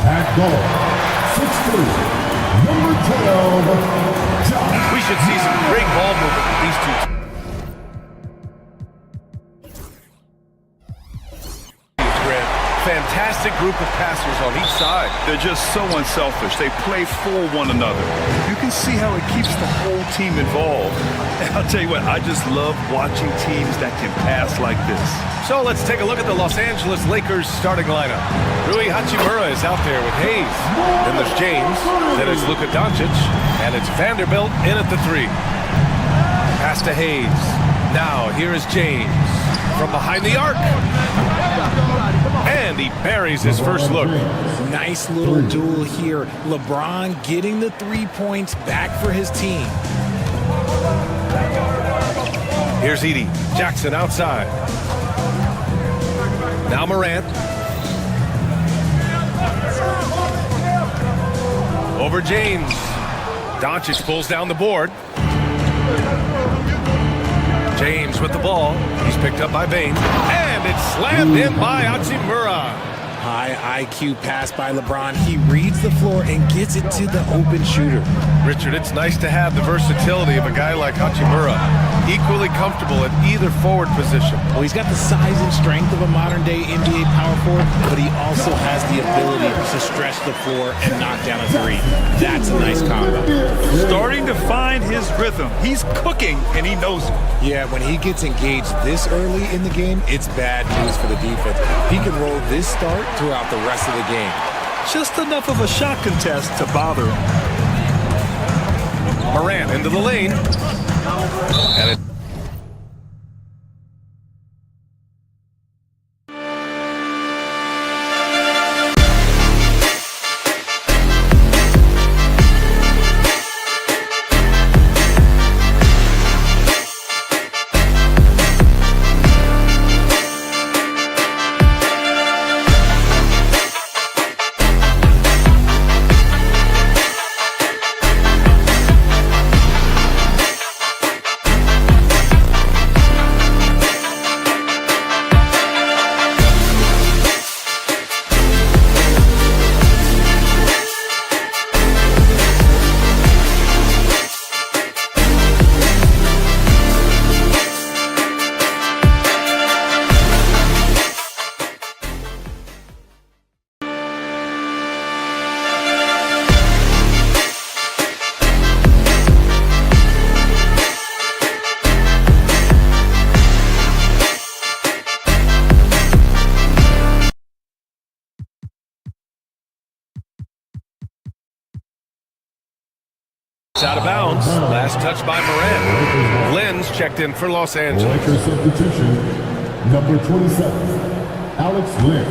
At goal, 6'3", number 12, Josh. We should see some great ball movement with these two teams. Fantastic group of passers on each side. They're just so unselfish. They play for one another. You can see how it keeps the whole team involved. And I'll tell you what, I just love watching teams that can pass like this. So let's take a look at the Los Angeles Lakers starting lineup. Rui Hachimura is out there with Hayes. Then there's James. Then it's Luka Doncic. And it's Vanderbilt in at the 3. Pass to Hayes. Now here is James from behind the arc. And he buries his first look. Nice little duel here. LeBron getting the 3 points back for his team. Here's Edie. Jackson outside. Now Morant. Over James. Doncic pulls down the board. James with the ball. He's picked up by Bane. And it's slammed in by Hachimura. High IQ pass by LeBron. He reads the floor and gets it to the open shooter. Richard, it's nice to have the versatility of a guy like Hachimura. Equally comfortable at either forward position. Well, he's got the size and strength of a modern-day NBA power forward, but he also has the ability to stretch the floor and knock down a 3. That's a nice combo. Starting to find his rhythm. He's cooking, and he knows it. Yeah, when he gets engaged this early in the game, it's bad news for the defense. He can roll this start throughout the rest of the game. Just enough of a shot contest to bother him. Morant into the lane. And it out of bounds. Last touch by Morant. Lynn's checked in for Los Angeles. Lakers substitution, number 27, Alex Lynn.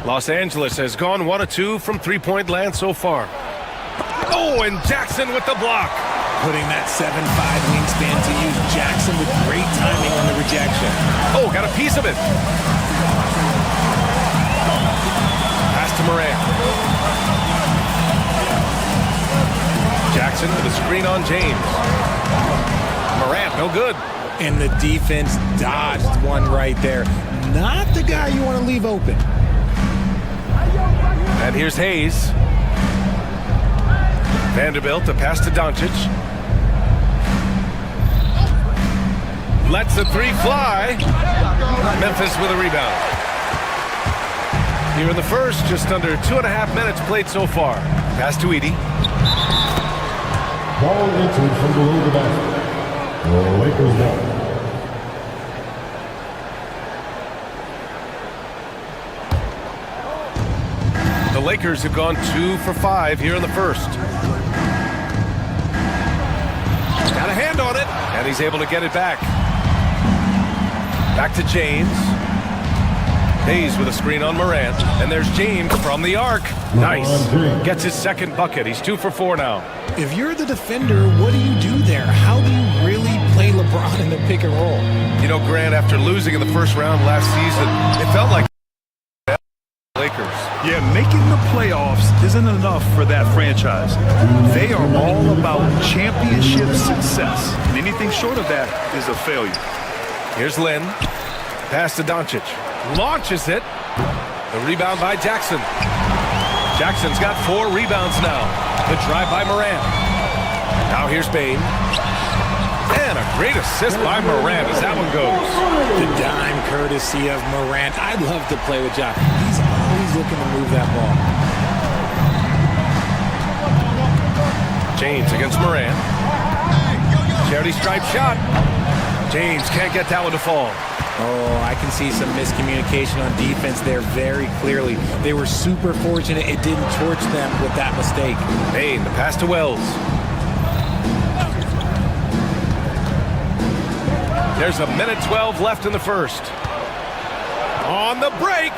Los Angeles has gone 1 of 2 from three-point land so far. Oh, and Jackson with the block. Putting that 7'5" wingspan to use. Jackson with great timing on the rejection. Oh, got a piece of it. Pass to Morant. Jackson with a screen on James. Morant, no good. And the defense dodged one right there. Not the guy you want to leave open. And here's Hayes. Vanderbilt, a pass to Doncic. Lets the 3 fly. Memphis with a rebound. Here in the first, just under 2.5 minutes played so far. Pass to Edie. Ball entered from below the basket. The Lakers won. The Lakers have gone 2 for 5 here in the first. Got a hand on it, and he's able to get it back. Back to James. Hayes with a screen on Morant, and there's James from the arc. Nice. Gets his second bucket. He's 2 for 4 now. If you're the defender, what do you do there? How do you really play LeBron in the pick and roll? You know, Grant, after losing in the first round last season, it felt like Lakers. Yeah, making the playoffs isn't enough for that franchise. They are all about championship success, and anything short of that is a failure. Here's Lynn. Pass to Doncic. Launches it. The rebound by Jackson. Jackson's got 4 rebounds now. The drive by Morant. Now here's Bain. And a great assist by Morant as that one goes. The dime courtesy of Morant. I'd love to play with Josh. He's always looking to move that ball. James against Morant. Charity stripe shot. James can't get that one to fall. Oh, I can see some miscommunication on defense there very clearly. They were super fortunate it didn't torch them with that mistake. Bain, the pass to Wells. There's 1:12 left in the first. On the break.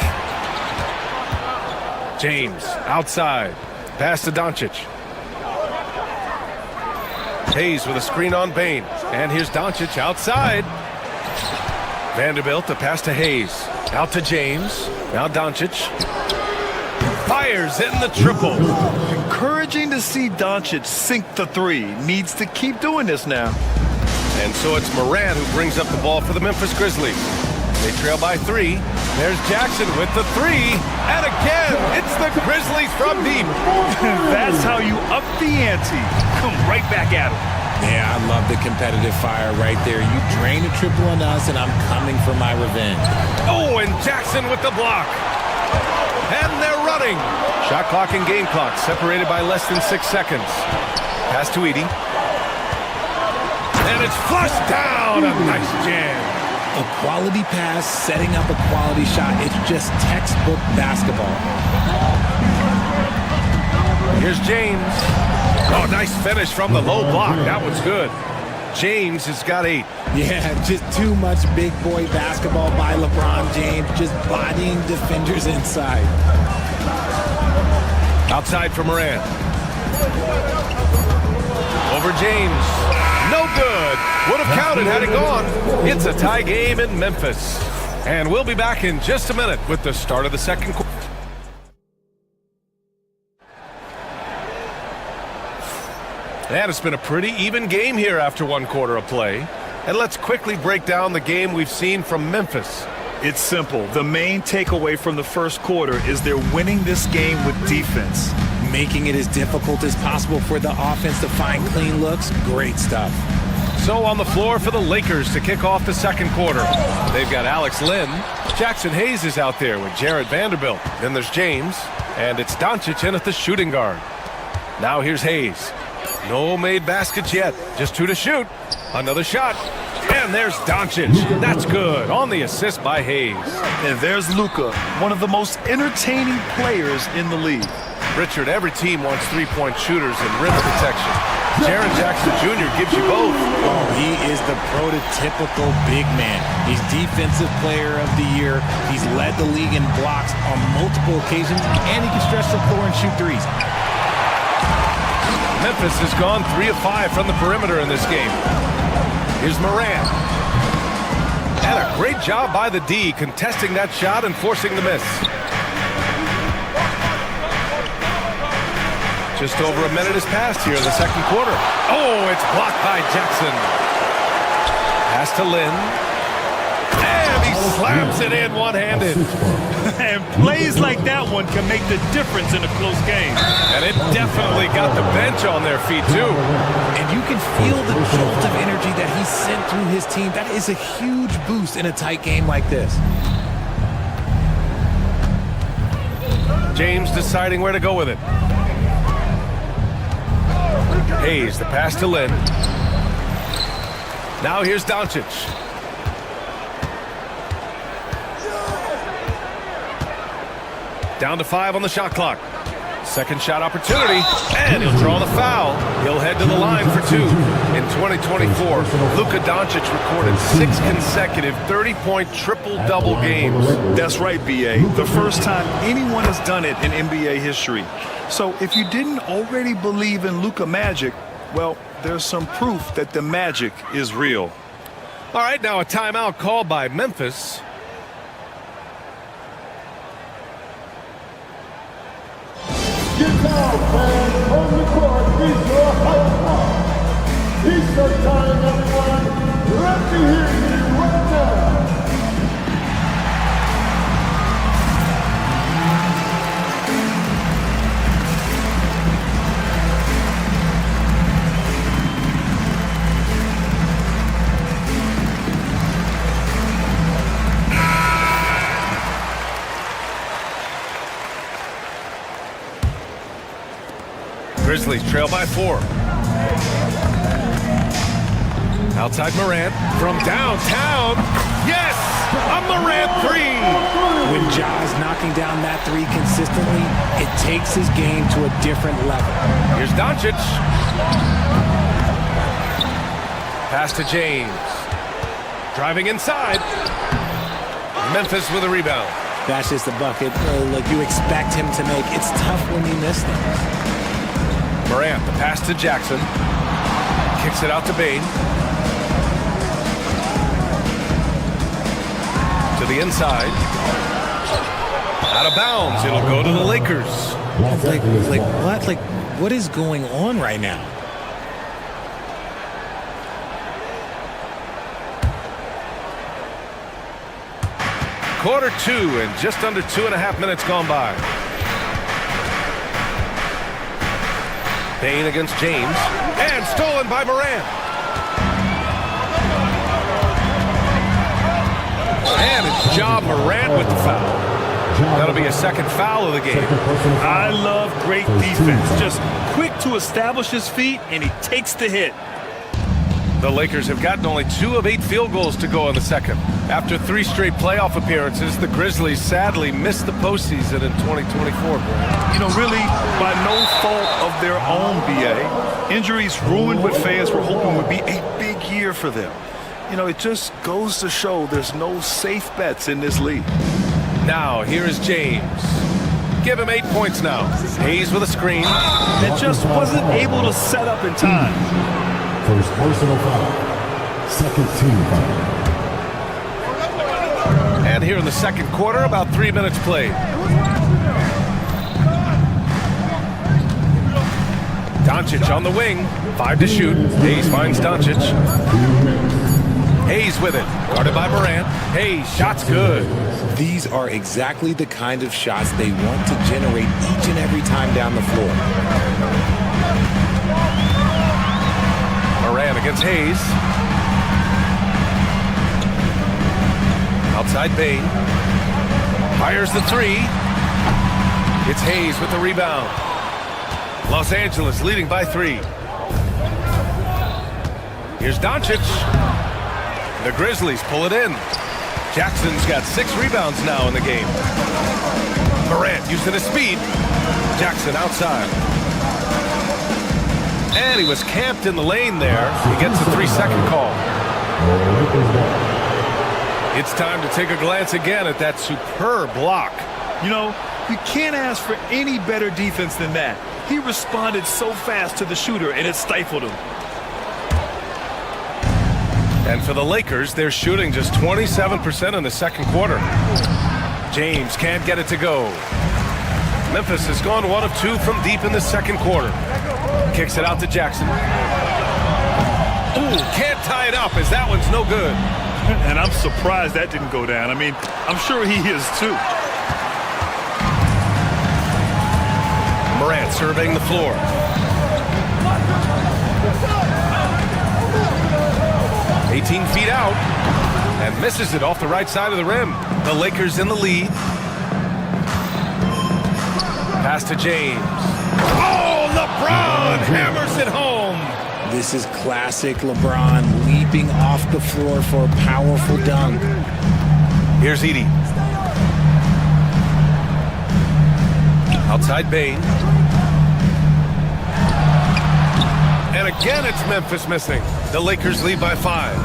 James outside. Pass to Doncic. Hayes with a screen on Bain. And here's Doncic outside. Vanderbilt, the pass to Hayes. Out to James. Now Doncic. Fires, hitting the triple. Encouraging to see Doncic sink the 3. Needs to keep doing this now. And so it's Morant who brings up the ball for the Memphis Grizzlies. They trail by 3. There's Jackson with the 3. And again, it's the Grizzlies from deep. That's how you up the ante. Come right back at him. Yeah, I love the competitive fire right there. You drain a triple on us, and I'm coming for my revenge. Oh, and Jackson with the block. And they're running. Shot clock and game clock separated by less than 6 seconds. Pass to Edey. And it's flushed down. A nice jam. A quality pass, setting up a quality shot. It's just textbook basketball. Here's James. Oh, nice finish from the low block. That was good. James has got 8. Yeah, just too much big boy basketball by LeBron James, just bodying defenders inside. Outside for Morant. Over James. No good. Would have counted had it gone. It's a tie game in Memphis. And we'll be back in just a minute with the start of the second quarter. And it's been a pretty even game here after 1 quarter of play. And let's quickly break down the game we've seen from Memphis. It's simple. The main takeaway from the first quarter is they're winning this game with defense. Making it as difficult as possible for the offense to find clean looks. Great stuff. So on the floor for the Lakers to kick off the second quarter. They've got Alex Len. Jackson Hayes is out there with Jared Vanderbilt. Then there's James. And it's Doncic in at the shooting guard. Now here's Hayes. No made baskets yet. Just 2 to shoot. Another shot. And there's Doncic. That's good on the assist by Hayes. And there's Luka, one of the most entertaining players in the league. Richard, every team wants 3-point shooters and rim protection. Jaren Jackson Jr. gives you both. Oh, he is the prototypical big man. He's Defensive Player of the Year. He's led the league in blocks on multiple occasions, and he can stretch the floor and shoot threes. Memphis has gone 3 of 5 from the perimeter in this game. Here's Morant. And a great job by the D contesting that shot and forcing the miss. Just over a minute has passed here in the second quarter. Oh, it's blocked by Jackson. Pass to Lynn. And he slams it in one-handed. And plays like that one can make the difference in a close game. And it definitely got the bench on their feet, too. And you can feel the jolt of energy that he sent through his team. That is a huge boost in a tight game like this. James deciding where to go with it. Hayes, the pass to Lynn. Now here's Doncic. Down to 5 on the shot clock. Second shot opportunity, and he'll draw the foul. He'll head to the line for 2. In 2024, Luka Doncic recorded 6 consecutive 30-point triple-double games. That's right, B.A. The first time anyone has done it in NBA history. So if you didn't already believe in Luka Magic, well, there's some proof that the magic is real. All right, now a timeout called by Memphis. Get down, fans. On the court is your hype man. Eastern time, everyone. Let me hear you right now. Grizzlies trail by 4. Outside Morant from downtown. Yes! A Morant 3! When Ja's knocking down that 3 consistently, it takes his game to a different level. Here's Doncic. Pass to James. Driving inside. Memphis with a rebound. That's just a bucket like you expect him to make. It's tough when you miss things. Morant, the pass to Jackson. Kicks it out to Bane. To the inside. Out of bounds. It'll go to the Lakers. Like what? Like, what is going on right now? Quarter 2 and just under 2.5 minutes gone by. Payne against James. And stolen by Morant. And it's Ja Morant with the foul. That'll be a second foul of the game. I love great defense. Just quick to establish his feet, and he takes the hit. The Lakers have gotten only 2 of 8 field goals to go in the second. After 3 straight playoff appearances, the Grizzlies sadly missed the postseason in 2024, Brian. You know, really, by no fault of their own, B.A. Injuries ruined what fans were hoping would be a big year for them. You know, it just goes to show there's no safe bets in this league. Now, here is James. Give him 8 points now. Hayes with a screen. And just wasn't able to set up in time. First personal foul. Second team foul. And here in the second quarter, about 3 minutes played. Doncic on the wing. 5 to shoot. Hayes finds Doncic. Hayes with it. Guarded by Morant. Hayes, shot's good. These are exactly the kind of shots they want to generate each and every time down the floor. Morant against Hayes. Outside Bane. Fires the 3. It's Hayes with the rebound. Los Angeles leading by 3. Here's Doncic. The Grizzlies pull it in. Jackson's got 6 rebounds now in the game. Morant using his speed. Jackson outside. And he was camped in the lane there. He gets a 3-second call. It's time to take a glance again at that superb block. You know, you can't ask for any better defense than that. He responded so fast to the shooter, and it stifled him. And for the Lakers, they're shooting just 27% in the second quarter. James can't get it to go. Memphis has gone 1 of 2 from deep in the second quarter. Kicks it out to Jackson. Ooh, can't tie it up as that one's no good. And I'm surprised that didn't go down. I mean, I'm sure he is too. Morant surveying the floor. "18 feet out and misses it off the right side of the rim. The Lakers in the lead. Pass to James. Oh, LeBron hammers it home. This is classic LeBron leaping off the floor for a powerful dunk. Here's Edey. Outside Bane. And again, it's Memphis missing. The Lakers lead by 5.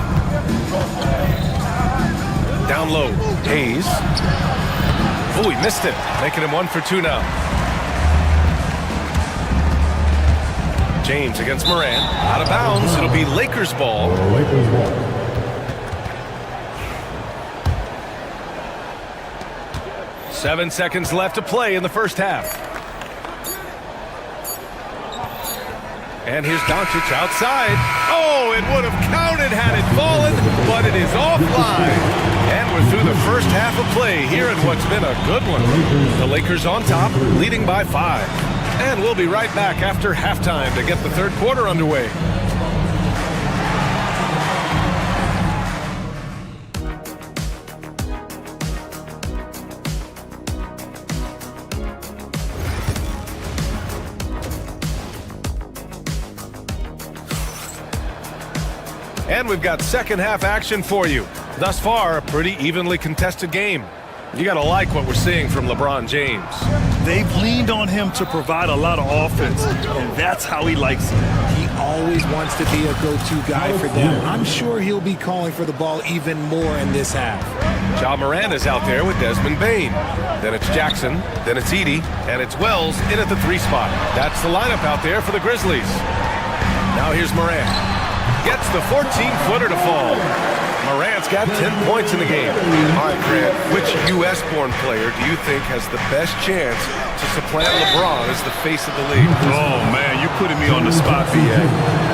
Down low, Hayes. Oh, he missed it, making him 1 for 2 now. James against Morant. Out of bounds. It'll be Lakers ball. 7 seconds left to play in the first half. And here's Doncic outside. Oh, it would have counted had it fallen, but it is offline. And we're through the first half of play here in what's been a good one. The Lakers on top, leading by 5. And we'll be right back after halftime to get the third quarter underway. And we've got second half action for you. Thus far, a pretty evenly contested game. You got to like what we're seeing from LeBron James. They've leaned on him to provide a lot of offense, and that's how he likes it. He always wants to be a go-to guy for them. I'm sure he'll be calling for the ball even more in this half. Ja Morant is out there with Desmond Bane. Then it's Jackson, then it's Edey, and it's Wells in at the 3 spot. That's the lineup out there for the Grizzlies. Now here's Morant. Gets the 14-footer to fall. Morant's got 10 points in the game. All right, Grant, which U.S.-born player do you think has the best chance to supplant LeBron as the face of the league? Oh, man, you're putting me on the spot, B.A.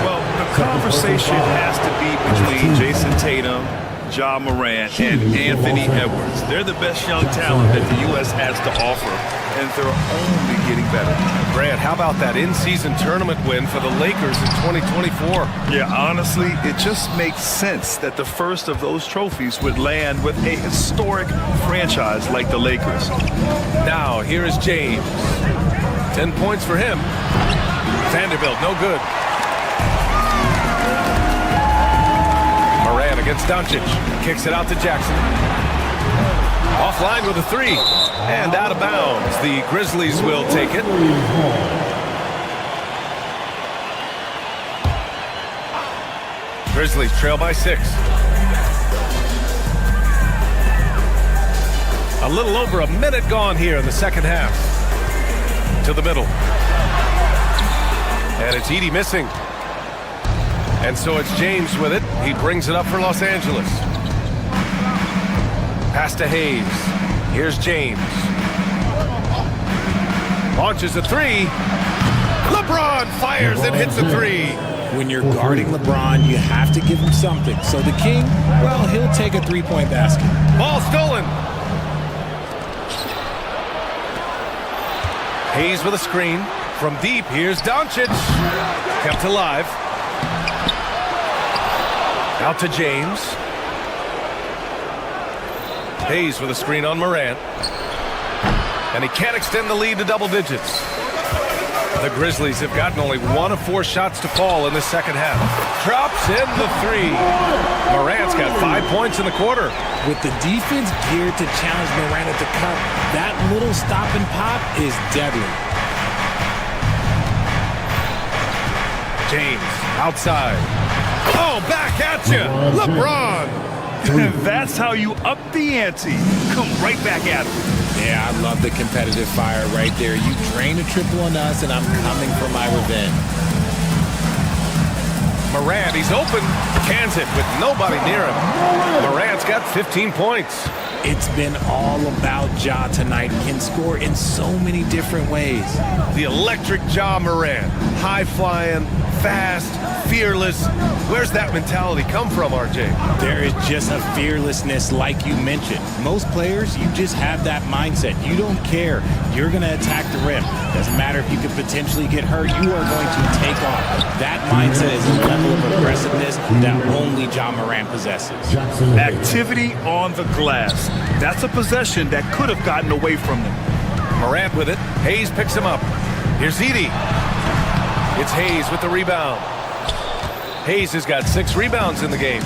Well, the conversation has to be between Jason Tatum, Ja Morant, and Anthony Edwards. They're the best young talent that the U.S. has to offer, and they're only getting better. Grant, how about that in-season tournament win for the Lakers in 2024? Yeah, honestly, it just makes sense that the first of those trophies would land with a historic franchise like the Lakers. Now, here is James. 10 points for him. Vanderbilt, no good. Morant against Doncic. Kicks it out to Jackson. Offline with a 3. And out of bounds. The Grizzlies will take it. Grizzlies trail by 6. A little over a minute gone here in the second half. To the middle. And it's Edey missing. And so it's James with it. He brings it up for Los Angeles. Pass to Hayes. Here's James. Launches a 3. LeBron fires and hits a 3. When you're guarding LeBron, you have to give him something. So the King, well, he'll take a 3-point basket. Ball stolen. Hayes with a screen. From deep, here's Doncic. Kept alive. Out to James. Hayes with a screen on Morant. And he can't extend the lead to double digits. The Grizzlies have gotten only 1 of 4 shots to fall in the second half. Drops in the 3. Morant's got 5 points in the quarter. With the defense geared to challenge Morant at the cup, that little stop and pop is deadly. James outside. Oh, back at you, LeBron. That's how you up the ante. Come right back at him. Yeah, I love the competitive fire right there. You drain a triple on us, and I'm coming for my revenge. Morant, he's open. Cans it with nobody near him. Morant's got 15 points. It's been all about Ja tonight. Can score in so many different ways. The electric Ja Morant. High-flying, fast, fearless. Where's that mentality come from, RJ? There is just a fearlessness like you mentioned. Most players, you just have that mindset. You don't care. You're going to attack the rim. Doesn't matter if you could potentially get hurt. You are going to take off. That mindset is a level of aggressiveness that only Ja Morant possesses. Activity on the glass. That's a possession that could have gotten away from them. Morant with it. Hayes picks him up. Here's Edey. It's Hayes with the rebound. Hayes has got 6 rebounds in the game.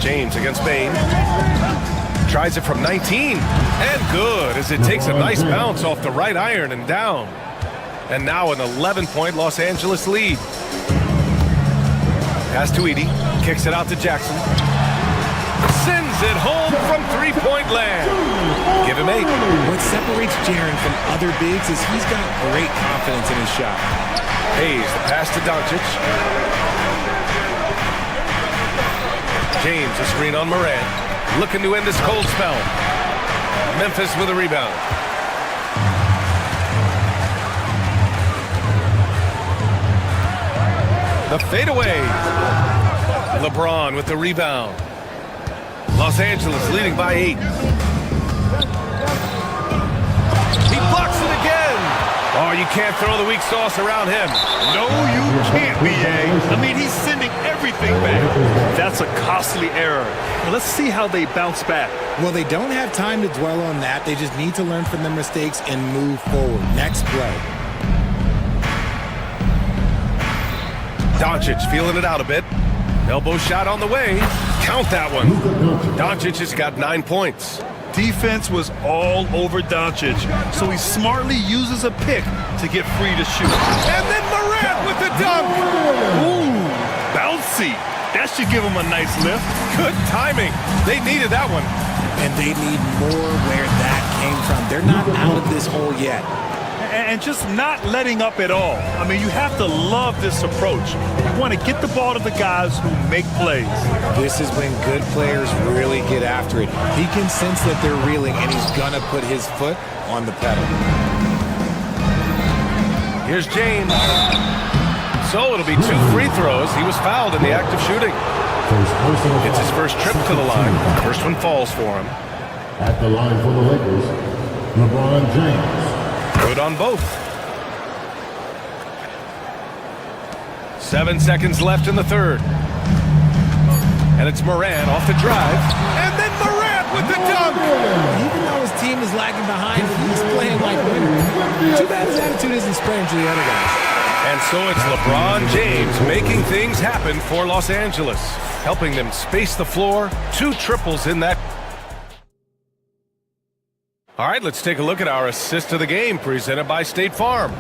James against Bane. Tries it from 19. And good as it takes a nice bounce off the right iron and down. And now an 11-point Los Angeles lead. Pass to Edey. Kicks it out to Jackson. Sends it home from 3-point land. Give him 8. What separates Jaren from other bigs is he's got great confidence in his shot. Hayes, the pass to Doncic. James, a screen on Morant. Looking to end this cold spell. Memphis with a rebound. The fadeaway. LeBron with the rebound. Los Angeles leading by 8. He blocks it again. Oh, you can't throw the weak sauce around him. No, you can't, B.A. I mean, he's sending everything back. That's a costly error. Now, let's see how they bounce back. Well, they don't have time to dwell on that. They just need to learn from their mistakes and move forward. Next play. Doncic feeling it out a bit. Elbow shot on the way. Count that one. Doncic has got 9 points. Defense was all over Doncic, so he smartly uses a pick to get free to shoot. And then Morant with the dunk. Ooh, bouncy. That should give him a nice lift. Good timing. They needed that one. And they need more where that came from. They're not out of this hole yet. And just not letting up at all. I mean, you have to love this approach. You want to get the ball to the guys who make plays. This is when good players really get after it. He can sense that they're reeling, and he's going to put his foot on the pedal. Here's James. So it'll be 2 free throws. He was fouled in the act of shooting. It's his first trip to the line. First one falls for him. At the line for the Lakers, LeBron James. Good on both. 7 seconds left in the third. And it's Morant off the drive. And then Morant with the dunk. Even though his team is lagging behind, he's playing like winners. Too bad his attitude isn't spreading to the other guys. And so it's LeBron James making things happen for Los Angeles, helping them space the floor. 2 triples in that. All right, let's take a look at our assist of the game presented by State Farm.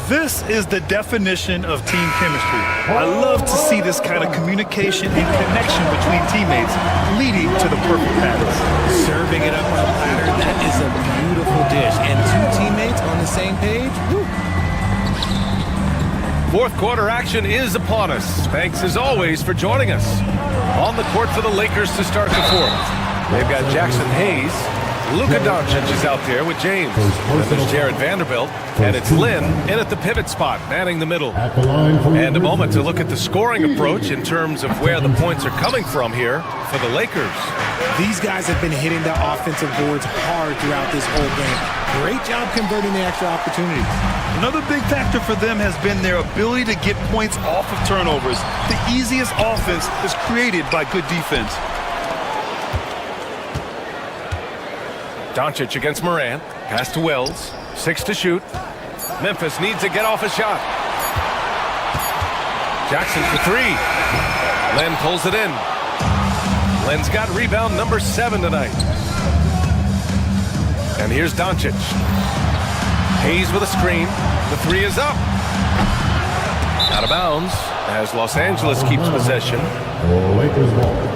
This is the definition of team chemistry. I love to see this kind of communication and connection between teammates leading to the perfect pass. Serving it up on a platter, that is a beautiful dish. And 2 teammates on the same page, woo. Fourth quarter action is upon us. Thanks as always for joining us. On the court for the Lakers to start the fourth. They've got Jackson Hayes. Luka Doncic is out there with James. And there's Jared Vanderbilt. And it's Lynn in at the pivot spot, manning the middle. And a moment to look at the scoring approach in terms of where the points are coming from here for the Lakers. These guys have been hitting the offensive boards hard throughout this whole game. Great job converting the extra opportunities. Another big factor for them has been their ability to get points off of turnovers. The easiest offense is created by good defense. Doncic against Morant. Pass to Wells. 6 to shoot. Memphis needs to get off a shot. Jackson for 3. Len pulls it in. Len's got rebound number 7 tonight. And here's Doncic. Hayes with a screen. The 3 is up. Out of bounds as Los Angeles keeps possession. Lakers ball.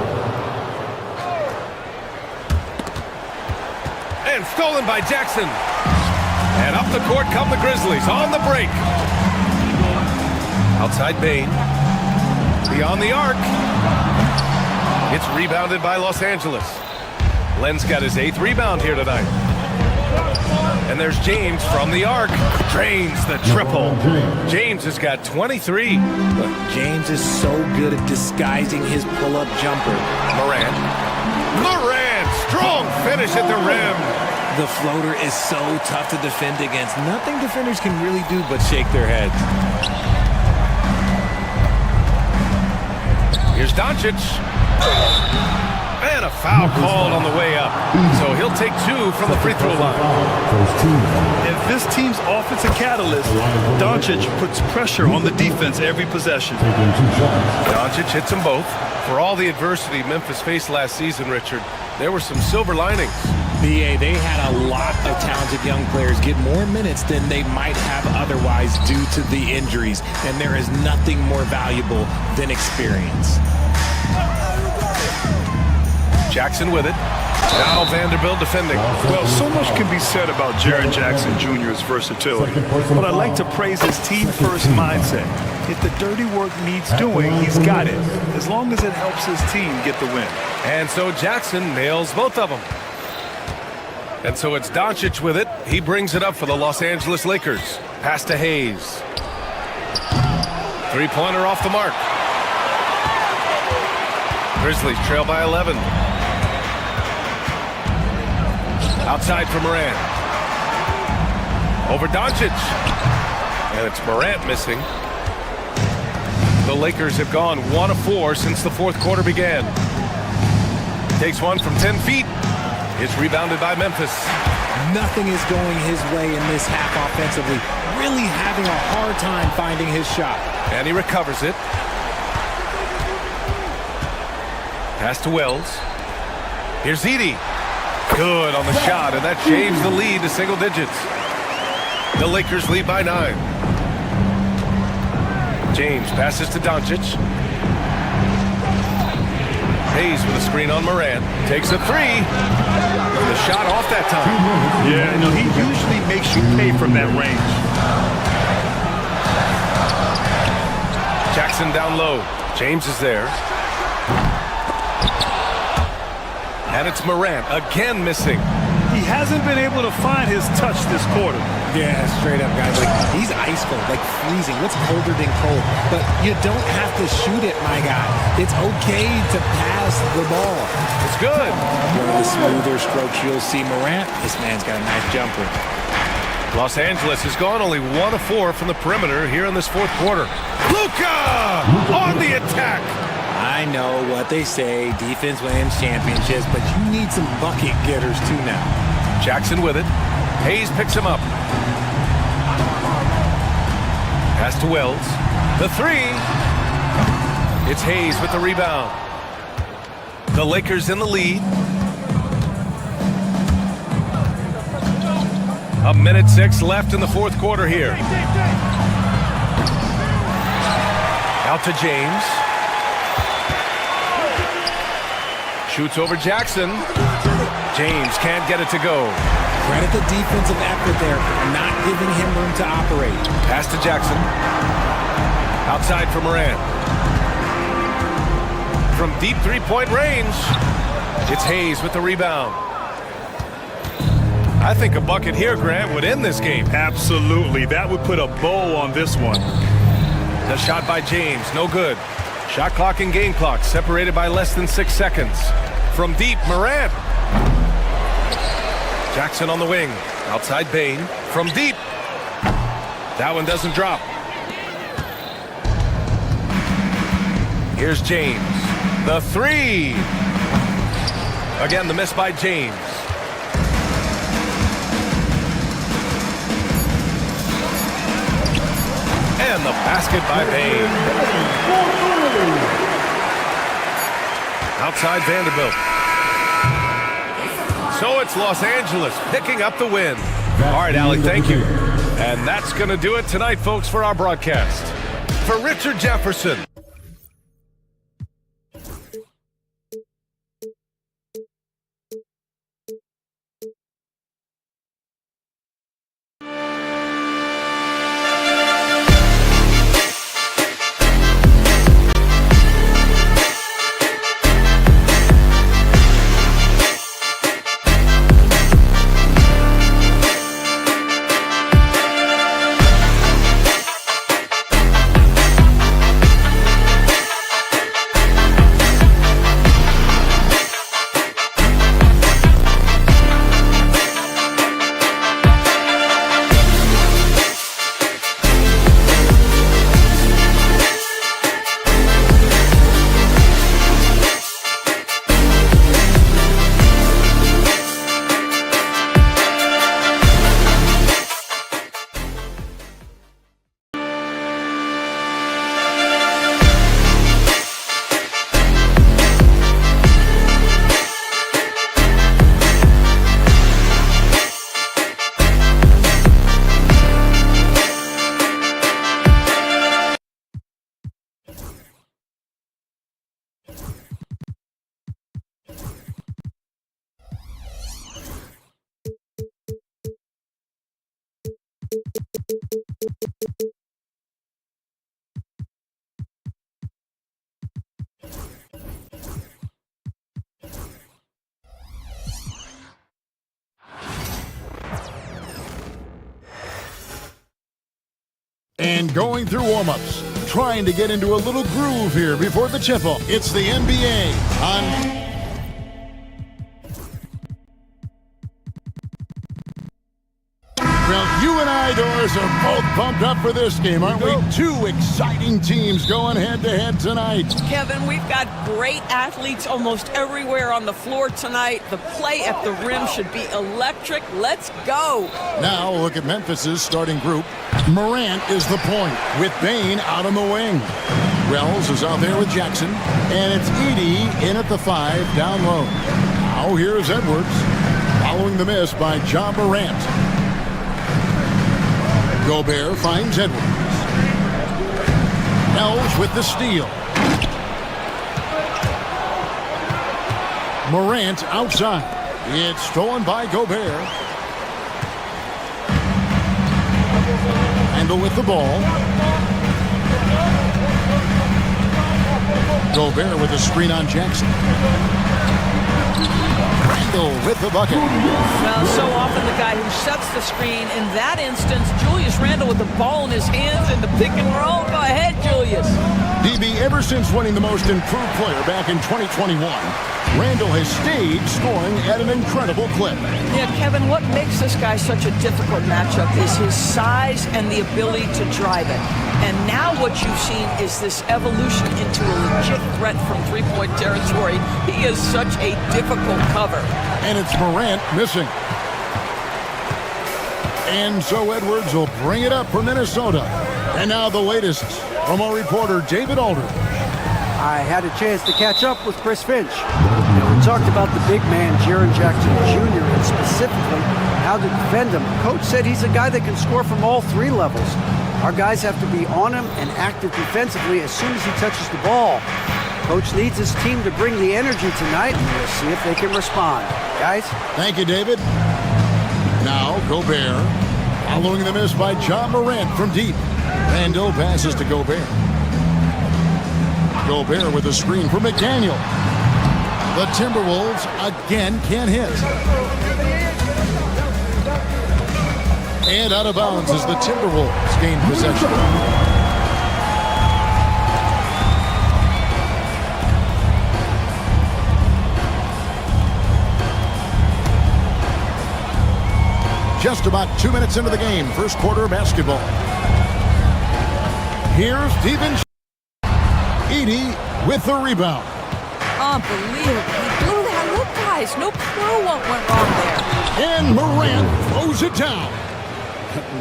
And stolen by Jackson. And up the court come the Grizzlies on the break. Outside Bain. Beyond the arc. It's rebounded by Los Angeles. Len's got his 8th rebound here tonight. And there's James from the arc. Drains the triple. James has got 23. Look, James is so good at disguising his pull-up jumper. Morant. Strong finish at the rim. The floater is so tough to defend against. Nothing defenders can really do but shake their heads. Here's Doncic. And a foul called on the way up. So he'll take 2 from the free throw line. If this team's offensive catalyst, Doncic puts pressure on the defense every possession. Doncic hits them both. For all the adversity Memphis faced last season, Richard, there were some silver linings. BA, they had a lot of talented young players get more minutes than they might have otherwise due to the injuries. And there is nothing more valuable than experience. Jackson with it. Now Vanderbilt defending. Well, so much can be said about Jaren Jackson Jr.'s versatility, but I'd like to praise his team-first mindset. If the dirty work needs doing, he's got it, as long as it helps his team get the win. And so Jackson nails both of them. And so it's Doncic with it. He brings it up for the Los Angeles Lakers. Pass to Hayes. 3-pointer off the mark. Grizzlies trail by 11. Outside for Morant. Over Doncic. And it's Morant missing. The Lakers have gone 1 of 4 since the fourth quarter began. Takes one from 10 feet. It's rebounded by Memphis. Nothing is going his way in this half offensively. Really having a hard time finding his shot. And he recovers it. Pass to Wells. Here's Edey. Good on the shot, and that shaves the lead to single digits. The Lakers lead by 9. James passes to Doncic. Hayes with a screen on Morant. Takes a 3. And the shot off that time. Yeah, no, he usually makes you pay from that range. Jackson down low. James is there. And it's Morant again missing. He hasn't been able to find his touch this quarter. Yeah, straight up, guys. Like, he's ice cold, like freezing. What's colder than cold? But you don't have to shoot it, my guy. It's okay to pass the ball. It's good. One of the smoother strokes you'll see Morant. This man's got a nice jumper. Los Angeles has gone only 1 of 4 from the perimeter here in this fourth quarter. Luka on the attack. I know what they say, defense wins championships, but you need some bucket getters too now. Jackson with it. Hayes picks him up. Pass to Wells. The 3. It's Hayes with the rebound. The Lakers in the lead. 1:06 left in the fourth quarter here. Out to James. Shoots over Jackson. James can't get it to go. Credit the defensive effort there, not giving him room to operate. Pass to Jackson. Outside for Morant. From deep three-point range, it's Hayes with the rebound. I think a bucket here, Grant, would end this game. Absolutely. That would put a bow on this one. The shot by James, no good. Shot clock and game clock separated by less than 6 seconds. From deep, Morant. Jackson on the wing. Outside Bane. From deep. That one doesn't drop. Here's James. The 3. Again, the miss by James. And the basket by Bane. Outside Vanderbilt. So it's Los Angeles picking up the win. All right, Alec, thank you. And that's going to do it tonight, folks, for our broadcast. For Richard Jefferson. And going through warm-ups, trying to get into a little groove here before the tip-off. It's the NBA on... Well, you and I Doors are both pumped up for this game, aren't we? Two exciting teams going head-to-head tonight. Kevin, we've got great athletes almost everywhere on the floor tonight. The play at the rim should be electric. Let's go. Now look at Memphis's starting group. Morant is the point with Bain out on the wing. Wells is out there with Jackson, and it's Edey in at the 5 down low. Now here's Edwards following the miss by Ja Morant. Gobert finds Edwards. Wells with the steal. Morant outside. It's stolen by Gobert. Randle with the ball. Gobert with a screen on Jackson. Randle with the bucket. Well, so often the guy who sets the screen. In that instance, Julius Randle with the ball in his hands in the pick and roll. Go ahead, Julius. DB, ever since winning the most improved player back in 2021, Randle has stayed scoring at an incredible clip. Yeah, Kevin, what makes this guy such a difficult matchup is his size and the ability to drive it. And now what you've seen is this evolution into a legit threat from three-point territory. He is such a difficult cover. And it's Morant missing. And so Edwards will bring it up for Minnesota. And now the latest from our reporter, David Aldridge. I had a chance to catch up with Chris Finch. We talked about the big man, Jaren Jackson Jr., and specifically how to defend him. Coach said he's a guy that can score from all three levels. Our guys have to be on him and active defensively as soon as he touches the ball. Coach needs his team to bring the energy tonight, and we'll see if they can respond. Guys? Thank you, David. Now, Gobert, following the miss by Ja Morant from deep. Randle passes to Gobert. Gobert with a screen for McDaniel. The Timberwolves again can't hit. And out of bounds as the Timberwolves gain possession. Just about 2 minutes into the game, first quarter of basketball. Here's Stephen Edey with the rebound. Unbelievable. He blew that. Look, guys, no clue what went wrong there. And Morant throws it down.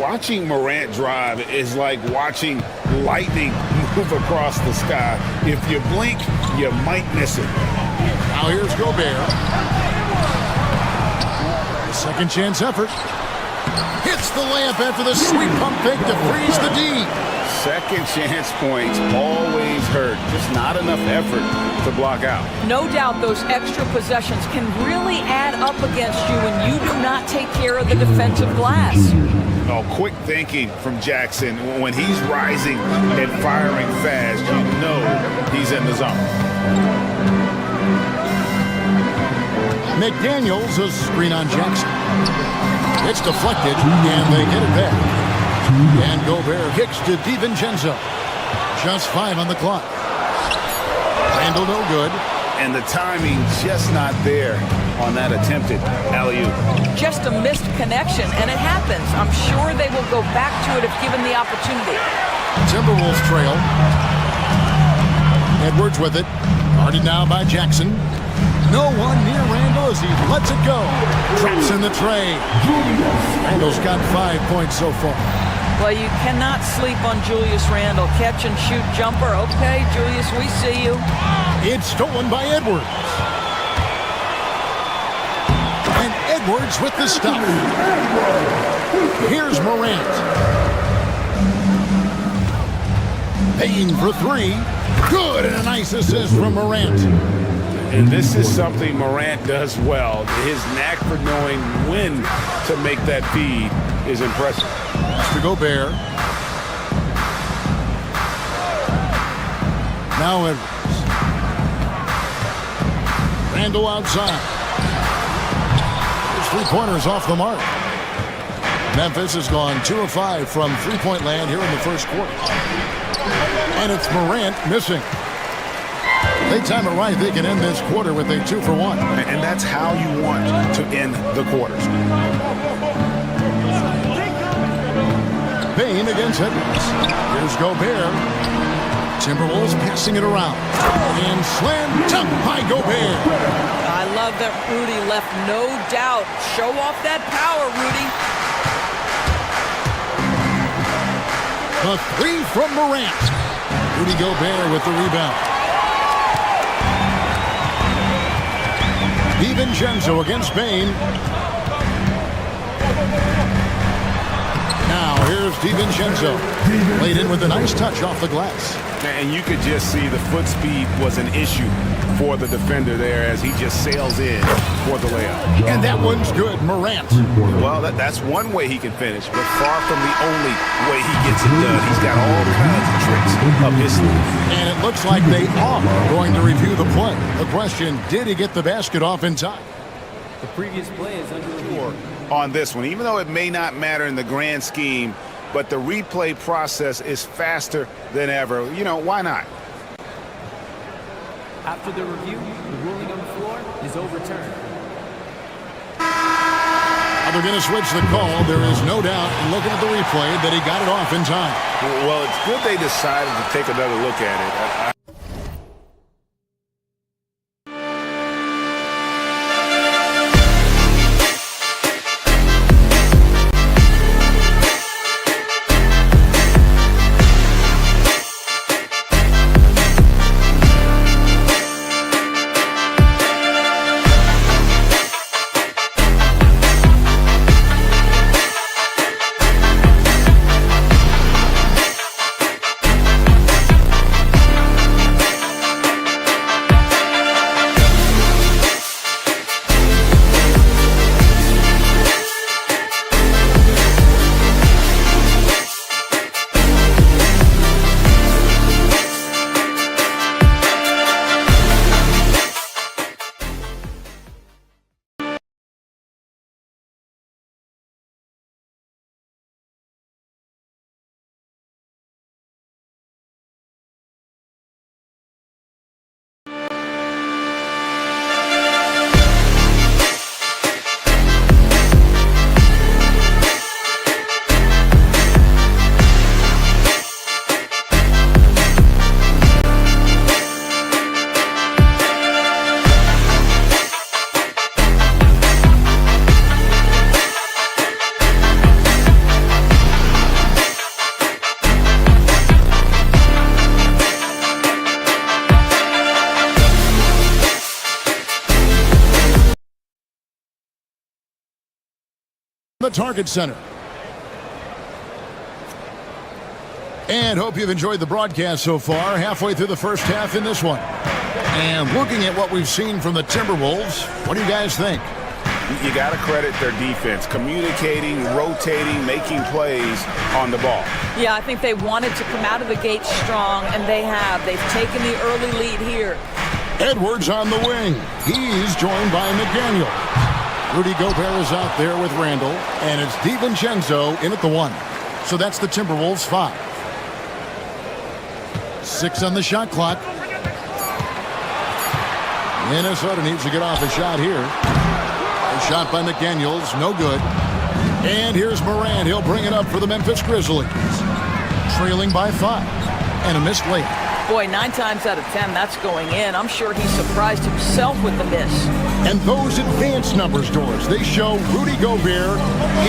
Watching Morant drive is like watching lightning move across the sky. If you blink, you might miss it. Now here's Gobert. Second chance effort. Hits the layup after the sweet pump fake to freeze the D. Second chance points always hurt. Just not enough effort to block out. No doubt those extra possessions can really add up against you when you do not take care of the defensive glass. Oh, quick thinking from Jackson. When he's rising and firing fast, you know he's in the zone. McDaniels a screen on Jackson. It's deflected, and they get it back. And Gobert kicks to DiVincenzo. Just 5 on the clock. Randle no good. And the timing just not there on that attempted alley-oop. Just a missed connection, and it happens. I'm sure they will go back to it if given the opportunity. Timberwolves trail. Edwards with it. Guarded now by Jackson. No one near Randle as he lets it go. Drops in the tray. Randle's got 5 points so far. Well, you cannot sleep on Julius Randle. Catch and shoot jumper. Okay, Julius, we see you. It's stolen by Edwards. And Edwards with the stop. Here's Morant. Paying for 3. Good, and a nice assist from Morant. And this is something Morant does well. His knack for knowing when to make that feed is impressive. To Gobert. Now Edwards. Randle outside. His three-pointers off the mark. Memphis has gone 2 of 5 from three-point land here in the first quarter. And it's Morant missing. They time it right, they can end this quarter with a 2 for 1. And that's how you want to end the quarters. Bain against Edwards. Here's Gobert. Timberwolves passing it around. And slam dunk by Gobert. I love that Rudy left no doubt. Show off that power, Rudy. The three from Morant. Rudy Gobert with the rebound. DiVincenzo against Bain. Now here's DiVincenzo. Played in with a nice touch off the glass. And you could just see the foot speed was an issue for the defender there as he just sails in for the layup. And that one's good, Morant. Well, that's one way he can finish, but far from the only way he gets it done. He's got all kinds of tricks up his sleeve. And it looks like they are going to review the play. The question, did he get the basket off in time? The previous play is under review. On this one, even though it may not matter in the grand scheme, but the replay process is faster than ever. You know, why not? After the review, the ruling on the floor is overturned. They're going to switch the call. There is no doubt, looking at the replay, that he got it off in time. Well, it's good they decided to take another look at it. The Target Center. And hope you've enjoyed the broadcast so far. Halfway through the first half in this one. And looking at what we've seen from the Timberwolves, what do you guys think? You got to credit their defense, communicating, rotating, making plays on the ball. Yeah, I think they wanted to come out of the gate strong, and they have. They've taken the early lead here. Edwards on the wing. He's joined by McDaniel. Rudy Gobert is out there with Randall, and it's DiVincenzo in at the 1. So that's the Timberwolves 5. 6 on the shot clock. Minnesota needs to get off a shot here. A shot by McDaniels, no good. And here's Morant. He'll bring it up for the Memphis Grizzlies. Trailing by 5. And a missed layup. Boy, 9 times out of 10, that's going in. I'm sure he surprised himself with the miss. And those advanced numbers, Doris, they show Rudy Gobert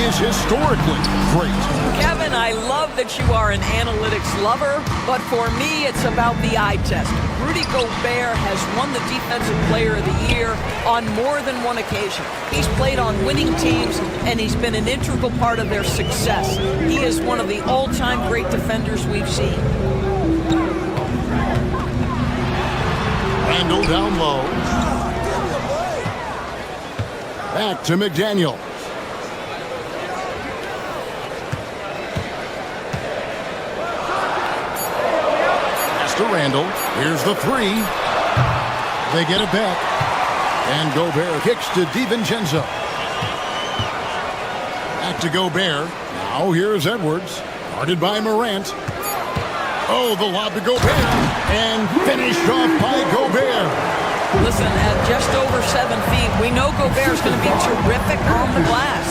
is historically great. Kevin, I love that you are an analytics lover, but for me, it's about the eye test. Rudy Gobert has won the Defensive Player of the Year on more than one occasion. He's played on winning teams, and he's been an integral part of their success. He is one of the all-time great defenders we've seen. Randall down low. Back to McDaniel. Pass to Randall. Here's the 3. They get it back. And Gobert kicks to DiVincenzo. Back to Gobert. Now here's Edwards. Guarded by Morant. Oh, the lob to Gobert. And finished off by Gobert. Listen, at just over 7 feet, we know Gobert's going to be terrific on the glass.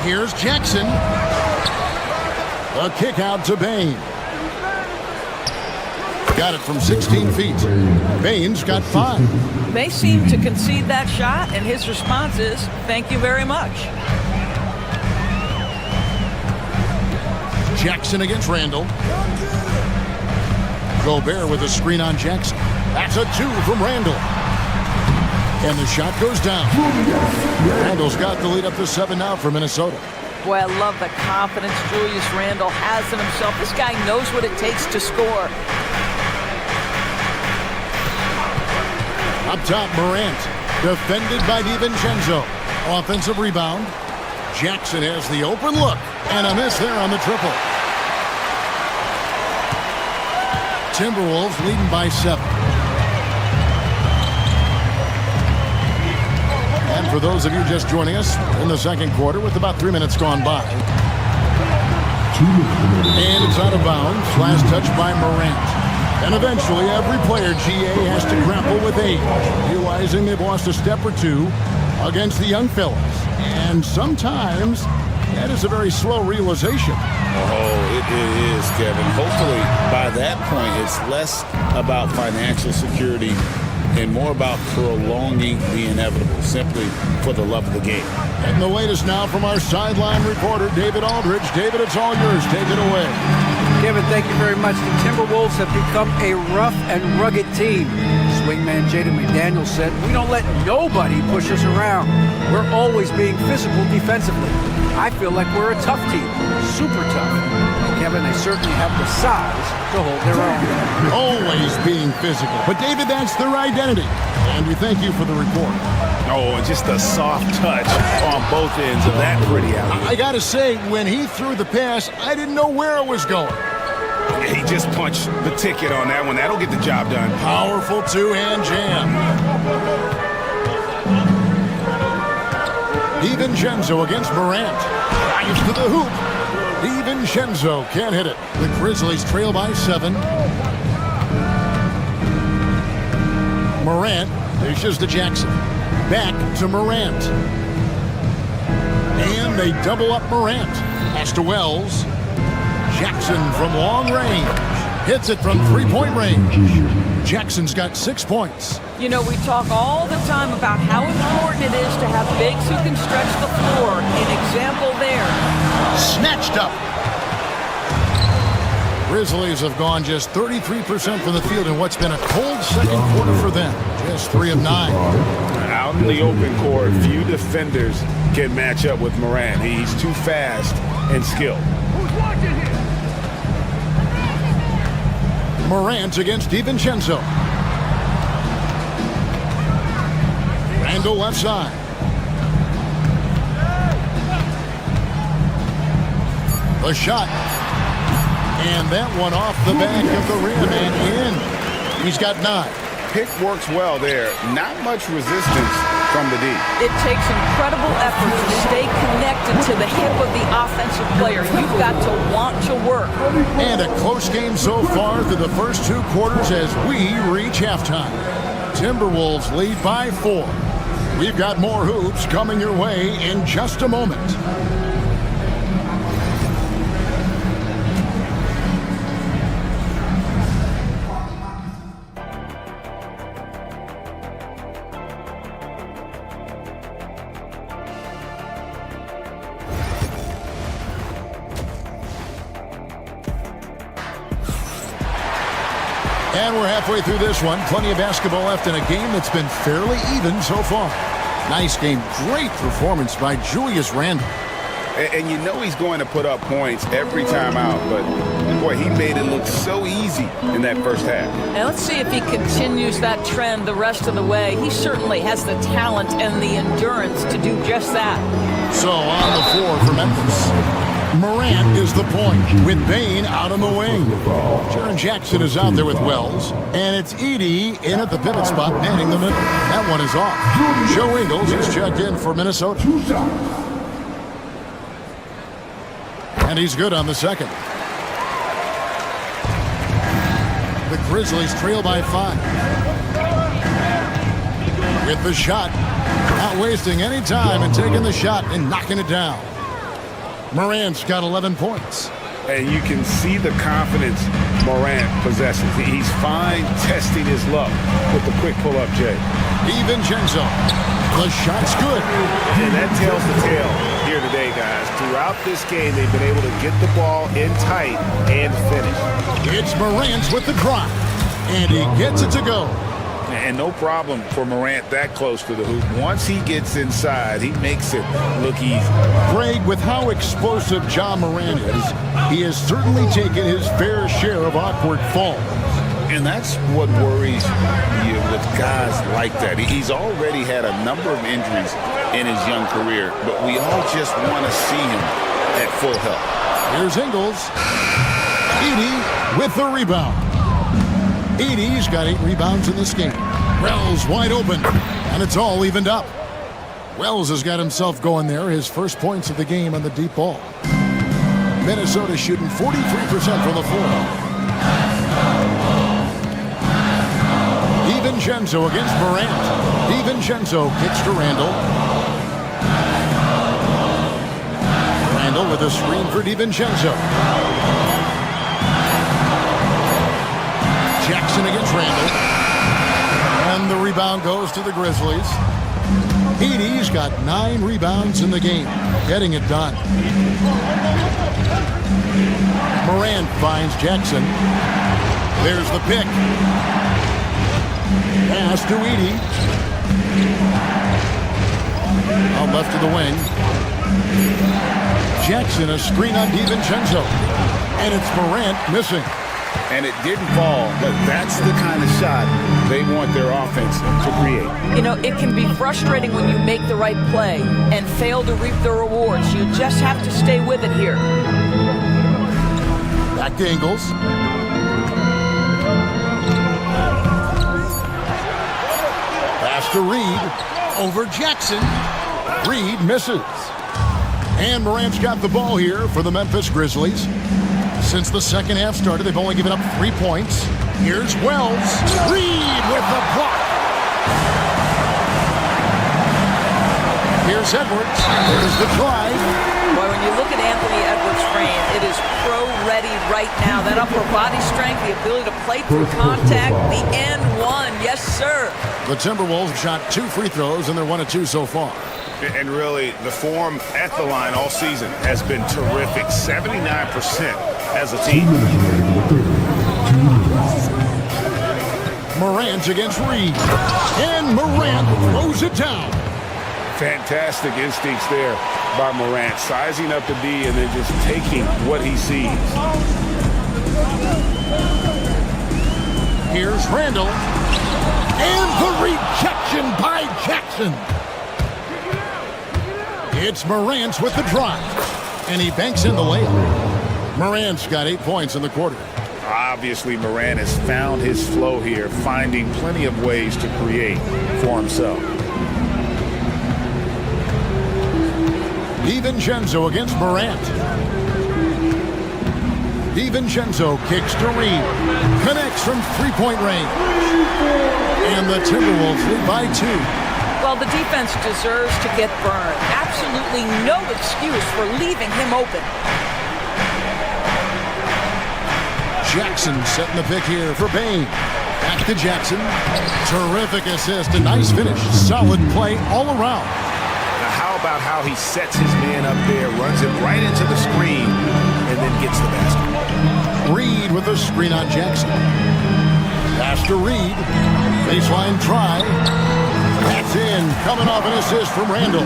Here's Jackson. A kick out to Bain. Got it from 16 feet. Bain's got 5. They seem to concede that shot, and his response is, thank you very much. Jackson against Randall. Gobert with a screen on Jackson. That's a 2 from Randall. And the shot goes down. Randall's got the lead up to 7 now for Minnesota. Boy, I love the confidence Julius Randle has in himself. This guy knows what it takes to score. Up top, Morant. Defended by DiVincenzo. Offensive rebound. Jackson has the open look. And a miss there on the triple. Timberwolves leading by 7. And for those of you just joining us in the second quarter with about 3 minutes gone by. And it's out of bounds. Last touch by Morant. And eventually every player, GA, has to grapple with age, realizing they've lost a step or two against the young fellas. And sometimes that is a very slow realization. Oh, it is, Kevin. Hopefully by that point it's less about financial security and more about prolonging the inevitable, simply for the love of the game. And the latest now from our sideline reporter, David Aldridge. David, it's all yours. Take it away. Kevin, thank you very much. The Timberwolves have become a rough and rugged team. Swingman Jaden McDaniels said, we don't let nobody push us around. We're always being physical defensively. I feel like we're a tough team, super tough. And Kevin, they certainly have the size to hold their own. Always being physical. But David, that's their identity. And we thank you for the report. Oh, and just a soft touch on both ends of that pretty alley. I gotta say, when he threw the pass, I didn't know where it was going. He just punched the ticket on that one. That'll get the job done. Powerful two-hand jam. DiVincenzo against Morant. Drives to the hoop. DiVincenzo can't hit it. The Grizzlies trail by 7. Morant dishes to Jackson. Back to Morant. And they double up Morant. Pass to Wells. Jackson from long range. Hits it from 3-point range. Jackson's got 6 points. You know, we talk all the time about how important it is to have bigs who can stretch the floor. An example there. Snatched up. Grizzlies have gone just 33% from the field in what's been a cold second quarter for them. Just 3 of 9. Out in the open court, few defenders can match up with Morant. He's too fast and skilled. Morant against DiVincenzo. Randall left side. The shot. And that one off the back of the rim and in. He's got 9. Pick works well there. Not much resistance from the D. It takes incredible effort to stay connected to the hip of the offensive player. You've got to want to work. And a close game so far through the first 2 quarters as we reach halftime. Timberwolves lead by 4. We've got more hoops coming your way in just a moment. And we're halfway through this one. Plenty of basketball left in a game that's been fairly even so far. Nice game. Great performance by Julius Randle. And you know he's going to put up points every time out, but boy, he made it look so easy in that first half. And let's see if he continues that trend the rest of the way. He certainly has the talent and the endurance to do just that. So on the floor for Memphis, Morant is the point with Bain out on the wing. Jaren Jackson is out there with Wells. And it's Edey in at the pivot spot, manning the middle. That one is off. Joe Ingles is checked in for Minnesota. And he's good on the second. The Grizzlies trail by 5. With the shot. Not wasting any time and taking the shot and knocking it down. Morant's got 11 points. And you can see the confidence Morant possesses. He's fine testing his luck with the quick pull-up, Jay. DiVincenzo. The shot's good. And that tells the tale here today, guys. Throughout this game, they've been able to get the ball in tight and finish. It's Morant with the drive. And he gets it to go. And no problem for Morant that close to the hoop. Once he gets inside, he makes it look easy. Greg, with how explosive Ja Morant is, he has certainly taken his fair share of awkward falls. And that's what worries you with guys like that. He's already had a number of injuries in his young career, but we all just want to see him at full health. Here's Ingles. Edey with the rebound. Edey's got 8 rebounds in this game. Wells wide open, and it's all evened up. Wells has got himself going there, his first points of the game on the deep ball. Minnesota shooting 43% from the floor. DiVincenzo against Morant. DiVincenzo kicks to Randall. Randall with a screen for DiVincenzo. Jackson against Randall. And the rebound goes to the Grizzlies. Edey's got 9 rebounds in the game, getting it done. Morant finds Jackson. There's the pick. Pass to Edey. Out left to the wing. Jackson, a screen on DiVincenzo. And it's Morant missing. And it didn't fall, but that's the kind of shot they want their offense to create. You know, it can be frustrating when you make the right play and fail to reap the rewards. You just have to stay with it here. Back to Ingles. Pass to Reed. Over Jackson. Reed misses. And Morant's got the ball here for the Memphis Grizzlies. Since the second half started, they've only given up 3 points. Here's Wells. Reed with the block. Here's Edwards. There's the drive. Boy, when you look at Anthony Edwards' frame, it is pro-ready right now. That upper body strength, the ability to play through contact, the and one. Yes, sir. The Timberwolves have shot 2 free throws, and they're 1 of 2 so far. And really, the form at the line all season has been terrific. 79% as a team. Morant against Reed. And Morant throws it down. Fantastic instincts there by Morant. Sizing up the D and then just taking what he sees. Here's Randall. And the rejection by Jackson. It's Morant with the drive. And he banks in the layup. Morant's got 8 points in the quarter. Obviously, Morant has found his flow here, finding plenty of ways to create for himself. DiVincenzo against Morant. DiVincenzo kicks to Reed. Connects from 3-point range. And the Timberwolves lead by 2. Well, the defense deserves to get burned. Absolutely no excuse for leaving him open. Jackson setting the pick here for Bain. Back to Jackson. Terrific assist. A nice finish. Solid play all around. Now, how about how he sets his man up there, runs it right into the screen, and then gets the basket. Reed with a screen on Jackson. Pass to Reed. Baseline try. That's in. Coming off an assist from Randall.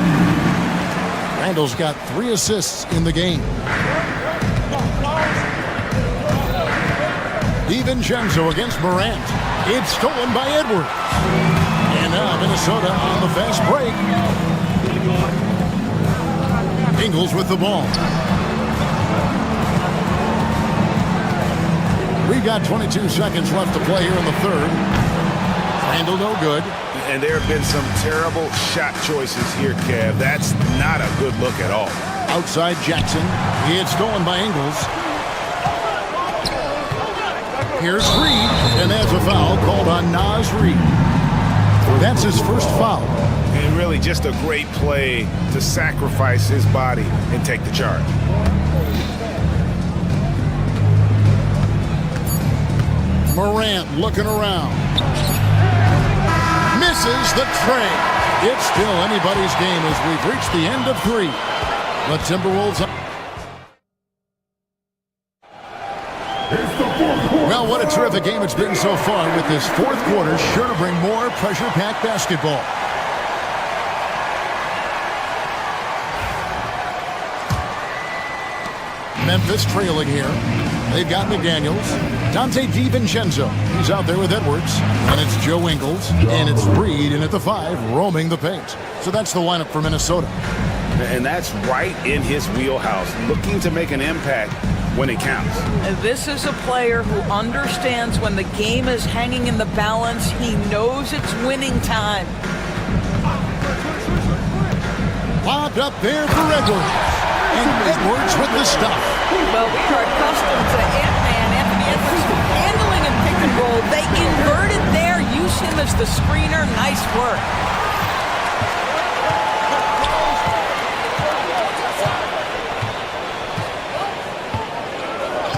Randall's got 3 assists in the game. DiVincenzo against Morant. It's stolen by Edwards. And now Minnesota on the fast break. Ingles with the ball. We've got 22 seconds left to play here in the third. Randall no good. And there have been some terrible shot choices here, Kev. That's not a good look at all. Outside Jackson. It's stolen by Ingles. Here's Reed, and there's a foul called on Naz Reed. That's his first foul. And really, really just a great play to sacrifice his body and take the charge. Morant looking around. Misses the tray. It's still anybody's game as we've reached the end of 3. The Timberwolves. Well, what a terrific game it's been so far, with this fourth quarter sure to bring more pressure-packed basketball. Memphis trailing here. They've got McDaniels. Dante DiVincenzo. He's out there with Edwards. And it's Joe Ingles. And it's Reed in at the 5, roaming the paint. So that's the lineup for Minnesota. And that's right in his wheelhouse, looking to make an impact when it counts. This is a player who understands when the game is hanging in the balance. He knows it's winning time. Lobbed up there for Edwards. And Edwards with the stop. Well, we are accustomed to Ant-Man, Anthony Edwards, handling and pick and roll. They inverted there, use him as the screener. Nice work.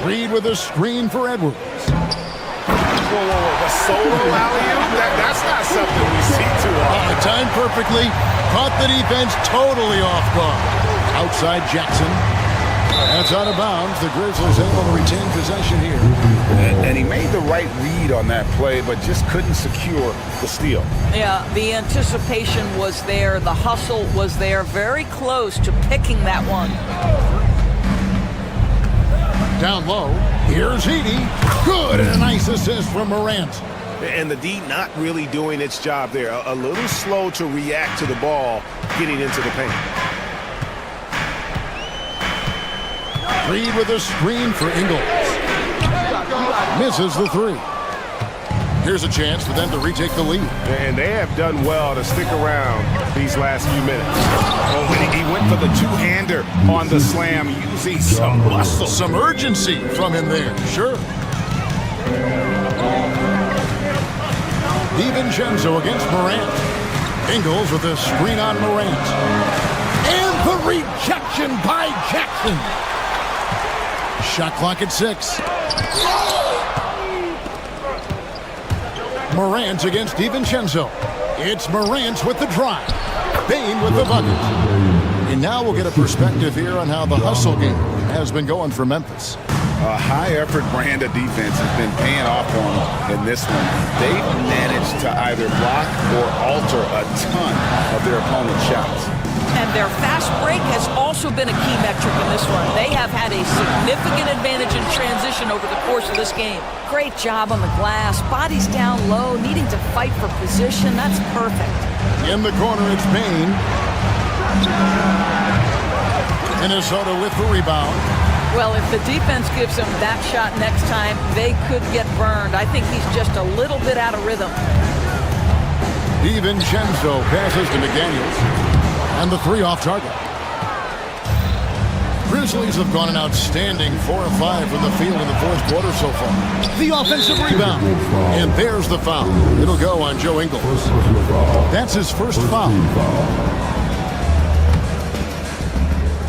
Reed with a screen for Edwards. Whoa. A solo alley-oop? That's not something we see too often. Timed perfectly. Caught the defense totally off guard. Outside Jackson. That's out of bounds. The Grizzlies able to retain possession here. And he made the right read on that play, but just couldn't secure the steal. Yeah, the anticipation was there. The hustle was there. Very close to picking that one. Down low. Here's Edey. Good. And a nice assist from Morant. And the D not really doing its job there. A little slow to react to the ball getting into the paint. Reed with a screen for Ingles. Misses the 3. Here's a chance for them to retake the lead. And they have done well to stick around these last few minutes. Oh, he went for the two-hander on the slam, using some muscle. Some urgency from him there, sure. DiVincenzo against Morant. Ingles with a screen on Morant. And the rejection by Jackson. Shot clock at 6. Morant against DiVincenzo. It's Morant with the drive. Bain with the bucket. And now we'll get a perspective here on how the hustle game has been going for Memphis. A high-effort brand of defense has been paying off for them in this one. They've managed to either block or alter a ton of their opponent's shots. And their fast break has also been a key metric in this one. They have had a significant advantage in transition over the course of this game. Great job on the glass. Bodies down low, needing to fight for position. That's perfect. In the corner, it's Bain. Minnesota with the rebound. Well, if the defense gives him that shot next time, they could get burned. I think he's just a little bit out of rhythm. DiVincenzo passes to McDaniels. And the 3 off target. Grizzlies have gone an outstanding 4 of 5 from the field in the fourth quarter so far. The offensive rebound. And there's the foul. It'll go on Joe Ingles. That's his first foul.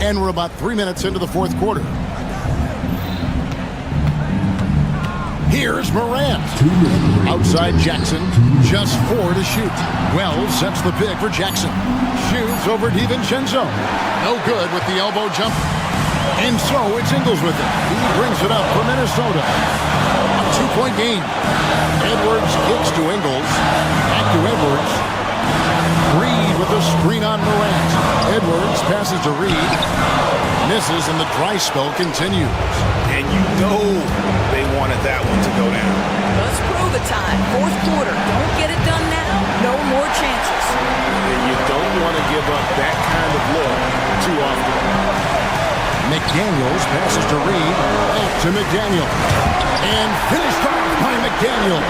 And we're about 3 minutes into the fourth quarter. Here's Morant. Outside Jackson. Just 4 to shoot. Wells sets the pick for Jackson. Shoots over DiVincenzo. No good with the elbow jump. And so it's Ingles with it. He brings it up for Minnesota. A 2-point game. Edwards kicks to Ingles. Back to Edwards. Reed with a screen on Morant. Edwards passes to Reed. Misses and the dry spell continues. And you know they wanted that one to go down. Let's prove the time. Fourth quarter. Don't get it done now. No more chances. And you don't want to give up that kind of look too often. McDaniels passes to Reed. Back to McDaniel. And finished off by McDaniel.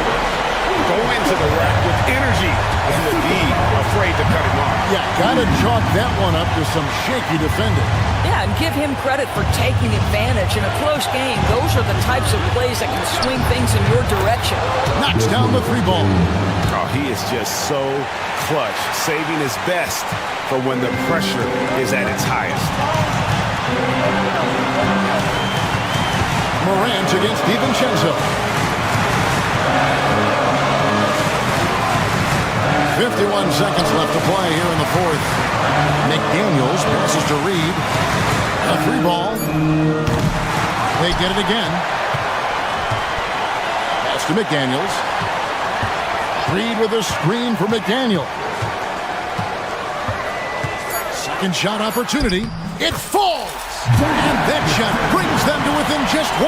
Go into the rack with energy. And the D afraid to cut him off. Yeah, got to chalk that one up to some shaky defending. Yeah, and give him credit for taking advantage. In a close game, those are the types of plays that can swing things in your direction. Knocks down the 3 ball. Oh, he is just so clutch, saving his best for when the pressure is at its highest. Morant against DiVincenzo. 51 seconds left to play here in the 4th. McDaniels passes to Reed. A 3 ball. They get it again. Pass to McDaniels. Reed with a screen for McDaniel. Second shot opportunity. It falls! And that shot brings them to within just 1.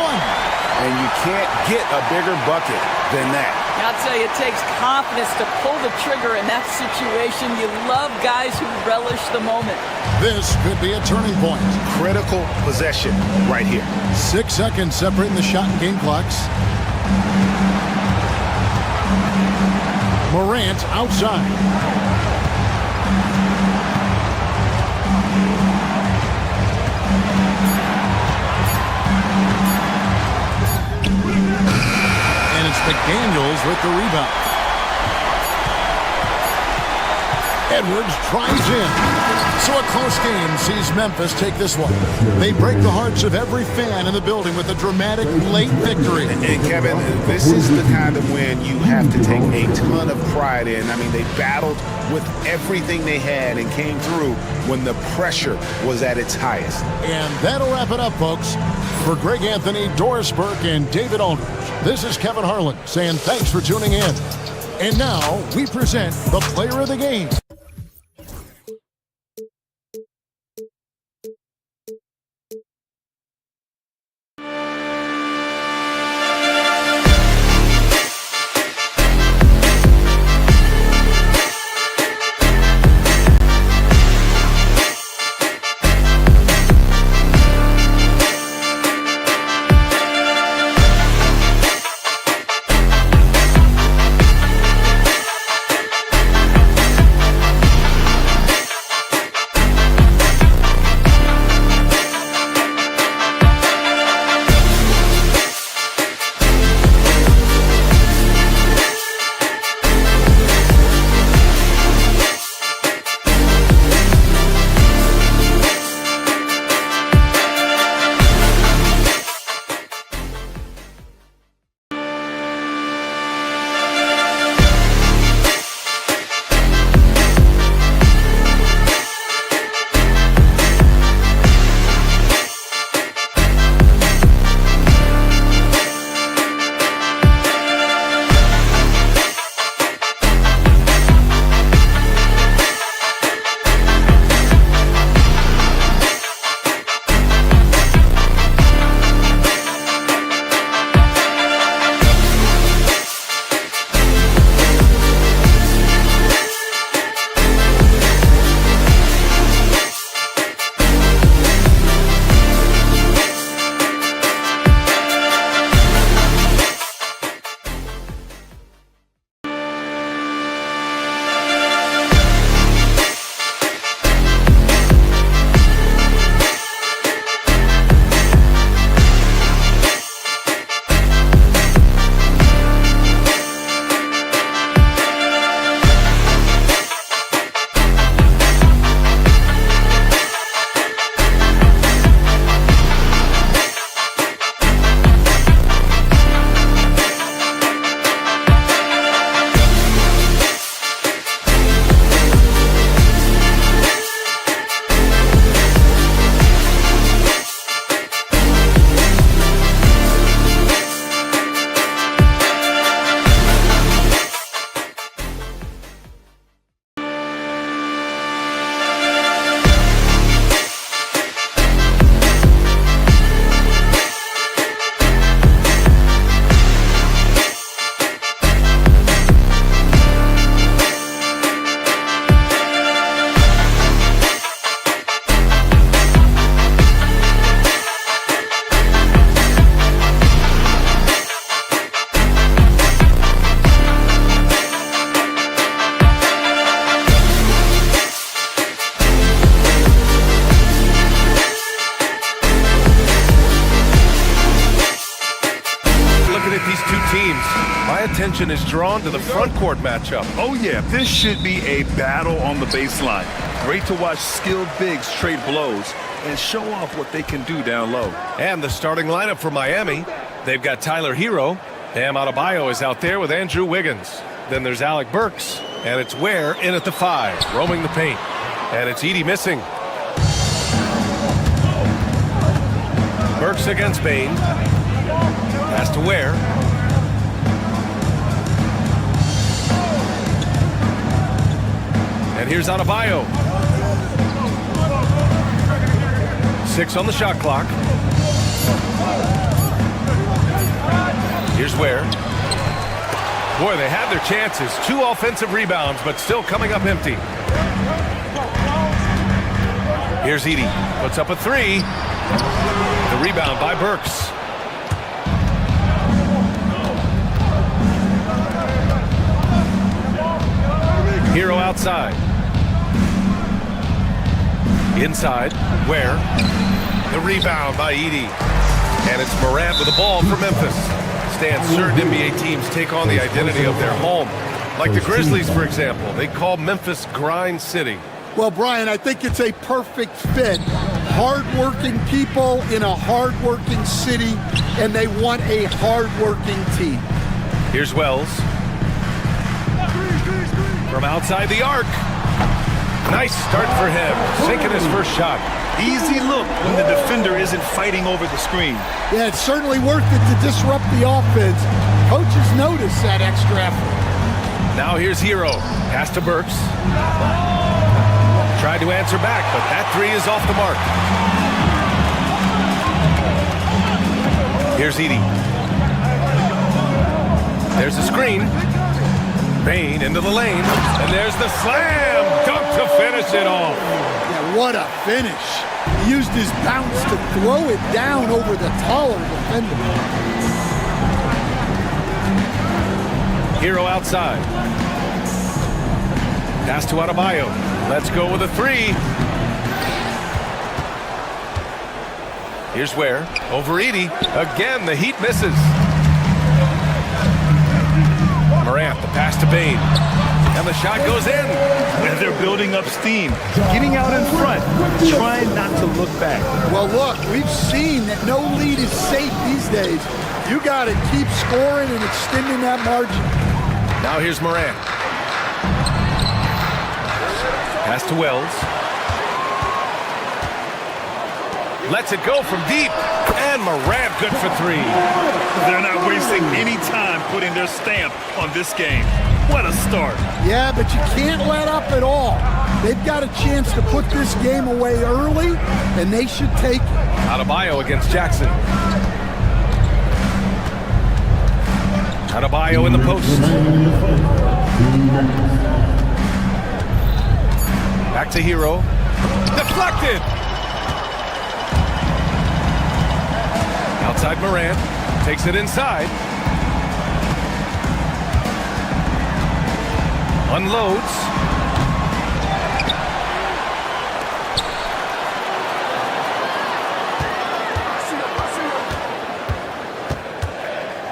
And you can't get a bigger bucket than that. I'll tell you, it takes confidence to pull the trigger in that situation. You love guys who relish the moment. This could be a turning point. Critical possession right here. 6 seconds separating the shot and game clocks. Morant outside. And it's McDaniels with the rebound. Edwards tries in. So a close game sees Memphis take this one. They break the hearts of every fan in the building with a dramatic late victory. And Kevin, this is the kind of win you have to take a ton of pride in. I mean, they battled with everything they had and came through when the pressure was at its highest. And that'll wrap it up, folks. For Greg Anthony, Doris Burke, and David Aldridge, this is Kevin Harlan saying thanks for tuning in. And now we present the player of the game. attention is drawn to the front court matchup. Oh, yeah, this should be a battle on the baseline. Great to watch skilled bigs trade blows and show off what they can do down low. And the starting lineup for Miami, they've got Tyler Hero. Bam Adebayo is out there with Andrew Wiggins. Then there's Alec Burks, and it's Ware in at the 5, roaming the paint. And it's Edey missing. Burks against Bain. Pass to Ware. And here's Adebayo. 6 on the shot clock. Here's Ware. Boy, they had their chances. 2 offensive rebounds, but still coming up empty. Here's Edey. Puts up a 3. The rebound by Burks. Hero outside. Inside. Ware. The rebound by Edey. And it's Morant with the ball for Memphis. Stan, certain NBA teams take on the identity of their home. Like the Grizzlies, for example. They call Memphis Grind City. Well, Brian, I think it's a perfect fit. Hard-working people in a hard-working city, and they want a hard-working team. Here's Wells. From outside the arc. Nice start for him. Sinking his first shot. Easy look when the defender isn't fighting over the screen. Yeah, it's certainly worth it to disrupt the offense. Coaches notice that extra effort. Now here's Hero. Pass to Burks. Tried to answer back, but that 3 is off the mark. Here's Edey. There's the screen. Bain into the lane. And there's the slam dunk to finish it off. Yeah, what a finish. He used his bounce to throw it down over the taller defender. Hero outside. Pass to Adebayo. Let's go with a 3. Here's Ware. Over Edey. Again, the Heat misses. Morant, the pass to Bain. And the shot goes in. And they're building up steam. Getting out in front. Trying not to look back. Well, look, we've seen that no lead is safe these days. You got to keep scoring and extending that margin. Now here's Morant. Pass to Wells. Lets it go from deep. And Morant good for 3. They're not wasting any time putting their stamp on this game. What a start. Yeah, but you can't let up at all. They've got a chance to put this game away early, and they should take it. Adebayo against Jackson. Adebayo in the post. Back to Hero. Deflected. Outside Morant. Takes it inside. Unloads.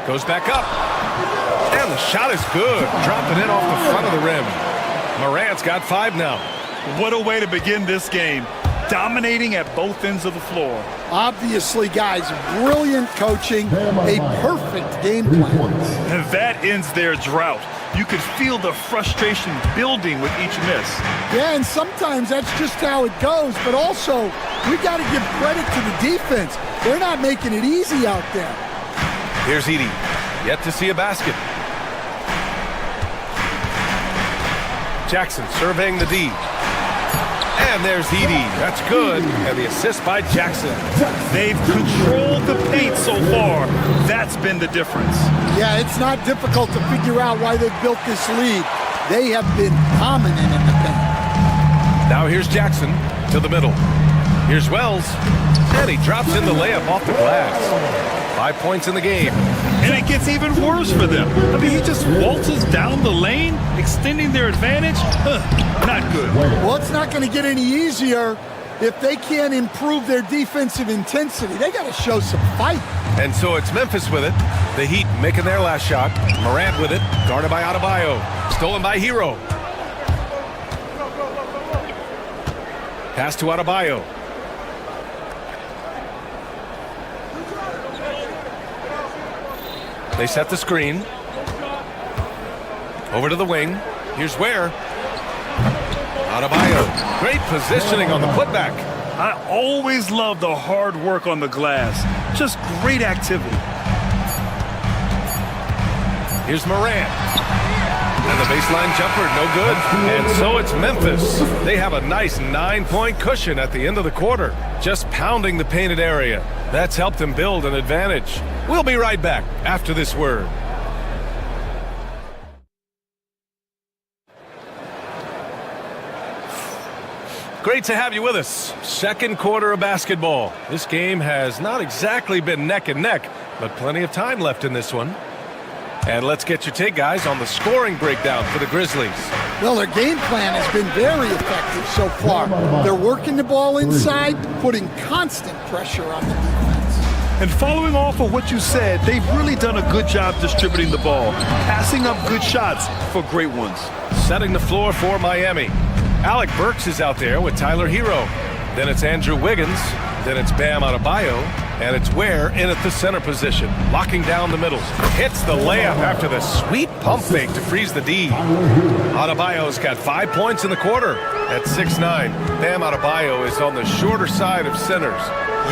Goes back up. And the shot is good. Dropping it off the front of the rim. Morant's got 5 now. What a way to begin this game. Dominating at both ends of the floor. Obviously, guys, brilliant coaching, a perfect game plan. And that ends their drought. You could feel the frustration building with each miss. Yeah, and sometimes that's just how it goes, but also, we got to give credit to the defense. They're not making it easy out there. Here's Edey. Yet to see a basket. Jackson surveying the D. And there's Edey. That's good. And the assist by Jackson. They've controlled the paint so far. That's been the difference. Yeah, it's not difficult to figure out why they've built this lead. They have been dominant in the paint. Now here's Jackson to the middle. Here's Wells. And he drops in the layup off the glass. 5 points in the game. And it gets even worse for them. I mean, he just waltzes down the lane, extending their advantage. Not good. Well, it's not going to get any easier if they can't improve their defensive intensity, they got to show some fight. And so it's Memphis with it. The Heat making their last shot. Morant with it, guarded by Adebayo. Stolen by Hero. Pass to Adebayo. They set the screen. Over to the wing. Here's Ware. Adebayo. Great positioning on the putback. I always love the hard work on the glass. Just great activity. Here's Morant. And the baseline jumper, no good. And so it's Memphis. They have a nice 9-point cushion at the end of the quarter. Just pounding the painted area. That's helped them build an advantage. We'll be right back after this word. Great to have you with us. Second quarter of basketball. This game has not exactly been neck and neck, but plenty of time left in this one. And let's get your take, guys, on the scoring breakdown for the Grizzlies. Well, their game plan has been very effective so far. They're working the ball inside, putting constant pressure on the defense. And following off of what you said, they've really done a good job distributing the ball, passing up good shots for great ones. Setting the floor for Miami. Alec Burks is out there with Tyler Hero. Then it's Andrew Wiggins. Then it's Bam Adebayo. And it's Ware in at the center position, locking down the middle. Hits the layup after the sweet pump fake to freeze the D. Adebayo's got 5 points in the quarter at 6'9". Bam Adebayo is on the shorter side of centers.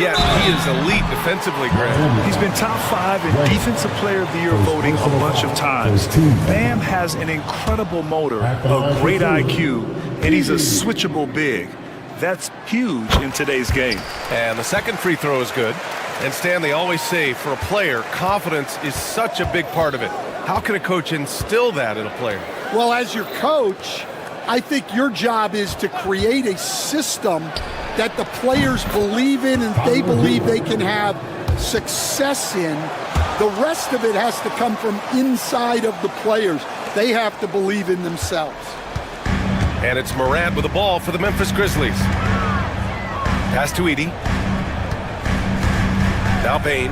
Yet he is elite defensively, Grant. He's been top 5 in Defensive Player of the Year voting a bunch of times. Bam has an incredible motor, a great IQ, and he's a switchable big. That's huge in today's game. And the second free throw is good. And Stan, they always say for a player, confidence is such a big part of it. How can a coach instill that in a player? Well, as your coach, I think your job is to create a system that the players believe in and they believe they can have success in. The rest of it has to come from inside of the players. They have to believe in themselves. And it's Morant with the ball for the Memphis Grizzlies. Pass to Edey. Now Bane.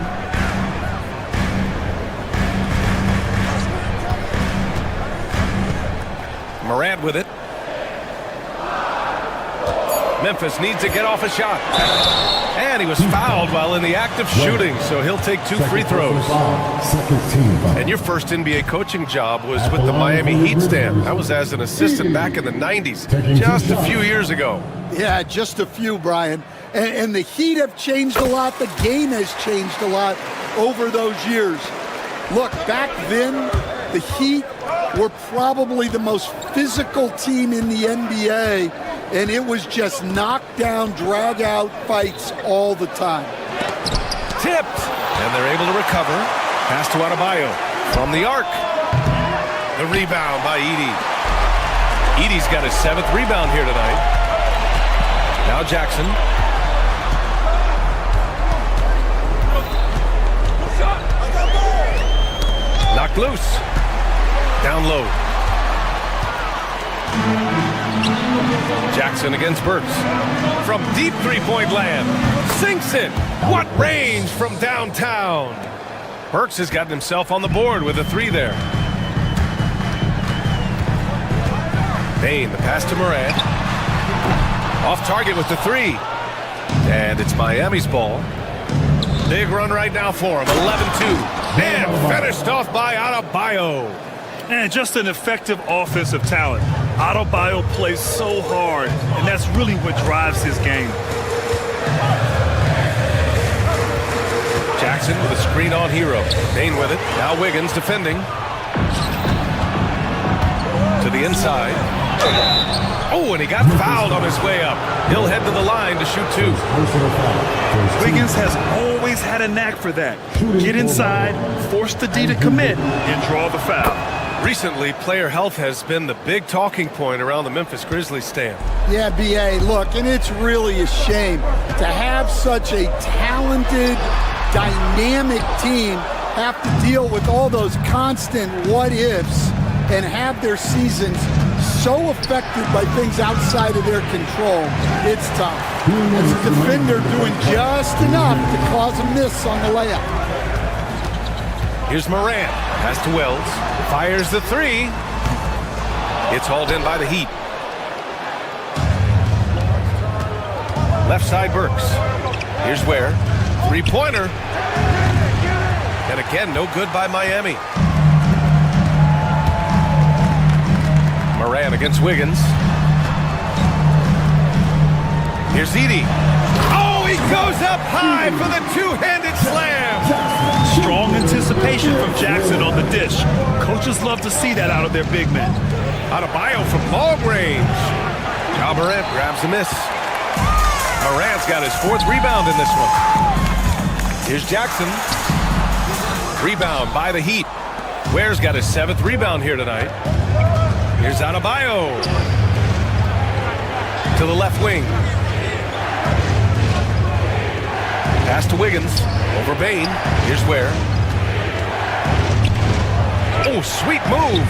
Morant with it. Memphis needs to get off a shot. And he was fouled while in the act of shooting, so he'll take 2 free throws. And your first NBA coaching job was with the Miami Heat, Stan. That was as an assistant back in the 90s, just a few years ago. Yeah, just a few, Brian. And the Heat have changed a lot. The game has changed a lot over those years. Look, back then, the Heat were probably the most physical team in the NBA, and it was just knockdown, drag-out fights all the time. Tipped, and they're able to recover. Pass to Adebayo from the arc. The rebound by Edey. Edey's got his 7th rebound here tonight. Now Jackson. Knocked loose. Down low. Jackson against Burks. From deep three-point land. Sinks it. What range from downtown. Burks has gotten himself on the board with a 3 there. Bane, the pass to Morant. Off target with the 3. And it's Miami's ball. Big run right now for him. 11-2. And finished off by Adebayo. And just an effective offensive talent. Adebayo plays so hard, and that's really what drives his game. Jackson with a screen on Hero. Bane with it. Now Wiggins defending. To the inside. Oh, and he got fouled on his way up. He'll head to the line to shoot 2. Wiggins has always had a knack for that. Get inside, force the D to commit, and draw the foul. Recently, player health has been the big talking point around the Memphis Grizzlies stand. Yeah, B.A., look, and it's really a shame to have such a talented, dynamic team have to deal with all those constant what-ifs and have their seasons so so affected by things outside of their control, it's tough. As a defender doing just enough to cause a miss on the layup. Here's Morant. Pass to Wells. Fires the three. It's hauled in by the Heat. Left side Burks. Here's Ware. Three-pointer. And again, no good by Miami. Morant against Wiggins. Here's Edey. Oh, he goes up high for the two-handed slam. Strong anticipation from Jackson on the dish. Coaches love to see that out of their big men. Adebayo from long range. Ja Morant grabs the miss. Morant's got his 4th rebound in this one. Here's Jackson. Rebound by the Heat. Ware's got his 7th rebound here tonight. Here's Adebayo. To the left wing. Pass to Wiggins. Over Bane. Here's Ware. Oh, sweet move.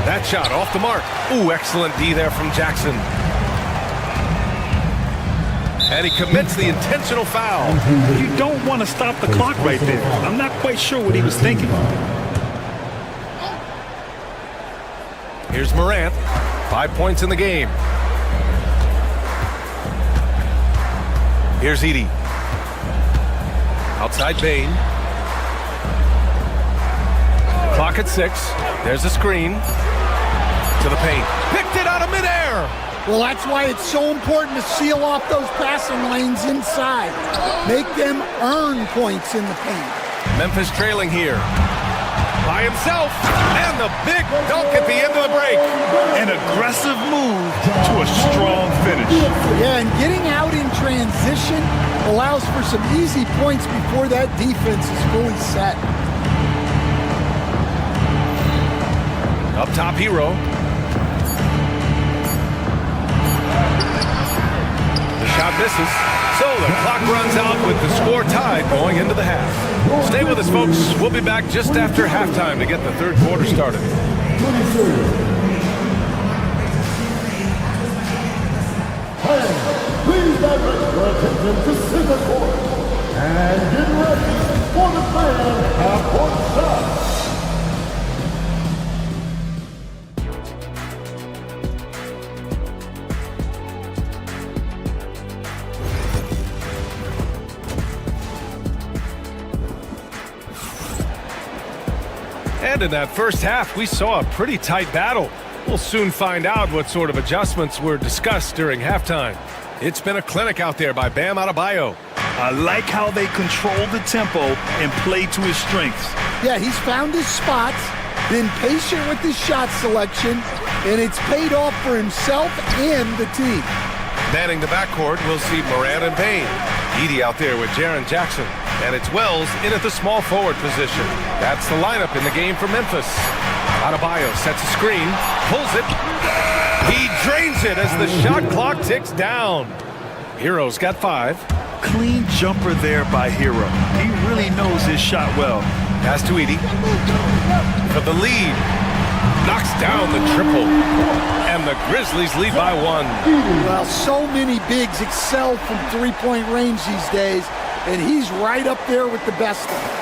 That shot off the mark. Oh, excellent D there from Jackson. And he commits the intentional foul. You don't want to stop the clock right there. I'm not quite sure what he was thinking. Here's Morant. 5 points in the game. Here's Edey. Outside Bane. Clock at 6. There's a screen. To the paint. Picked it out of midair. Well, that's why it's so important to seal off those passing lanes inside. Make them earn points in the paint. Memphis trailing here. By himself. And the big dunk at the end of the break. An aggressive move to a strong finish. Yeah, and getting out in transition allows for some easy points before that defense is fully set. Up top, Hero. The shot misses. So the clock runs out with the score tied going into the half. Stay with us, folks. We'll be back just after halftime to get the third quarter started. Please direct your attention to center court. And get ready for the fan half-court shot. And in that first half, we saw a pretty tight battle. We'll soon find out what sort of adjustments were discussed during halftime. It's been a clinic out there by Bam Adebayo. I like how they control the tempo and play to his strengths. Yeah, he's found his spots, been patient with his shot selection, and it's paid off for himself and the team. Manning the backcourt, we'll see Morant and Bane. Edey out there with Jaren Jackson. And it's Wells in at the small forward position. That's the lineup in the game for Memphis. Adebayo sets a screen, pulls it. He drains it as the shot clock ticks down. Hero's got 5. Clean jumper there by Hero. He really knows his shot well. Pass to Edey. For the lead. Knocks down the triple. And the Grizzlies lead by 1. Well, so many bigs excel from three-point range these days, and he's right up there with the best of them.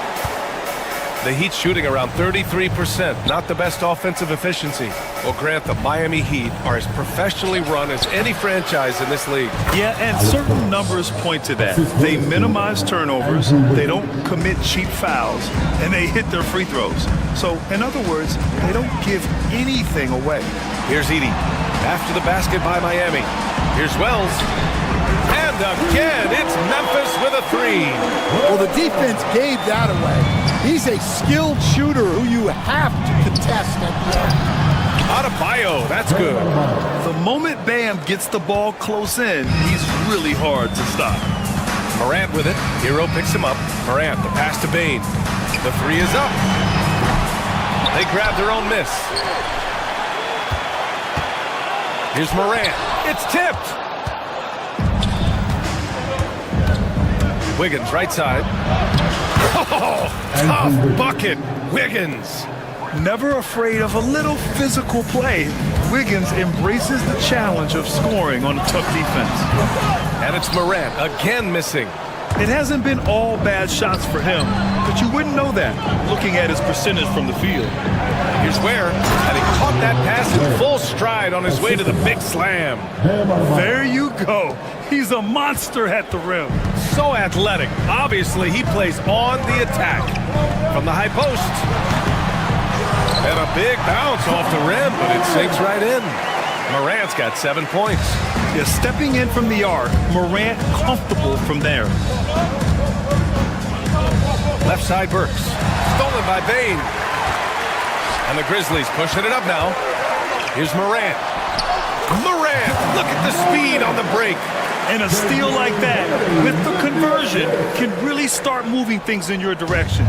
The Heat shooting around 33%, not the best offensive efficiency. Well, Grant, the Miami Heat are as professionally run as any franchise in this league. Yeah, and certain numbers point to that. They minimize turnovers, they don't commit cheap fouls, and they hit their free throws. So, in other words, they don't give anything away. Here's Edey. After the basket by Miami. Here's Wells. And again, it's Memphis with a 3. Well, the defense gave that away. He's a skilled shooter who you have to contest at the end. Adebayo, that's good. The moment Bam gets the ball close in, he's really hard to stop. Morant with it. Hero picks him up. Morant, the pass to Bane. The 3 is up. They grab their own miss. Here's Morant. It's tipped. Wiggins, right side. Oh, tough bucket. Wiggins. Never afraid of a little physical play, Wiggins embraces the challenge of scoring on a tough defense. And it's Morant again missing. It hasn't been all bad shots for him, but you wouldn't know that looking at his percentage from the field. Here's Ware, and he caught that pass in full stride on his way to the big slam. There you go. He's a monster at the rim. So athletic. Obviously, he plays on the attack. From the high post. And a big bounce off the rim, but it sinks right in. Morant's got 7 points. Yeah, stepping in from the arc, Morant comfortable from there. Left side Burks. Stolen by Bane. And the Grizzlies pushing it up now. Here's Morant. Morant, look at the speed on the break. And a steal like that, with the conversion, can really start moving things in your direction.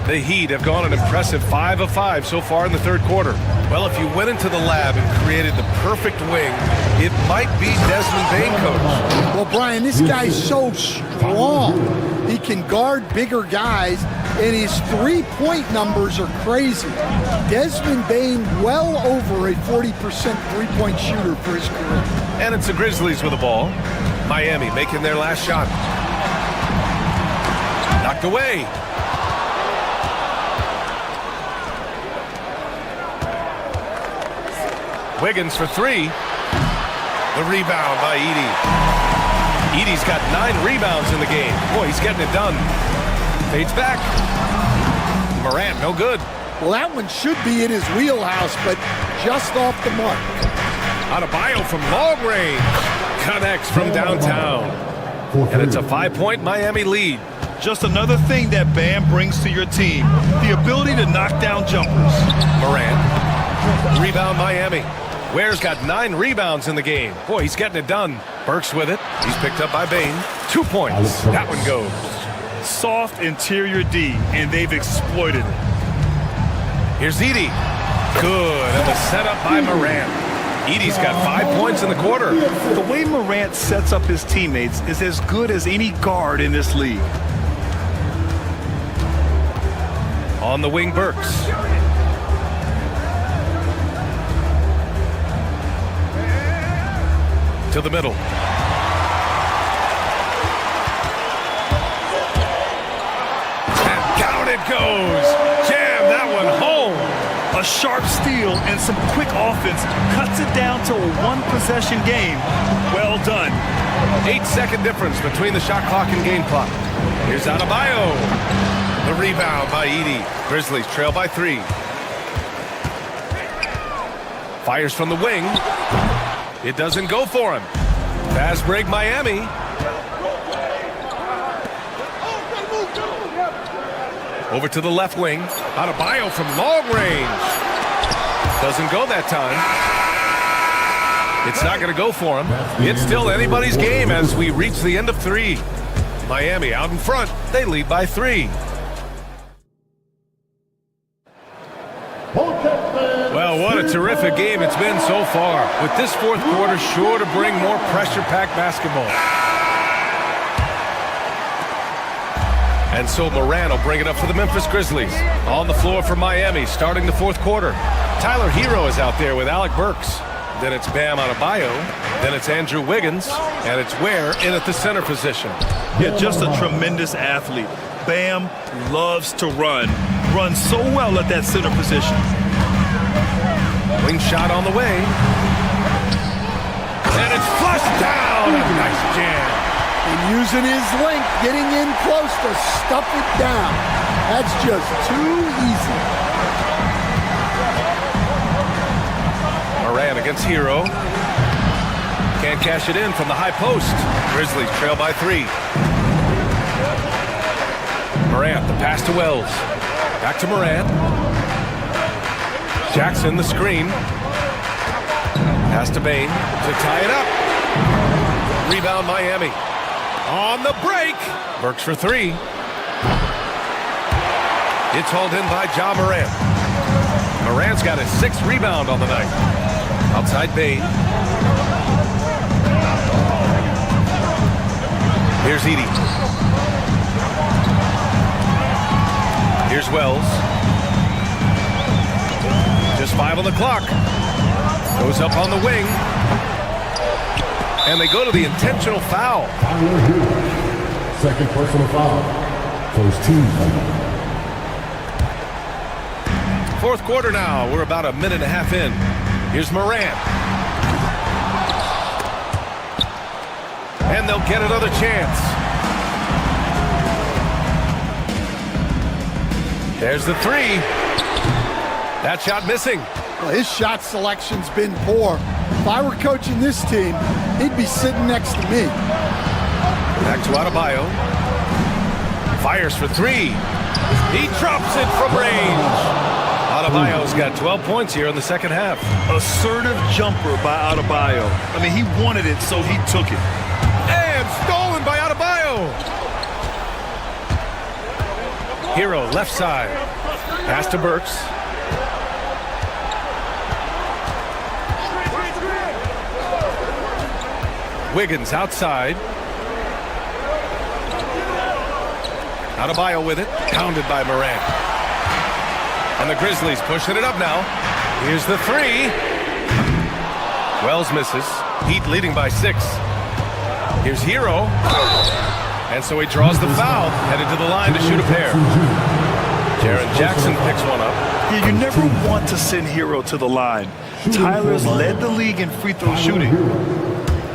The Heat have gone an impressive 5 of 5 so far in the third quarter. Well, if you went into the lab and created the perfect wing, it might be Desmond Bane, coach. Well, Brian, this guy's so strong. He can guard bigger guys, and his three-point numbers are crazy. Desmond Bane, well over a 40% three-point shooter for his career. And it's the Grizzlies with the ball. Miami making their last shot. Knocked away. Wiggins for three. The rebound by Edey. Edey's got 9 rebounds in the game. Boy, he's getting it done. Fades back. Morant, no good. Well, that one should be in his wheelhouse, but just off the mark. Adebayo from long range. Connects from downtown. And it's a 5-point Miami lead. Just another thing that Bam brings to your team. The ability to knock down jumpers. Morant. Rebound Miami. Ware's got 9 rebounds in the game. Boy, he's getting it done. Burks with it. He's picked up by Bane. 2 points. That one goes. Soft interior D, and they've exploited it. Here's Edey. Good. And the setup by Morant. Edey's got 5 points in the quarter. The way Morant sets up his teammates is as good as any guard in this league. On the wing, Burks. To the middle. And down it goes. Jam that one home. A sharp steal and some quick offense cuts it down to a one-possession game. Well done. 8-second difference between the shot clock and game clock. Here's Adebayo. The rebound by Edey. Grizzlies trail by 3. Fires from the wing. It doesn't go for him. Fast break Miami. Over to the left wing. Adebayo from long range. Doesn't go that time. It's not going to go for him. It's still anybody's game as we reach the end of 3. Miami out in front. They lead by 3. Well, what a terrific game it's been so far. With this fourth quarter sure to bring more pressure-packed basketball. And so Morant will bring it up for the Memphis Grizzlies. On the floor for Miami, starting the fourth quarter. Tyler Hero is out there with Alec Burks. Then it's Bam Adebayo. Then it's Andrew Wiggins. And it's Ware in at the center position. Yeah, just a tremendous athlete. Bam loves to run. Runs so well at that center position. Wing shot on the way. And it's flushed down. A nice jam. And using his length, getting in close to stuff it down. That's just too easy. Morant against Hero. Can't cash it in from the high post. Grizzlies trail by 3. Morant, the pass to Wells. Back to Morant. Jackson, the screen. Pass to Bane to tie it up. Rebound Miami. On the break. Burks for 3. It's hauled in by Ja Morant. Morant's got his 6th rebound on the night. Outside Bane. Here's Edey. Here's Wells. 5 on the clock. Goes up on the wing. And they go to the intentional foul. Second personal foul. First team foul. Fourth quarter now. We're about a minute and a half in. Here's Morant. And they'll get another chance. There's the three. That shot missing. Well, his shot selection's been poor. If I were coaching this team, he'd be sitting next to me. Back to Adebayo. Fires for three. He drops it from range. Adebayo's got 12 points here in the second half. Assertive jumper by Adebayo. I mean, he wanted it, so he took it. And stolen by Adebayo. Hero left side. Pass to Burks. Wiggins outside. Adebayo with it. Pounded by Morant. And the Grizzlies pushing it up now. Here's the three. Wells misses. Heat leading by 6. Here's Hero. And so he draws the foul. Headed to the line to shoot a pair. Jaren Jackson picks one up. Yeah, you never want to send Hero to the line. Tyler's led the league in free throw shooting.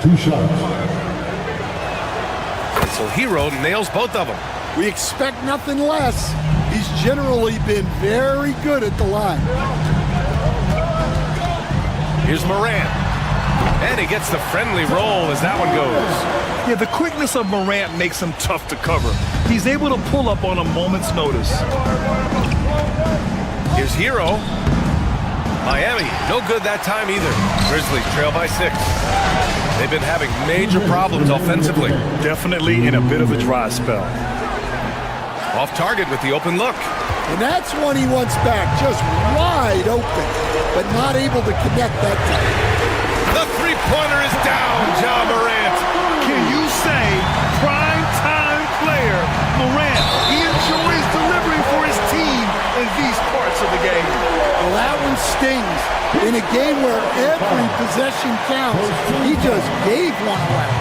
2 shots. And so Hero nails both of them. We expect nothing less. He's generally been very good at the line. Here's Morant. And he gets the friendly roll as that one goes. Yeah, the quickness of Morant makes him tough to cover. He's able to pull up on a moment's notice. Here's Hero. Miami, no good that time either. Grizzlies trail by 6. They've been having major problems offensively. Definitely in a bit of a dry spell. Off target with the open look. And that's one he wants back, just wide open, but not able to connect that time. The three-pointer is down, Ja Morant. Can you say prime-time player Morant? He enjoys delivering for his team in these parts of the game. Well, that one stings. In a game where every possession counts, he just gave one away.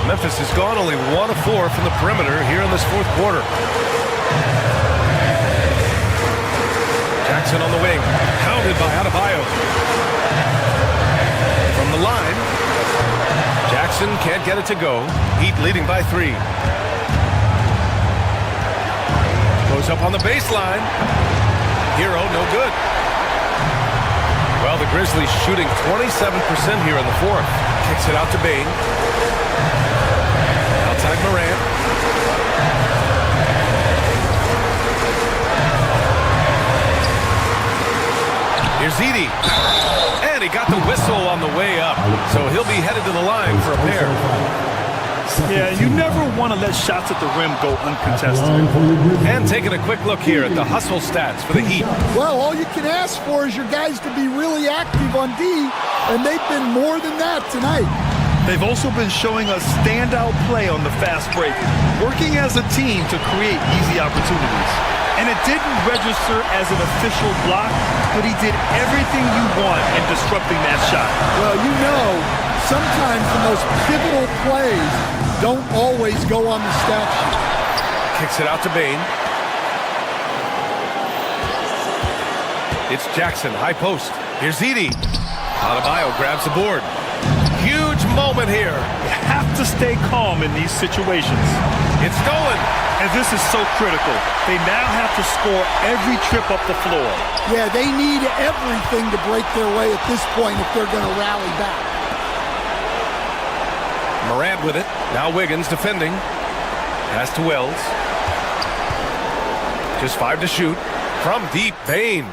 Memphis has gone only 1 of 4 from the perimeter here in this fourth quarter. Jackson on the wing, pounded by Adebayo. From the line, Jackson can't get it to go. Heat leading by 3. Goes up on the baseline. Hero, no good. Well, the Grizzlies shooting 27% here in the fourth. Kicks it out to Bane. Outside Morant. Here's Edey. And he got the whistle on the way up. So he'll be headed to the line for a pair. Yeah, you never want to let shots at the rim go uncontested. And taking a quick look here at the hustle stats for the Heat. Well, all you can ask for is your guys to be really active on D, and they've been more than that tonight. They've also been showing us standout play on the fast break, working as a team to create easy opportunities. And it didn't register as an official block, but he did everything you want in disrupting that shot. Well, you know, sometimes the most pivotal plays don't always go on the stat sheet. Kicks it out to Bane. It's Jackson, high post. Here's Edey. Adebayo grabs the board. Huge moment here. You have to stay calm in these situations. It's stolen. And this is so critical. They now have to score every trip up the floor. Yeah, they need everything to break their way at this point if they're going to rally back. Morant with it. Now Wiggins defending. Pass to Wells. Just 5 to shoot. From deep, Bane.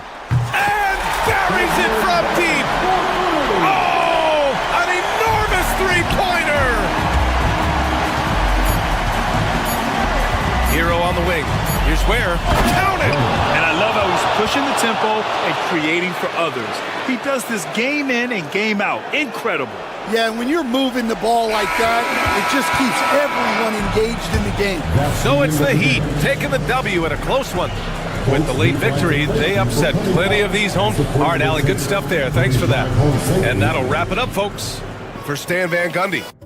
And buries it from deep. Oh, an enormous three-pointer. Hero on the wing. Here's Ware. Count it. And I love how he's pushing the tempo and creating for others. He does this game in and game out. Incredible. Yeah, when you're moving the ball like that, it just keeps everyone engaged in the game. So it's the Heat taking the W at a close one. With the late victory, they upset plenty of these home. All right, Allie, good stuff there. Thanks for that. And that'll wrap it up, folks. For Stan Van Gundy.